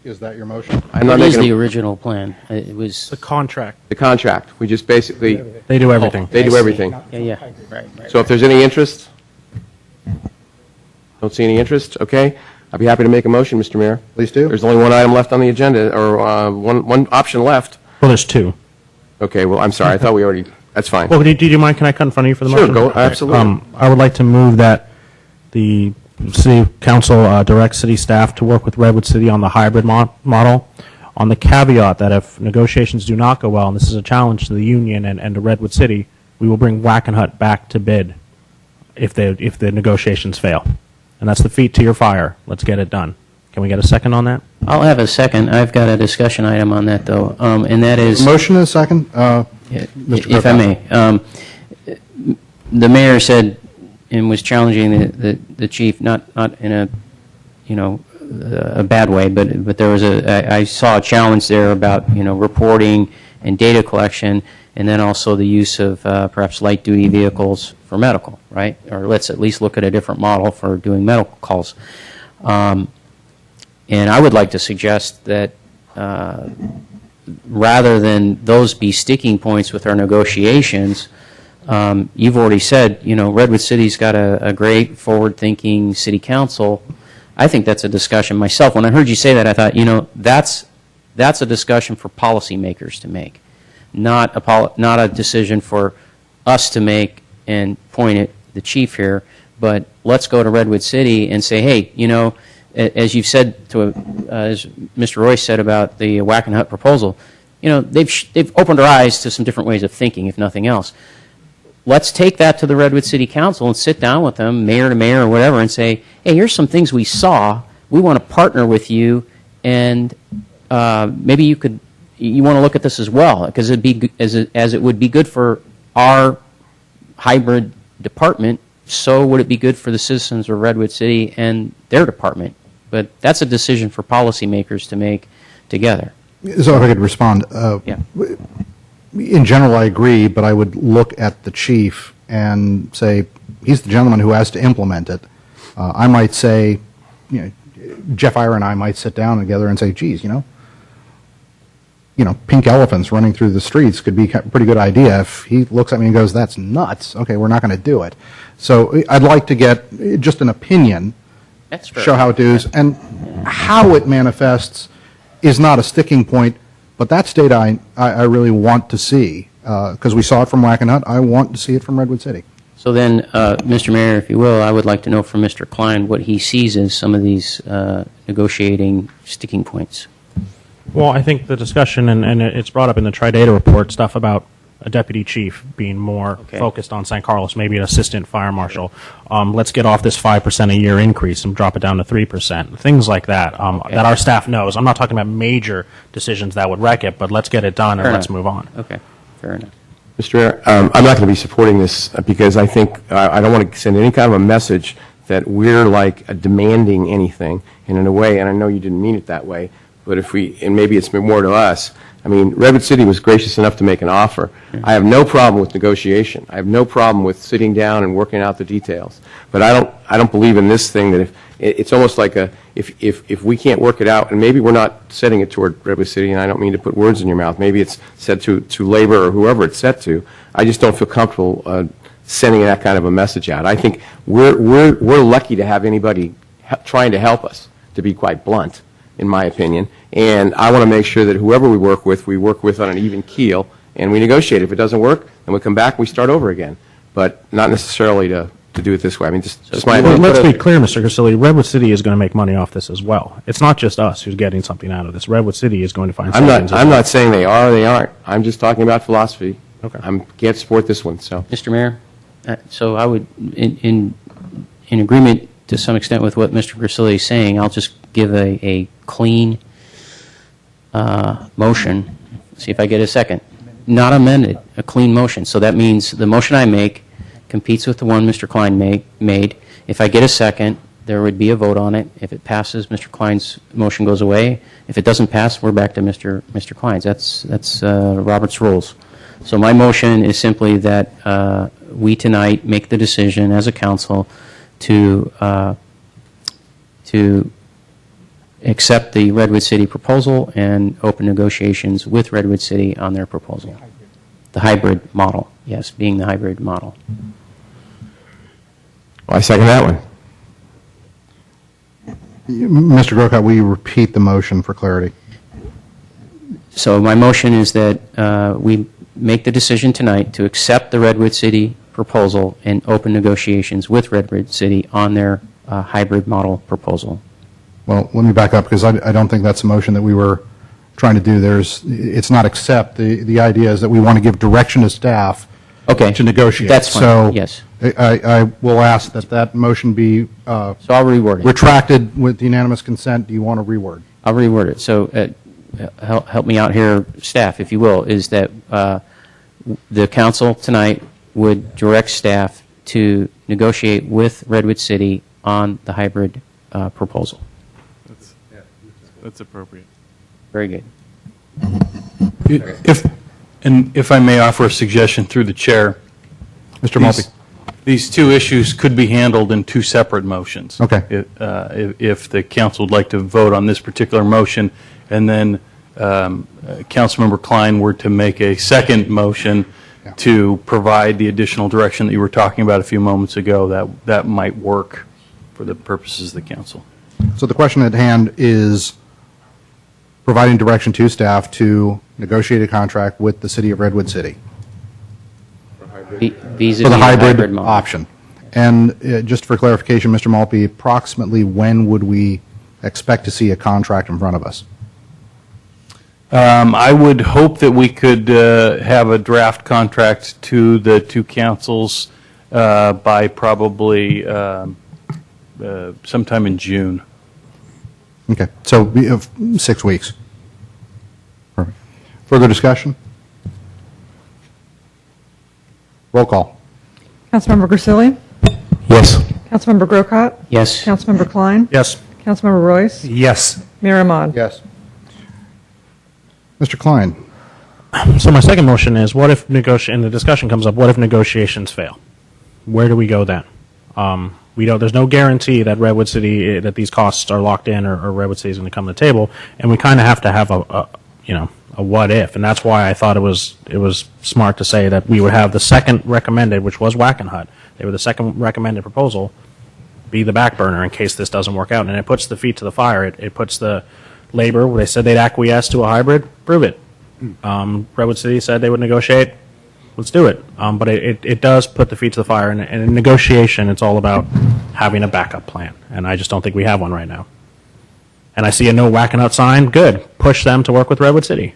[SPEAKER 1] Is that your motion?
[SPEAKER 20] What is the original plan? It was
[SPEAKER 3] The contract.
[SPEAKER 9] The contract. We just basically.
[SPEAKER 3] They do everything.
[SPEAKER 9] They do everything.
[SPEAKER 20] Yeah. Right.
[SPEAKER 9] So if there's any interest? Don't see any interest? Okay. I'd be happy to make a motion, Mr. Mayor.
[SPEAKER 1] Please do.
[SPEAKER 9] There's only one item left on the agenda, or one option left.
[SPEAKER 3] Well, there's two.
[SPEAKER 9] Okay, well, I'm sorry. I thought we already, that's fine.
[SPEAKER 3] Well, do you mind, can I cut in front of you for the
[SPEAKER 9] Sure,
[SPEAKER 3] motion?
[SPEAKER 9] go, absolutely.
[SPEAKER 3] I would like to move that the city council direct city staff to work with Redwood City on the hybrid model, on the caveat that if negotiations do not go well, and this is a challenge to the union and to Redwood City, we will bring Wackenhut back to bid if the negotiations fail. And that's the feet to your fire. Let's get it done. Can we get a second on that?
[SPEAKER 20] I'll have a second. I've got a discussion item on that, though, and that is...
[SPEAKER 1] Motion is second.
[SPEAKER 20] If I may. The mayor said, and was challenging the chief, not in a, a bad way, but there was I saw a challenge there about, reporting and data collection, and then also the use of perhaps light-duty vehicles for medical, right? Or let's at least look at a different model for doing medical calls. And I would like to suggest that rather than those be sticking points with our negotiations, you've already said, Redwood City's got a great forward-thinking city council. I think that's a discussion myself. When I heard you say that, I thought, that's a discussion for policymakers to make, not a decision for us to make and point at the chief here. But let's go to Redwood City and say, hey, as you've said as Mr. Royce said about the Wackenhut proposal, they've opened our eyes to some different ways of thinking, if nothing else. Let's take that to the Redwood City Council and sit down with them, mayor to mayor or whatever, and say, hey, here's some things we saw. We want to partner with you, and maybe you want to look at this as well, because as it would be good for our hybrid department, so would it be good for the citizens of Redwood City and their department. But that's a decision for policymakers to make together.
[SPEAKER 1] So if I could respond.
[SPEAKER 20] Yeah.
[SPEAKER 1] In general, I agree, but I would look at the chief and say, he's the gentleman who has to implement it. I might say, Jeff Ira and I might sit down together and say, geez, pink elephants running through the streets could be a pretty good idea. If he looks at me and goes, that's nuts, okay, we're not going to do it. So I'd like to get just an opinion,
[SPEAKER 20] That's fair.
[SPEAKER 1] show how it is, and how it manifests is not a sticking point, but that's data I really want to see, because we saw it from Wackenhut. I want to see it from Redwood City.
[SPEAKER 20] So then, Mr. Mayor, if you will, I would like to know from Mr. Klein what he sees as some of these negotiating sticking points.
[SPEAKER 3] Well, I think the discussion, and it's brought up in the Tri-Data report, stuff about a deputy chief being more focused on San Carlos, maybe an assistant fire marshal. Let's get off this 5% a year increase and drop it down to 3%. Things like that, that our staff knows. I'm not talking about major decisions that would wreck it, but let's get it done and let's move on.
[SPEAKER 20] Okay, fair enough.
[SPEAKER 9] Mr. Mayor, I'm not going to be supporting this because I think I don't want to send any kind of a message that we're like demanding anything. And in a way, and I know you didn't mean it that way, but and maybe it's more to us. I mean, Redwood City was gracious enough to make an offer. I have no problem with negotiation. I have no problem with sitting down and working out the details. But I don't believe in this thing that it's almost like if we can't work it out, and maybe we're not setting it toward Redwood City, and I don't mean to put words in your mouth. Maybe it's set to labor or whoever it's set to. I just don't feel comfortable sending that kind of a message out. I think we're lucky to have anybody trying to help us, to be quite blunt, in my opinion. And I want to make sure that whoever we work with on an even keel, and we negotiate. If it doesn't work, then we come back and we start over again. But not necessarily to do it this way. I mean, just my
[SPEAKER 3] Well,
[SPEAKER 9] opinion.
[SPEAKER 3] let's be clear, Mr. Grisilli, Redwood City is going to make money off this as well. It's not just us who's getting something out of this. Redwood City is going to find savings.
[SPEAKER 9] I'm not saying they are or they aren't. I'm just talking about philosophy.
[SPEAKER 3] Okay.
[SPEAKER 9] I can't support this one, so.
[SPEAKER 20] Mr. Mayor, so I would, in agreement to some extent with what Mr. Grisilli is saying, I'll just give a clean motion, see if I get a second. Not amended, a clean motion. So that means the motion I make competes with the one Mr. Klein made. If I get a second, there would be a vote on it. If it passes, Mr. Klein's motion goes away. If it doesn't pass, we're back to Mr. Klein's. That's Robert's rules. So my motion is simply that we tonight make the decision as a council to accept the Redwood City proposal and open negotiations with Redwood City on their proposal. The hybrid model, yes, being the hybrid model.
[SPEAKER 9] Well, I second that one.
[SPEAKER 1] Mr. Grocott, will you repeat the motion for clarity?
[SPEAKER 20] So my motion is that we make the decision tonight to accept the Redwood City proposal and open negotiations with Redwood City on their hybrid model proposal.
[SPEAKER 1] Well, let me back up, because I don't think that's the motion that we were trying to do. It's not accept. The idea is that we want to give direction to staff to negotiate.
[SPEAKER 20] That's fine,
[SPEAKER 1] so
[SPEAKER 20] yes.
[SPEAKER 1] I will ask that motion be
[SPEAKER 20] so I'll reword it.
[SPEAKER 1] Retracted with unanimous consent. Do you want to reword?
[SPEAKER 20] I'll reword it. So help me out here, staff, if you will, is that the council tonight would direct staff to negotiate with Redwood City on the hybrid proposal.
[SPEAKER 22] That's appropriate.
[SPEAKER 20] Very good.
[SPEAKER 22] If I may offer a suggestion through the chair.
[SPEAKER 1] Mr. Mulvey.
[SPEAKER 22] These two issues could be handled in two separate motions.
[SPEAKER 1] Okay.
[SPEAKER 22] If the council would like to vote on this particular motion, and then Councilmember Klein were to make a second motion to provide the additional direction that you were talking about a few moments ago, that might work for the purposes of the council.
[SPEAKER 1] So the question at hand is providing direction to staff to negotiate a contract with the city of Redwood City
[SPEAKER 20] Vis-a-vis
[SPEAKER 1] for the hybrid
[SPEAKER 20] model.
[SPEAKER 1] option. And just for clarification, Mr. Maltby, approximately when would we expect to see a contract in front of us?
[SPEAKER 22] I would hope that we could have a draft contract to the two councils by probably sometime in June.
[SPEAKER 1] Okay, so 6 weeks. Perfect. Further discussion? Roll call.
[SPEAKER 14] Councilmember Grisilli?
[SPEAKER 3] Yes.
[SPEAKER 14] Councilmember Grocott?
[SPEAKER 20] Yes.
[SPEAKER 14] Councilmember Klein?
[SPEAKER 3] Yes.
[SPEAKER 14] Councilmember Royce?
[SPEAKER 3] Yes.
[SPEAKER 14] Mayor Ahmad?
[SPEAKER 1] Yes. Mr. Klein?
[SPEAKER 3] So my second motion is, what if and the discussion comes up, what if negotiations fail? Where do we go then? There's no guarantee that Redwood City, that these costs are locked in or Redwood City is going to come to the table, and we kind of have to have a what if, and that's why I thought it was smart to say that we would have the second recommended, which was Wackenhut. They were the second recommended proposal, be the back burner in case this doesn't work out, and it puts the feet to the fire. It puts the labor, they said they'd acquiesce to a hybrid, prove it. Redwood City said they would negotiate, let's do it. But it does put the feet to the fire, and in negotiation, it's all about having a backup plan, and I just don't think we have one right now. And I see a no Wackenhut sign, good. Push them to work with Redwood City.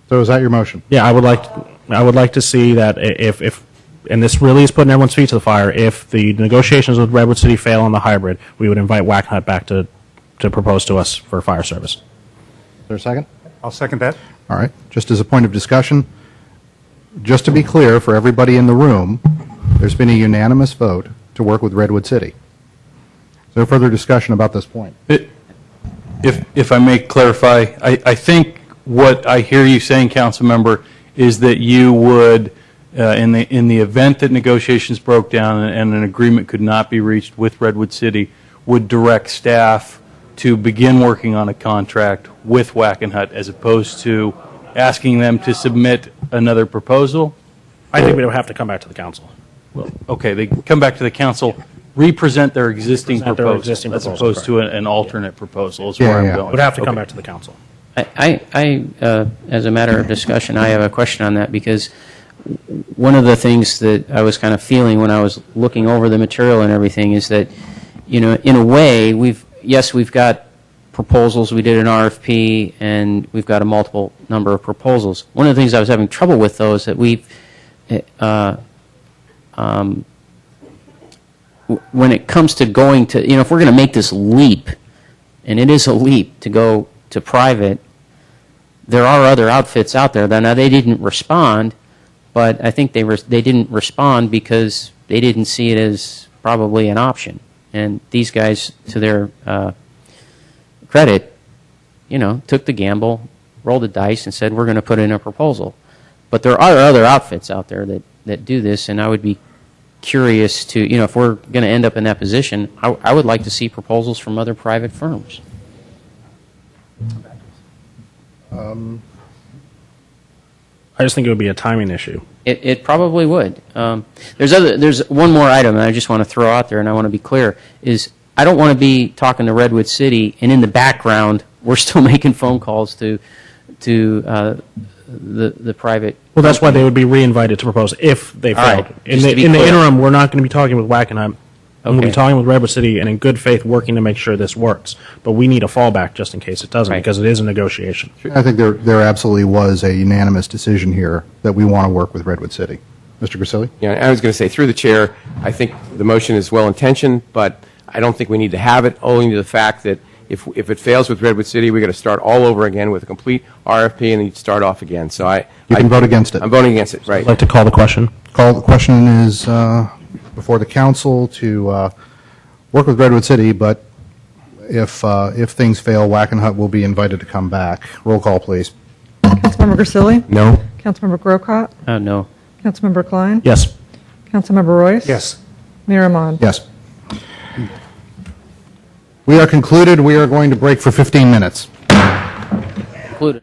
[SPEAKER 1] So is that your motion?
[SPEAKER 3] Yeah, I would like to see that if and this really is putting everyone's feet to the fire, if the negotiations with Redwood City fail on the hybrid, we would invite Wackenhut back to propose to us for fire service.
[SPEAKER 1] Is there a second?
[SPEAKER 2] I'll second that.
[SPEAKER 1] All right. Just as a point of discussion, just to be clear for everybody in the room, there's been a unanimous vote to work with Redwood City. Is there further discussion about this point?
[SPEAKER 22] If I may clarify, I think what I hear you saying, Councilmember, is that you would, in the event that negotiations broke down and an agreement could not be reached with Redwood City, would direct staff to begin working on a contract with Wackenhut as opposed to asking them to submit another proposal?
[SPEAKER 3] I think we would have to come back to the council.
[SPEAKER 22] Well, okay, they come back to the council, represent their existing proposal as opposed to an alternate proposal is where I'm going.
[SPEAKER 3] Would have to come back to the council.
[SPEAKER 20] As a matter of discussion, I have a question on that because one of the things that I was kind of feeling when I was looking over the material and everything is that, in a way, we've got proposals. We did an RFP, and we've got a multiple number of proposals. One of the things I was having trouble with, though, is that when it comes to going to, if we're going to make this leap, and it is a leap to go to private, there are other outfits out there. Now, they didn't respond, but I think they didn't respond because they didn't see it as probably an option. And these guys, to their credit, took the gamble, rolled the dice, and said, we're going to put in a proposal. But there are other outfits out there that do this, and I would be curious to, if we're going to end up in that position, I would like to see proposals from other private firms.
[SPEAKER 3] I just think it would be a timing issue.
[SPEAKER 20] It probably would. There's one more item that I just want to throw out there, and I want to be clear, is I don't want to be talking to Redwood City, and in the background, we're still making phone calls to the private.
[SPEAKER 3] Well, that's why they would be re-invited to propose if they failed.
[SPEAKER 20] Right.
[SPEAKER 3] In the interim, we're not going to be talking with Wackenhut. We'll be talking with Redwood City and in good faith working to make sure this works. But we need a fallback just in case it doesn't, because it is a negotiation.
[SPEAKER 1] I think there absolutely was a unanimous decision here that we want to work with Redwood City. Mr. Grisilli?
[SPEAKER 9] Yeah, I was going to say, through the chair, I think the motion is well-intentioned, but I don't think we need to have it, owing to the fact that if it fails with Redwood City, we've got to start all over again with a complete RFP and you'd start off again. So
[SPEAKER 1] You can vote against it.
[SPEAKER 9] I'm voting against it, right.
[SPEAKER 3] I'd like to call the question.
[SPEAKER 1] The question is before the council to work with Redwood City, but if things fail, Wackenhut will be invited to come back. Roll call, please.
[SPEAKER 14] Councilmember Grisilli?
[SPEAKER 9] No.
[SPEAKER 14] Councilmember Grocott?
[SPEAKER 20] No.
[SPEAKER 14] Councilmember Klein?
[SPEAKER 3] Yes.
[SPEAKER 14] Councilmember Royce?
[SPEAKER 2] Yes.
[SPEAKER 14] Mayor Ahmad?
[SPEAKER 1] Yes. We are concluded. We are going to break for 15 minutes.
[SPEAKER 20] Concluded.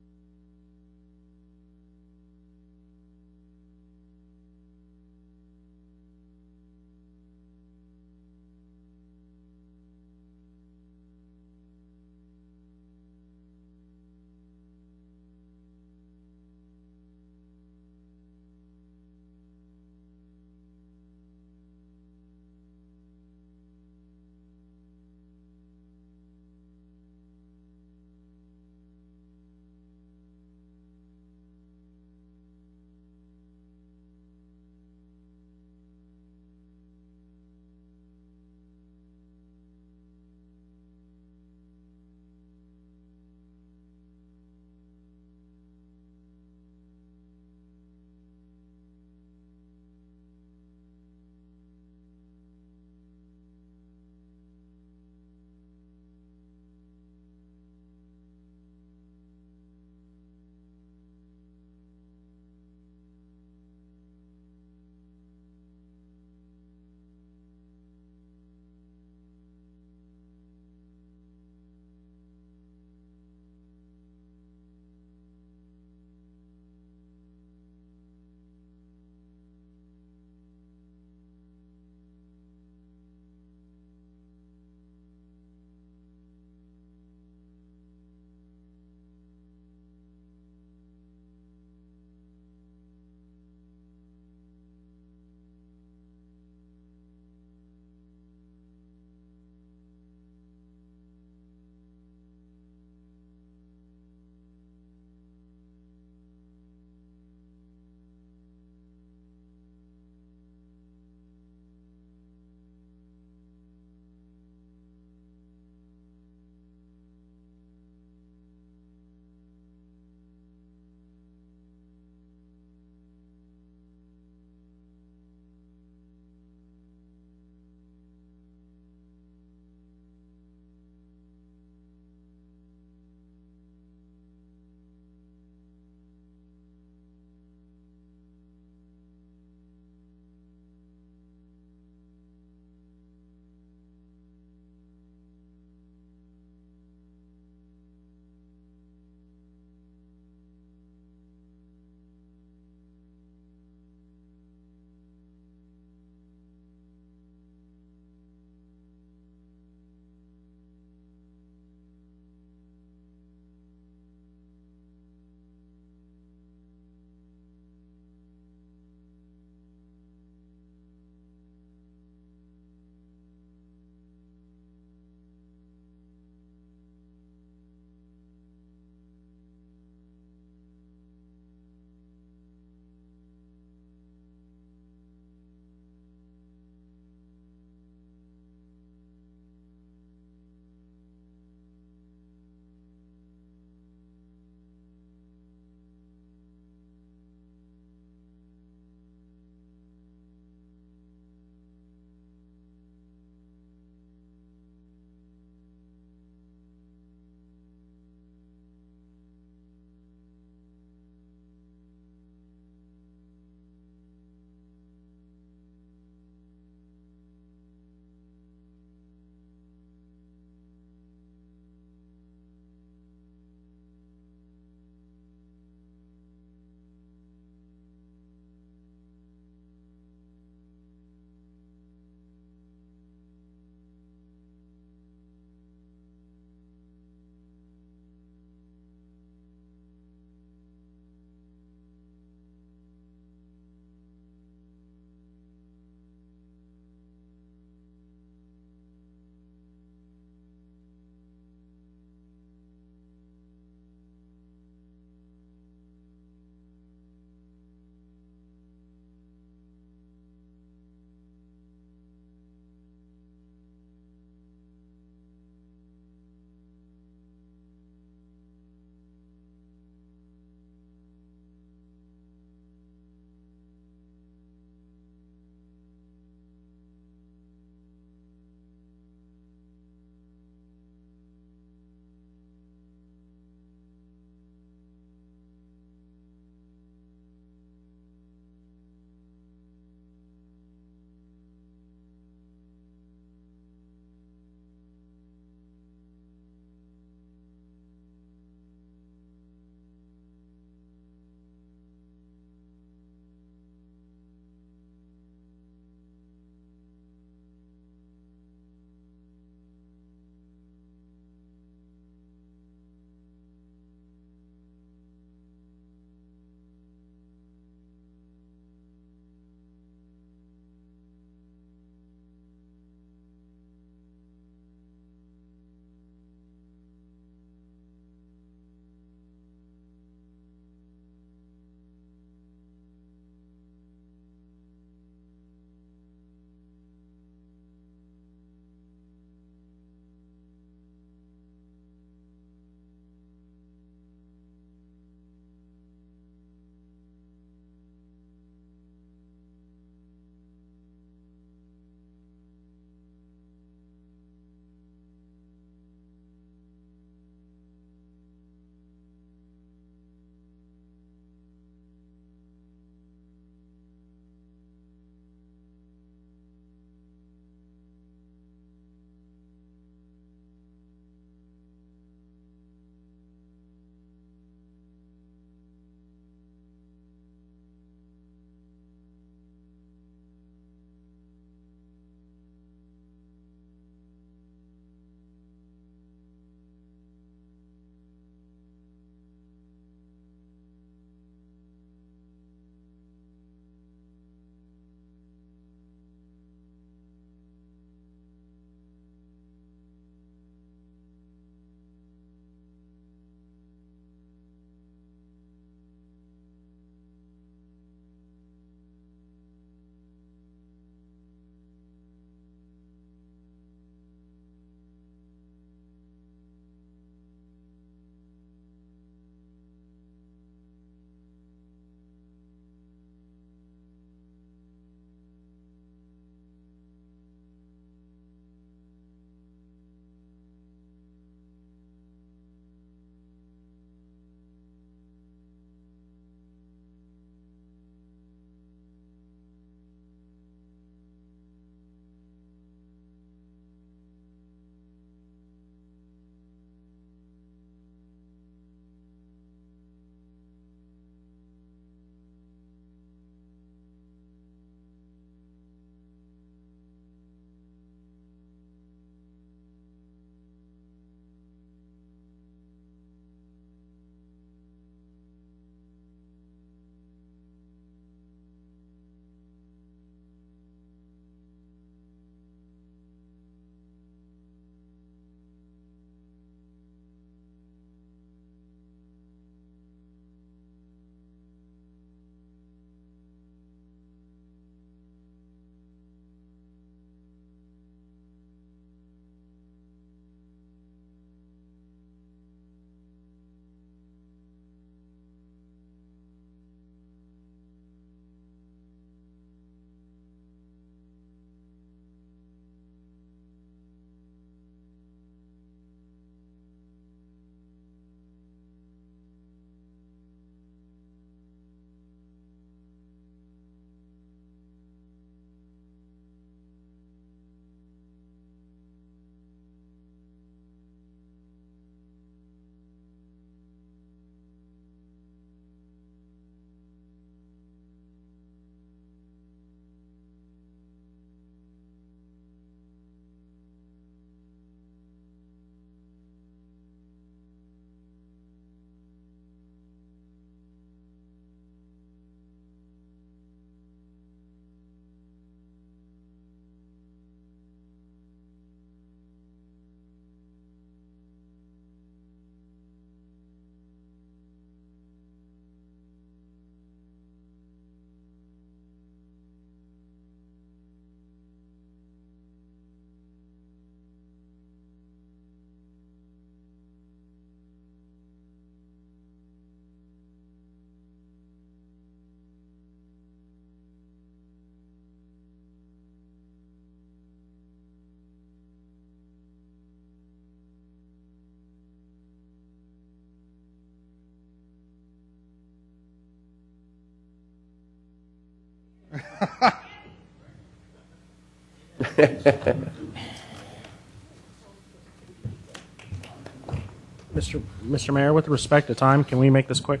[SPEAKER 3] Mr. Mayor, with respect to time, can we make this quick?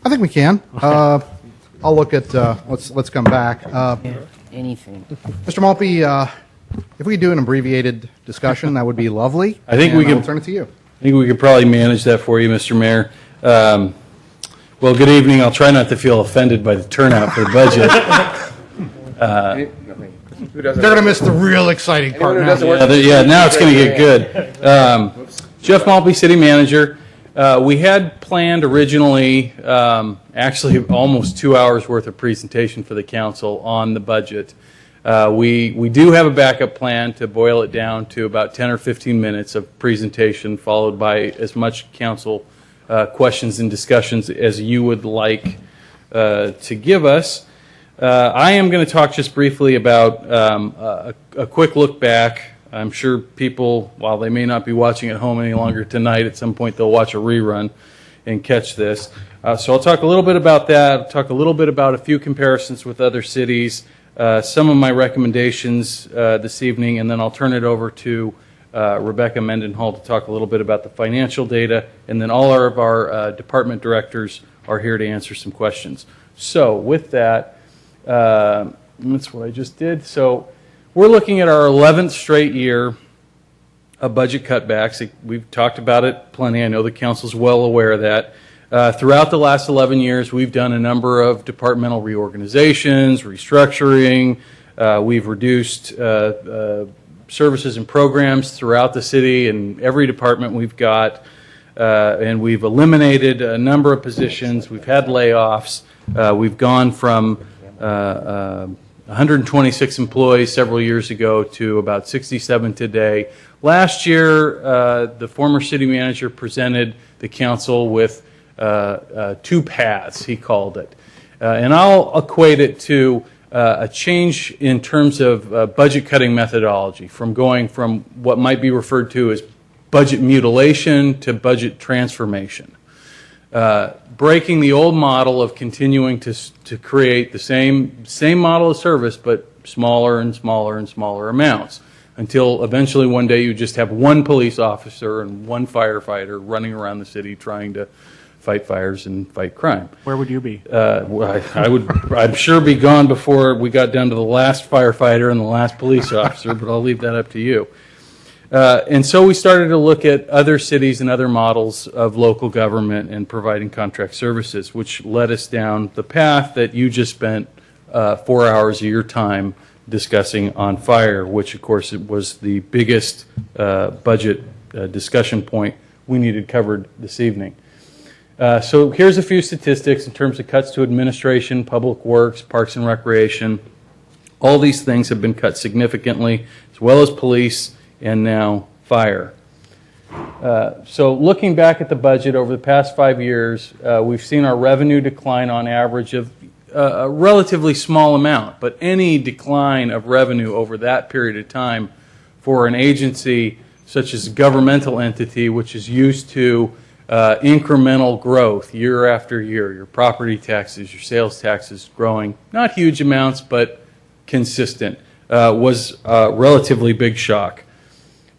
[SPEAKER 1] I think we can. I'll look at, let's come back.
[SPEAKER 20] Anything.
[SPEAKER 1] Mr. Maltby, if we could do an abbreviated discussion, that would be lovely.
[SPEAKER 22] I think
[SPEAKER 1] and
[SPEAKER 22] we
[SPEAKER 1] I'll
[SPEAKER 22] can
[SPEAKER 1] turn it to you.
[SPEAKER 22] I think we could probably manage that for you, Mr. Mayor. Well, good evening. I'll try not to feel offended by the turnout for the budget.
[SPEAKER 1] They're going to miss the real exciting part now.
[SPEAKER 22] Now it's going to get good. Jeff Maltby, City Manager. We had planned originally, actually almost 2 hours worth of presentation for the council on the budget. We do have a backup plan to boil it down to about 10 or 15 minutes of presentation, followed by as much council questions and discussions as you would like to give us. I am going to talk just briefly about a quick look back. I'm sure people, while they may not be watching at home any longer tonight, at some point they'll watch a rerun and catch this. So I'll talk a little bit about that, talk a little bit about a few comparisons with other cities, some of my recommendations this evening, and then I'll turn it over to Rebecca Mendenhall to talk a little bit about the financial data, and then all of our department directors are here to answer some questions. So with that, that's what I just did. So we're looking at our 11th straight year of budget cutbacks. We've talked about it plenty. I know the council's well aware of that. Throughout the last 11 years, we've done a number of departmental reorganizations, restructuring. We've reduced services and programs throughout the city and every department we've got. And we've eliminated a number of positions. We've had layoffs. We've gone from 126 employees several years ago to about 67 today. Last year, the former city manager presented the council with two paths, he called it. And I'll equate it to a change in terms of budget cutting methodology, from going from what might be referred to as budget mutilation to budget transformation. Breaking the old model of continuing to create the same model of service, but smaller and smaller and smaller amounts, until eventually one day you just have one police officer and one firefighter running around the city trying to fight fires and fight crime.
[SPEAKER 3] Where would you be?
[SPEAKER 22] I would, I'm sure, be gone before we got down to the last firefighter and the last police officer, but I'll leave that up to you. And so we started to look at other cities and other models of local government and providing contract services, which led us down the path that you just spent 4 hours of your time discussing on fire, which of course it was the biggest budget discussion point we needed covered this evening. So here's a few statistics in terms of cuts to administration, public works, parks and recreation. All these things have been cut significantly, as well as police and now fire. So looking back at the budget over the past 5 years, we've seen our revenue decline on average of a relatively small amount, but any decline of revenue over that period of time for an agency such as a governmental entity which is used to incremental growth year after year, your property taxes, your sales taxes growing, not huge amounts, but consistent, was a relatively big shock.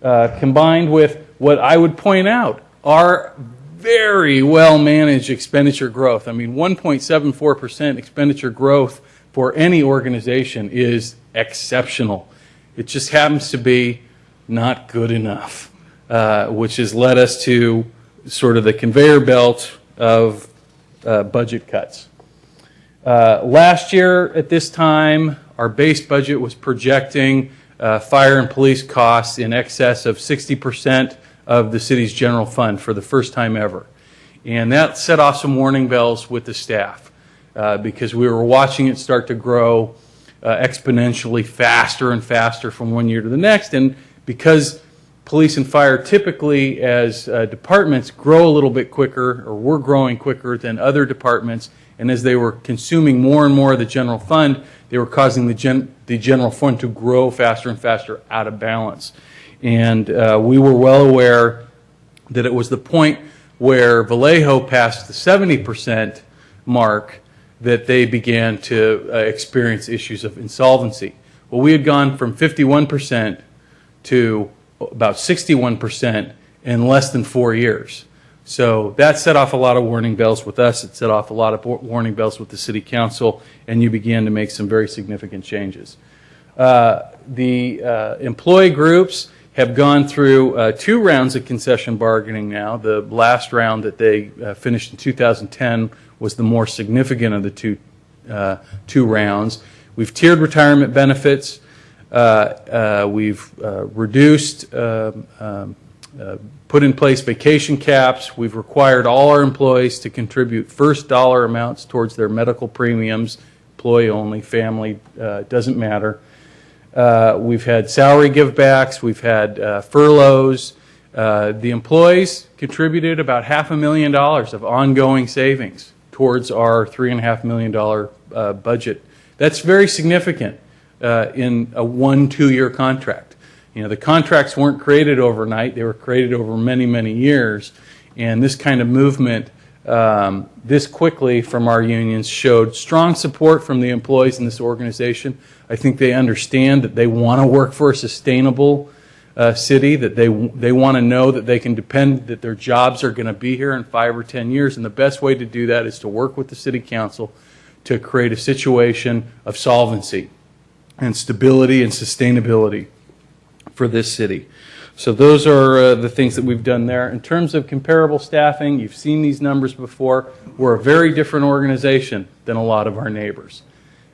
[SPEAKER 22] Combined with what I would point out are very well managed expenditure growth. I mean, 1.74% expenditure growth for any organization is exceptional. It just happens to be not good enough, which has led us to sort of the conveyor belt of budget cuts. Last year at this time, our base budget was projecting fire and police costs in excess of 60% of the city's general fund for the first time ever. And that set off some warning bells with the staff because we were watching it start to grow exponentially faster and faster from one year to the next. And because police and fire typically as departments grow a little bit quicker, or were growing quicker than other departments, and as they were consuming more and more of the general fund, they were causing the general fund to grow faster and faster out of balance. And we were well aware that it was the point where Vallejo passed the 70% mark that they began to experience issues of insolvency. Well, we had gone from 51% to about 61% in less than 4 years. So that set off a lot of warning bells with us. It set off a lot of warning bells with the City Council, and you began to make some very significant changes. The employee groups have gone through 2 rounds of concession bargaining now. The last round that they finished in 2010 was the more significant of the two rounds. We've tiered retirement benefits. We've reduced, put in place vacation caps. We've required all our employees to contribute first dollar amounts towards their medical premiums, employee only, family, doesn't matter. We've had salary givebacks. We've had furloughs. The employees contributed about $500,000 of ongoing savings towards our $3.5 million budget. That's very significant in a 1-2 year contract. You know, the contracts weren't created overnight. They were created over many, many years. And this kind of movement this quickly from our unions showed strong support from the employees in this organization. I think they understand that they want to work for a sustainable city, that they want to know that they can depend, that their jobs are going to be here in 5 or 10 years. And the best way to do that is to work with the City Council to create a situation of solvency and stability and sustainability for this city. So those are the things that we've done there. In terms of comparable staffing, you've seen these numbers before. We're a very different organization than a lot of our neighbors.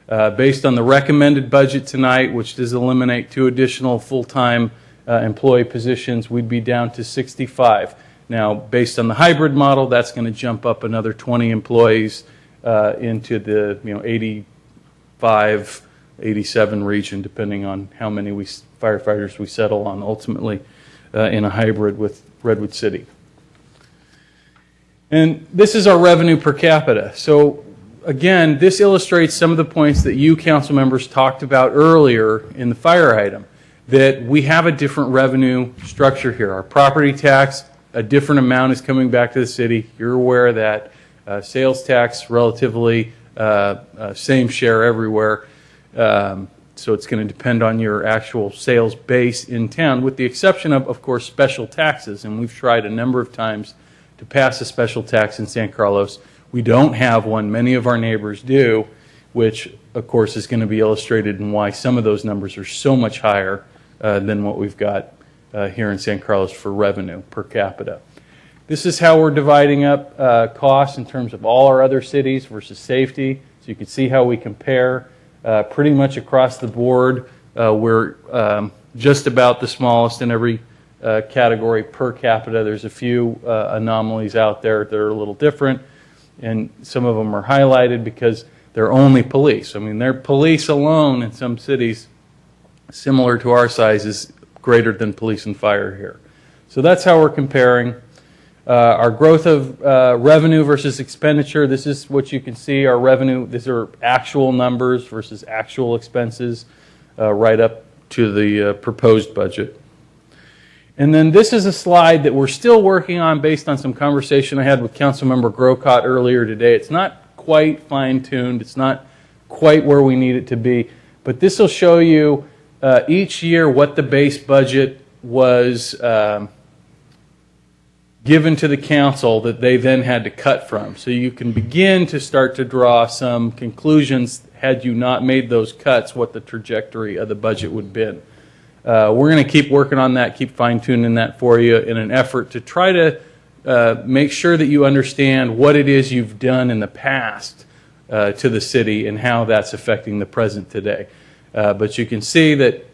[SPEAKER 22] Based on the recommended budget tonight, which does eliminate 2 additional full-time employee positions, we'd be down to 65. Now, based on the hybrid model, that's going to jump up another 20 employees into the 85, 87 region, depending on how many firefighters we settle on ultimately in a hybrid with Redwood City. And this is our revenue per capita. So again, this illustrates some of the points that you council members talked about earlier in the fire item, that we have a different revenue structure here. Our property tax, a different amount is coming back to the city. You're aware of that. Sales tax, relatively same share everywhere. So it's going to depend on your actual sales base in town, with the exception of course, special taxes. And we've tried a number of times to pass a special tax in San Carlos. We don't have one. Many of our neighbors do, which, of course, is going to be illustrated in why some of those numbers are so much higher than what we've got here in San Carlos for revenue per capita. This is how we're dividing up costs in terms of all our other cities versus safety. So you can see how we compare. Pretty much across the board, we're just about the smallest in every category per capita. There's a few anomalies out there that are a little different, and some of them are highlighted because they're only police. I mean, their police alone in some cities similar to our size is greater than police and fire here. So that's how we're comparing. Our growth of revenue versus expenditure, this is what you can see. Our revenue, these are actual numbers versus actual expenses right up to the proposed budget. And then this is a slide that we're still working on based on some conversation I had with Councilmember Grocott earlier today. It's not quite fine-tuned. It's not quite where we need it to be. But this will show you each year what the base budget was given to the council that they then had to cut from. So you can begin to start to draw some conclusions, had you not made those cuts, what the trajectory of the budget would have been. We're going to keep working on that, keep fine-tuning that for you in an effort to try to make sure that you understand what it is you've done in the past to the city and how that's affecting the present today. But you can see that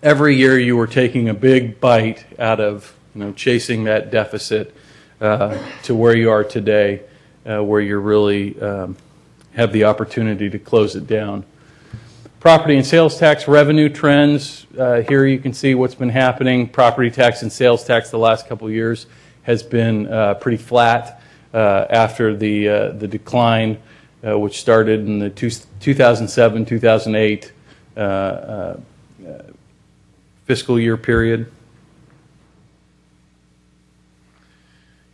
[SPEAKER 22] every year you were taking a big bite out of chasing that deficit to where you are today, where you really have the opportunity to close it down. Property and sales tax revenue trends. Here you can see what's been happening. Property tax and sales tax the last couple of years has been pretty flat after the decline, which started in the 2007-2008 fiscal year period.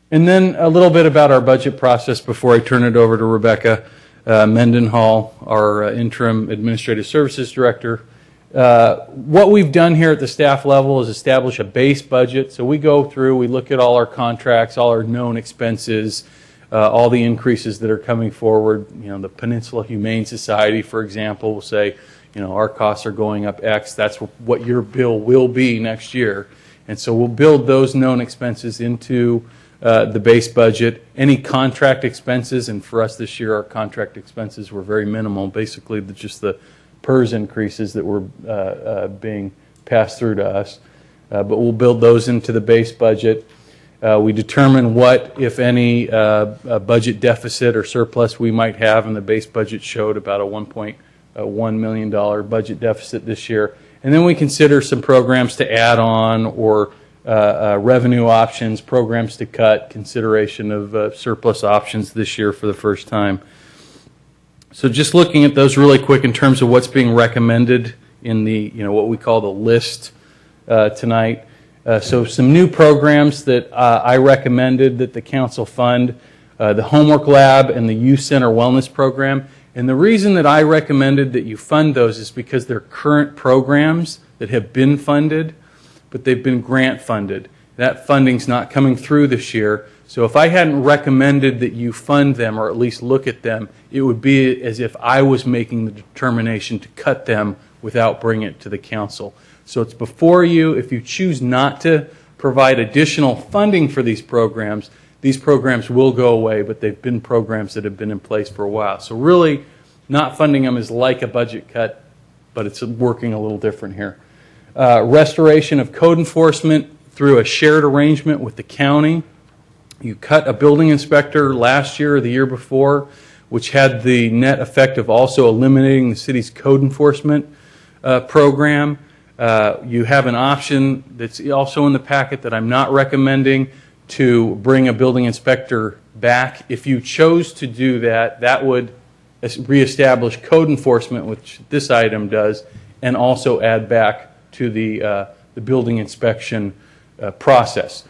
[SPEAKER 22] And then a little bit about our budget process before I turn it over to Rebecca. Mendenhall, our interim administrative services director. What we've done here at the staff level is establish a base budget. So we go through, we look at all our contracts, all our known expenses, all the increases that are coming forward. You know, the Peninsula Humane Society, for example, will say, you know, our costs are going up X. That's what your bill will be next year. And so we'll build those known expenses into the base budget. Any contract expenses, and for us this year, our contract expenses were very minimal. Basically, just the PERS increases that were being passed through to us. But we'll build those into the base budget. We determine what, if any, budget deficit or surplus we might have, and the base budget showed about a $1.1 million budget deficit this year. And then we consider some programs to add on, or revenue options, programs to cut, consideration of surplus options this year for the first time. So just looking at those really quick in terms of what's being recommended in the, you know, what we call the list tonight. So some new programs that I recommended that the council fund, the Homework Lab and the Youth Center Wellness Program. And the reason that I recommended that you fund those is because they're current programs that have been funded, but they've been grant funded. That funding's not coming through this year. So if I hadn't recommended that you fund them, or at least look at them, it would be as if I was making the determination to cut them without bringing it to the council. So it's before you. If you choose not to provide additional funding for these programs will go away, but they've been programs that have been in place for a while. So really, not funding them is like a budget cut, but it's working a little different here. Restoration of code enforcement through a shared arrangement with the county. You cut a building inspector last year or the year before, which had the net effect of also eliminating the city's code enforcement program. You have an option that's also in the packet that I'm not recommending, to bring a building inspector back. If you chose to do that, that would reestablish code enforcement, which this item does, and also add back to the building inspection process.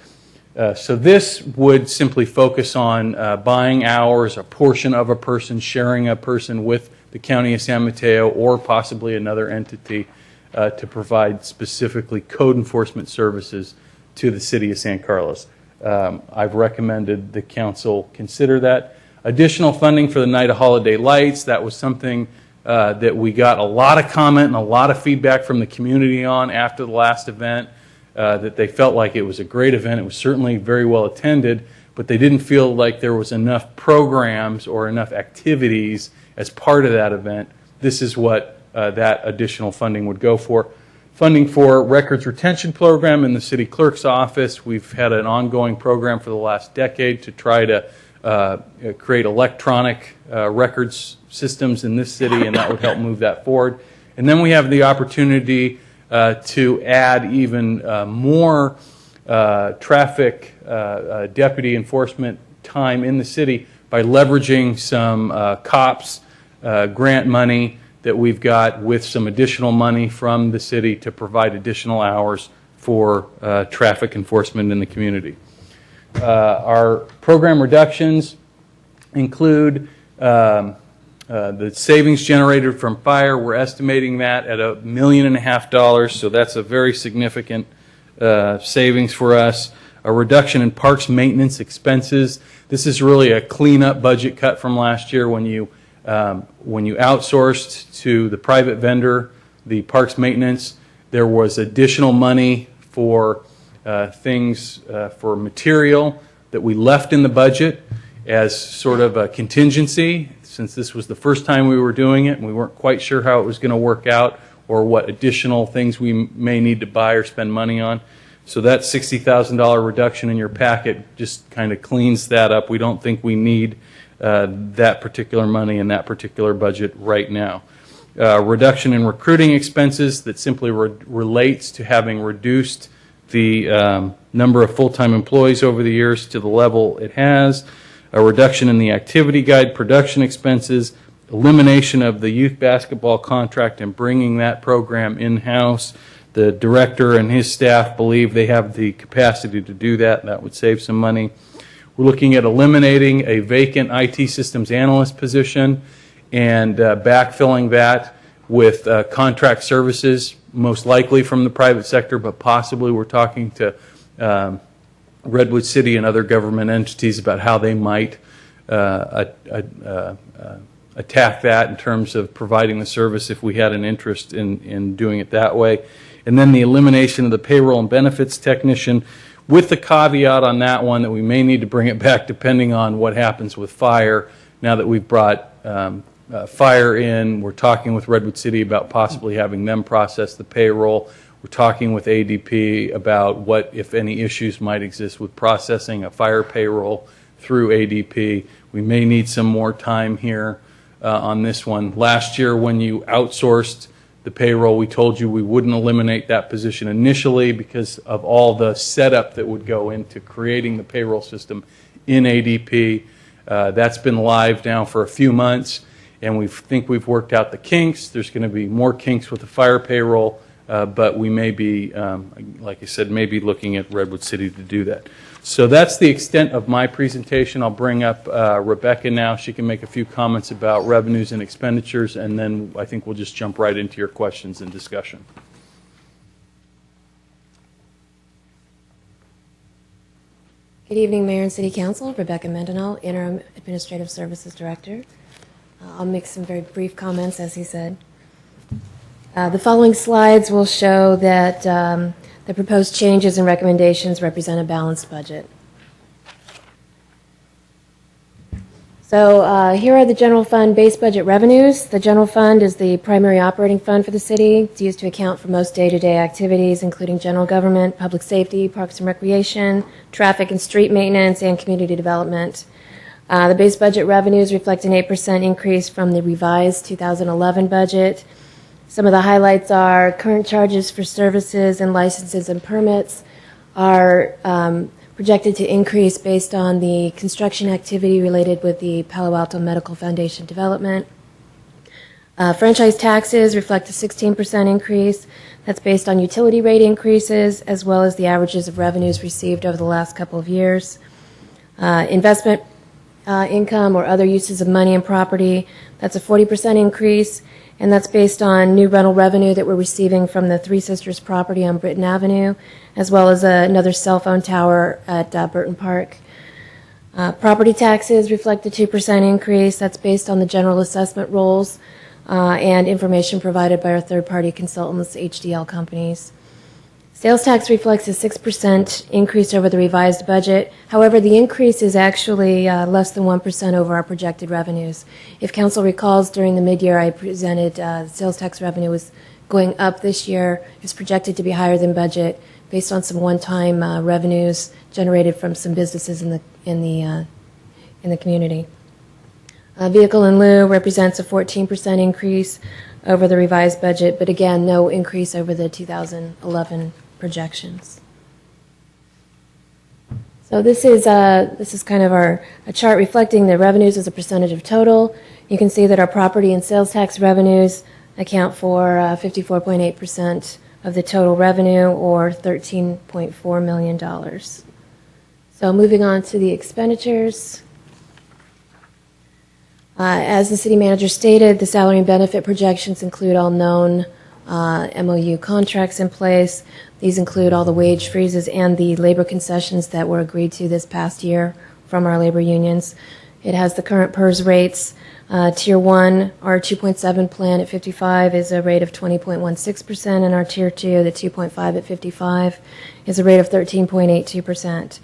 [SPEAKER 22] So this would simply focus on buying hours, a portion of a person, sharing a person with the County of San Mateo or possibly another entity to provide specifically code enforcement services to the City of San Carlos. I've recommended the council consider that. Additional funding for the Night of Holiday Lights, that was something that we got a lot of comment and a lot of feedback from the community on after the last event, that they felt like it was a great event. It was certainly very well attended, but they didn't feel like there was enough programs or enough activities as part of that event. This is what that additional funding would go for. Funding for records retention program in the city clerk's office. We've had an ongoing program for the last decade to try to create electronic records systems in this city, and that would help move that forward. And then we have the opportunity to add even more traffic deputy enforcement time in the city by leveraging some COPS grant money that we've got, with some additional money from the city to provide additional hours for traffic enforcement in the community. Our program reductions include the savings generated from fire. We're estimating that at $1.5 million, so that's a very significant savings for us. A reduction in parks maintenance expenses. This is really a cleanup budget cut from last year when you outsourced to the private vendor the parks maintenance. There was additional money for things for material that we left in the budget as sort of a contingency, since this was the first time we were doing it and we weren't quite sure how it was going to work out or what additional things we may need to buy or spend money on. So that $60,000 reduction in your packet just kind of cleans that up. We don't think we need that particular money in that particular budget right now. Reduction in recruiting expenses that simply relates to having reduced the number of full-time employees over the years to the level it has. A reduction in the activity guide production expenses, elimination of the youth basketball contract and bringing that program in-house. The director and his staff believe they have the capacity to do that, and that would save some money. We're looking at eliminating a vacant IT systems analyst position and backfilling that with contract services, most likely from the private sector, but possibly we're talking to Redwood City and other government entities about how they might attack that in terms of providing the service if we had an interest in doing it that way. And then the elimination of the payroll and benefits technician, with the caveat on that one that we may need to bring it back depending on what happens with fire. Now that we've brought fire in, we're talking with Redwood City about possibly having them process the payroll. We're talking with ADP about what, if any, issues might exist with processing a fire payroll through ADP. We may need some more time here on this one. Last year, when you outsourced the payroll, we told you we wouldn't eliminate that position initially because of all the setup that would go into creating the payroll system in ADP. That's been live now for a few months, and we think we've worked out the kinks. There's going to be more kinks with the fire payroll, but we may be, like I said, maybe looking at Redwood City to do that. So that's the extent of my presentation. I'll bring up Rebecca now. She can make a few comments about revenues and expenditures, and then I think we'll just jump right into your questions and discussion.
[SPEAKER 21] Good evening, Mayor and City Council. Rebecca Mendenhall, Interim Administrative Services Director. I'll make some very brief comments, as he said. The following slides will show that the proposed changes and recommendations represent a balanced budget. So here are the general fund base budget revenues. The general fund is the primary operating fund for the city. It's used to account for most day-to-day activities, including general government, public safety, parks and recreation, traffic and street maintenance, and community development. The base budget revenues reflect an 8% increase from the revised 2011 budget. Some of the highlights are current charges for services and licenses and permits are projected to increase based on the construction activity related with the Palo Alto Medical Foundation development. Franchise taxes reflect a 16% increase. That's based on utility rate increases as well as the averages of revenues received over the last couple of years. Investment income or other uses of money and property, that's a 40% increase, and that's based on new rental revenue that we're receiving from the Three Sisters property on Britton Avenue, as well as another cell phone tower at Burton Park. Property taxes reflect a 2% increase. That's based on the general assessment rolls and information provided by our third-party consultants, HDL companies. Sales tax reflects a 6% increase over the revised budget. However, the increase is actually less than 1% over our projected revenues. If council recalls, during the mid-year I presented sales tax revenue was going up this year. It's projected to be higher than budget based on some one-time revenues generated from some businesses in the community. Vehicle in lieu represents a 14% increase over the revised budget, but again, no increase over the 2011 projections. So this is kind of a chart reflecting the revenues as a percentage of total. You can see that our property and sales tax revenues account for 54.8% of the total revenue, or $13.4 million. So moving on to the expenditures. As the city manager stated, the salary and benefit projections include all known MOU contracts in place. These include all the wage freezes and the labor concessions that were agreed to this past year from our labor unions. It has the current PERS rates. Tier 1, our 2.7 plan at 55 is a rate of 20.16%, and our Tier 2, the 2.5 at 55, is a rate of 13.82%.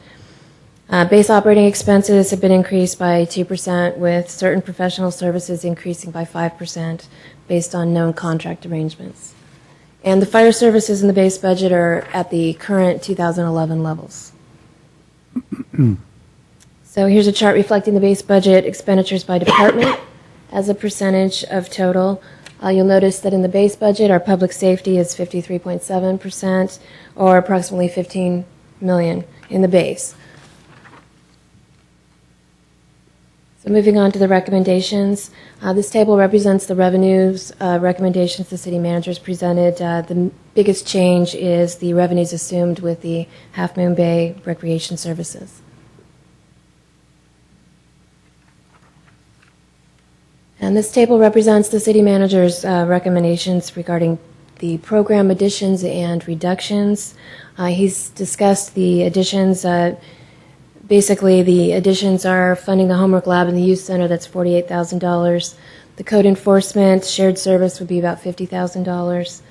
[SPEAKER 21] Base operating expenses have been increased by 2%, with certain professional services increasing by 5% based on known contract arrangements. And the fire services in the base budget are at the current 2011 levels. So here's a chart reflecting the base budget expenditures by department as a percentage of total. You'll notice that in the base budget, our public safety is 53.7%, or approximately $15 million in the base. So moving on to the recommendations. This table represents the revenues recommendations the city managers presented. The biggest change is the revenues assumed with the Half Moon Bay Recreation Services. And this table represents the city manager's recommendations regarding the program additions and reductions. He's discussed the additions. Basically, the additions are funding the homework lab and the youth center. That's $48,000. The code enforcement shared service would be about $50,000.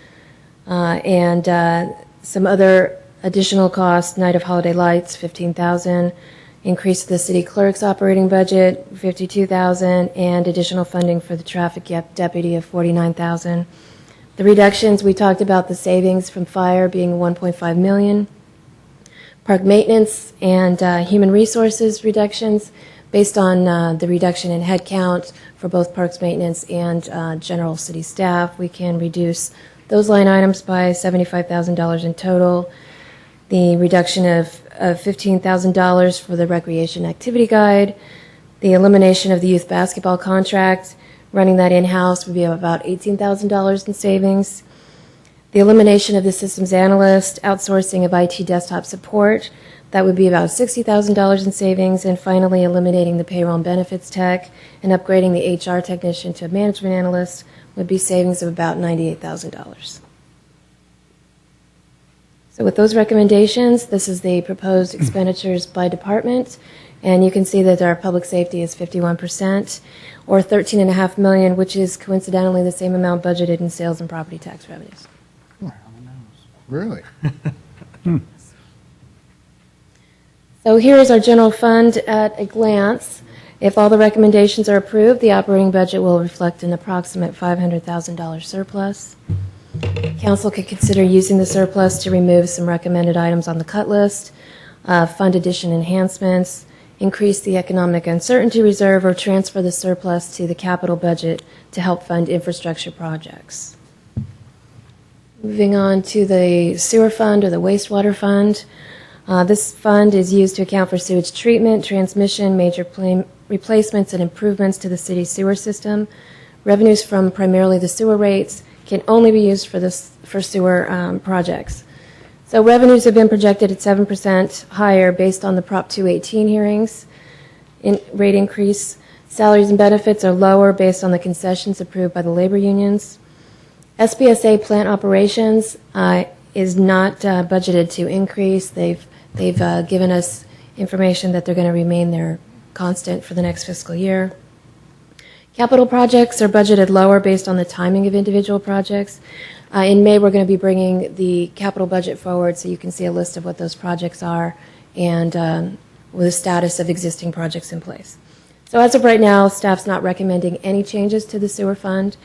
[SPEAKER 21] And some other additional costs, Night of Holiday Lights, $15,000. Increase the city clerk's operating budget, $52,000, and additional funding for the traffic deputy of $49,000. The reductions, we talked about the savings from fire being $1.5 million. Park maintenance and human resources reductions based on the reduction in headcount for both parks maintenance and general city staff. We can reduce those line items by $75,000 in total. The reduction of $15,000 for the recreation activity guide. The elimination of the youth basketball contract. Running that in-house would be about $18,000 in savings. The elimination of the systems analyst, outsourcing of IT desktop support, that would be about $60,000 in savings. And finally, eliminating the payroll and benefits tech and upgrading the HR technician to a management analyst would be savings of about $98,000. So with those recommendations, this is the proposed expenditures by department. And you can see that our public safety is 51%, or $13.5 million, which is coincidentally the same amount budgeted in sales and property tax revenues.
[SPEAKER 1] Really?
[SPEAKER 21] So here is our general fund at a glance. If all the recommendations are approved, the operating budget will reflect an approximate $500,000 surplus. Council could consider using the surplus to remove some recommended items on the cut list, fund addition enhancements, increase the economic uncertainty reserve, or transfer the surplus to the capital budget to help fund infrastructure projects. Moving on to the sewer fund or the wastewater fund. This fund is used to account for sewage treatment, transmission, major replacements, and improvements to the city's sewer system. Revenues from primarily the sewer rates can only be used for sewer projects. So revenues have been projected at 7% higher based on the Prop 218 hearings. Rate increase. Salaries and benefits are lower based on the concessions approved by the labor unions. SBSA plant operations is not budgeted to increase. They've given us information that they're going to remain there constant for the next fiscal year. Capital projects are budgeted lower based on the timing of individual projects. In May, we're going to be bringing the capital budget forward so you can see a list of what those projects are and with the status of existing projects in place. So as of right now, staff's not recommending any changes to the sewer fund.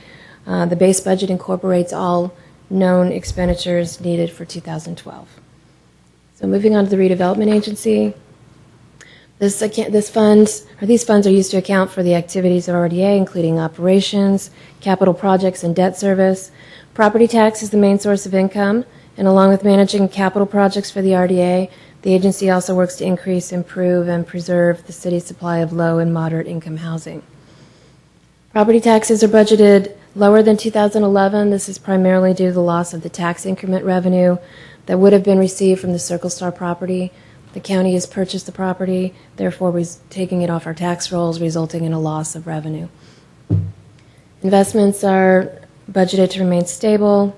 [SPEAKER 21] The base budget incorporates all known expenditures needed for 2012. So moving on to the redevelopment agency. These funds are used to account for the activities of RDA, including operations, capital projects, and debt service. Property tax is the main source of income, and along with managing capital projects for the RDA, the agency also works to increase, improve, and preserve the city's supply of low and moderate income housing. Property taxes are budgeted lower than 2011. This is primarily due to the loss of the tax increment revenue that would have been received from the Circle Star property. The county has purchased the property, therefore taking it off our tax rolls, resulting in a loss of revenue. Investments are budgeted to remain stable.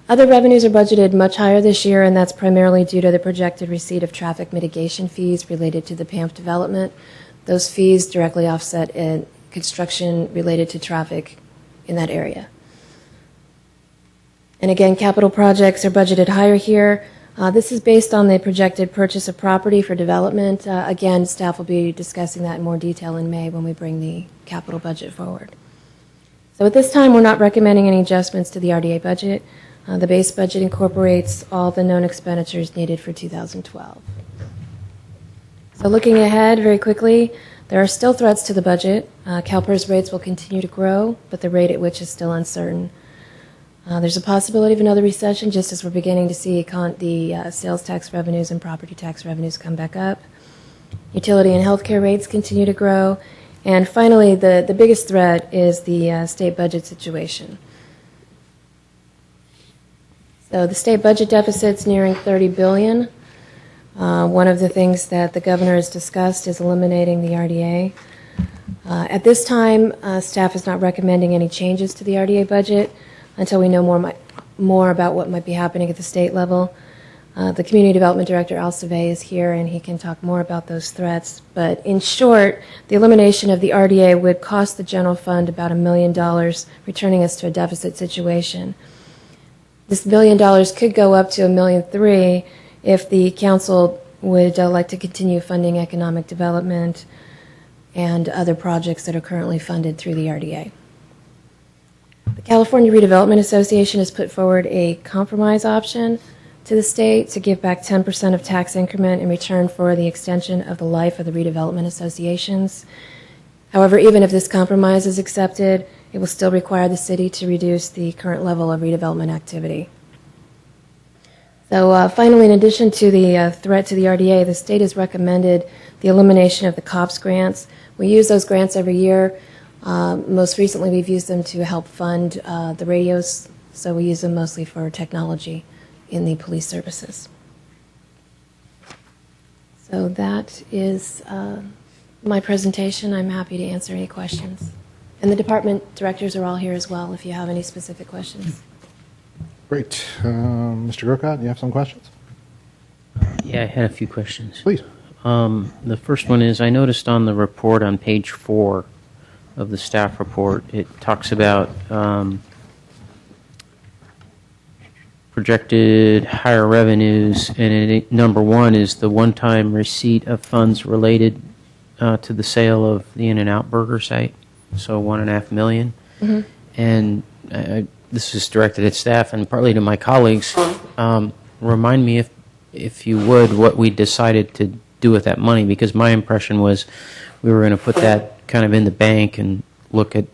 [SPEAKER 21] Other revenues are budgeted much higher this year, and that's primarily due to the projected receipt of traffic mitigation fees related to the PAMP development. Those fees directly offset in construction related to traffic in that area. And again, capital projects are budgeted higher here. This is based on the projected purchase of property for development. Again, staff will be discussing that in more detail in May when we bring the capital budget forward. So at this time, we're not recommending any adjustments to the RDA budget. The base budget incorporates all the known expenditures needed for 2012. So looking ahead very quickly, there are still threats to the budget. CalPERS rates will continue to grow, but the rate at which is still uncertain. There's a possibility of another recession, just as we're beginning to see the sales tax revenues and property tax revenues come back up. Utility and healthcare rates continue to grow. And finally, the biggest threat is the state budget situation. So the state budget deficit's nearing $30 billion. One of the things that the governor has discussed is eliminating the RDA. At this time, staff is not recommending any changes to the RDA budget until we know more about what might be happening at the state level. The Community Development Director, Al Savay, is here, and he can talk more about those threats. But in short, the elimination of the RDA would cost the general fund about $1 million, returning us to a deficit situation. This $1 million could go up to $1.3 million if the council would like to continue funding economic development and other projects that are currently funded through the RDA. The California Redevelopment Association has put forward a compromise option to the state to give back 10% of tax increment in return for the extension of the life of the redevelopment associations. However, even if this compromise is accepted, it will still require the city to reduce the current level of redevelopment activity. So finally, in addition to the threat to the RDA, the state has recommended the elimination of the COPS grants. We use those grants every year. Most recently, we've used them to help fund the radios, so we use them mostly for technology in the police services. So that is my presentation. I'm happy to answer any questions. And the department directors are all here as well if you have any specific questions.
[SPEAKER 1] Great. Mr. Grocott, you have some questions?
[SPEAKER 20] Yeah, I had a few questions.
[SPEAKER 1] Please.
[SPEAKER 20] The first one is, I noticed on the report on page 4 of the staff report, it talks about projected higher revenues, and number 1 is the one-time receipt of funds related to the sale of the In-N-Out Burger site, so $1.5 million.
[SPEAKER 21] Mm-hmm.
[SPEAKER 20] And this is directed at staff and partly to my colleagues. Remind me, if you would, what we decided to do with that money, because my impression was we were going to put that kind of in the bank and look at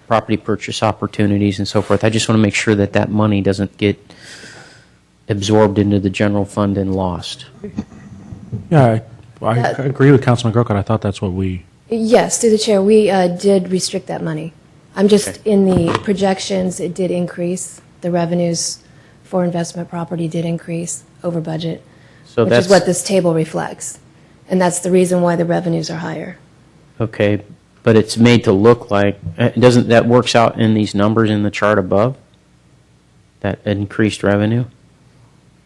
[SPEAKER 20] property purchase opportunities and so forth. I just want to make sure that that money doesn't get absorbed into the general fund and lost.
[SPEAKER 3] Yeah, I agree with Councilman Grocott. I thought that's what we...
[SPEAKER 21] Yes, through the chair, we did restrict that money. I'm just, in the projections, it did increase. The revenues for investment property did increase over budget,
[SPEAKER 20] So
[SPEAKER 21] which
[SPEAKER 20] that's
[SPEAKER 21] is what this table reflects. And that's the reason why the revenues are higher.
[SPEAKER 20] okay, but it's made to look like, doesn't that works out in these numbers in the chart above? That increased revenue?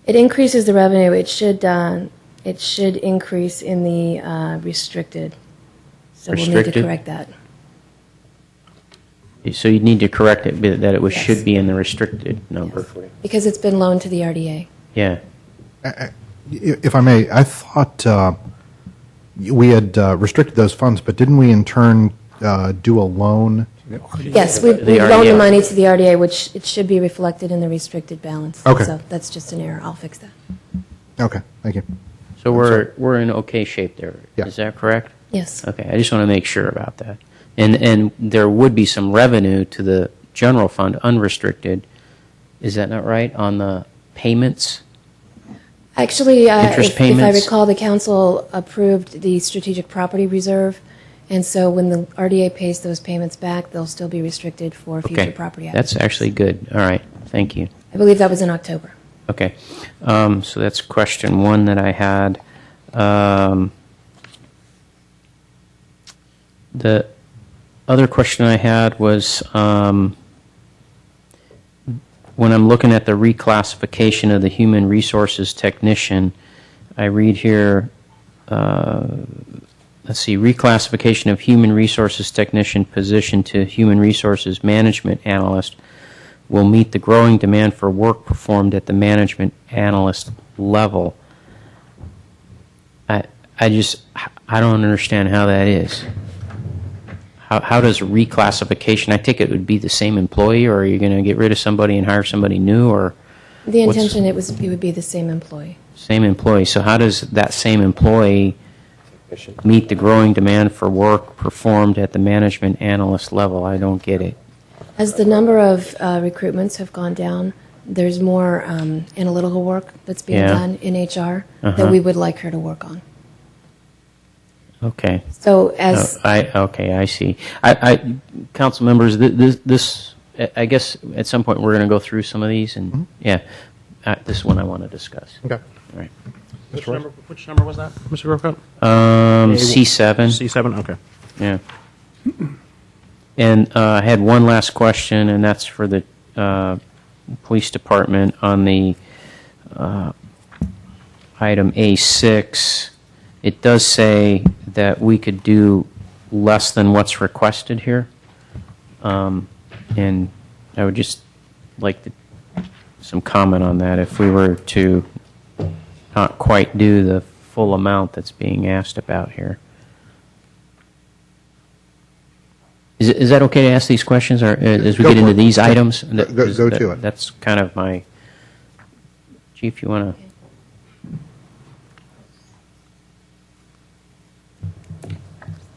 [SPEAKER 21] It increases the revenue. It should increase in the restricted. So we'll need to
[SPEAKER 20] Restricted?
[SPEAKER 21] correct that.
[SPEAKER 20] So you need to correct it, that it should be in the restricted number.
[SPEAKER 21] Because it's been loaned to the RDA.
[SPEAKER 20] Yeah.
[SPEAKER 1] If I may, I thought we had restricted those funds, but didn't we in turn do a loan?
[SPEAKER 21] Yes, we loaned the money to the RDA, which it should be reflected in the restricted balance.
[SPEAKER 1] Okay.
[SPEAKER 21] So that's just an error. I'll fix that.
[SPEAKER 1] Okay, thank you.
[SPEAKER 20] So we're in okay shape there.
[SPEAKER 1] Yeah.
[SPEAKER 20] Is that correct?
[SPEAKER 21] Yes.
[SPEAKER 20] Okay, I just want to make sure about that. And there would be some revenue to the general fund, unrestricted. Is that not right, on the payments?
[SPEAKER 21] Actually,
[SPEAKER 20] Interest
[SPEAKER 21] if I
[SPEAKER 20] payments?
[SPEAKER 21] recall, the council approved the strategic property reserve, and so when the RDA pays those payments back, they'll still be restricted for future
[SPEAKER 20] Okay,
[SPEAKER 21] property acquisitions.
[SPEAKER 20] that's actually good. All right, thank you.
[SPEAKER 21] I believe that was in October.
[SPEAKER 20] Okay, so that's question 1 that I had. The other question I had was, when I'm looking at the reclassification of the human resources technician, I read here, let's see, reclassification of human resources technician position to human resources management analyst will meet the growing demand for work performed at the management analyst level. I don't understand how that is. How does reclassification, I take it would be the same employee, or are you going to get rid of somebody and hire somebody new, or?
[SPEAKER 21] The intention, it would be the same employee.
[SPEAKER 20] Same employee. So how does that same employee meet the growing demand for work performed at the management analyst level? I don't get it.
[SPEAKER 21] As the number of recruitments have gone down, there's more analytical work that's being done in HR that we would like her to work on.
[SPEAKER 20] Okay.
[SPEAKER 21] So as
[SPEAKER 20] I see. Council members, this I guess at some point we're going to go through some of these, and this is one I want to discuss.
[SPEAKER 1] Okay.
[SPEAKER 20] All right.
[SPEAKER 3] Which number was that, Mr. Grocott?
[SPEAKER 20] C7.
[SPEAKER 3] C7, okay.
[SPEAKER 20] Yeah. And I had one last question, and that's for the police department on the item A6. It does say that we could do less than what's requested here. And I would just like some comment on that. If we were to not quite do the full amount that's being asked about here. Is that okay to ask these questions, or as we
[SPEAKER 1] Go
[SPEAKER 20] get into
[SPEAKER 1] for it.
[SPEAKER 20] these items?
[SPEAKER 1] Go to it.
[SPEAKER 20] That's kind of my... Chief, you want to...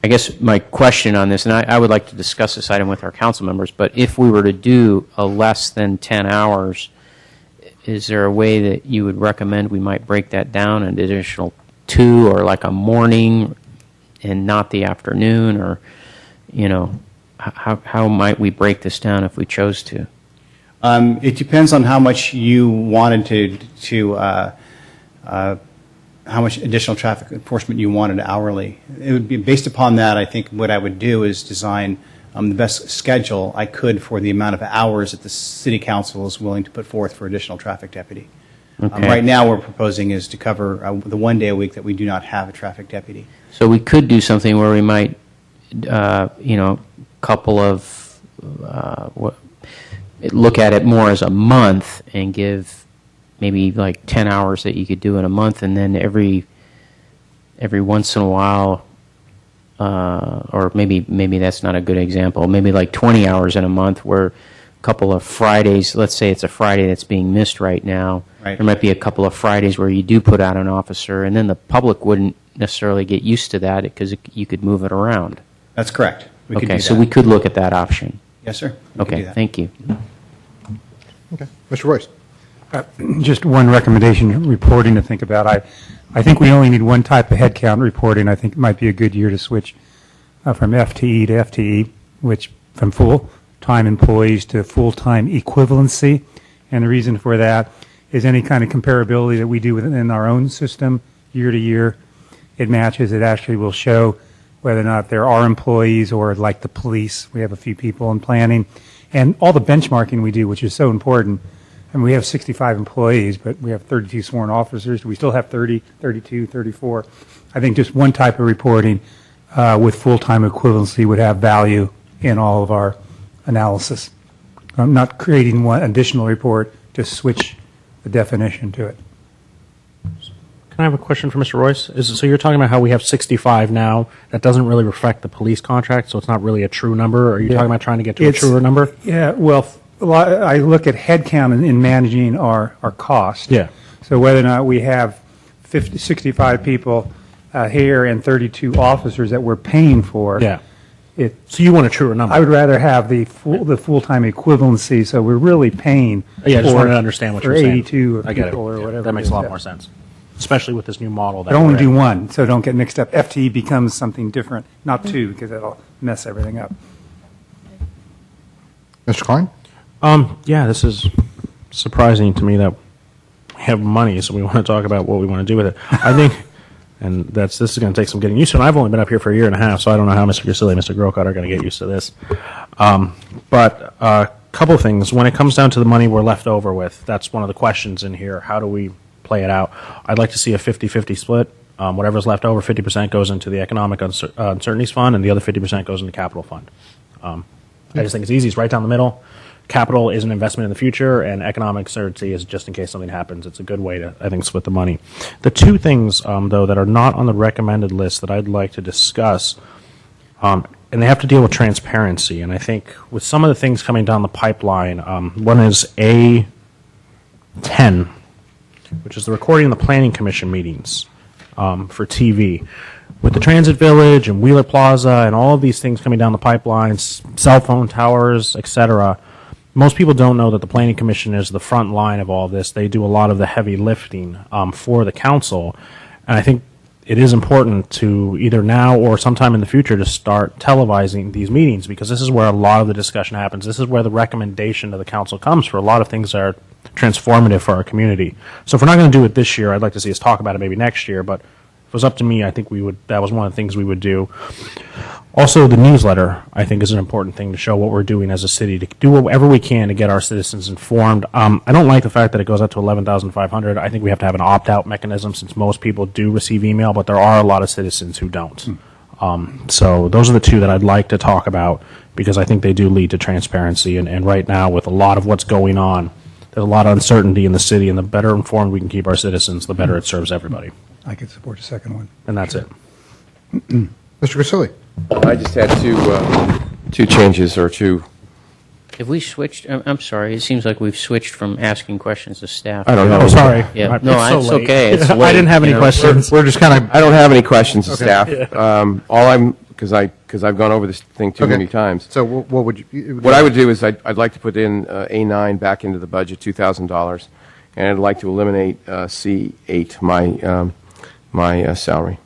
[SPEAKER 20] I guess my question on this, and I would like to discuss this item with our council members, but if we were to do a less than 10 hours, is there a way that you would recommend we might break that down an additional 2, or like a morning and not the afternoon, or, you know, how might we break this down if we chose to?
[SPEAKER 16] It depends on how much you wanted how much additional traffic enforcement you wanted hourly. It would be based upon that. I think what I would do is design the best schedule I could for the amount of hours that the city council is willing to put forth for additional traffic deputy.
[SPEAKER 20] Okay.
[SPEAKER 16] Right now, we're proposing is to cover the 1 day a week that we do not have a traffic deputy.
[SPEAKER 20] So we could do something where we might, couple of, look at it more as a month and give maybe like 10 hours that you could do in a month, and then every once in a while, or maybe that's not a good example, maybe like 20 hours in a month where a couple of Fridays, let's say it's a Friday that's being missed right now,
[SPEAKER 16] Right.
[SPEAKER 20] there might be a couple of Fridays where you do put out an officer, and then the public wouldn't necessarily get used to that because you could move it around.
[SPEAKER 16] That's correct. We could
[SPEAKER 20] Okay,
[SPEAKER 16] do
[SPEAKER 20] so
[SPEAKER 16] that.
[SPEAKER 20] we could look at that option.
[SPEAKER 16] Yes, sir. We could do
[SPEAKER 20] Okay,
[SPEAKER 16] that.
[SPEAKER 20] thank you.
[SPEAKER 1] Okay. Mr. Royce?
[SPEAKER 2] Just one recommendation reporting to think about. I think we only need one type of headcount reporting. I think it might be a good year to switch from FTE to FTE, which from full-time employees to full-time equivalency. And the reason for that is any kind of comparability that we do within our own system year to year, it matches. It actually will show whether or not there are employees, or like the police, we have a few people in planning. And all the benchmarking we do, which is so important. And we have 65 employees, but we have 32 sworn officers. Do we still have 30, 32, 34? I think just one type of reporting with full-time equivalency would have value in all of our analysis. I'm not creating one additional report, just switch the definition to it.
[SPEAKER 3] Can I have a question for Mr. Royce? So you're talking about how we have 65 now. That doesn't really reflect the police contract, so it's not really a true number? Or are you talking about trying to get to a truer number?
[SPEAKER 2] Yeah, well, I look at headcount in managing our cost.
[SPEAKER 3] Yeah.
[SPEAKER 2] So whether or not we have 65 people here and 32 officers that we're paying for.
[SPEAKER 3] Yeah. So you want a truer number?
[SPEAKER 2] I would rather have the full-time equivalency, so we're really paying
[SPEAKER 3] Yeah, I just wanted to understand what
[SPEAKER 2] for
[SPEAKER 3] you're saying.
[SPEAKER 2] 82
[SPEAKER 3] I get it.
[SPEAKER 2] people or whatever.
[SPEAKER 3] That makes
[SPEAKER 2] it
[SPEAKER 3] a lot
[SPEAKER 2] is.
[SPEAKER 3] more sense, especially with this new model.
[SPEAKER 2] But only do one, so don't get mixed up. FTE becomes something different, not two, because that'll mess everything up.
[SPEAKER 1] Mr. Klein?
[SPEAKER 3] Yeah, this is surprising to me that we have money, so we want to talk about what we want to do with it. I think, and this is going to take some getting used to, and I've only been up here for a year and a half, so I don't know how Mr. Grisili and Mr. Grocott are going to get used to this. But a couple of things. When it comes down to the money we're left over with, that's one of the questions in here. How do we play it out? I'd like to see a 50-50 split. Whatever's left over, 50% goes into the Economic Uncertainties Fund, and the other 50% goes into the Capital Fund. I just think it's easy. It's right down the middle. Capital is an investment in the future, and economic certainty is just in case something happens. It's a good way to, I think, split the money. The two things, though, that are not on the recommended list that I'd like to discuss, and they have to deal with transparency. And I think with some of the things coming down the pipeline, one is A10, which is the recording of the Planning Commission meetings for TV. With the Transit Village and Wheeler Plaza and all of these things coming down the pipelines, cell phone towers, etc., most people don't know that the Planning Commission is the front line of all of this. They do a lot of the heavy lifting for the council. And I think it is important to either now or sometime in the future to start televising these meetings, because this is where a lot of the discussion happens. This is where the recommendation to the council comes for a lot of things that are transformative for our community. So if we're not going to do it this year, I'd like to see us talk about it maybe next year. But it was up to me, I think that was one of the things we would do. Also, the newsletter, I think, is an important thing to show what we're doing as a city, to do whatever we can to get our citizens informed. I don't like the fact that it goes up to 11,500. I think we have to have an opt-out mechanism, since most people do receive email, but there are a lot of citizens who don't. So those are the two that I'd like to talk about, because I think they do lead to transparency. And right now, with a lot of what's going on, there's a lot of uncertainty in the city, and the better informed we can keep our citizens, the better it serves everybody.
[SPEAKER 17] I can support the second one.
[SPEAKER 3] And that's it.
[SPEAKER 1] Mr. Grisilli?
[SPEAKER 9] I just had two changes, or two.
[SPEAKER 20] Have we switched? I'm sorry. It seems like we've switched from asking questions to staff.
[SPEAKER 9] I don't know.
[SPEAKER 3] Oh, sorry.
[SPEAKER 20] Yeah.
[SPEAKER 3] It's
[SPEAKER 20] No,
[SPEAKER 3] so
[SPEAKER 20] it's
[SPEAKER 3] late.
[SPEAKER 20] okay. It's
[SPEAKER 3] I
[SPEAKER 20] late,
[SPEAKER 3] didn't have any
[SPEAKER 20] you know.
[SPEAKER 3] questions.
[SPEAKER 1] We're just kind of...
[SPEAKER 9] I don't have any questions to
[SPEAKER 1] Okay.
[SPEAKER 9] staff. Because I've gone over this thing too many times.
[SPEAKER 1] So what would you...
[SPEAKER 9] What I would do is I'd like to put in A9 back into the budget, $2,000, and I'd like to eliminate C8, my salary.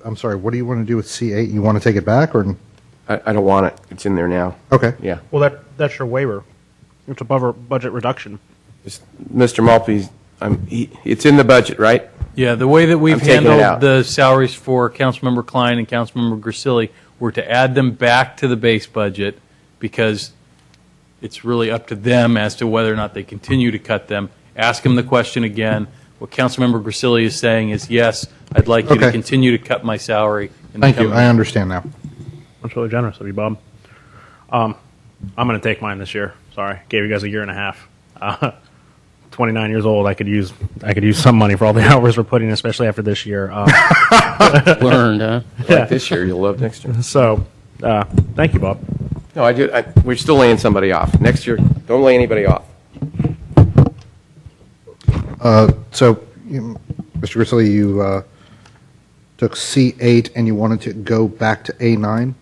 [SPEAKER 1] I'm sorry, what do you want to do with C8? You want to take it back, or...
[SPEAKER 9] I don't want it. It's in there now.
[SPEAKER 1] Okay.
[SPEAKER 9] Yeah.
[SPEAKER 3] Well, that's your waiver. It's above our budget reduction.
[SPEAKER 9] Mr. Maltby, it's in the budget, right?
[SPEAKER 22] Yeah, the way that we've
[SPEAKER 9] I'm taking it
[SPEAKER 22] handled
[SPEAKER 9] out.
[SPEAKER 22] the salaries for Councilmember Klein and Councilmember Grisilli were to add them back to the base budget, because it's really up to them as to whether or not they continue to cut them. Ask them the question again. What Councilmember Grisilli is saying is, yes, I'd like you to
[SPEAKER 1] Okay.
[SPEAKER 22] continue to cut my salary. in the
[SPEAKER 1] Thank you,
[SPEAKER 22] coming
[SPEAKER 1] I understand now.
[SPEAKER 3] That's really generous of you, Bob. I'm going to take mine this year. Sorry, gave you guys a year and a half. 29 years old. I could use some money for all the hours we're putting, especially after this year.
[SPEAKER 20] Learned, huh?
[SPEAKER 9] Like this year, you'll love next year.
[SPEAKER 3] So, thank you, Bob.
[SPEAKER 9] No, we're still laying somebody off. Next year, don't lay anybody off.
[SPEAKER 1] Mr. Grisilli, you took C8 and you wanted to go back to A9?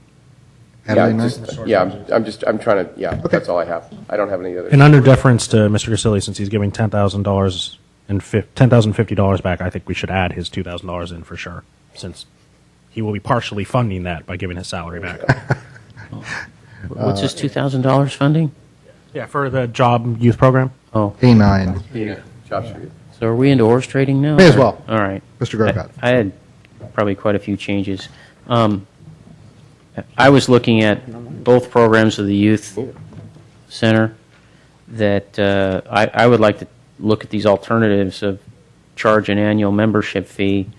[SPEAKER 1] Add A9?
[SPEAKER 9] I'm trying to, that's all I have. I don't have any other.
[SPEAKER 3] And under deference to Mr. Grisilli, since he's giving $10,000 and $10,050 back, I think we should add his $2,000 in for sure, since he will be partially funding that by giving his salary back.
[SPEAKER 20] What's his $2,000 funding?
[SPEAKER 3] Yeah, for the job youth program.
[SPEAKER 20] Oh.
[SPEAKER 1] A9.
[SPEAKER 9] Yeah, job street.
[SPEAKER 20] So are we into horse trading now?
[SPEAKER 1] May as well.
[SPEAKER 20] All right.
[SPEAKER 1] Mr. Grocott.
[SPEAKER 20] I had probably quite a few changes. I was looking at both programs of the youth center that I would like to look at these alternatives of charge an annual membership fee.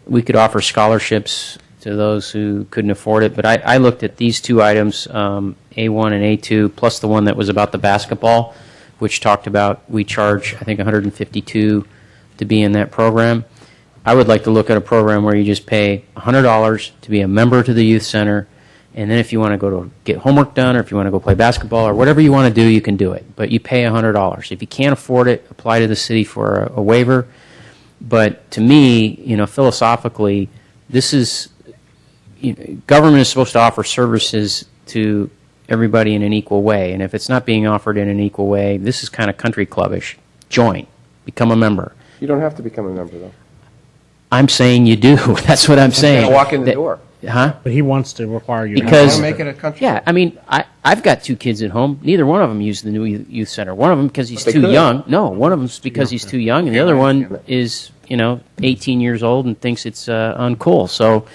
[SPEAKER 20] We could offer scholarships to those who couldn't afford it, but I looked at these two items, A1 and A2, plus the one that was about the basketball, which talked about we charge, I think, $152 to be in that program. I would like to look at a program where you just pay $100 to be a member to the youth center, and then if you want to go to get homework done, or if you want to go play basketball, or whatever you want to do, you can do it. But you pay $100. If you can't afford it, apply to the city for a waiver. But to me, philosophically, this is, government is supposed to offer services to everybody in an equal way. And if it's not being offered in an equal way, this is kind of country clubbish. Join. Become a member.
[SPEAKER 9] You don't have to become a member, though.
[SPEAKER 20] I'm saying you do. That's what I'm saying.
[SPEAKER 9] Walk in the door.
[SPEAKER 20] Huh?
[SPEAKER 3] But he wants to require you
[SPEAKER 20] because
[SPEAKER 3] to
[SPEAKER 9] make it a country.
[SPEAKER 20] Yeah, I mean, I've got two kids at home. Neither one of them use the new youth center. One of them because he's
[SPEAKER 9] But they
[SPEAKER 20] too
[SPEAKER 9] could.
[SPEAKER 20] young. No, one of them's because he's too young, and the other one is 18 years old and thinks it's uncool. So,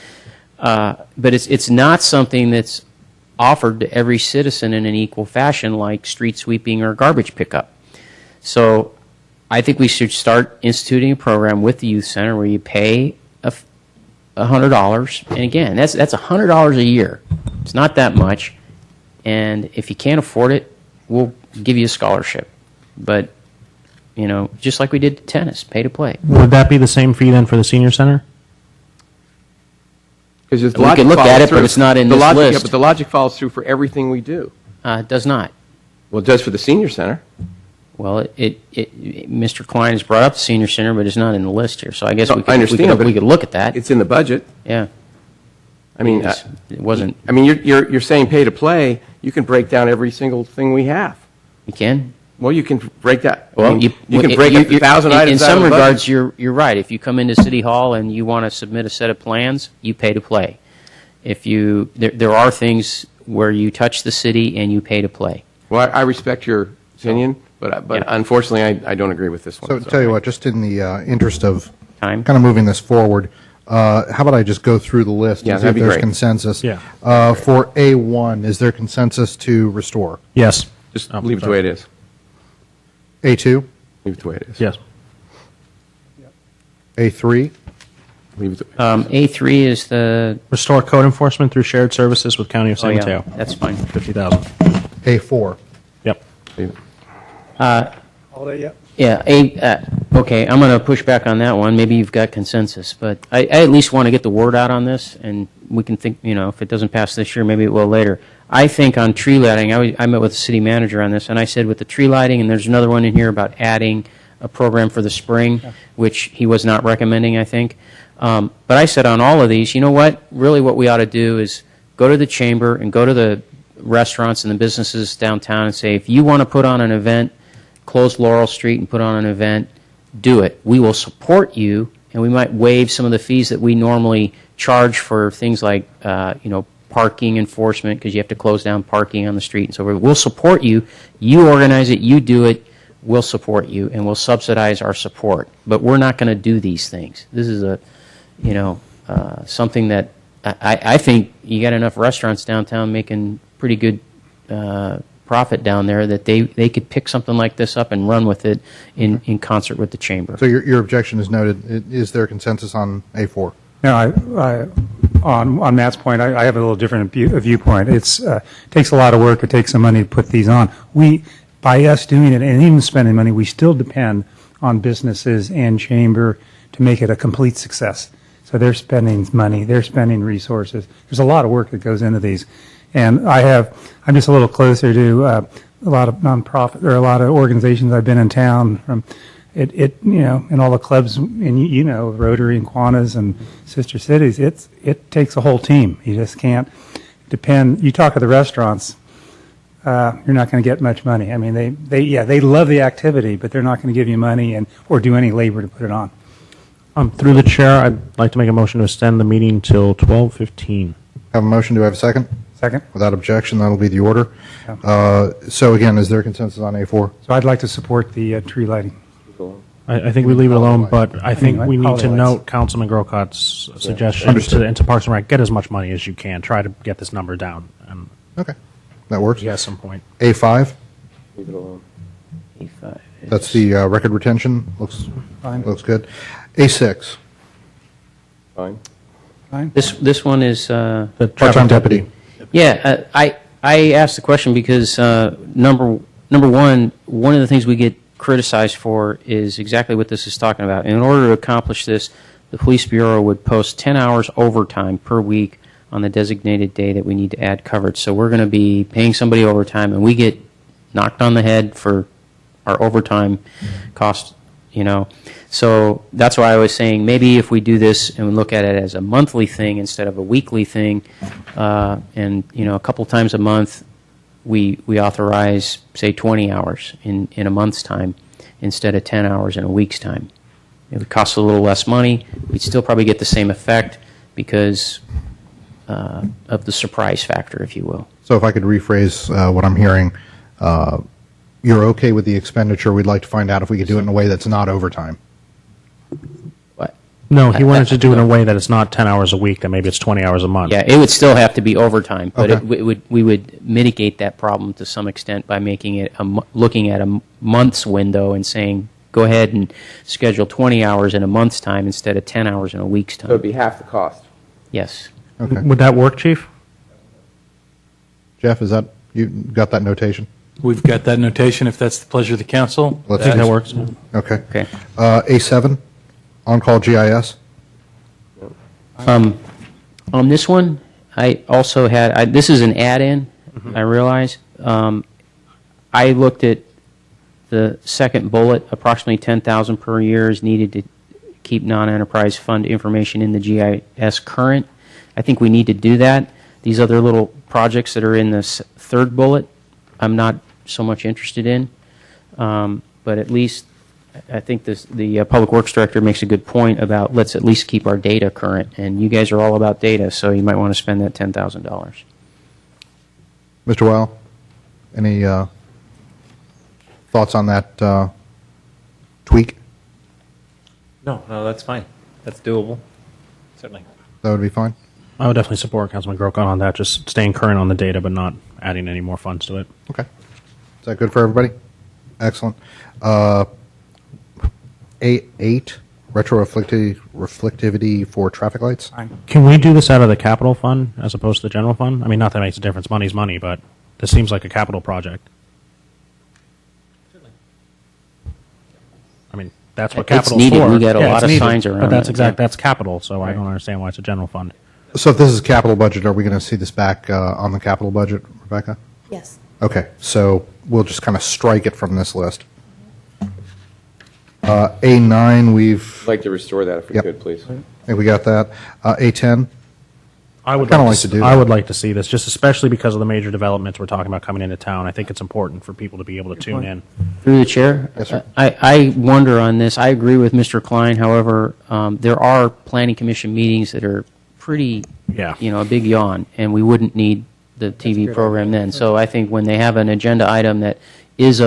[SPEAKER 20] but it's not something that's offered to every citizen in an equal fashion, like street sweeping or garbage pickup. So, I think we should start instituting a program with the youth center where you pay $100, and again, that's $100 a year. It's not that much, and if you can't afford it, we'll give you a scholarship. But just like we did tennis, pay to play.
[SPEAKER 3] Would that be the same fee then for the senior center?
[SPEAKER 9] Because
[SPEAKER 20] We can look at it, but it's not in this list.
[SPEAKER 9] Yeah, but the logic follows through for everything we do.
[SPEAKER 20] It does not.
[SPEAKER 9] Well, it does for the senior center.
[SPEAKER 20] Well, Mr. Klein has brought up the senior center, but it's not in the list here. So I guess
[SPEAKER 9] No,
[SPEAKER 20] we
[SPEAKER 9] I understand, but
[SPEAKER 20] could look at that.
[SPEAKER 9] It's in the budget.
[SPEAKER 20] Yeah.
[SPEAKER 9] I mean,
[SPEAKER 20] It wasn't.
[SPEAKER 9] I mean, you're saying pay to play. You can break down every single thing we have.
[SPEAKER 20] You can.
[SPEAKER 9] Well, you can break that.
[SPEAKER 20] Well,
[SPEAKER 9] you can break up 1,000 items.
[SPEAKER 20] In some
[SPEAKER 9] out of the budget.
[SPEAKER 20] regards, you're right. If you come into City Hall and you want to submit a set of plans, you pay to play. If there are things where you touch the city and you pay to play.
[SPEAKER 9] Well, I respect your opinion, but unfortunately, I don't agree with this one.
[SPEAKER 1] So tell you what, just in the interest of kind of moving this forward, how about I just go through the list
[SPEAKER 9] Yeah,
[SPEAKER 1] and see
[SPEAKER 9] that'd
[SPEAKER 1] if
[SPEAKER 9] be
[SPEAKER 1] there's
[SPEAKER 9] great.
[SPEAKER 1] consensus?
[SPEAKER 3] Yeah.
[SPEAKER 1] For A1, is there consensus to restore?
[SPEAKER 3] Yes.
[SPEAKER 9] Just leave it the way it is.
[SPEAKER 1] A2?
[SPEAKER 9] Leave it the way it is.
[SPEAKER 3] Yes.
[SPEAKER 1] A3?
[SPEAKER 9] Leave it the way
[SPEAKER 20] A3 is the...
[SPEAKER 3] Restore code enforcement through shared services with County of San
[SPEAKER 20] Oh, yeah,
[SPEAKER 3] Mateo.
[SPEAKER 20] that's fine.
[SPEAKER 3] 50,000.
[SPEAKER 1] A4?
[SPEAKER 3] Yep.
[SPEAKER 20] Okay, I'm going to push back on that one. Maybe you've got consensus, but I at least want to get the word out on this, and we can think, if it doesn't pass this year, maybe it will later. I think on tree lighting, I met with the city manager on this, and I said with the tree lighting, and there's another one in here about adding a program for the spring, which he was not recommending, I think. But I said on all of these, you know what? Really what we ought to do is go to the chamber and go to the restaurants and the businesses downtown and say, if you want to put on an event, close Laurel Street and put on an event, do it. We will support you, and we might waive some of the fees that we normally charge for things like, parking enforcement, because you have to close down parking on the street and so forth. We'll support you. You organize it. You do it. We'll support you, and we'll subsidize our support. But we're not going to do these things. This is something that I think you got enough restaurants downtown making pretty good profit down there that they could pick something like this up and run with it in concert with the chamber.
[SPEAKER 1] So your objection is noted. Is there consensus on A4?
[SPEAKER 2] No, on Matt's point, I have a little different viewpoint. It takes a lot of work. It takes some money to put these on. By us doing it and even spending money, we still depend on businesses and chamber to make it a complete success. So they're spending money, they're spending resources. There's a lot of work that goes into these. And I'm just a little closer to a lot of nonprofit or a lot of organizations I've been in town from and all the clubs, and Rotary and Kiwanis and Sister Cities. It takes a whole team. You just can't depend. You talk to the restaurants, you're not going to get much money. I mean, they love the activity, but they're not going to give you money or do any labor to put it on.
[SPEAKER 3] Through the chair, I'd like to make a motion to extend the meeting till 12:15.
[SPEAKER 1] Have a motion. Do I have a second?
[SPEAKER 2] Second.
[SPEAKER 1] Without objection, that'll be the order. So again, is there consensus on A4?
[SPEAKER 2] So I'd like to support the tree lighting.
[SPEAKER 3] I think we leave it alone, but I think we need to
[SPEAKER 2] Holiday
[SPEAKER 3] note Councilman Grocot's suggestion to Parks and Rec, get as much money as you can. Try to get this number down.
[SPEAKER 1] Okay. That works.
[SPEAKER 3] At some point.
[SPEAKER 1] A5?
[SPEAKER 9] Leave it alone.
[SPEAKER 20] A5.
[SPEAKER 1] That's the record retention.
[SPEAKER 2] Fine.
[SPEAKER 1] Looks good. A6?
[SPEAKER 9] Fine.
[SPEAKER 2] Fine.
[SPEAKER 20] This one is
[SPEAKER 3] The part-time deputy.
[SPEAKER 20] Yeah, I asked the question because number one of the things we get criticized for is exactly what this is talking about. In order to accomplish this, the police bureau would post 10 hours overtime per week on the designated day that we need to add coverage. So we're going to be paying somebody overtime, and we get knocked on the head for our overtime cost. So that's why I was saying maybe if we do this and we look at it as a monthly thing instead of a weekly thing, and a couple times a month we authorize, say, 20 hours in a month's time instead of 10 hours in a week's time. It would cost a little less money. We'd still probably get the same effect because of the surprise factor, if you will.
[SPEAKER 1] So if I could rephrase what I'm hearing, you're okay with the expenditure. We'd like to find out if we could do it in a way that's not overtime.
[SPEAKER 3] No, he wanted to do it in a way that it's not 10 hours a week, that maybe it's 20 hours a month.
[SPEAKER 20] Yeah, it would still have to be overtime, but
[SPEAKER 1] Okay.
[SPEAKER 20] we would mitigate that problem to some extent by making it looking at a month's window and saying, go ahead and schedule 20 hours in a month's time instead of 10 hours in a week's time.
[SPEAKER 9] So it'd be half the cost.
[SPEAKER 20] Yes.
[SPEAKER 1] Okay.
[SPEAKER 3] Would that work, Chief?
[SPEAKER 1] Jeff, is that you got that notation?
[SPEAKER 22] We've got that notation, if that's the pleasure of the council.
[SPEAKER 1] Let's
[SPEAKER 3] I think that works.
[SPEAKER 1] Okay.
[SPEAKER 20] Okay.
[SPEAKER 1] A7, on-call GIS.
[SPEAKER 20] On this one, I also had, this is an add-in, I realize. I looked at the second bullet, approximately $10,000 per year is needed to keep non-enterprise fund information in the GIS current. I think we need to do that. These other little projects that are in this third bullet, I'm not so much interested in. But at least I think the Public Works Director makes a good point about let's at least keep our data current. And you guys are all about data, so you might want to spend that $10,000.
[SPEAKER 1] Mr. Weil, any thoughts on that tweak?
[SPEAKER 17] No, that's fine. That's doable, certainly.
[SPEAKER 1] That would be fine?
[SPEAKER 3] I would definitely support Councilman Grocott on that, just staying current on the data, but not adding any more funds to it.
[SPEAKER 1] Okay. Is that good for everybody? Excellent. A8, reflectivity for traffic lights?
[SPEAKER 3] Can we do this out of the capital fund as opposed to the general fund? I mean, not that it makes a difference. Money's money, but this seems like a capital project. I mean, that's what
[SPEAKER 20] It's
[SPEAKER 3] capital's
[SPEAKER 20] needed.
[SPEAKER 3] for.
[SPEAKER 20] We got a lot
[SPEAKER 3] it's
[SPEAKER 20] of
[SPEAKER 3] needed.
[SPEAKER 20] signs around
[SPEAKER 3] But that's
[SPEAKER 20] it,
[SPEAKER 3] exact.
[SPEAKER 20] yeah.
[SPEAKER 3] That's capital, so I don't understand why it's a general fund.
[SPEAKER 1] So if this is capital budget, are we going to see this back on the capital budget, Rebecca?
[SPEAKER 21] Yes.
[SPEAKER 1] Okay, so we'll just kind of strike it from this list. A9, we've,
[SPEAKER 9] I'd like to restore that if we
[SPEAKER 1] Yep.
[SPEAKER 9] could, please.
[SPEAKER 1] I think we got that. A10,
[SPEAKER 3] I would
[SPEAKER 1] kinda
[SPEAKER 3] like,
[SPEAKER 1] like to do
[SPEAKER 3] I
[SPEAKER 1] that.
[SPEAKER 3] would like to see this, just especially because of the major developments we're talking about coming into town. I think it's important for people to be able to tune in.
[SPEAKER 20] Through the chair?
[SPEAKER 1] Yes, sir.
[SPEAKER 20] I wonder on this. I agree with Mr. Klein. However, there are planning commission meetings that are pretty, a big yawn, and we wouldn't need the TV program then. So I think when they have an agenda item that is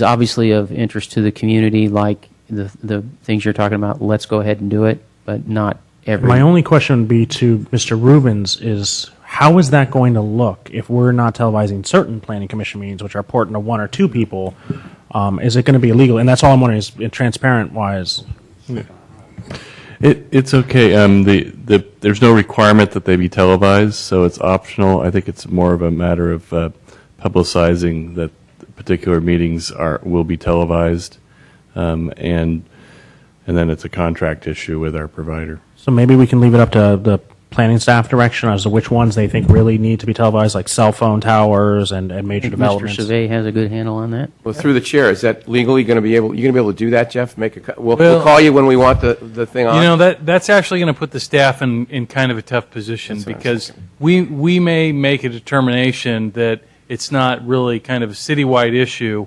[SPEAKER 20] obviously of interest to the community, like the things you're talking about, let's go ahead and do it, but not every.
[SPEAKER 3] My only question would be to Mr. Rubens is, how is that going to look if we're not televising certain planning commission meetings, which are important to one or two people? Is it going to be illegal? And that's all I'm wondering is, transparent-wise.
[SPEAKER 18] It's okay. There's no requirement that they be televised, so it's optional. I think it's more of a matter of publicizing that particular meetings will be televised, and then it's a contract issue with our provider.
[SPEAKER 3] So maybe we can leave it up to the planning staff direction as to which ones they think really need to be televised, like cell phone towers and major developments.
[SPEAKER 20] Mr. Survey has a good handle on that.
[SPEAKER 9] Well, through the chair, is that legally going to be able? You going to be able to do that, Jeff? We'll call you when we want the thing on.
[SPEAKER 22] You know, that's actually going to put the staff in kind of a tough position because we may make a determination that it's not really kind of a citywide issue,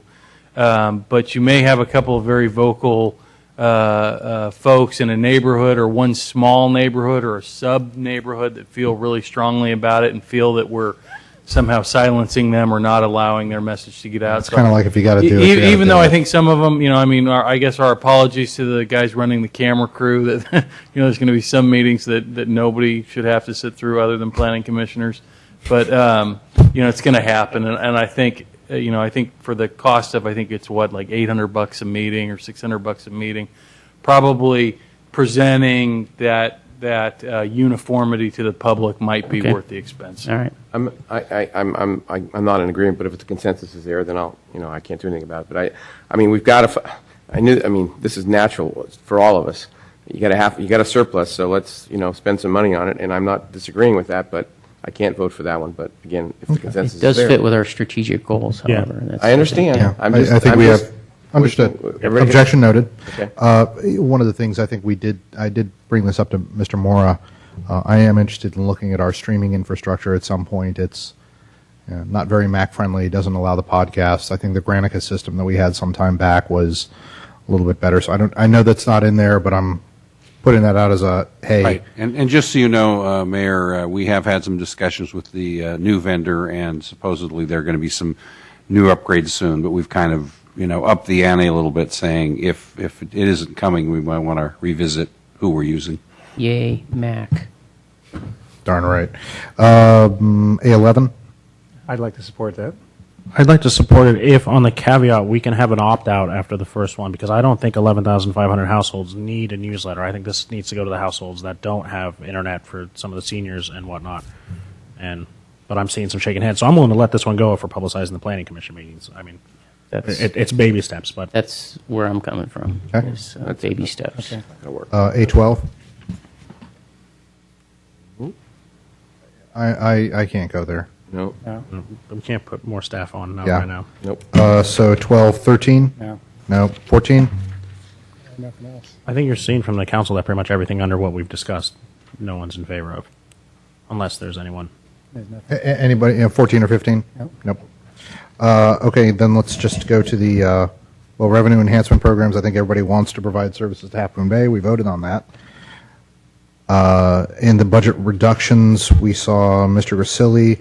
[SPEAKER 22] but you may have a couple of very vocal folks in a neighborhood or one small neighborhood or a sub-neighborhood that feel really strongly about it and feel that we're somehow silencing them or not allowing their message to get out.
[SPEAKER 1] It's kind of like if you got to do it.
[SPEAKER 22] Even though I think some of them, I guess our apologies to the guys running the camera crew that, there's going to be some meetings that nobody should have to sit through other than planning commissioners. But, it's going to happen. And I think, I think for the cost of, I think it's like $800 a meeting or $600 a meeting, probably presenting that uniformity to the public might be worth the expense.
[SPEAKER 20] All right.
[SPEAKER 9] I'm not in agreement, but if the consensus is there, then I can't do anything about it. But we've got to. This is natural for all of us. You got a surplus, so let's spend some money on it. And I'm not disagreeing with that, but I can't vote for that one. But again, if the consensus
[SPEAKER 20] It does
[SPEAKER 9] is there,
[SPEAKER 20] fit with our strategic goals, however. That's
[SPEAKER 9] I understand.
[SPEAKER 1] Yeah,
[SPEAKER 9] I
[SPEAKER 1] think we have understood.
[SPEAKER 9] Everybody-
[SPEAKER 1] Objection noted.
[SPEAKER 9] Okay.
[SPEAKER 1] One of the things I think I did bring this up to Mr. Mora. I am interested in looking at our streaming infrastructure at some point. It's not very Mac friendly. It doesn't allow the podcasts. I think the Granica system that we had some time back was a little bit better. So I know that's not in there, but I'm putting that out as a hey.
[SPEAKER 11] Right. And just so you know, Mayor, we have had some discussions with the new vendor, and supposedly there are going to be some new upgrades soon, but we've kind of upped the ante a little bit, saying if it isn't coming, we might want to revisit who we're using.
[SPEAKER 20] Yay, Mac.
[SPEAKER 1] Darn right. A11?
[SPEAKER 2] I'd like to support that.
[SPEAKER 3] I'd like to support it if, on the caveat, we can have an opt-out after the first one, because I don't think 11,500 households need a newsletter. I think this needs to go to the households that don't have internet for some of the seniors and whatnot. But I'm seeing some shaking heads, so I'm willing to let this one go for publicizing the planning commission meetings. It's baby steps, but
[SPEAKER 20] that's where I'm coming from.
[SPEAKER 1] Okay.
[SPEAKER 20] Is, baby steps. Okay.
[SPEAKER 1] A12? I can't go there.
[SPEAKER 9] No.
[SPEAKER 3] We can't put more staff on
[SPEAKER 1] Yeah.
[SPEAKER 3] right now.
[SPEAKER 9] Nope.
[SPEAKER 1] So 12, 13?
[SPEAKER 2] No.
[SPEAKER 1] No. 14?
[SPEAKER 2] Nothing else.
[SPEAKER 3] I think you're seeing from the council that pretty much everything under what we've discussed, no one's in favor of, unless there's anyone.
[SPEAKER 2] There's nothing.
[SPEAKER 1] Anybody, 14 or 15? Nope. Okay, then let's just go to the revenue enhancement programs. I think everybody wants to provide services to Half Moon Bay. We voted on that. In the budget reductions, we saw Mr. Gracilli.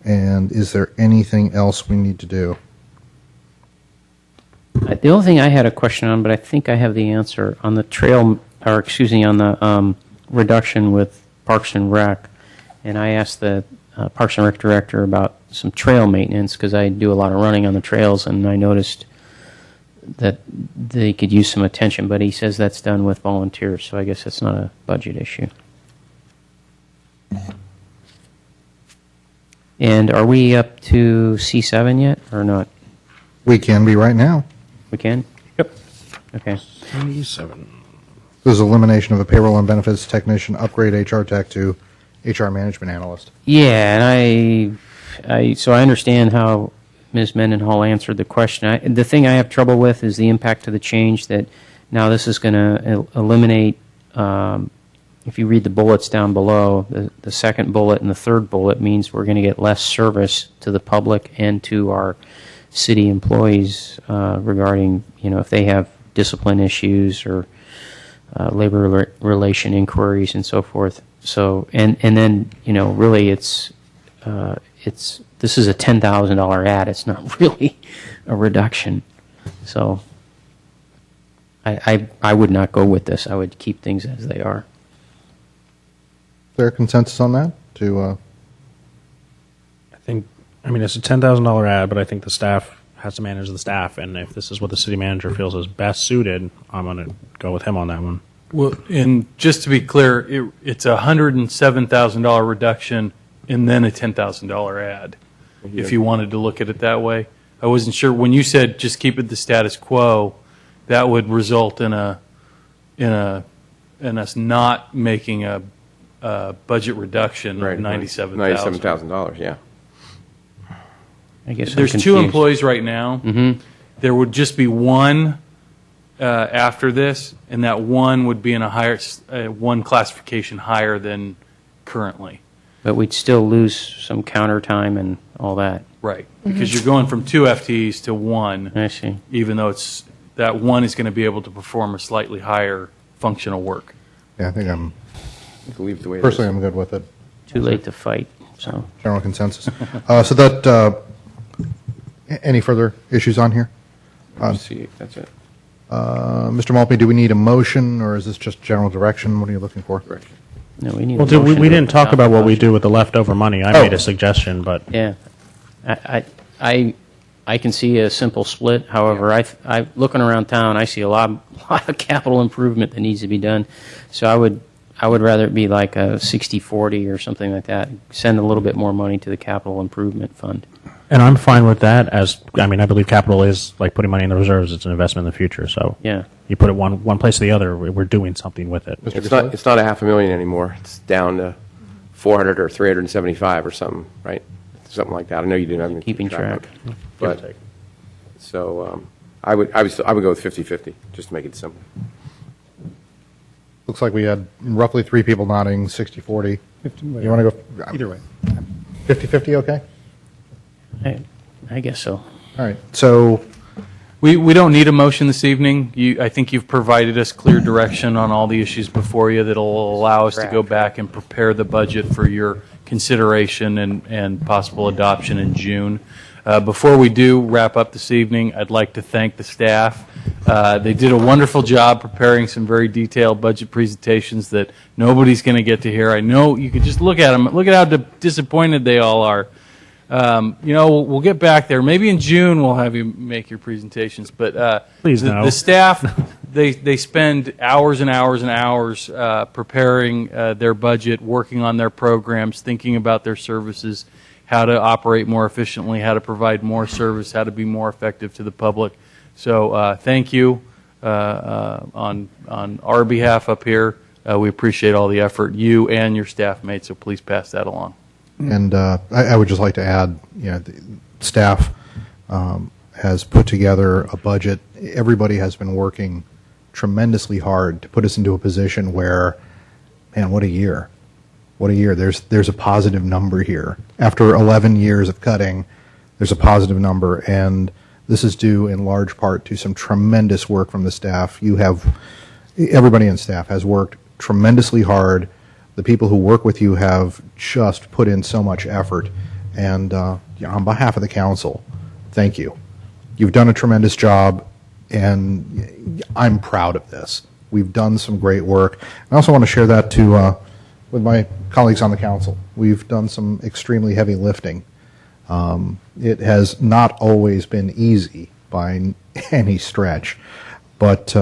[SPEAKER 1] And is there anything else we need to do?
[SPEAKER 20] The only thing I had a question on, but I think I have the answer, on the trail, or excuse me, on the reduction with Parks and Rec. And I asked the Parks and Rec director about some trail maintenance, because I do a lot of running on the trails, and I noticed that they could use some attention, but he says that's done with volunteers, so I guess that's not a budget issue. And are we up to C7 yet, or not?
[SPEAKER 1] We can be right now.
[SPEAKER 20] We can?
[SPEAKER 1] Yep.
[SPEAKER 20] Okay.
[SPEAKER 1] C7. This is elimination of a payroll and benefits technician, upgrade HR tech to HR management analyst.
[SPEAKER 20] Yeah, and so I understand how Ms. Mendenhall answered the question. The thing I have trouble with is the impact of the change, that now this is going to eliminate, if you read the bullets down below, the second bullet and the third bullet means we're going to get less service to the public and to our city employees regarding, if they have discipline issues or labor relation inquiries and so forth. So, and then, really this is a $10,000 ad. It's not really a reduction. So I would not go with this. I would keep things as they are.
[SPEAKER 1] Is there a consensus on that?
[SPEAKER 3] It's a $10,000 ad, but I think the staff has to manage the staff, and if this is what the city manager feels is best suited, I'm going to go with him on that one.
[SPEAKER 22] Well, and just to be clear, it's a $107,000 reduction and then a $10,000 ad, if you wanted to look at it that way. I wasn't sure, when you said just keep it the status quo, that would result in us not making a budget reduction of $97,000.
[SPEAKER 9] $97,000, yeah.
[SPEAKER 20] I guess
[SPEAKER 22] there's
[SPEAKER 20] I'm
[SPEAKER 22] two
[SPEAKER 20] confused.
[SPEAKER 22] employees right now.
[SPEAKER 20] Mm-hmm.
[SPEAKER 22] There would just be one after this, and that one would be in a higher one classification higher than currently.
[SPEAKER 20] But we'd still lose some counter time and all that.
[SPEAKER 22] Right, because you're going from 2 FTEs to 1.
[SPEAKER 20] I see.
[SPEAKER 22] Even though that one is going to be able to perform a slightly higher functional work.
[SPEAKER 1] Yeah, I think I'm
[SPEAKER 9] Leave it the way it
[SPEAKER 1] personally
[SPEAKER 9] is.
[SPEAKER 1] I'm good with it.
[SPEAKER 20] Too late to fight. So
[SPEAKER 1] General consensus. So that any further issues on here?
[SPEAKER 9] See, that's it.
[SPEAKER 1] Mr. Maltby, do we need a motion, or is this just general direction? What are you looking for?
[SPEAKER 9] Direction.
[SPEAKER 20] no, we need.
[SPEAKER 3] Well,
[SPEAKER 20] a motion
[SPEAKER 3] we
[SPEAKER 20] to
[SPEAKER 3] didn't talk
[SPEAKER 20] adopt
[SPEAKER 3] about
[SPEAKER 20] the
[SPEAKER 3] what we
[SPEAKER 20] budget.
[SPEAKER 3] do with the leftover money. I made a suggestion, but
[SPEAKER 20] Yeah, I can see a simple split. However, I looking around town, I see a lot of capital improvement that needs to be done. So I would rather it be like a 60-40 or something like that. Send a little bit more money to the capital improvement fund.
[SPEAKER 3] and I'm fine with that. I believe capital is like putting money in the reserves. It's an investment in the future. So
[SPEAKER 20] Yeah.
[SPEAKER 3] you put it one place or the other, we're doing something with it.
[SPEAKER 9] It's not $500,000 anymore. It's down to 400 or 375 or something, right? Something like that. I know you didn't have any
[SPEAKER 20] Keeping track.
[SPEAKER 9] But so I would go with 50-50 just to make it simple.
[SPEAKER 1] Looks like we had roughly 3 people nodding, 60-40. You want to go?
[SPEAKER 16] Either way.
[SPEAKER 1] 50-50, okay?
[SPEAKER 20] I guess so.
[SPEAKER 1] All right, so
[SPEAKER 22] We don't need a motion this evening. I think you've provided us clear direction on all the issues before you that'll allow us to go back and prepare the budget for your consideration and possible adoption in June. Before we do wrap up this evening, I'd like to thank the staff. They did a wonderful job preparing some very detailed budget presentations that nobody's going to get to hear. I know you could just look at them. Look at how disappointed they all are. We'll get back there. Maybe in June we'll have you make your presentations. But
[SPEAKER 3] Please no.
[SPEAKER 22] The staff, they spend hours and hours and hours preparing their budget, working on their programs, thinking about their services, how to operate more efficiently, how to provide more service, how to be more effective to the public. So thank you on our behalf up here. We appreciate all the effort you and your staff made, so please pass that along.
[SPEAKER 1] And I would just like to add, the staff has put together a budget. Everybody has been working tremendously hard to put us into a position where, man, what a year. What a year. There's a positive number here. After 11 years of cutting, there's a positive number, and this is due in large part to some tremendous work from the staff. Everybody in staff has worked tremendously hard. The people who work with you have just put in so much effort. And on behalf of the council, thank you. You've done a tremendous job. And I'm proud of this. We've done some great work. I also want to share that with my colleagues on the council. We've done some extremely heavy lifting. It has not always been easy by any stretch, but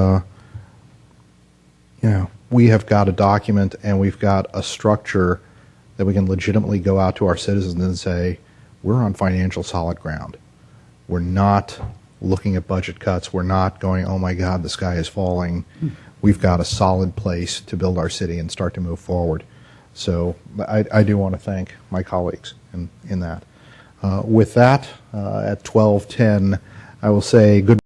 [SPEAKER 1] we have got a document and we've got a structure that we can legitimately go out to our citizens and say, we're on financial solid ground. We're not looking at budget cuts. We're not going, oh my God, the sky is falling. We've got a solid place to build our city and start to move forward. So I do want to thank my colleagues in that. With that, at 12:10, I will say good